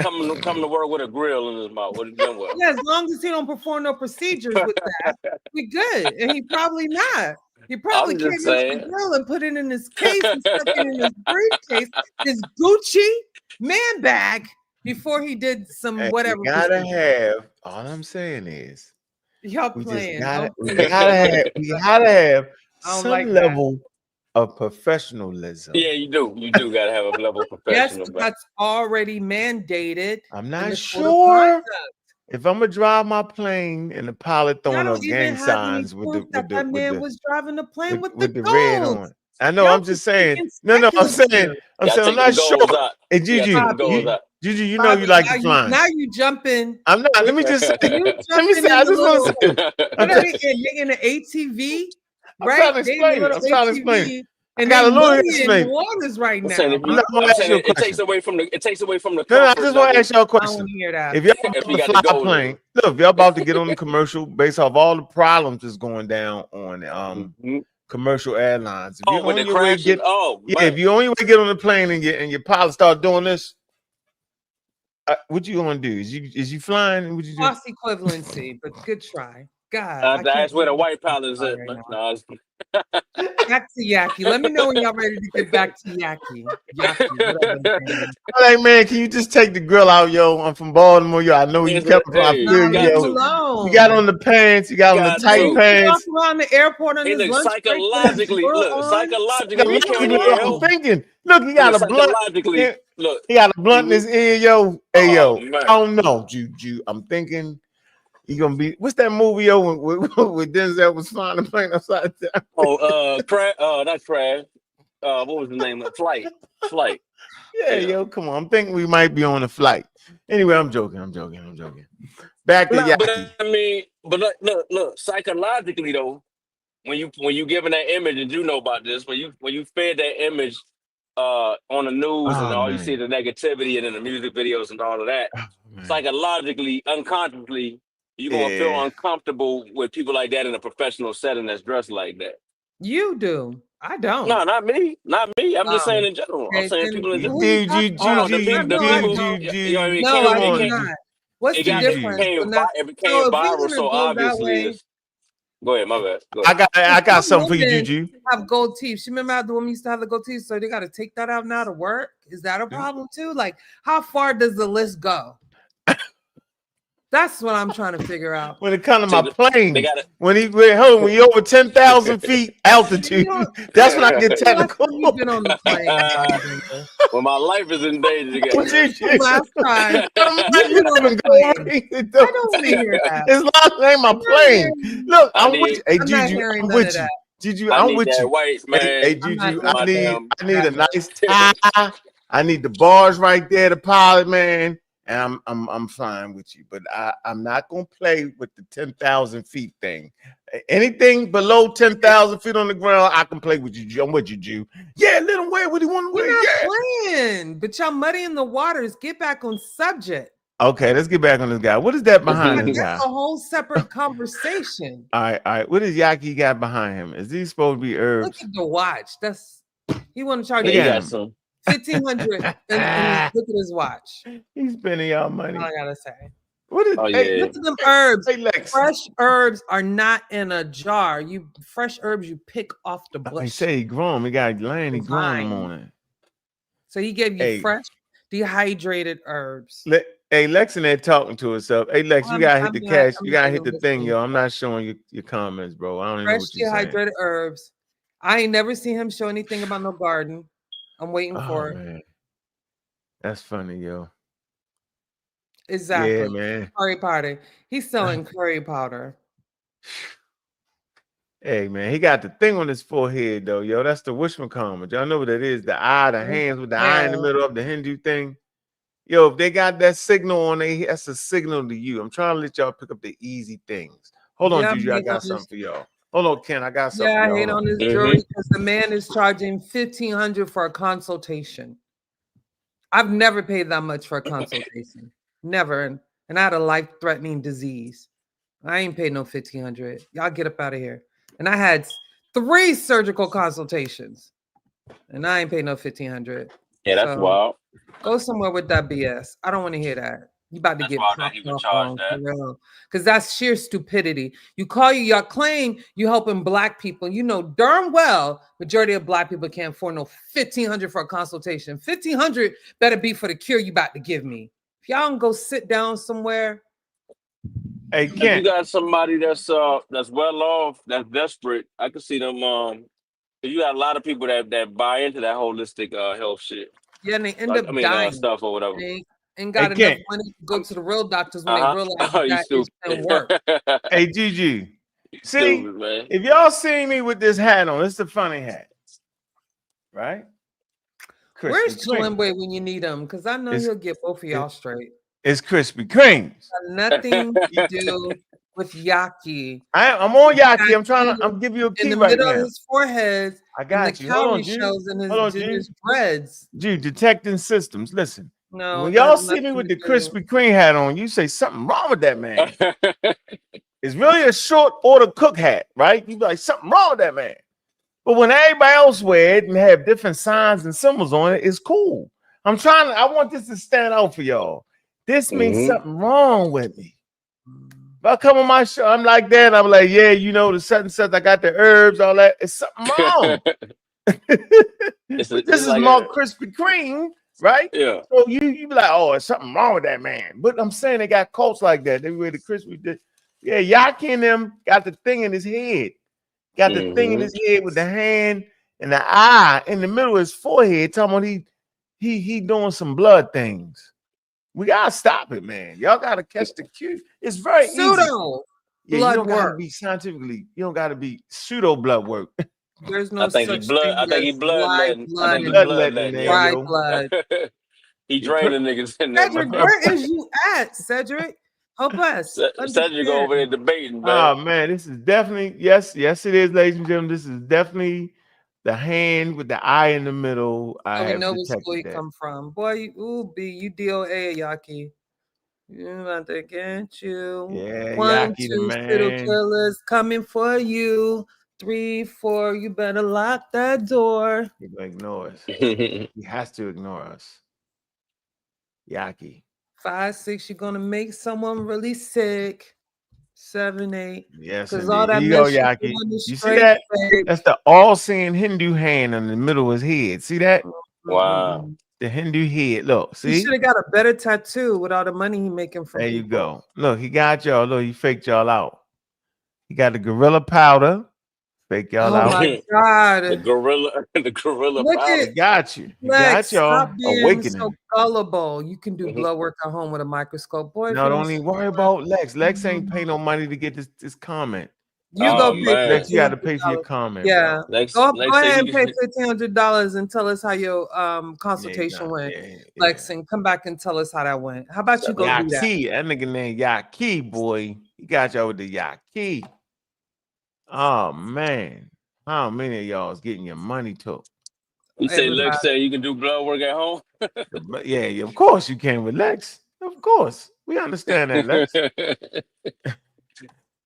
come to work with a grill in his mouth? What then what? Yeah, as long as he don't perform no procedures with that, we good. And he probably not. He probably I'm came just into the saying. grill and put it in his case and stuck it in his briefcase, his Gucci man bag before he did some Hey, whatever. you gotta procedure. have. All I'm saying is, Y'all we playing. we gotta have I don't some like that. level of professionalism. Yeah, you do. You do gotta have a level of Yes, professional. but that's already mandated. I'm in not the code of sure conduct. if I'm gonna drive my plane and the pilot I throwing don't up even gang have any signs with proof that that man was driving the plane with the red gold. on. I know. Y'all I'm just just being saying. No, I'm saying. speculative. I'm saying. I'm take not them sure. goals out. Hey, You gotta take them goals out. Juju, you know you Bobby, like now the flying. now you jumping. I'm not. Let me just say. You Let me jumping say. in I the just want little. to say. What are they in? They in an ATV, I'm right? trying to They in the explain it. little I'm trying to explain ATV, it. I and got they a little muddying the explanation. waters right I'm now. saying, I'm I'm ask you saying a it takes question. away from the No, I comfort just want to level. ask y'all a I don't question. want to hear that. If y'all If about you to got fly the a goals. plane, look, if y'all about to get on the commercial based off all the problems that's going down on commercial airlines. If you're with on the your way crashing. get, Man. if you're on your way to get on the plane and your pilot start doing this, what you gonna do? Is you flying? What you do? False equivalency, but good try. God, I can't That's where the believe white pilot is at. right Man. now. No, Back to Yaki. Let me know when y'all ready to get back to Yaki. Yaki, whatever his name is. Hey man, can you just take the grill out, yo? I'm from Baltimore, yo. I know where you come from. I feel you, Leave him yo. alone. You got on the pants. You got on the tight pants. Walk around the airport on Hey, his look, lunch break with his psychologically, grill look, on. psychologically, we can't Psychologically, hear I'm him. thinking. Look, he got a blunt. Psychologically, look. He got a blunt in his ear, yo. Hey, yo. Oh, man. I don't know, Juju. I'm thinking he gonna be. What's that movie, yo? With Denzel was flying the plane upside down. Oh, not Crash. What was the name of Flight? Yeah, yo, come on. I'm thinking we might be on a flight. Anyway, I'm joking. Back to Nah, but Yaki. I mean, but look, psychologically though, when you given that image, and you know about this, when you fed that image on the news and all you see the negativity and in the music videos and all of that, psychologically, unconsciously, you're gonna feel uncomfortable with people like that in a professional setting that's dressed like that. You do. I don't. No, not me. I'm just saying in general. I'm Okay, saying then people in who you talking hold on, the about? people, No, I you know don't. what I mean? No, I do It not. What's the it difference? became So if we're viral gonna so go that obviously. way, Go ahead, my bad. Go ahead. I got some something for you, women Juju. have gold teeth. You remember how the women used to have the gold teeth, so they got to take that out now to work? Is that a problem too? Like, how far does the list go? That's what I'm trying to figure out. When it comes to my plane, they gotta- when you over 10,000 feet altitude, that's when I get technical. You've been on the plane. When my life is in danger, Last time. I You've been on the plane. I don't want to hear that. It's not name my plane. Look, I'm with you. Hey, I'm not Juju, hearing I'm none with of you. that. Juju, I I'm need with that you. white man. Hey, I'm Juju, not I doing need a nice tie. I need the bars right there, the pilot man, and I'm fine with you. But I'm not gonna play with the 10,000 feet thing. Anything below 10,000 feet on the ground, I can play with you. I'm with you, Jew. Yeah, let him weigh what he want to weigh. We're not Yeah. playing, but y'all muddying the waters. Get back on subject. Okay, let's get back on this guy. What is that behind this guy? That's a whole separate conversation. All right. What is Yaki got behind him? Is these supposed to be herbs? Look at the watch. He want to charge Look you at him. $1,500 and look at his watch. He's spending y'all money. All I gotta say. What is? Hey, look at them herbs. Hey, Lex. Fresh herbs are not in a jar. Fresh herbs you pick off the bush. He say he grown them. He got land. He growing them on it. So he gave you fresh dehydrated herbs. Hey, Lex in there talking to herself. Hey, Lex, you gotta hit the cash. You gotta hit the thing, listening. yo. I'm not showing your comments, bro. I don't even know Fresh what you're saying. dehydrated herbs. I ain't never seen him show anything about no garden. I'm waiting for it. Man. That's funny, yo. Exactly. Yeah, man. Curry powder. He's selling curry powder. Hey, man, he got the thing on his forehead, though, yo. That's the wishmacomet. Y'all know what that is? The eye, the hands with the eye in the middle of the Hindu thing. Yo, if they got that signal on that's a signal to you. I'm trying to let y'all pick up the easy things. Hold on, Juju. I got something for y'all. Hold on, Ken. I got something for y'all. I hate on this jury because the man is charging $1,500 for a consultation. I've never paid that much for a consultation. Never. And I had a life-threatening disease. I ain't paid no $1,500. Y'all get up out of here. And I had 3 surgical consultations, and I ain't paid no $1,500. Yeah, that's wild. Go somewhere with that BS. I don't want to hear that. You about to That's get wild that popped he would off charge on that. for real. Because that's sheer stupidity. Y'all claim you helping Black people. You know darn well majority of Black people can't afford no $1,500 for a consultation. $1,500 better be for the cure you about to give me. If y'all don't go sit down somewhere. Hey, If you Kent. got somebody that's well off, that's desperate, I can see them. You got a lot of people that buy into that holistic health shit. Yeah, and they end up dying. Stuff or whatever. They ain't got enough money to go to the real doctors when they realize You that it doesn't work. Hey, Gigi. See, stupid, man. if y'all see me with this hat on, it's a funny hat, right? Where's Krispy Kreme. Chilimwe when you need him? Because I know he'll get both of y'all straight. It's Krispy Kremes. Nothing to do with Yaki. I'm on Yaki. I'm giving you a key in the right middle now. of his forehead. I got the you. Hold calorie on, Jude. shells in his, Hold on, in his Jude. breads. Jude, detecting systems. Listen. No, when y'all that's see me nothing with to the do. Krispy Kreme hat on, you say something wrong with that man. It's really a short order cook hat, right? You be like, something wrong with that man. But when everybody else wear it and have different signs and symbols on it, it's cool. I want this to stand out for y'all. This means something wrong with me. If I come on my show, I'm like that. I'm like, yeah, you know, the such and such, I got the herbs, all that. It's something wrong. This is like more Krispy Kreme, right? Yeah. So you be like, oh, it's something wrong with that man. But I'm saying they got cults like that. They wear the Krispy. Yeah, Yaki and them got the thing in his head. Got the thing in his head with the hand and the eye in the middle of his forehead. Talking about he doing some blood things. We gotta stop it, man. Y'all gotta catch the cue. It's very easy. Pseudo Yeah, blood you don't gotta work. be scientifically. You don't gotta be pseudo blood work. There's no I think such he blood. thing I think he as bloodletting. I think he bloodletting. There, dry blood. He draining niggas in there. Cedric, where is you at, Cedric? Help us. Cedric over there debating, man. Oh man, this is definitely yes, it is, ladies and gentlemen. This is definitely the hand with the eye in the middle. I So we have know what school detected you that. come from. Boy, you DOA, Yaki. You about to get you. Yeah, 1, Yaki the 2 pseudo man. killers coming for you. 3, 4, you better lock that door. He will ignore us. He has to ignore us. Yaki. 5, 6, you're gonna make someone really sick. 7, 8. Yes, Because indeed. all that Here you go, mess you Yaki. doing is You see straight that? fake. That's the all-seeing Hindu hand in the middle of his head. See that? Wow. The Hindu head. Look, He see? should have got a better tattoo with all the money he making from There you people. go. Look, he got y'all. Look, he faked y'all out. He got the gorilla powder. Fake y'all Oh out. my God. the gorilla Look powder. at He got you. He Lex, got y'all stop being awakening. so gullible. You can do blood work at home with a microscope. Boy, if No, you don't even worry about Lex. Lex ain't pay no money to get this comment. You go pay Lex, you got to $1,500. pay for your comment, Yeah. bro. Go ahead and pay $1,500 and tell us how your consultation went, Lex, and come back and tell us how that went. How about you go do that? Yaki, that nigga named Yaki, boy. He got y'all with the Yaki. Oh man, how many of y'all is getting your money took? You say Lex said you can do blood work at home? Yeah, of course you can with Lex. Of course, we understand that, Lex.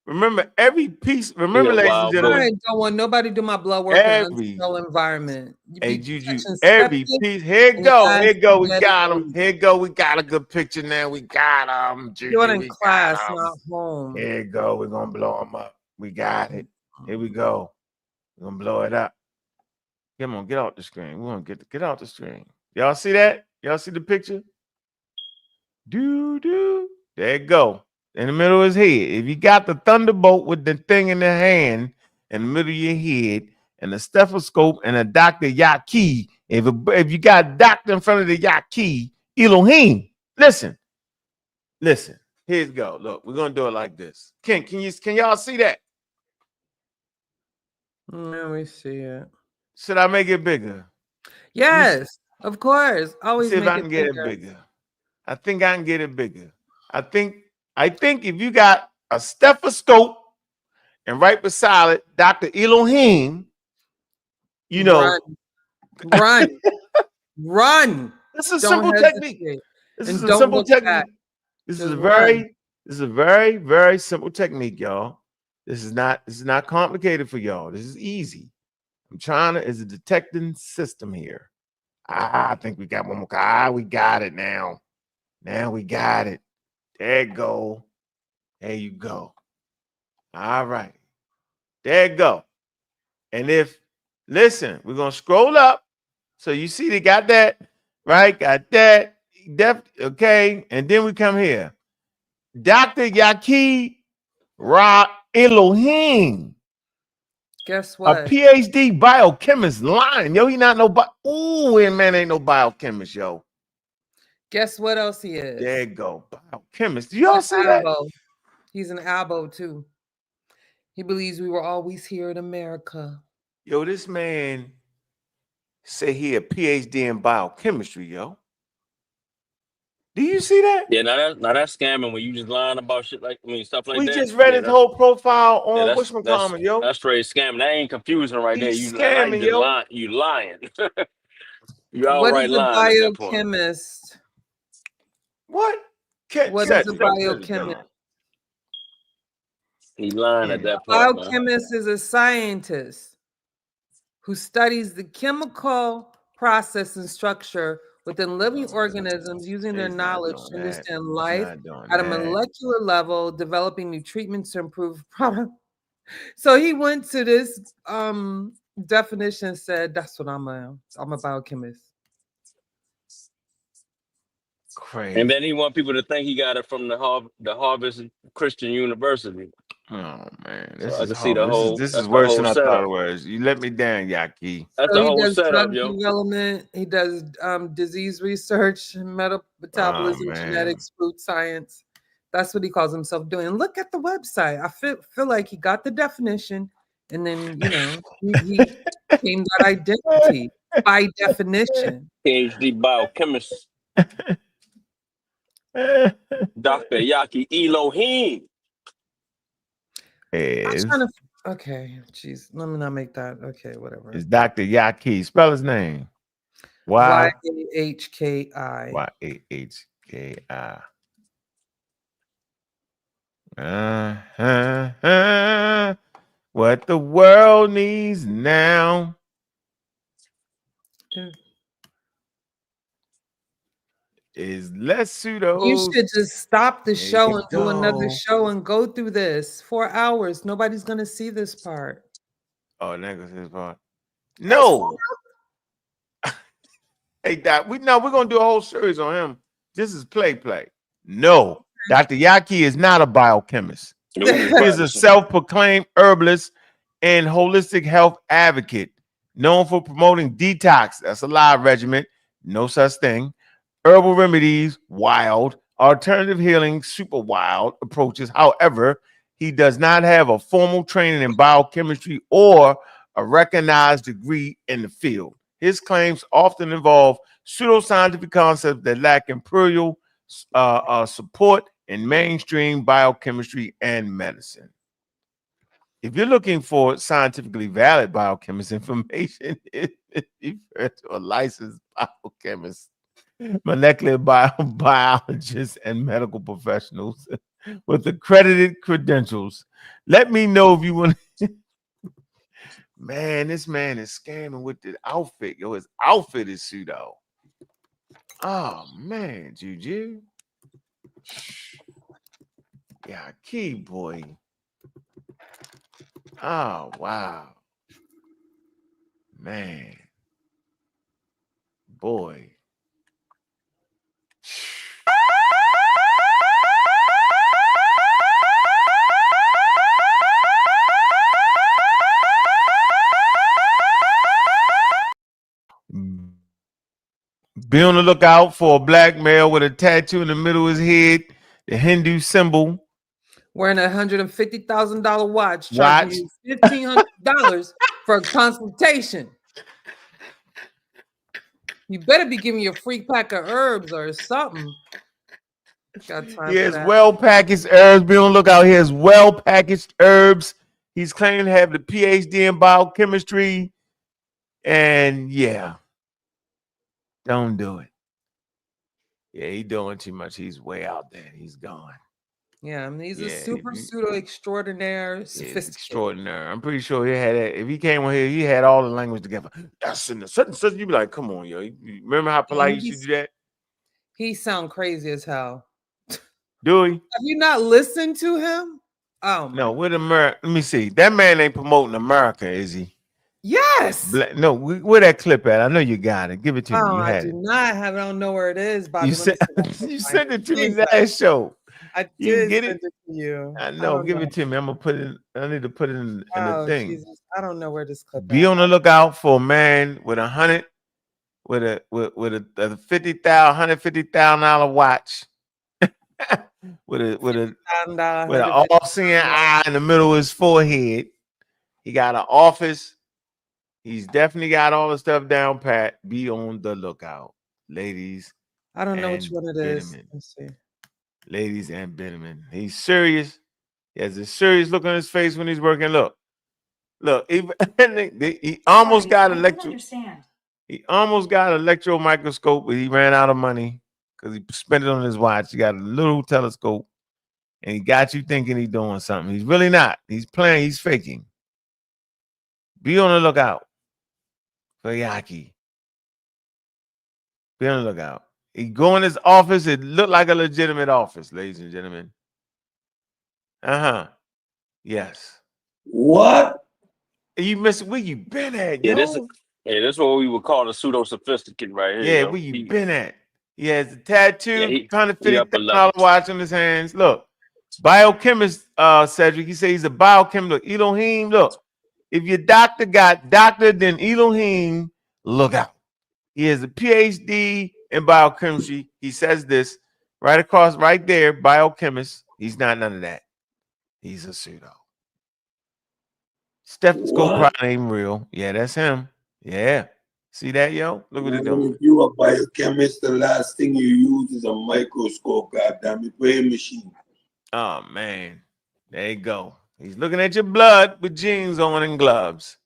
Remember every piece. Remember, ladies and gentlemen, I don't want nobody do my blood work in an unsterile environment. Hey, Juju, every piece. Here it go. Here it go. We got him. Here it go. We got a good picture now. We got him. Juju, You're in we class, got him. not home. Here it go. We're gonna blow him up. We got it. Here we go. We're gonna blow it up. Come on, get out the screen. We're gonna get out the screen. Y'all see that? Y'all see the picture? There it go. In the middle of his head. If you got the thunderbolt with the thing in the hand in the middle of your head and the stethoscope and a Dr. Yaki, if you got a doctor in front of the Yaki, Elohim, listen. Here it go. Look, we're gonna do it like this. Can y'all see that? Let me see it. Should I make it bigger? Yes, of course. Always See if make I can it get bigger. it bigger. I think I can get it bigger. I think if you got a stethoscope and right beside it, Dr. Elohim, you know. Run. This is a Don't simple hesitate. technique. This And is a don't simple look technique. back. This Just is a run. This is a very, very simple technique, y'all. This is not complicated for y'all. This is easy. I'm trying to, is a detecting system here. I think we got one more. We got it now. Now we got it. There you go. There you go. All right. There you go. And listen, we're going to scroll up. So you see they got that, right? Got that. Okay. And then we come here. Dr. Yaqui Ra Elohim. Guess A what? PhD biochemist lying. Yo, he not no man ain't no biochemist, yo. Guess what else he is? There you go. Biochemist. Do y'all see that? He's an abo too. He believes we were always here in America. Yo, this man say he a PhD in biochemistry, yo. Do you see that? Yeah, now that's scamming when you just lying about shit stuff like We that. just read his whole profile on that's whatchamacallit, yo. That's straight scamming. That ain't confusing right there. He's You scamming, just yo. lying. You lying. You What outright is a lying at that point. biochemist? What? What is a biochemist? He lying at that A point. biochemist is a scientist who studies the chemical process and structure within living organisms using their knowledge to understand life at a molecular level, developing new treatments to improve product. So he went to this definition and said, that's what I'm a biochemist. Crazy. And then he want people to think he got it from the Harvard Christian University. Oh man, This is worse than I thought it was. You let me down, Yaqui. That's the whole setup, yo. Development. He does disease research, metabolism, genetics, food science. That's what he calls himself doing. And look at the website. I feel like he got the definition, and then he came that identity by definition. PhD biochemist. Dr. Yaqui Elohim. Okay, jeez, let me not make that. Okay, whatever. It's Dr. Yaqui. Spell his name. Y-A-H-K-I. Y-A-H-K-I. What the world needs now. Is less pseudo. You should just stop the show and do another show and go through this 4 hours. Nobody's gonna see this part. Oh, that goes this part. No. Hey, Doc, we're gonna do a whole series on him. This is play. No, Dr. Yaqui is not a biochemist. He is a self-proclaimed herbalist and holistic health advocate, known for promoting detox. That's a lie regimen. No such thing. Herbal remedies, wild, alternative healing, super wild approaches. However, he does not have a formal training in biochemistry or a recognized degree in the field. His claims often involve pseudoscientific concepts that lack empirical support in mainstream biochemistry and medicine. If you're looking for scientifically valid biochemist information, refer to a licensed biochemist, molecular biologists, and medical professionals with accredited credentials. Let me know if you want. Man, this man is scamming with the outfit. Yo, his outfit is pseudo. Oh man, Juju. Yeah, key boy. Oh wow. Man. Boy. Be on the lookout for a black male with a tattoo in the middle of his head, the Hindu symbol. Wearing a $150,000 watch, charging you $1,500 for a consultation. You better be giving me a free pack of herbs or something. Got time He has for that. well-packaged herbs. Be on the lookout. He has well-packaged herbs. He's claiming to have the PhD in biochemistry. And yeah, don't do it. Yeah, he's doing too much. He's way out there. He's gone. Yeah, I mean, he's a Yeah, super pseudo extraordinaire, sophisticated. extraordinary. I'm pretty sure he had that. If he came on here, he had all the language together. That's in the certain. You'd be like, come on, yo. You remember how polite you should do that? He sound crazy as hell. Do he? Have you not listened to him? Oh my. No, with America. Let me see. That man ain't promoting America, is he? Yes. No, where that clip at? I know you got it. Give it to me. Oh, You I had do it. not have it. I don't know where it is, Bobby. You sent it to me last show. I You did get send it? it to you. I know. Give it to me. I'm gonna put it. I need to put it in the Oh thing. Jesus! I don't know where this clip. Be on the lookout for a man with a $150,000 watch, with an all-seeing eye in the middle of his forehead. He got an office. He's definitely got all the stuff down pat. Be on the lookout, ladies. I don't know which one it is. Let's see. Ladies and gentlemen, he's serious. He has a serious look on his face when he's working. Look, he almost got He almost got an electron microscope, but he ran out of money because he spent it on his watch. He got a little telescope, and he got you thinking he's doing something. He's really not. He's playing. He's faking. Be on the lookout for Yaki. Be on the lookout. He go in his office. It looked like a legitimate office, ladies and gentlemen. Yes. What? You missing? Where you been at, Yeah, yo? this is what we would call a pseudo-sophisticate right here. Yeah, yo. where you been at? He has a tattoo, he $150,000 watch on his hands. Look, biochemist Cedric. He says he's a biochemist. Look, Elohim. Look, if your doctor got doctor, then Elohim. Look out. He has a PhD in biochemistry. He says this right across, right there. Biochemist. He's not none of that. He's a pseudo. Stethoscope probably ain't real. Yeah, that's him. Yeah. See that, yo? Look what he's doing. If you a biochemist, the last thing you use is a microscope, goddamn it, weighing machine. Oh man. There you go. He's looking at your blood with jeans on and gloves.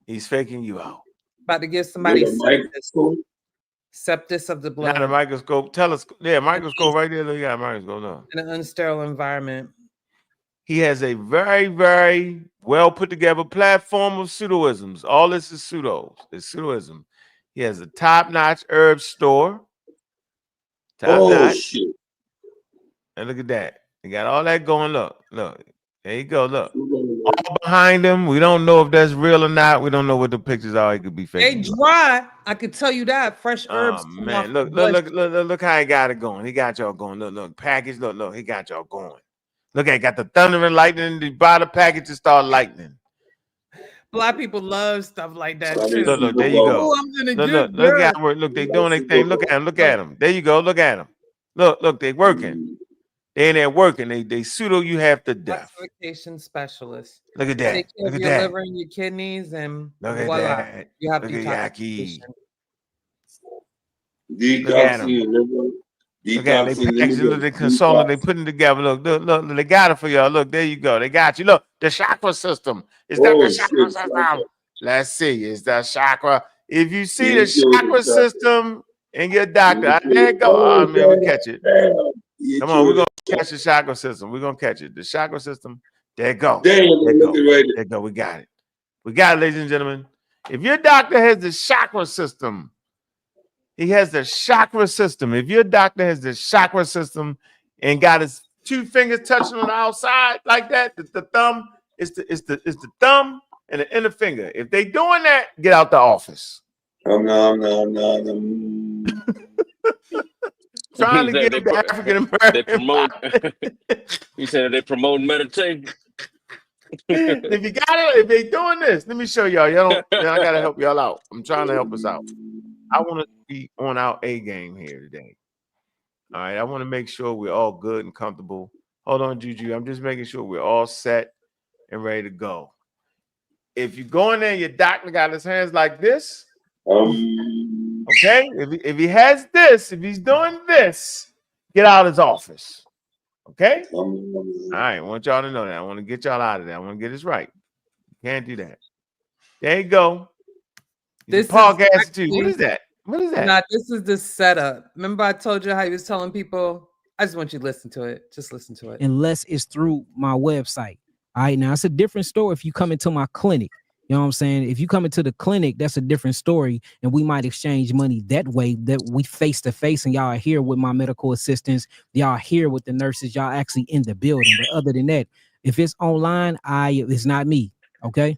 He's faking you out. About to give somebody septus of the blood. Not a microscope, telescope. Yeah, microscope right there. Look, you got a microscope. No. In an unsterile environment. He has a very, very well put together platform of pseudoisms. All this is pseudos. It's pseudoism. He has a top-notch herb store. Top-notch. Shit. And look at that. He got all that going. Look. There you go. Look. All behind him. We don't know if that's real or not. We don't know what the pictures are. He could be fake. They dry. I could tell you that. Fresh herbs. Oh man, look how he got it going. He got y'all going. Look, package. Look, he got y'all going. Look, I got the thunder and lightning. He buy the package and start lightning. Black people love stuff like that. Look, there you go. Look, they doing their thing. Look at him. There you go. Look at him. Look, they working. They in there working. They pseudo you half to death. Classification specialist. Look at that. Take care of your liver and your kidneys, and look at voila, that. you have look at Yaki. Look at they packaging, they consoling, they putting together. Look, they got it for y'all. Look, there you go. They got you. Look, the chakra system. Is that the chakra system? Let's see. Is that chakra? If you see the chakra system in your doctor, there you go. Oh man, we catch it. Come on, we're gonna catch the chakra system. We're gonna catch it. The chakra system. There you go. There you go. We got it. We got it, ladies and gentlemen. If your doctor has the chakra system, he has the chakra system. If your doctor has the chakra system and got his two fingers touching on the outside like that, the thumb is the thumb and the inner finger. If they doing that, get out the office. Trying to get the African American. He said they promote meditation. If you got it, if they doing this, let me show y'all. I gotta help y'all out. I'm trying to help us out. I want to be on our A game here today. All right, I want to make sure we're all good and comfortable. Hold on, Juju. I'm just making sure we're all set and ready to go. If you go in there, your doctor got his hands like this. Okay, if he has this, if he's doing this, get out of his office. Okay. All right, I want y'all to know that. I want to get y'all out of there. I want to get this right. Can't do that. There you go. This podcast too. What is that? What is that? Nah, this is the setup. Remember I told you how he was telling people I just want you to listen to it. Just listen to it. Unless it's through my website. All right, now it's a different story if you come into my clinic. You know what I'm saying? If you come into the clinic, that's a different story, and we might exchange money that way, that we face to face, and y'all are here with my medical assistants, y'all are here with the nurses, y'all actually in the building. But other than that, if it's online, it's not me. Okay.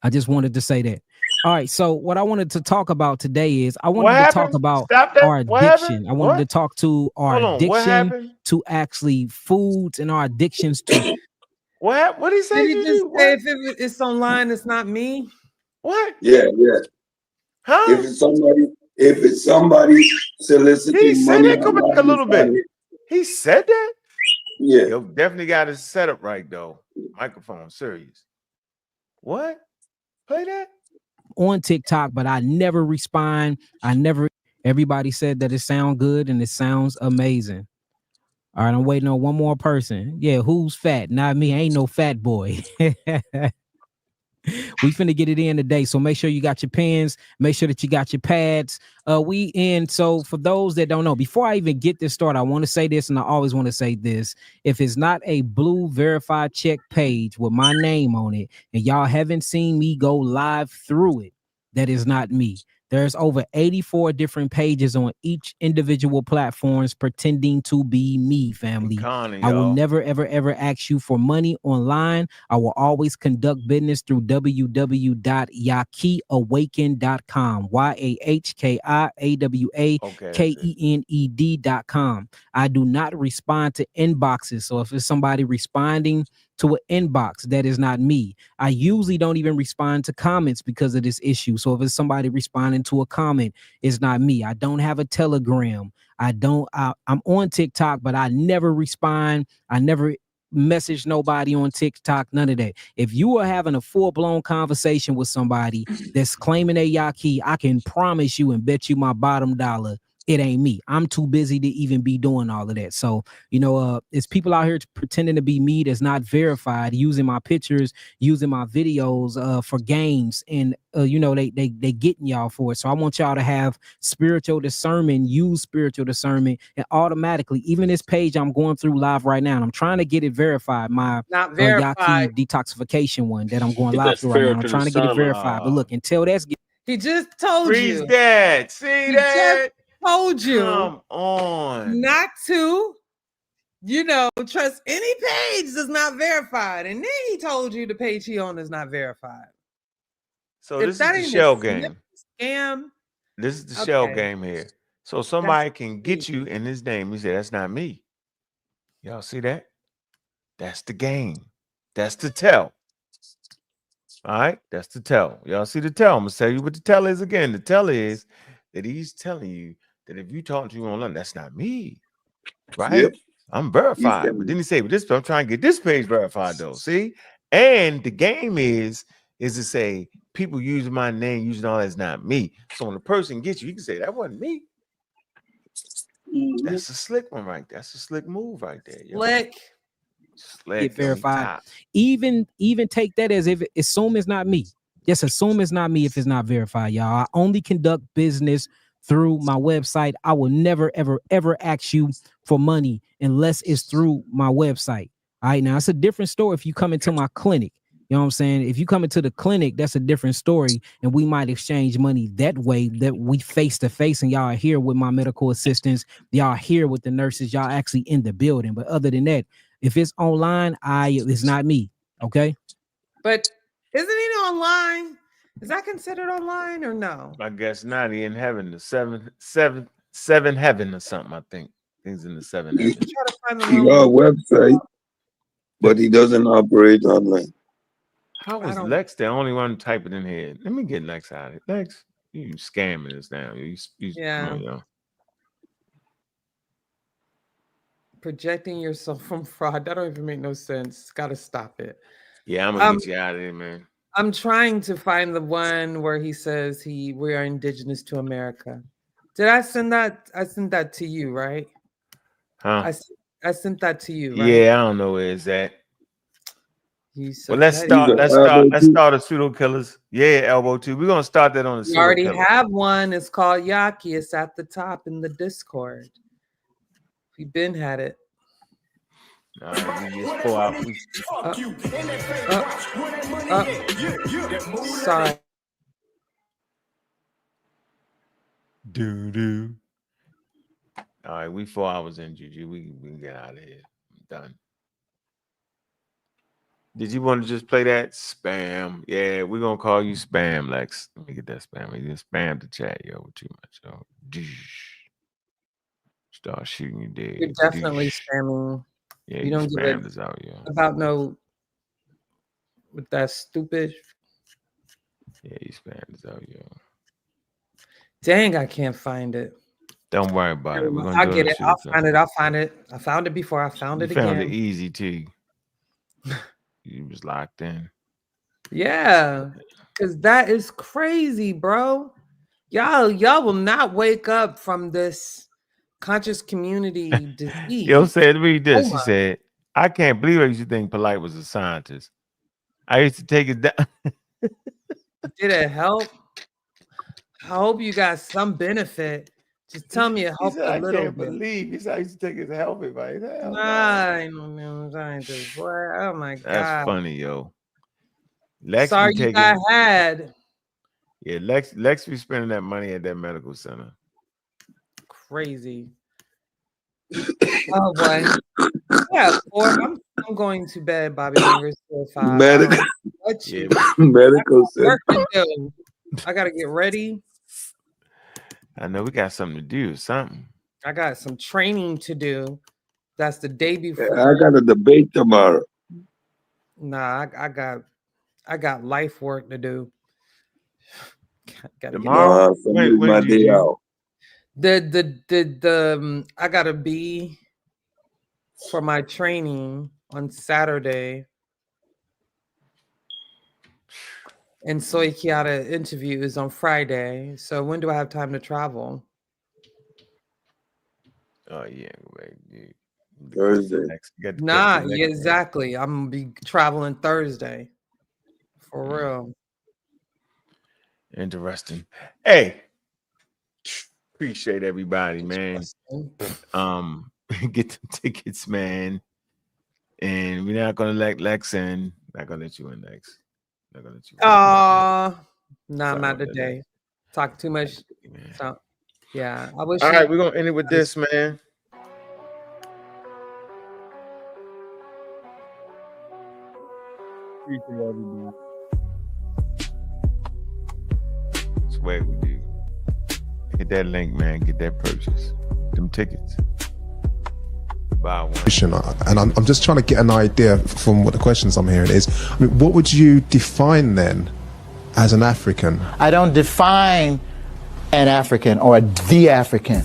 I just wanted to say that. All right. So what I wanted to talk about today is I wanted to talk about our addiction. I wanted to talk to our addiction to actually foods and our addictions to. What did he say? Did he just say if it's online, it's not me? What? Yeah. Huh? If it's somebody soliciting he said money, that. Go back a little bit. He said that. Yeah. Yo, definitely got his setup right though. Microphone, serious. What? Play that on TikTok, but I never respond. Everybody said that it sounds good and it sounds amazing. All right, I'm waiting on one more person. Yeah, who's fat? Not me. I ain't no fat boy. We finna get it in today, so make sure you got your pens. Make sure that you got your pads. We in. So for those that don't know, before I even get this started, I want to say this, and I always want to say this: if it's not a blue verified check page with my name on it, and y'all haven't seen me go live through it, that is not me. There's over 84 different pages on each individual platforms pretending to be me, family. I will never, ever, ever ask you for money online. I will always conduct business through www.yakiawaken.com. YAHKIAWAKENED.com. I do not respond to inboxes. So if it's somebody responding to an inbox, that is not me. I usually don't even respond to comments because of this issue. So if it's somebody responding to a comment, it's not me. I don't have a Telegram. I'm on TikTok, but I never respond. I never message nobody on TikTok, none of that. If you are having a full-blown conversation with somebody that's claiming a Yaki, I can promise you and bet you my bottom dollar it ain't me. I'm too busy to even be doing all of that. So, it's people out here pretending to be me that's not verified, using my pictures, using my videos for games, and they getting y'all for it. So I want y'all to have spiritual discernment, use spiritual discernment, and automatically, even this page I'm going through live right now, and I'm trying to get it verified. My Yaki detoxification one that I'm going live through right now. I'm trying to get it verified. But look, until that's he just told Freeze you that. See that? Told you come on not to trust any page that's not verified, and then he told you the page he on is not verified. So this is the shell game. Scam. This is the shell game here. So somebody can get you in his name. You say that's not me. Y'all see that? That's the game. That's the tell. All right, that's the tell. Y'all see the tell. I'm gonna tell you what the tell is again. The tell is that he's telling you that if you talk to you online, that's not me, right? Yep. I'm verified. But then he say, but this, I'm trying to get this page verified though. See, and the game is to say people using my name, using all that's not me. So when the person gets you, you can say that wasn't me. That's a slick one, right? That's a slick move right there. Slick. Get verified. Even take that as if assume it's not me. Just assume it's not me if it's not verified, y'all. I only conduct business through my website. I will never, ever, ever ask you for money unless it's through my website. All right. Now it's a different story if you come into my clinic. You know what I'm saying? If you come into the clinic, that's a different story. And we might exchange money that way, that we face to face, and y'all are here with my medical assistants. Y'all are here with the nurses. Y'all actually in the building. But other than that, if it's online, it's not me. Okay. But isn't it online? Is that considered online or no? I guess not. He in heaven, the seven heaven or something. I think he's in the seven heaven. He got a website, but he doesn't operate online. How was Lex the only one typing in here? Let me get Lex out of it. Lex, you scamming us now. Yeah. Projecting yourself from fraud. That don't even make no sense. Gotta stop it. Yeah, I'm gonna get you out of here, man. I'm trying to find the one where he says we are indigenous to America. Did I send that? I sent that to you, right? Huh? I sent that to you, right? Yeah, I don't know where it's at. So let's start a pseudo killers. Yeah, elbow two. We're gonna start that on the pseudo. We already have one. It's called Yaki. It's at the top in the Discord. We been had it. All right, we just pull out. Sorry. Do. All right, we 4 hours in, Juju. We can get out of here. I'm done. Did you want to just play that spam? Yeah, we're gonna call you spam, Lex. Let me get that spam. You just spam the chat, yo, too much. Yo. Start shooting you dead. You're definitely spamming. Yeah, you don't give spammed a us out, yo. about no with that stupid. Yeah, you spammed us out, yo. Dang, I can't find it. Don't worry about it. We're gonna I'll get it. I'll find it. I'll find it. I found it before. I found it again. Found it easy too. You was locked in. Yeah, because that is crazy, bro. Y'all will not wake up from this conscious community disease. Yo said, read this. He said, I can't believe I used to think Polite was a scientist. I used to take it down. Did it help? I hope you got some benefit. Just tell me it helped a little bit. I can't believe he said I used to take his help advice. I don't know, scientist, boy. Oh my God. That's funny, yo. Lex Sorry you got had. Yeah, Lex be spending that money at that medical center. Crazy. Oh boy. Yeah, I'm going to bed, Bobby Fingers. Medical center. I gotta get ready. I know we got something to do, something. I got some training to do. That's the day before. I got a debate tomorrow. Nah, I got life work to do. Tomorrow, my day out. I gotta be for my training on Saturday. And Soy Kiata interview is on Friday. So when do I have time to travel? Oh yeah, wait. Thursday. Nah, yeah, exactly. I'm gonna be traveling Thursday. For real. Interesting. Hey, appreciate everybody, man. Get the tickets, man. And we're not gonna let Lex in. Not gonna let you in, Lex. Not gonna let you in. Nah, not today. Talk too much. So, yeah, I wish. All right, we're gonna end it with this, man. Swag with you. Get that link, man. Get that purchase. Them tickets. Buy one. And I'm just trying to get an idea from what the questions I'm hearing is. I mean, what would you define then as an African? I don't define an African or the African.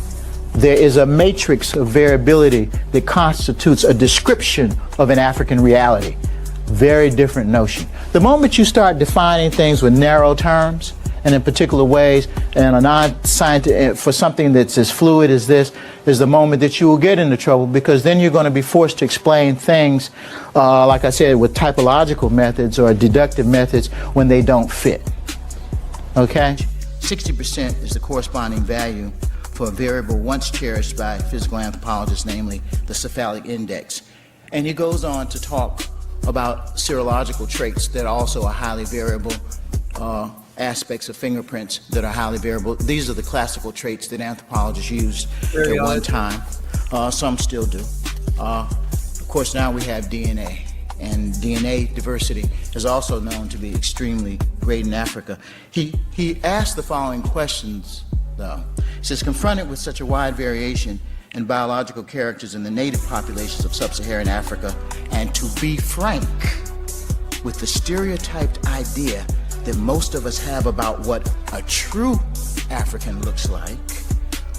There is a matrix of variability that constitutes a description of an African reality. Very different notion. The moment you start defining things with narrow terms and in particular ways, and a non-scientific for something that's as fluid as this, is the moment that you will get into trouble, because then you're going to be forced to explain things, like I said, with typological methods or deductive methods when they don't fit. Okay? 60% is the corresponding value for a variable once cherished by physical anthropologists, namely the cephalic index. And he goes on to talk about serological traits that also are highly variable, aspects of fingerprints that are highly variable. These are the classical traits that anthropologists used at one time. Some still do. Of course, now we have DNA, and DNA diversity is also known to be extremely great in Africa. He asked the following questions, though. He says, confronted with such a wide variation in biological characters in the native populations of sub-Saharan Africa, and to be frank with the stereotyped idea that most of us have about what a true African looks like,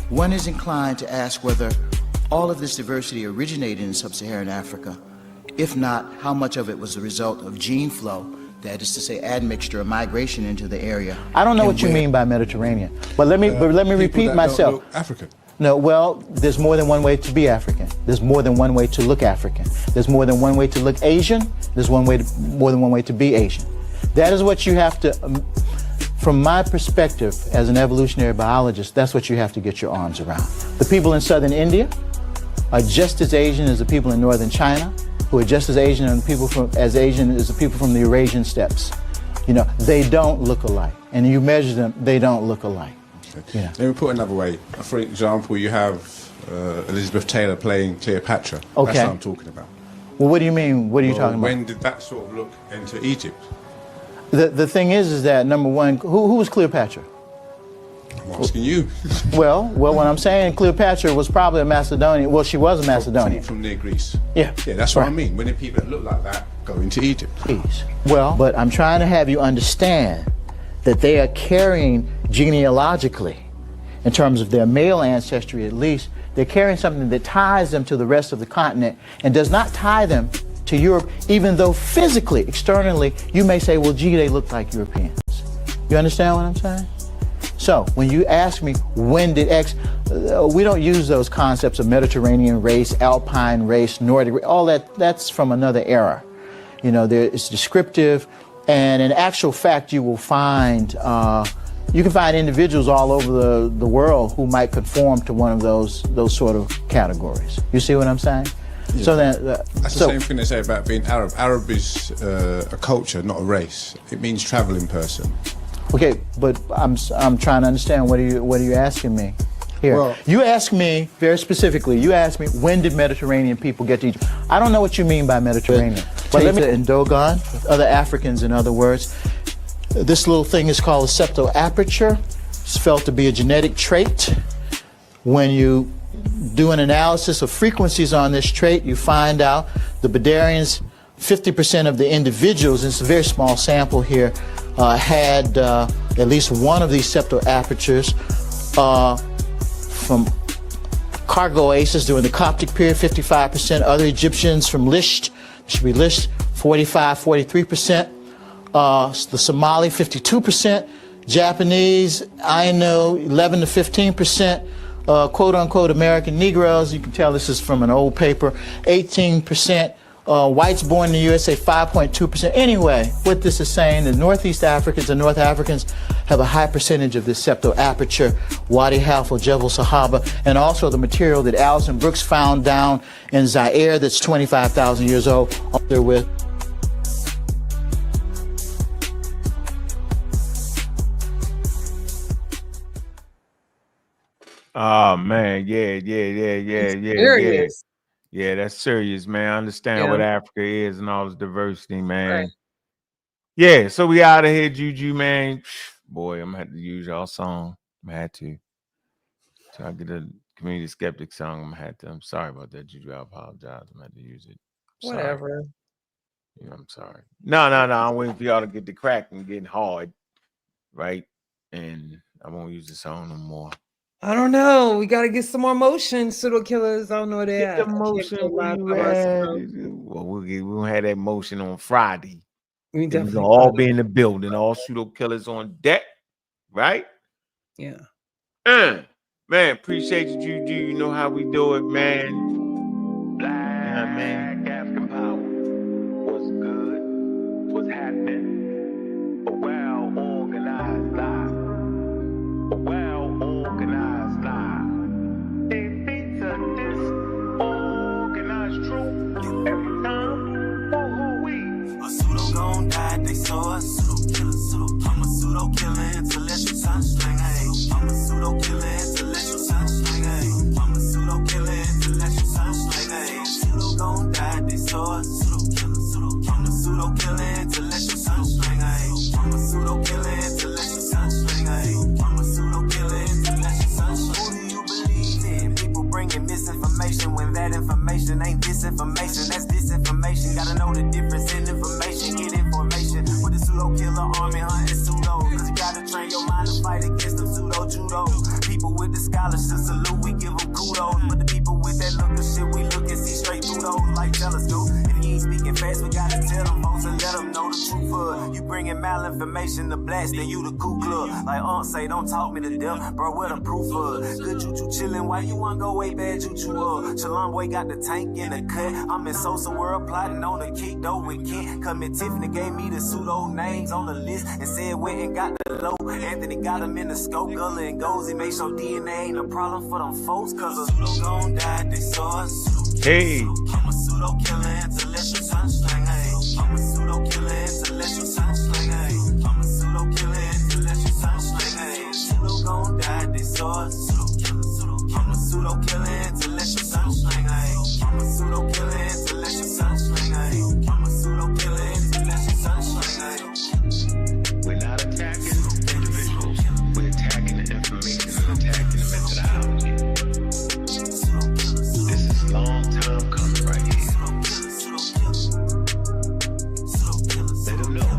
one is inclined to ask whether all of this diversity originated in sub-Saharan Africa. If not, how much of it was the result of gene flow, that is to say admixture or migration into the area. I don't know what you mean by Mediterranean, but let me repeat myself. African. No, well, there's more than one way to be African. There's more than one way to look African. There's more than one way to look Asian. There's more than one way to be Asian. That is what you have to, from my perspective as an evolutionary biologist, that's what you have to get your arms around. The people in southern India are just as Asian as the people in northern China, who are just as Asian as the people from the Eurasian steppes. You know, they don't look alike. And you measure them, they don't look alike. Okay. Yeah. Let me put it another way. For example, you have Elizabeth Taylor playing Cleopatra. Okay. That's what I'm talking about. Well, what do you mean? What are you talking about? When did that sort of look into Egypt? The thing is that, number one, who was Cleopatra? I'm asking you. Well, what I'm saying, Cleopatra was probably a Macedonian. Well, she was a Macedonian. From near Greece. Yeah. Yeah, that's what I mean. When did people that look like that go into Egypt? Please. Well, but I'm trying to have you understand that they are carrying genealogically, in terms of their male ancestry at least, they're carrying something that ties them to the rest of the continent and does not tie them to Europe, even though physically, externally, you may say, well, gee, they look like Europeans. You understand what I'm saying? So when you ask me, when did X, we don't use those concepts of Mediterranean race, Alpine race, Nordic race, all that's from another era. You know, it's descriptive, and in actual fact, you will find, you can find individuals all over the world who might conform to one of those sort of categories. You see what I'm saying? Yeah. So then, that's the same thing they say about being Arab. Arab is a culture, not a race. It means traveling person. Okay, but I'm trying to understand, what are you asking me here? Well, you ask me very specifically. You ask me, when did Mediterranean people get to Egypt? I don't know what you mean by Mediterranean. But let me in Dogon, other Africans, in other words. This little thing is called a septo-aperture. It's felt to be a genetic trait. When you do an analysis of frequencies on this trait, you find out the Badarians, 50% of the individuals, and it's a very small sample here, had at least one of these septo-apertures from Cargo-Oasis during the Coptic period, 55%. Other Egyptians from Lisht, should be Lisht, 43%. The Somali, 52%. Japanese, Ainu, 11 to 15%. Quote-unquote American Negroes, you can tell this is from an old paper, 18%. Whites born in the USA, 5.2%. Anyway, what this is saying, the Northeast Africans and North Africans have a high percentage of this septo-aperture, Wadi Halfa, Jebel Sahaba, and also the material that Alison Brooks found down in Zaire that's 25,000 years old. They're with. Oh man, yeah. Serious. Yeah, that's serious, man. I understand what Africa is and all this diversity, man. Right. Yeah, so we out of here, Juju, man. Boy, I'm gonna have to use y'all song. I'm gonna have to. So I get a Community Skeptic song. I'm gonna have to. I'm sorry about that, Juju. I apologize. I'm gonna have to use it. Sorry. Whatever. Yeah, I'm sorry. No. I'm waiting for y'all to get the crack and getting hard, right? And I won't use the song no more. I don't know. We got to get some more motion, pseudo killers. I don't know where they at. Get the motion where you at. Well, we'll have that motion on Friday. We definitely all be in the building. All pseudo killers on deck, right? Yeah. Man, appreciate you, Juju. You know how we do it, man. Black African power. What's good? What's happening? A well-organized lie. A well-organized lie. It beats a disorganized truth every time. For who we? A pseudo gon' die, they saw a pseudo killer, I'm a pseudo killer, intellectual sunsling, hey. I'm a pseudo killer, intellectual sunsling, hey. I'm a pseudo killer, intellectual sunsling, hey. Pseudo gon' die, they saw a pseudo killer, I'm a pseudo killer, intellectual sunsling, hey. I'm a pseudo killer, intellectual sunsling, hey. I'm a pseudo killer, intellectual sunsling. Who do you believe in? People bringing misinformation when that information ain't disinformation, that's disinformation. Gotta know the difference in information, get information with the pseudo killer army hunting pseudo. Cause you gotta train your mind to fight against them pseudo judo. People with the scholarship salute, we give them kudos. But the people with that look of shit, we look and see straight through those like telescope. If you ain't speaking fast, we gotta tell them folks and let them know the truth. You bringing malinformation to blast, then you the Ku Klux. Like say, don't talk me to death, bro, what the proof of? Good juju chillin', why you wanna go way bad juju Shalom boy got the tank in the cut. I'm in Sosa world plotting on the kick though with Kent. Come in Tiffany gave me the pseudo names on the list and said went and got the low. Anthony got him in the scope, Gullah and Gozy. Make sure DNA ain't a problem for them folks, cause a pseudo gon' die, they saw us. Hey. I'm a pseudo killer, intellectual sunslang, hey. I'm a pseudo killer, intellectual sunslang, hey. I'm a pseudo killer, intellectual sunslang, hey. Pseudo gon' die, they saw us. I'm a pseudo killer, intellectual sunslang, hey. I'm a pseudo killer, intellectual sunslang, hey. I'm a pseudo killer, intellectual sunslang, hey. We're not attacking individuals. We're attacking the information and attacking the methodology. This is long time coming right here. Let them know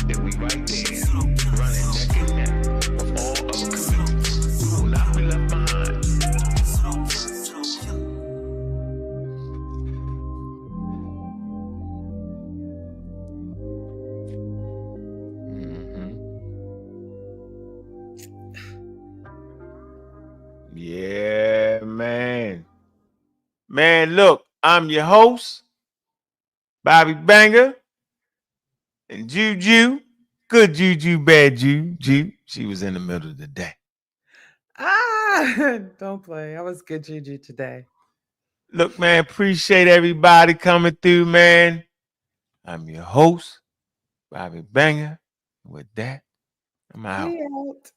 that we right there, running neck and neck with all other communities. We will not be left behind. Yeah, man. Man, look, I'm your host, Bobby Banger, and Juju. Good Juju, bad Juju. She was in the middle of the day. Don't play. I was good juju today. Look, man, appreciate everybody coming through, man. I'm your host, Bobby Banger. With that, I'm out. We out.